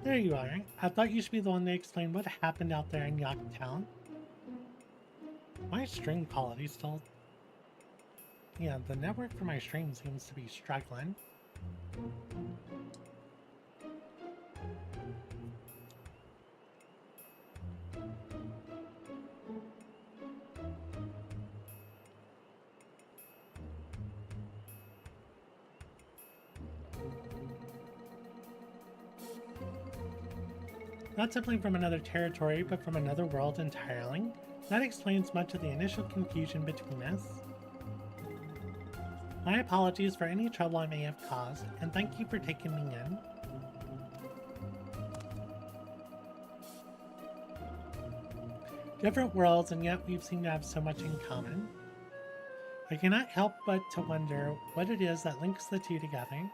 There you are. I thought you should be the one to explain what happened out there in Yaktown. My stream quality still... Yeah, the network for my stream seems to be struggling. Not simply from another territory, but from another world entirely. That explains much of the initial confusion between us. My apologies for any trouble I may have caused, and thank you for taking me in. Different worlds, and yet we seem to have so much in common. I cannot help but to wonder what it is that links the two together.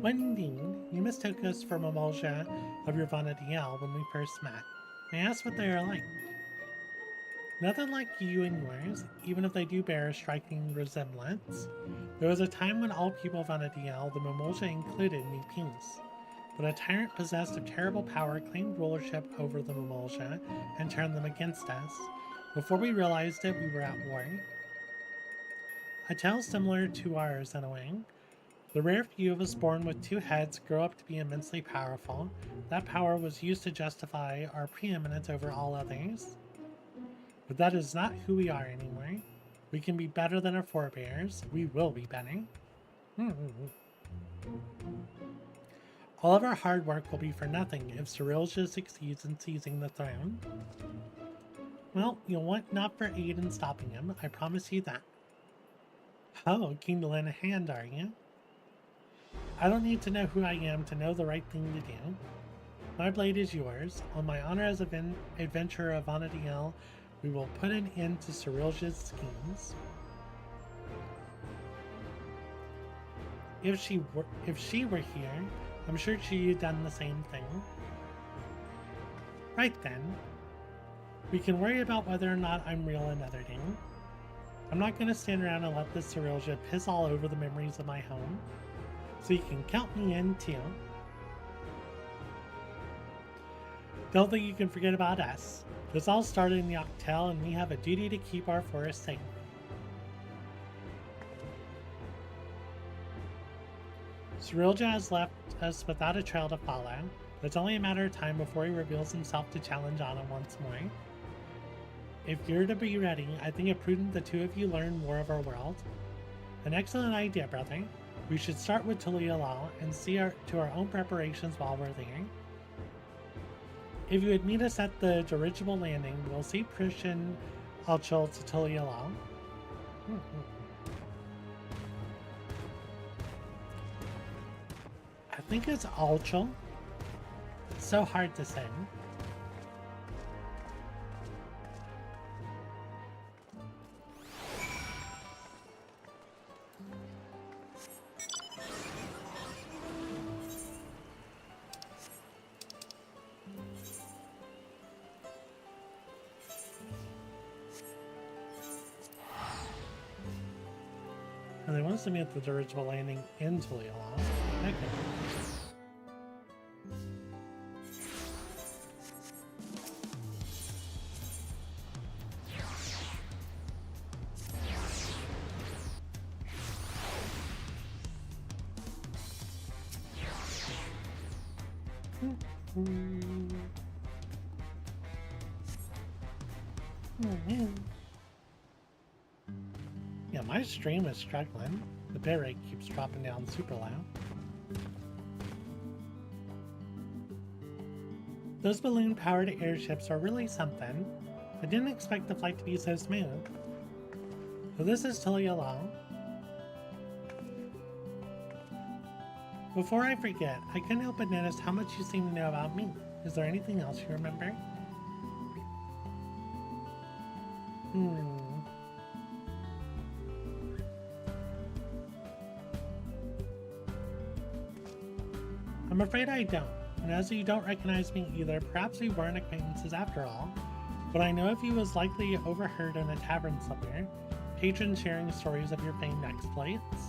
When indeed, you mistook us for Mamolja of your Vana'diel when we first met. May I ask what they are like? Nothing like you and yours, even if they do bear a striking resemblance. There was a time when all people of Vana'diel, the Mamolja included, knew peace. But a tyrant possessed of terrible power claimed rulership over the Mamolja and turned them against us. Before we realized it, we were at war. A tale similar to ours in a way. The rare few of us born with two heads grow up to be immensely powerful. That power was used to justify our preeminence over all others. But that is not who we are anymore. We can be better than our forebears. We will be better. All of our hard work will be for nothing if Cirilja succeeds in seizing the throne. Well, you'll want not for aid in stopping him, I promise you that. Oh, keen to lend a hand, are you? I don't need to know who I am to know the right thing to do. My blade is yours. On my honor as an adventurer of Vana'diel, we will put an end to Cirilja's schemes. If she were here, I'm sure she'd have done the same thing. Right then. We can worry about whether or not I'm real another day. I'm not going to stand around and let this Cirilja piss all over the memories of my home. So you can count me in too. Don't think you can forget about us. This all started in the Octel, and we have a duty to keep our forest safe. Cirilja has left us without a trail to follow. It's only a matter of time before he reveals himself to challenge Anna once more. If you're to be ready, I think it prudent the two of you learn more of our world. An excellent idea, brother. We should start with Tural and see to our own preparations while we're there. If you would meet us at the dirigible landing, we'll see Prishan Alchul to Tural. I think it's Alchul. It's so hard to say. And they want us to meet at the dirigible landing in Tural. Okay. Yeah, my stream is struggling. The bitrate keeps dropping down super loud. Those balloon-powered airships are really something. I didn't expect the flight to be so smooth. So this is Tural. Before I forget, I couldn't help but notice how much you seem to know about me. Is there anything else you remember? I'm afraid I don't, and as you don't recognize me either, perhaps we weren't acquaintances after all. What I know of you was likely overheard in a tavern somewhere, patrons sharing stories of your famed exploits.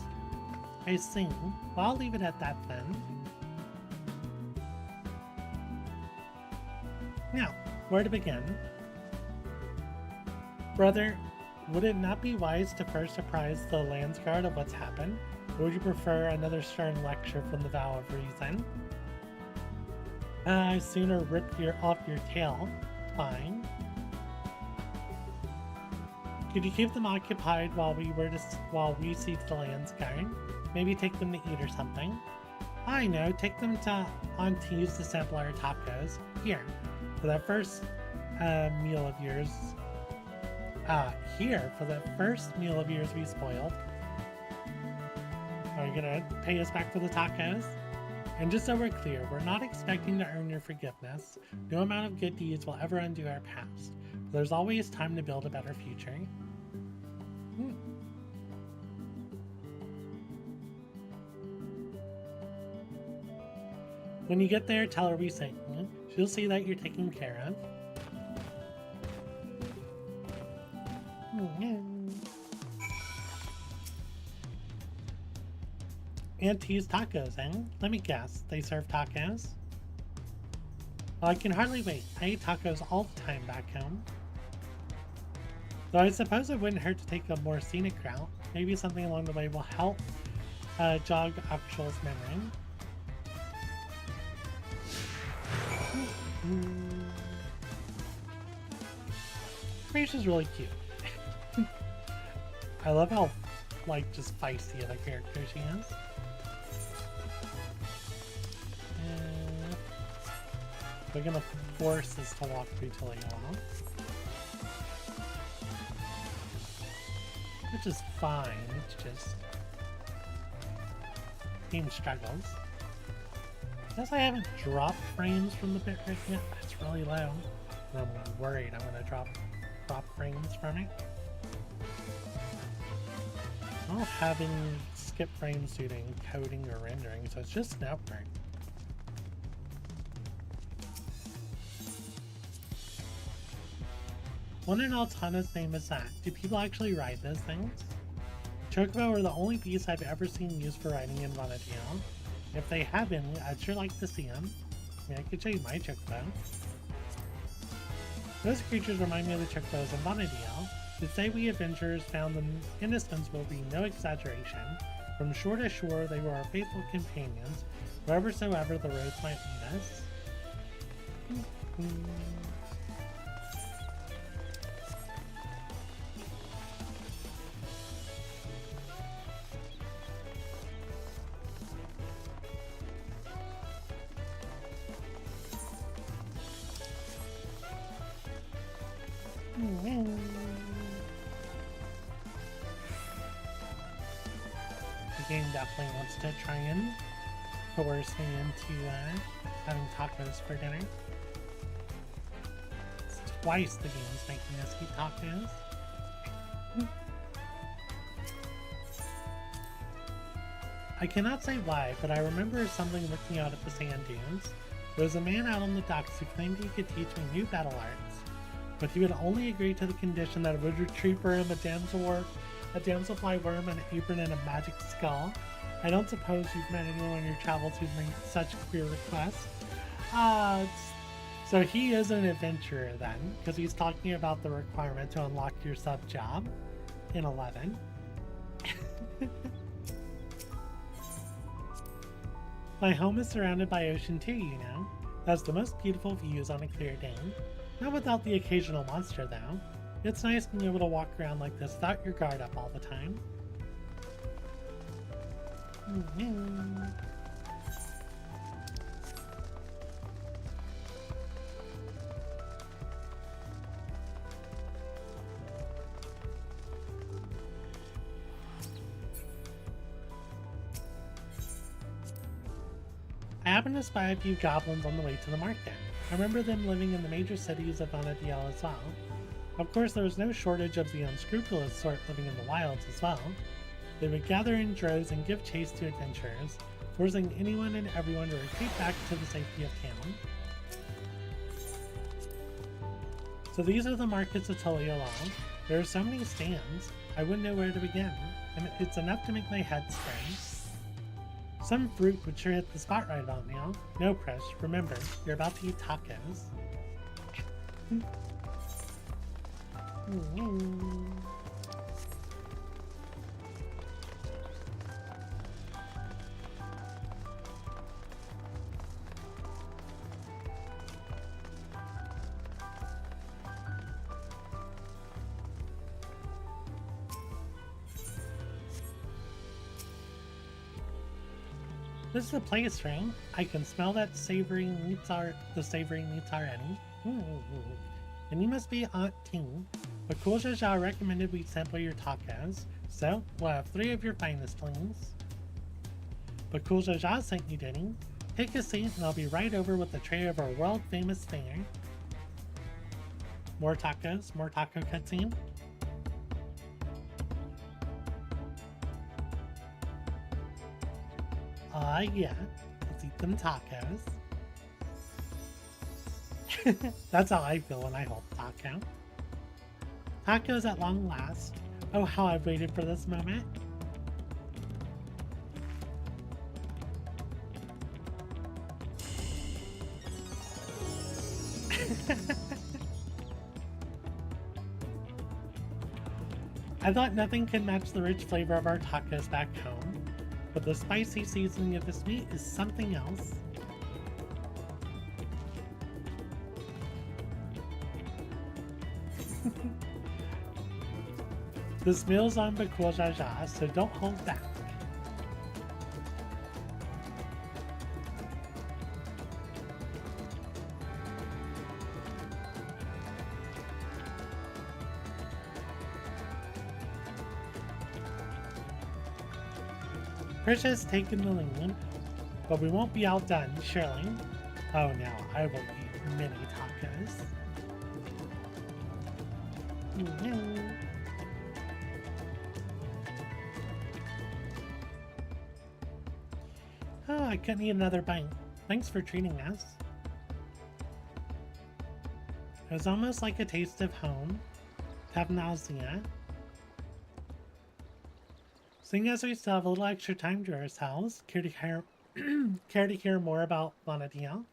I see. Well, I'll leave it at that then. Now, where to begin? Brother, would it not be wise to first apprise the Landsguard of what's happened? Or would you prefer another stern lecture from the Vow of Reason? I'd sooner rip off your tail. Fine. Could you keep them occupied while we seek the Landsguard? Maybe take them to eat or something? I know, take them on Tees to sample our tacos. Here, for that first meal of yours. Here, for that first meal of yours we spoiled. Are you gonna pay us back for the tacos? And just so we're clear, we're not expecting to earn your forgiveness. No amount of good deeds will ever undo our past. But there's always time to build a better future. When you get there, tell her we sent you. She'll see that you're taken care of. Auntie's tacos, eh? Let me guess, they serve tacos? Well, I can hardly wait. I eat tacos all the time back home. Though I suppose it wouldn't hurt to take a more scenic route. Maybe something along the way will help jog Akshal's memory. Gracia's really cute. I love how, like, just feisty of a character she is. We're gonna force us to walk through Tural, which is fine. It's just game struggles. Guess I haven't dropped frames from the bitrate yet. It's really low, and I'm worried I'm gonna drop frames from it. I don't have any skip frames due to encoding or rendering, so it's just an outbreak. What in Altana's name is that? Do people actually ride those things? Chocobo are the only beasts I've ever seen used for riding in Vana'diel. If they have any, I'd sure like to see them. I mean, I could show you my chocobo. Those creatures remind me of the chocobos in Vana'diel. To say we adventurers found them innocents will be no exaggeration. From shore to shore, they were our faithful companions, whereversoever the roads might lead us. The game definitely wants to try and coerce me into having tacos for dinner. It's twice the game's making us eat tacos. I cannot say why, but I remember something looking out at the sand dunes. There was a man out on the docks who claimed he could teach me new battle arts, but he would only agree to the condition that I would retrieve for him a damselfly worm, an apron, and a magic skull. I don't suppose you've met anyone on your travels who's made such queer requests. So he is an adventurer then, because he's talking about the requirement to unlock your sub job in 11. My home is surrounded by ocean too, you know. That's the most beautiful views on a clear day. Not without the occasional monster, though. It's nice being able to walk around like this without your guard up all the time. I happened to spy a few goblins on the way to the market. I remember them living in the major cities of Vana'diel as well. Of course, there was no shortage of the unscrupulous sort living in the wilds as well. They would gather in droves and give chase to adventurers, forcing anyone and everyone to retreat back to the safety of town. So these are the markets of Tural. There are so many stands, I wouldn't know where to begin, and it's enough to make my head spin. Some fruit would sure hit the spot right about now. No, Presh, remember, you're about to eat tacos. This is the place, right? I can smell that savory meats the savory meats already. And you must be Aunt Ting. But Cool Jaja recommended we sample your tacos, so we'll have 3 of your finest, please. But Cool Jaja sent you, didn't he? Take a seat and I'll be right over with a tray of our world-famous fare. More tacos, more taco cutscene. Yeah, let's eat them tacos. That's how I feel when I hold taco. Tacos at long last. Oh, how I've waited for this moment. I thought nothing could match the rich flavor of our tacos back home, but the spicy seasoning of this meat is something else. This meal's on Bakul Jaja, so don't hold back. Prisha's taken the lead, but we won't be outdone, surely. Oh no, I will eat many tacos. Oh, I couldn't eat another bite. Thanks for treating us. It was almost like a taste of home. Vana'diel. Seeing as we still have a little extra time to ourselves, care to hear more about Vana'diel?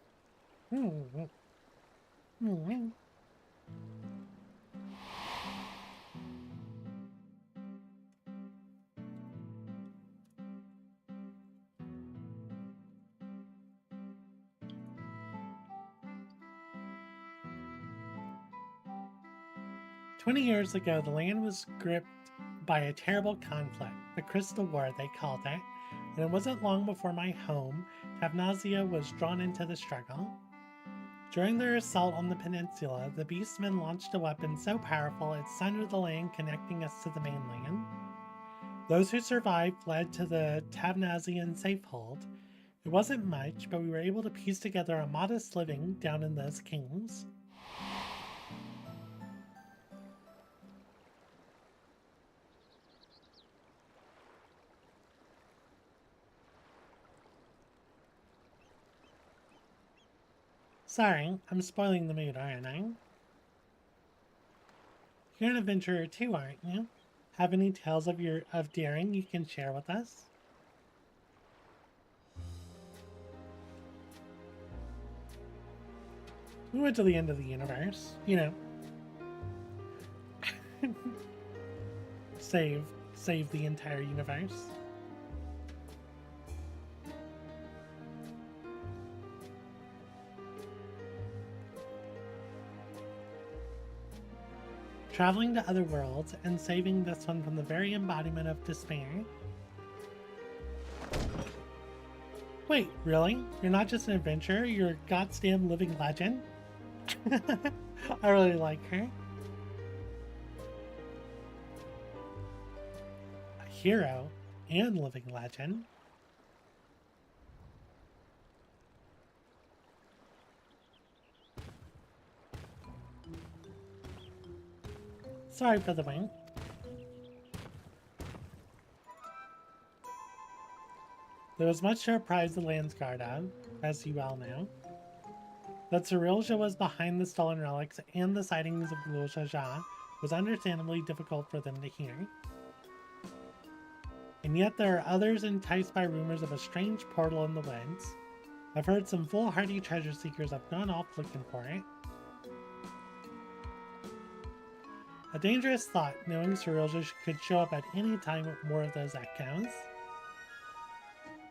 20 years ago, the land was gripped by a terrible conflict, the Crystal War they called it, and it wasn't long before my home, Vana'diel, was drawn into the struggle. During their assault on the peninsula, the Beastmen launched a weapon so powerful it sundered the land, connecting us to the mainland. Those who survived fled to the Vana'diel safehold. It wasn't much, but we were able to piece together a modest living down in those kings. Sorry, I'm spoiling the mood, aren't I? You're an adventurer too, aren't you? Have any tales of daring you can share with us? We went to the end of the universe, you know. Save the entire universe. Traveling to other worlds and saving this one from the very embodiment of despair. Wait, really? You're not just an adventurer, you're a goddamn living legend? I really like her. A hero and living legend. Sorry for the wait. There was much to apprise the Landsguard of, as you well know. That Tural was behind the stolen relics and the sightings of Gul Jaja was understandably difficult for them to hear. And yet there are others enticed by rumors of a strange portal in the woods. I've heard some foolhardy treasure seekers have gone off looking for it. A dangerous thought, knowing Cerealia could show up at any time with more of those echoes.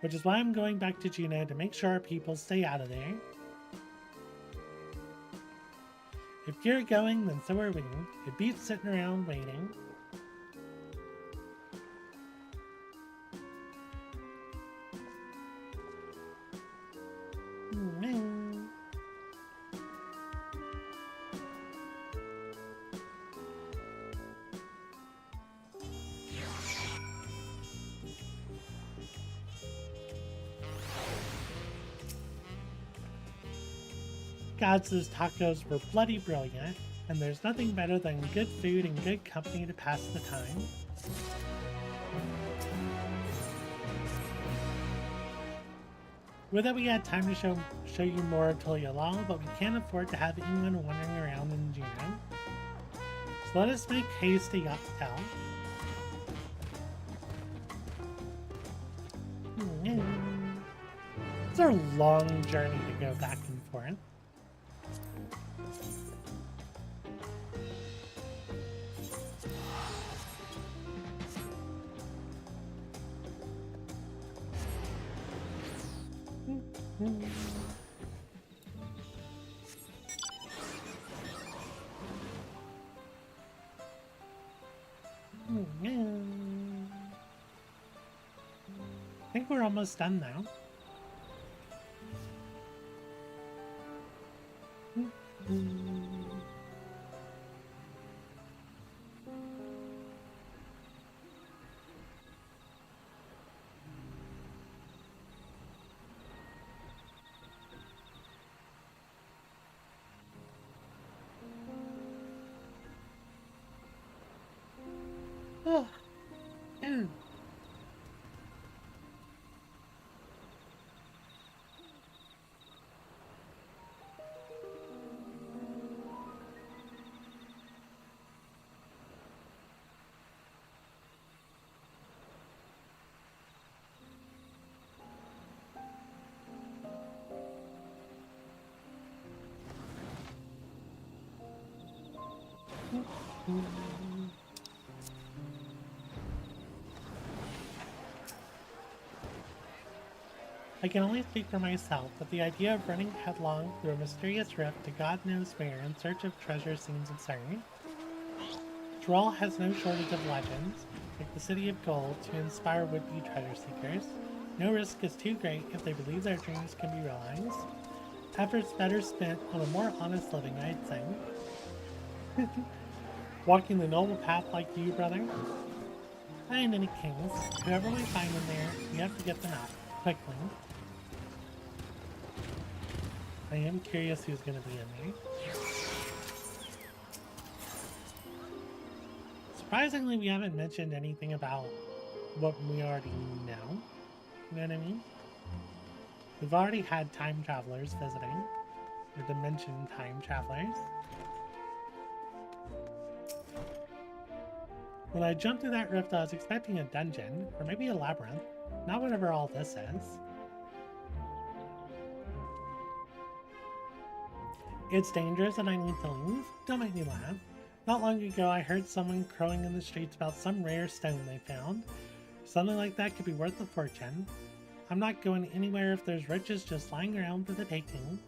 Which is why I'm going back to Juneau to make sure our people stay out of there. If you're going, then so are we. It beats sitting around waiting. Gods, those tacos were bloody brilliant, and there's nothing better than good food and good company to pass the time. Would that we had time to show you more of Tural, but we can't afford to have anyone wandering around in Juneau. So let us make haste to Yachtel. It's a long journey to go back and forth. I think we're almost done now. Oh. I can only speak for myself, but the idea of running headlong through a mysterious rift to God knows where in search of treasure seems absurd. Tural has no shortage of legends, like the City of Gold, to inspire would-be treasure seekers. No risk is too great if they believe their dreams can be realized. Efforts better spent on a more honest living, I'd say. Walking the noble path like you, brother. Find any kings. Whoever we find in there, we have to get them out. Quickly. I am curious who's going to be in there. Surprisingly, we haven't mentioned anything about what we already know. You know what I mean? We've already had time travelers visiting. Or dimension time travelers. When I jumped through that rift, I was expecting a dungeon, or maybe a labyrinth. Not whatever all this is. It's dangerous and I need to leave? Don't make me laugh. Not long ago I heard someone crowing in the streets about some rare stone they found. Something like that could be worth a fortune. I'm not going anywhere if there's riches just lying around for the taking.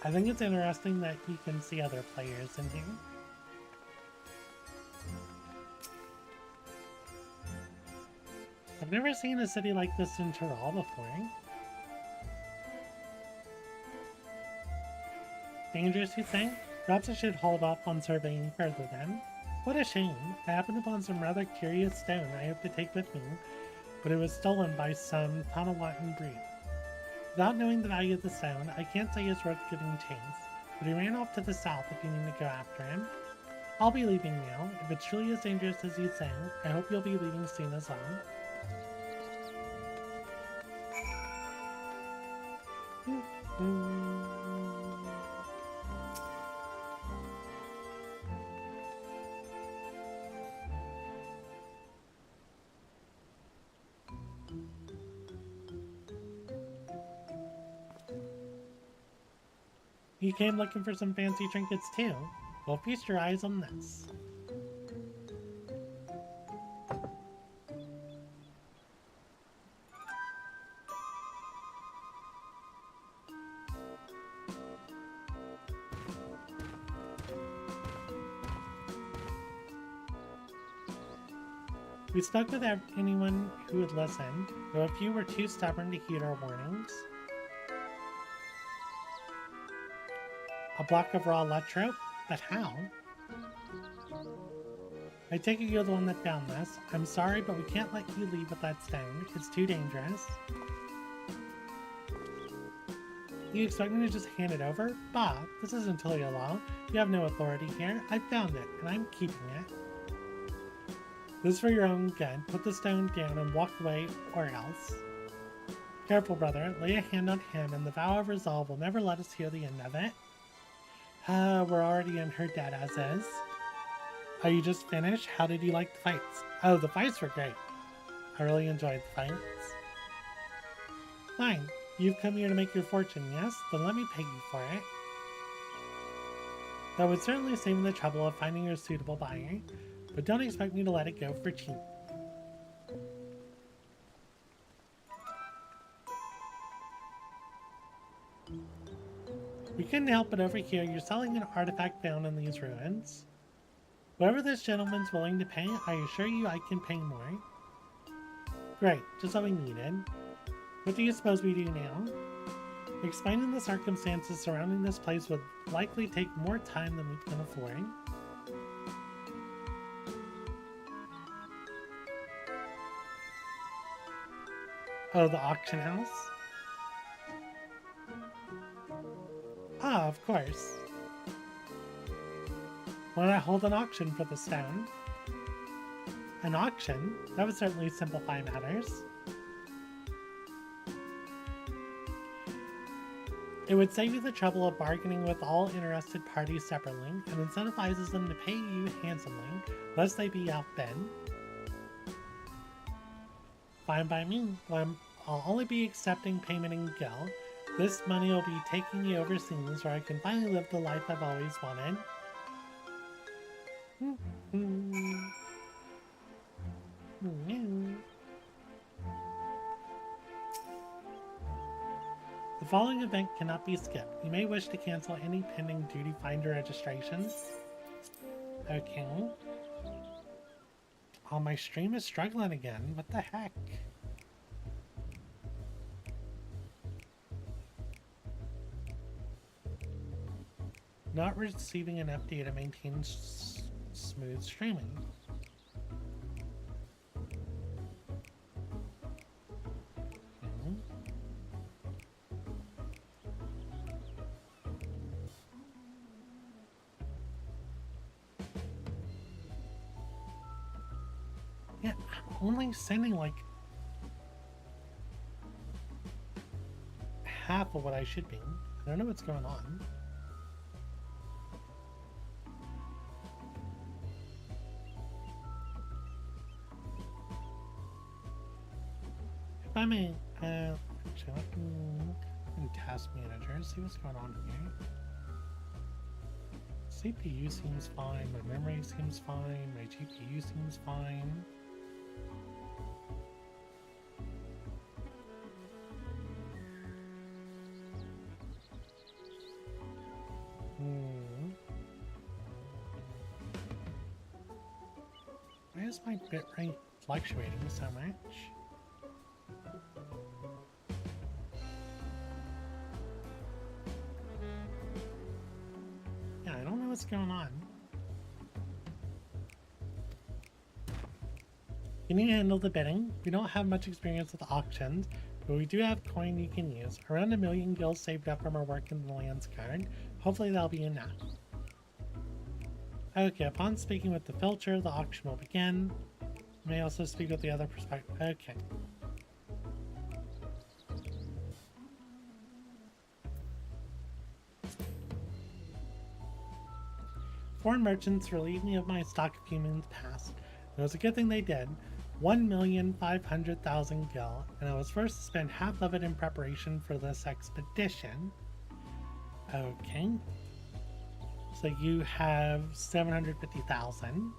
I think it's interesting that you can see other players in here. I've never seen a city like this in Tural before. Dangerous, you think? Perhaps I should hold off on surveying further then. What a shame. I happened upon some rather curious stone I hope to take with me, but it was stolen by some Panawatan breed. Without knowing the value of the stone, I can't say it's worth giving chase, but he ran off to the south if you need to go after him. I'll be leaving now. If it's truly as dangerous as you say, I hope you'll be leaving soon as well. You came looking for some fancy trinkets too? Well, feast your eyes on this. We stuck with anyone who would listen, though a few were too stubborn to heed our warnings. A block of raw electro? But how? I take it you're the one that found this. I'm sorry, but we can't let you leave with that stone. It's too dangerous. You expect me to just hand it over? Bah, this isn't Tural law. You have no authority here. I found it, and I'm keeping it. This is for your own good. Put the stone down and walk away, or else. Careful, brother. Lay a hand on him, and the vow of resolve will never let us hear the end of it. We're already in her debt as is. Oh, you just finished? How did you like the fights? Oh, the fights were great. I really enjoyed the fights. Fine. You've come here to make your fortune, yes? Then let me pay you for it. That would certainly save me the trouble of finding a suitable buyer, but don't expect me to let it go for cheap. We couldn't help but overhear you're selling an artifact found in these ruins. Whatever this gentleman's willing to pay, I assure you I can pay more. Great, just what we needed. What do you suppose we do now? Explaining the circumstances surrounding this place would likely take more time than we can afford. Oh, the auction house? Ah, of course. Why not hold an auction for the stone? An auction? That would certainly simplify matters. It would save you the trouble of bargaining with all interested parties separately, and incentivizes them to pay you handsomely, lest they be outbid. Fine by me, but I'll only be accepting payment in gil. This money will be taking me overseas where I can finally live the life I've always wanted. The following event cannot be skipped. You may wish to cancel any pending duty finder registrations. Okay. Oh, my stream is struggling again. What the heck? Not receiving enough data maintains smooth streaming. Okay. Yeah, I'm only sending like half of what I should be. I don't know what's going on. I mean, actually, let me in task manager, see what's going on here. CPU seems fine, my memory seems fine, my GPU seems fine. Why is my bitrate fluctuating so much? Yeah, I don't know what's going on. Can you handle the bidding? We don't have much experience with auctions, but we do have coin you can use. Around 1 million gil saved up from our work in the lands card. Hopefully that'll be enough. Okay, upon speaking with the filter, the auction will begin. You may also speak with the other perspective. Okay. Foreign merchants relieved me of my stock a few moons past. It was a good thing they did. 1,500,000 gil, and I was forced to spend half of it in preparation for this expedition. Okay. So you have 750,000.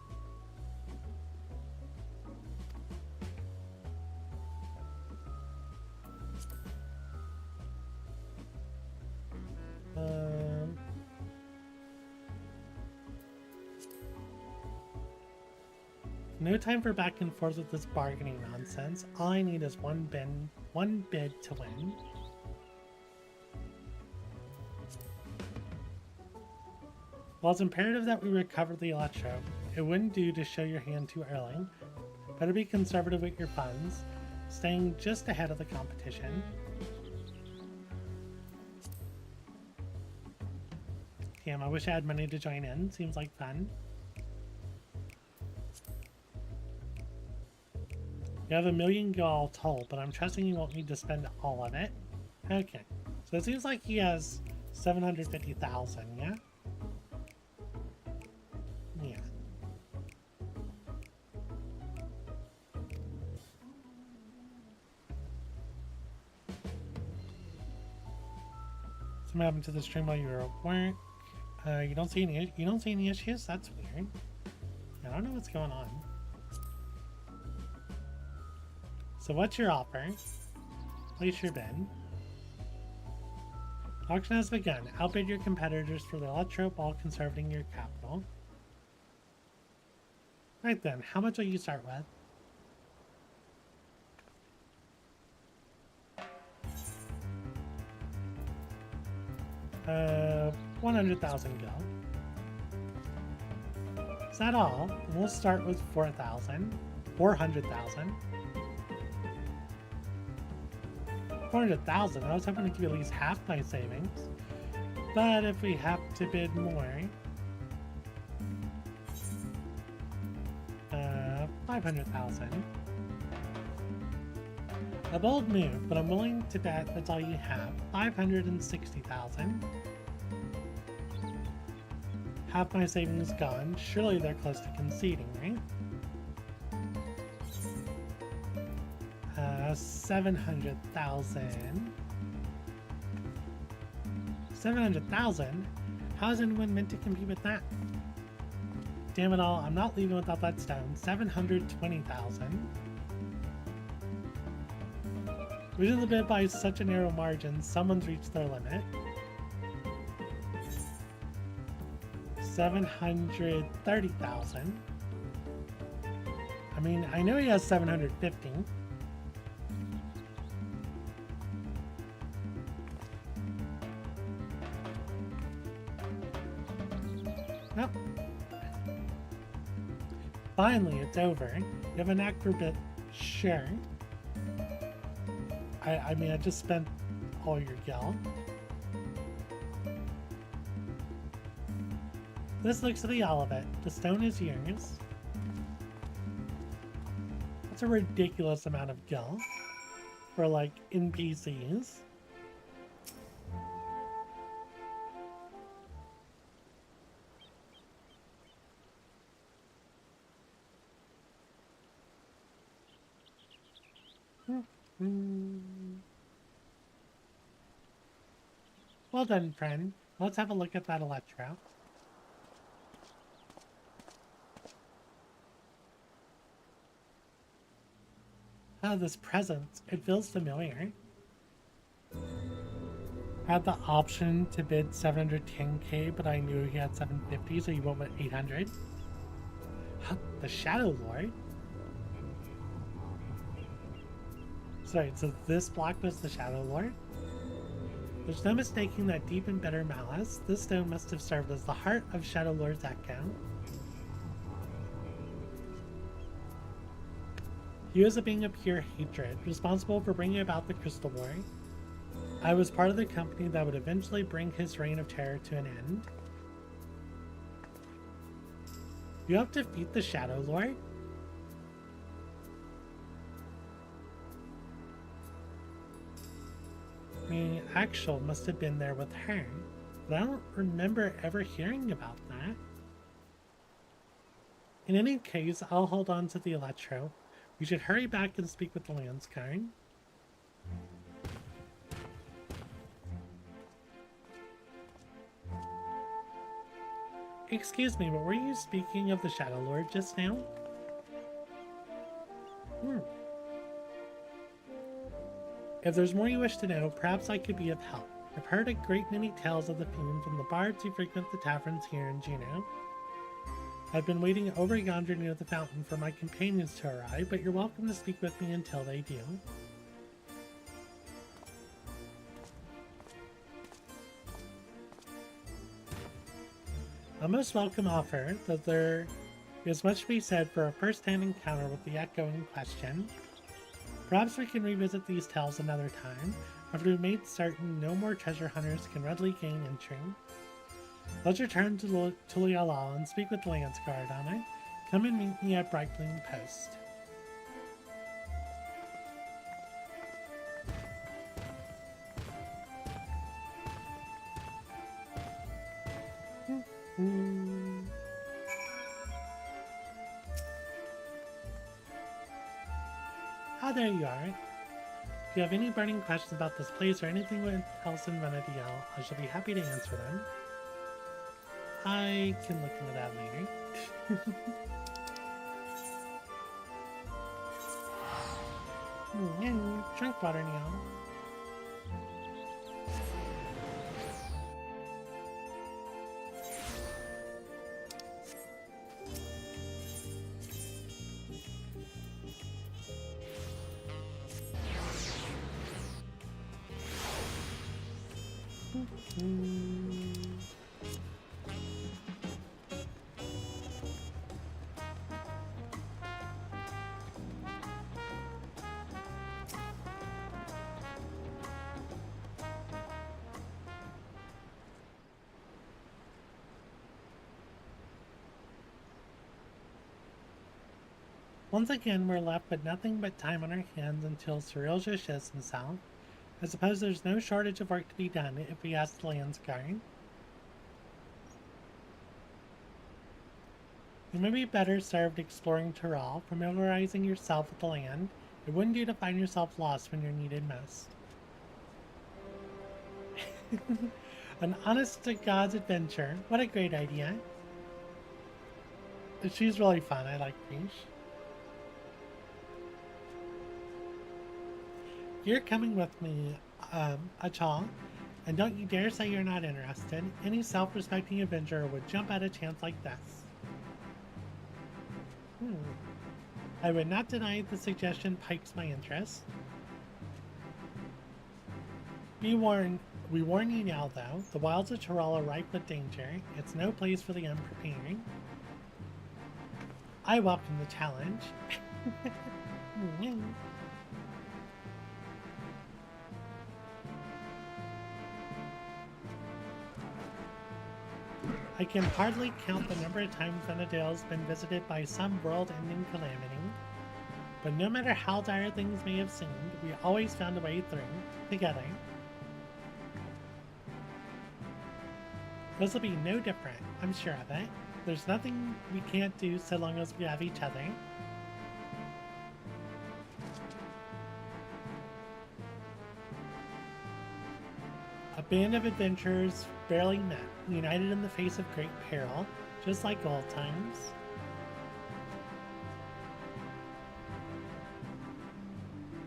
No time for back and forth with this bargaining nonsense. All I need is one bid to win. While it's imperative that we recover the Electro, it wouldn't do to show your hand too early. Better be conservative with your funds, staying just ahead of the competition. Damn, I wish I had money to join in. Seems like fun. You have 1 million gil all told, but I'm trusting you won't need to spend all of it. Okay, so it seems like he has 750,000, yeah? Yeah. Something happened to the stream while you were at work. You don't see any issues? That's weird. I don't know what's going on. So what's your offer? Place your bid. Auction has begun. Outbid your competitors for the Electro while conserving your capital. Right then, how much will you start with? Uh, 100,000 gil. Is that all? We'll start with 4,000. 400,000. 400,000. I was hoping to give you at least half my savings. But if we have to bid more... 500,000. A bold move, but I'm willing to bet that's all you have. 560,000. Half my savings gone. Surely they're close to conceding, right? 700,000. 700,000? How is anyone meant to compete with that? Damn it all, I'm not leaving without that stone. 720,000. Losing the bid by such a narrow margin, someone's reached their limit. 730,000. I mean, I know he has 750. Well, finally, it's over. You have a knack for bit, sure. I mean, I just spent all your gil. This looks to be all of it. The stone is yours. That's a ridiculous amount of gil for, like, NPCs. Well done, friend. Let's have a look at that Electro. Ah, this present. It feels familiar. I had the option to bid 710k, but I knew he had 750, so he went with 800. Huh, the Shadow Lord? Sorry, so this block was the Shadow Lord? There's no mistaking that deep and bitter malice. This stone must have served as the heart of Shadow Lord's echo. He was a being of pure hatred, responsible for bringing about the Crystal War. I was part of the company that would eventually bring his reign of terror to an end. You have to defeat the Shadow Lord? I mean, Axel must have been there with her, but I don't remember ever hearing about that. In any case, I'll hold on to the Electro. We should hurry back and speak with the Landsguard. Excuse me, but were you speaking of the Shadow Lord just now? If there's more you wish to know, perhaps I could be of help. I've heard a great many tales of the fiend from the bards who frequent the taverns here in Juneau. I've been waiting over yonder near the fountain for my companions to arrive, but you're welcome to speak with me until they do. A most welcome offer, though there is much to be said for a first-hand encounter with the echo in question. Perhaps we can revisit these tales another time, after we've made certain no more treasure hunters can readily gain entry. Let's return to Tural and speak with the Lance Guard on it. Come and meet me at Brightling Post. Ah, there you are. If you have any burning questions about this place or anything else in Vana'diel, I shall be happy to answer them. I can look into that later. Drink water, Neil. Once again, we're left with nothing but time on our hands until Cyrilja shows himself. I suppose there's no shortage of work to be done if we ask the Landsguard. You may be better served exploring Tural, familiarizing yourself with the land. It wouldn't do to find yourself lost when you're needed most. An honest-to-God's adventure. What a great idea. She's really fun. I like Fish. You're coming with me, Achal, and don't you dare say you're not interested. Any self-respecting adventurer would jump at a chance like this. I would not deny the suggestion piques my interest. Be warned, we warn you now, though. The wilds of Tural are ripe with danger. It's no place for the unprepared. I welcome the challenge. I can hardly count the number of times Vana'diel has been visited by some world-ending calamity, but no matter how dire things may have seemed, we always found a way through, together. This will be no different, I'm sure of it. There's nothing we can't do so long as we have each other. A band of adventurers barely met, united in the face of great peril, just like old times.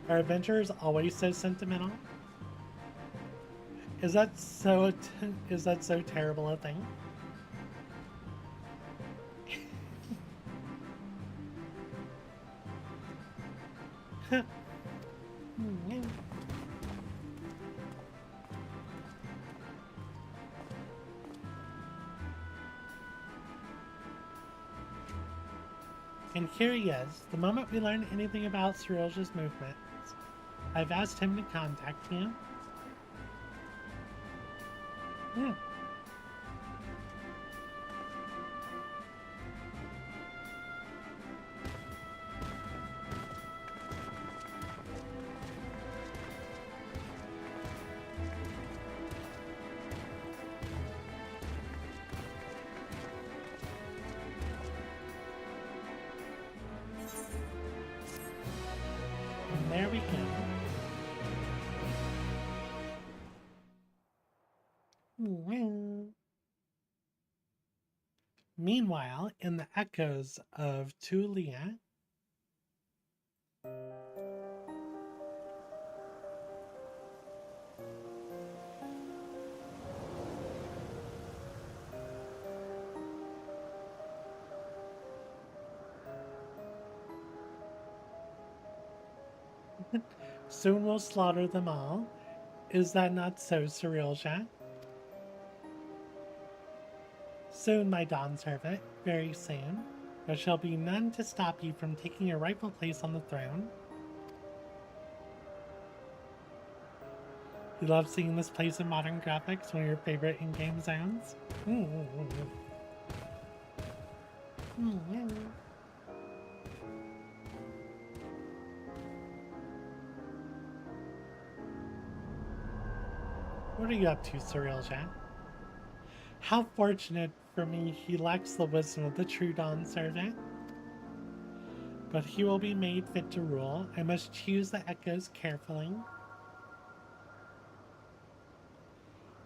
Are adventurers always so sentimental? Is that so terrible a thing? And here he is, the moment we learn anything about Cyrilja's movements. I've asked him to contact you. And there we go. Meanwhile, in the echoes of Tulia, soon we'll slaughter them all. Is that not so, Cyrilja? Soon, my Dawn servant, very soon. There shall be none to stop you from taking your rightful place on the throne. You love seeing this place in modern graphics, one of your favorite in-game zones? What are you up to, Cyrilja? How fortunate for me he lacks the wisdom of the true Dawn servant. But he will be made fit to rule. I must choose the echoes carefully.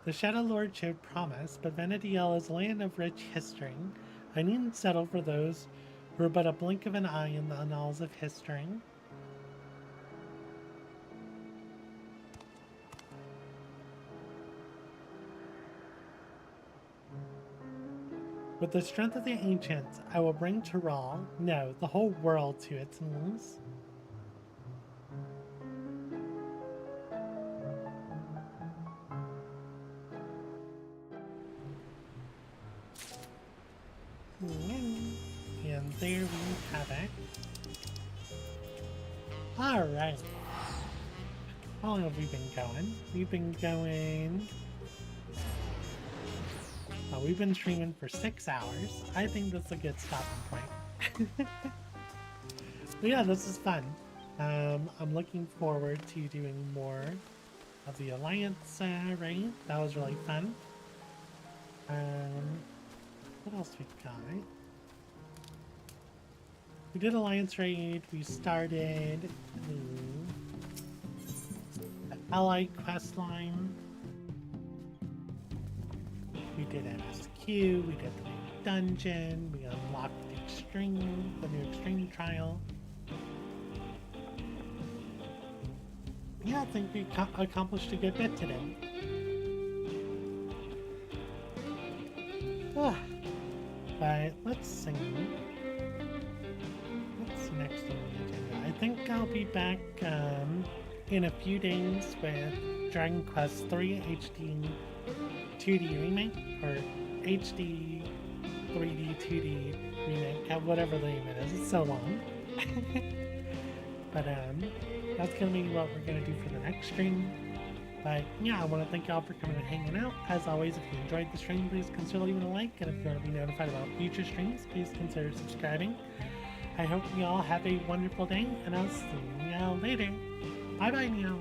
The Shadow Lord showed promise, but Vana'diel is a land of rich history. I needn't settle for those who are but a blink of an eye in the annals of history. With the strength of the ancients, I will bring Tural, no, the whole world to its knees. And there we have it. Alright. How long have we been going? We've been going... we've been streaming for 6 hours. I think that's a good stopping point. But yeah, this is fun. I'm looking forward to doing more of the Alliance raid. That was really fun. What else we got? We did Alliance raid. We started the Ally quest line. We did MSQ, we did the new dungeon, we unlocked the new extreme trial. Yeah, I think we accomplished a good bit today. But let's see. What's next on the agenda? I think I'll be back in a few days with Dragon Quest III HD 2D remake, or HD 3D 2D remake, whatever the name it is. It's so long. But that's gonna be what we're gonna do for the next stream. But yeah, I want to thank y'all for coming and hanging out. As always, if you enjoyed the stream, please consider leaving a like, and if you want to be notified about future streams, please consider subscribing. I hope you all have a wonderful day, and I'll see y'all later. Bye bye now.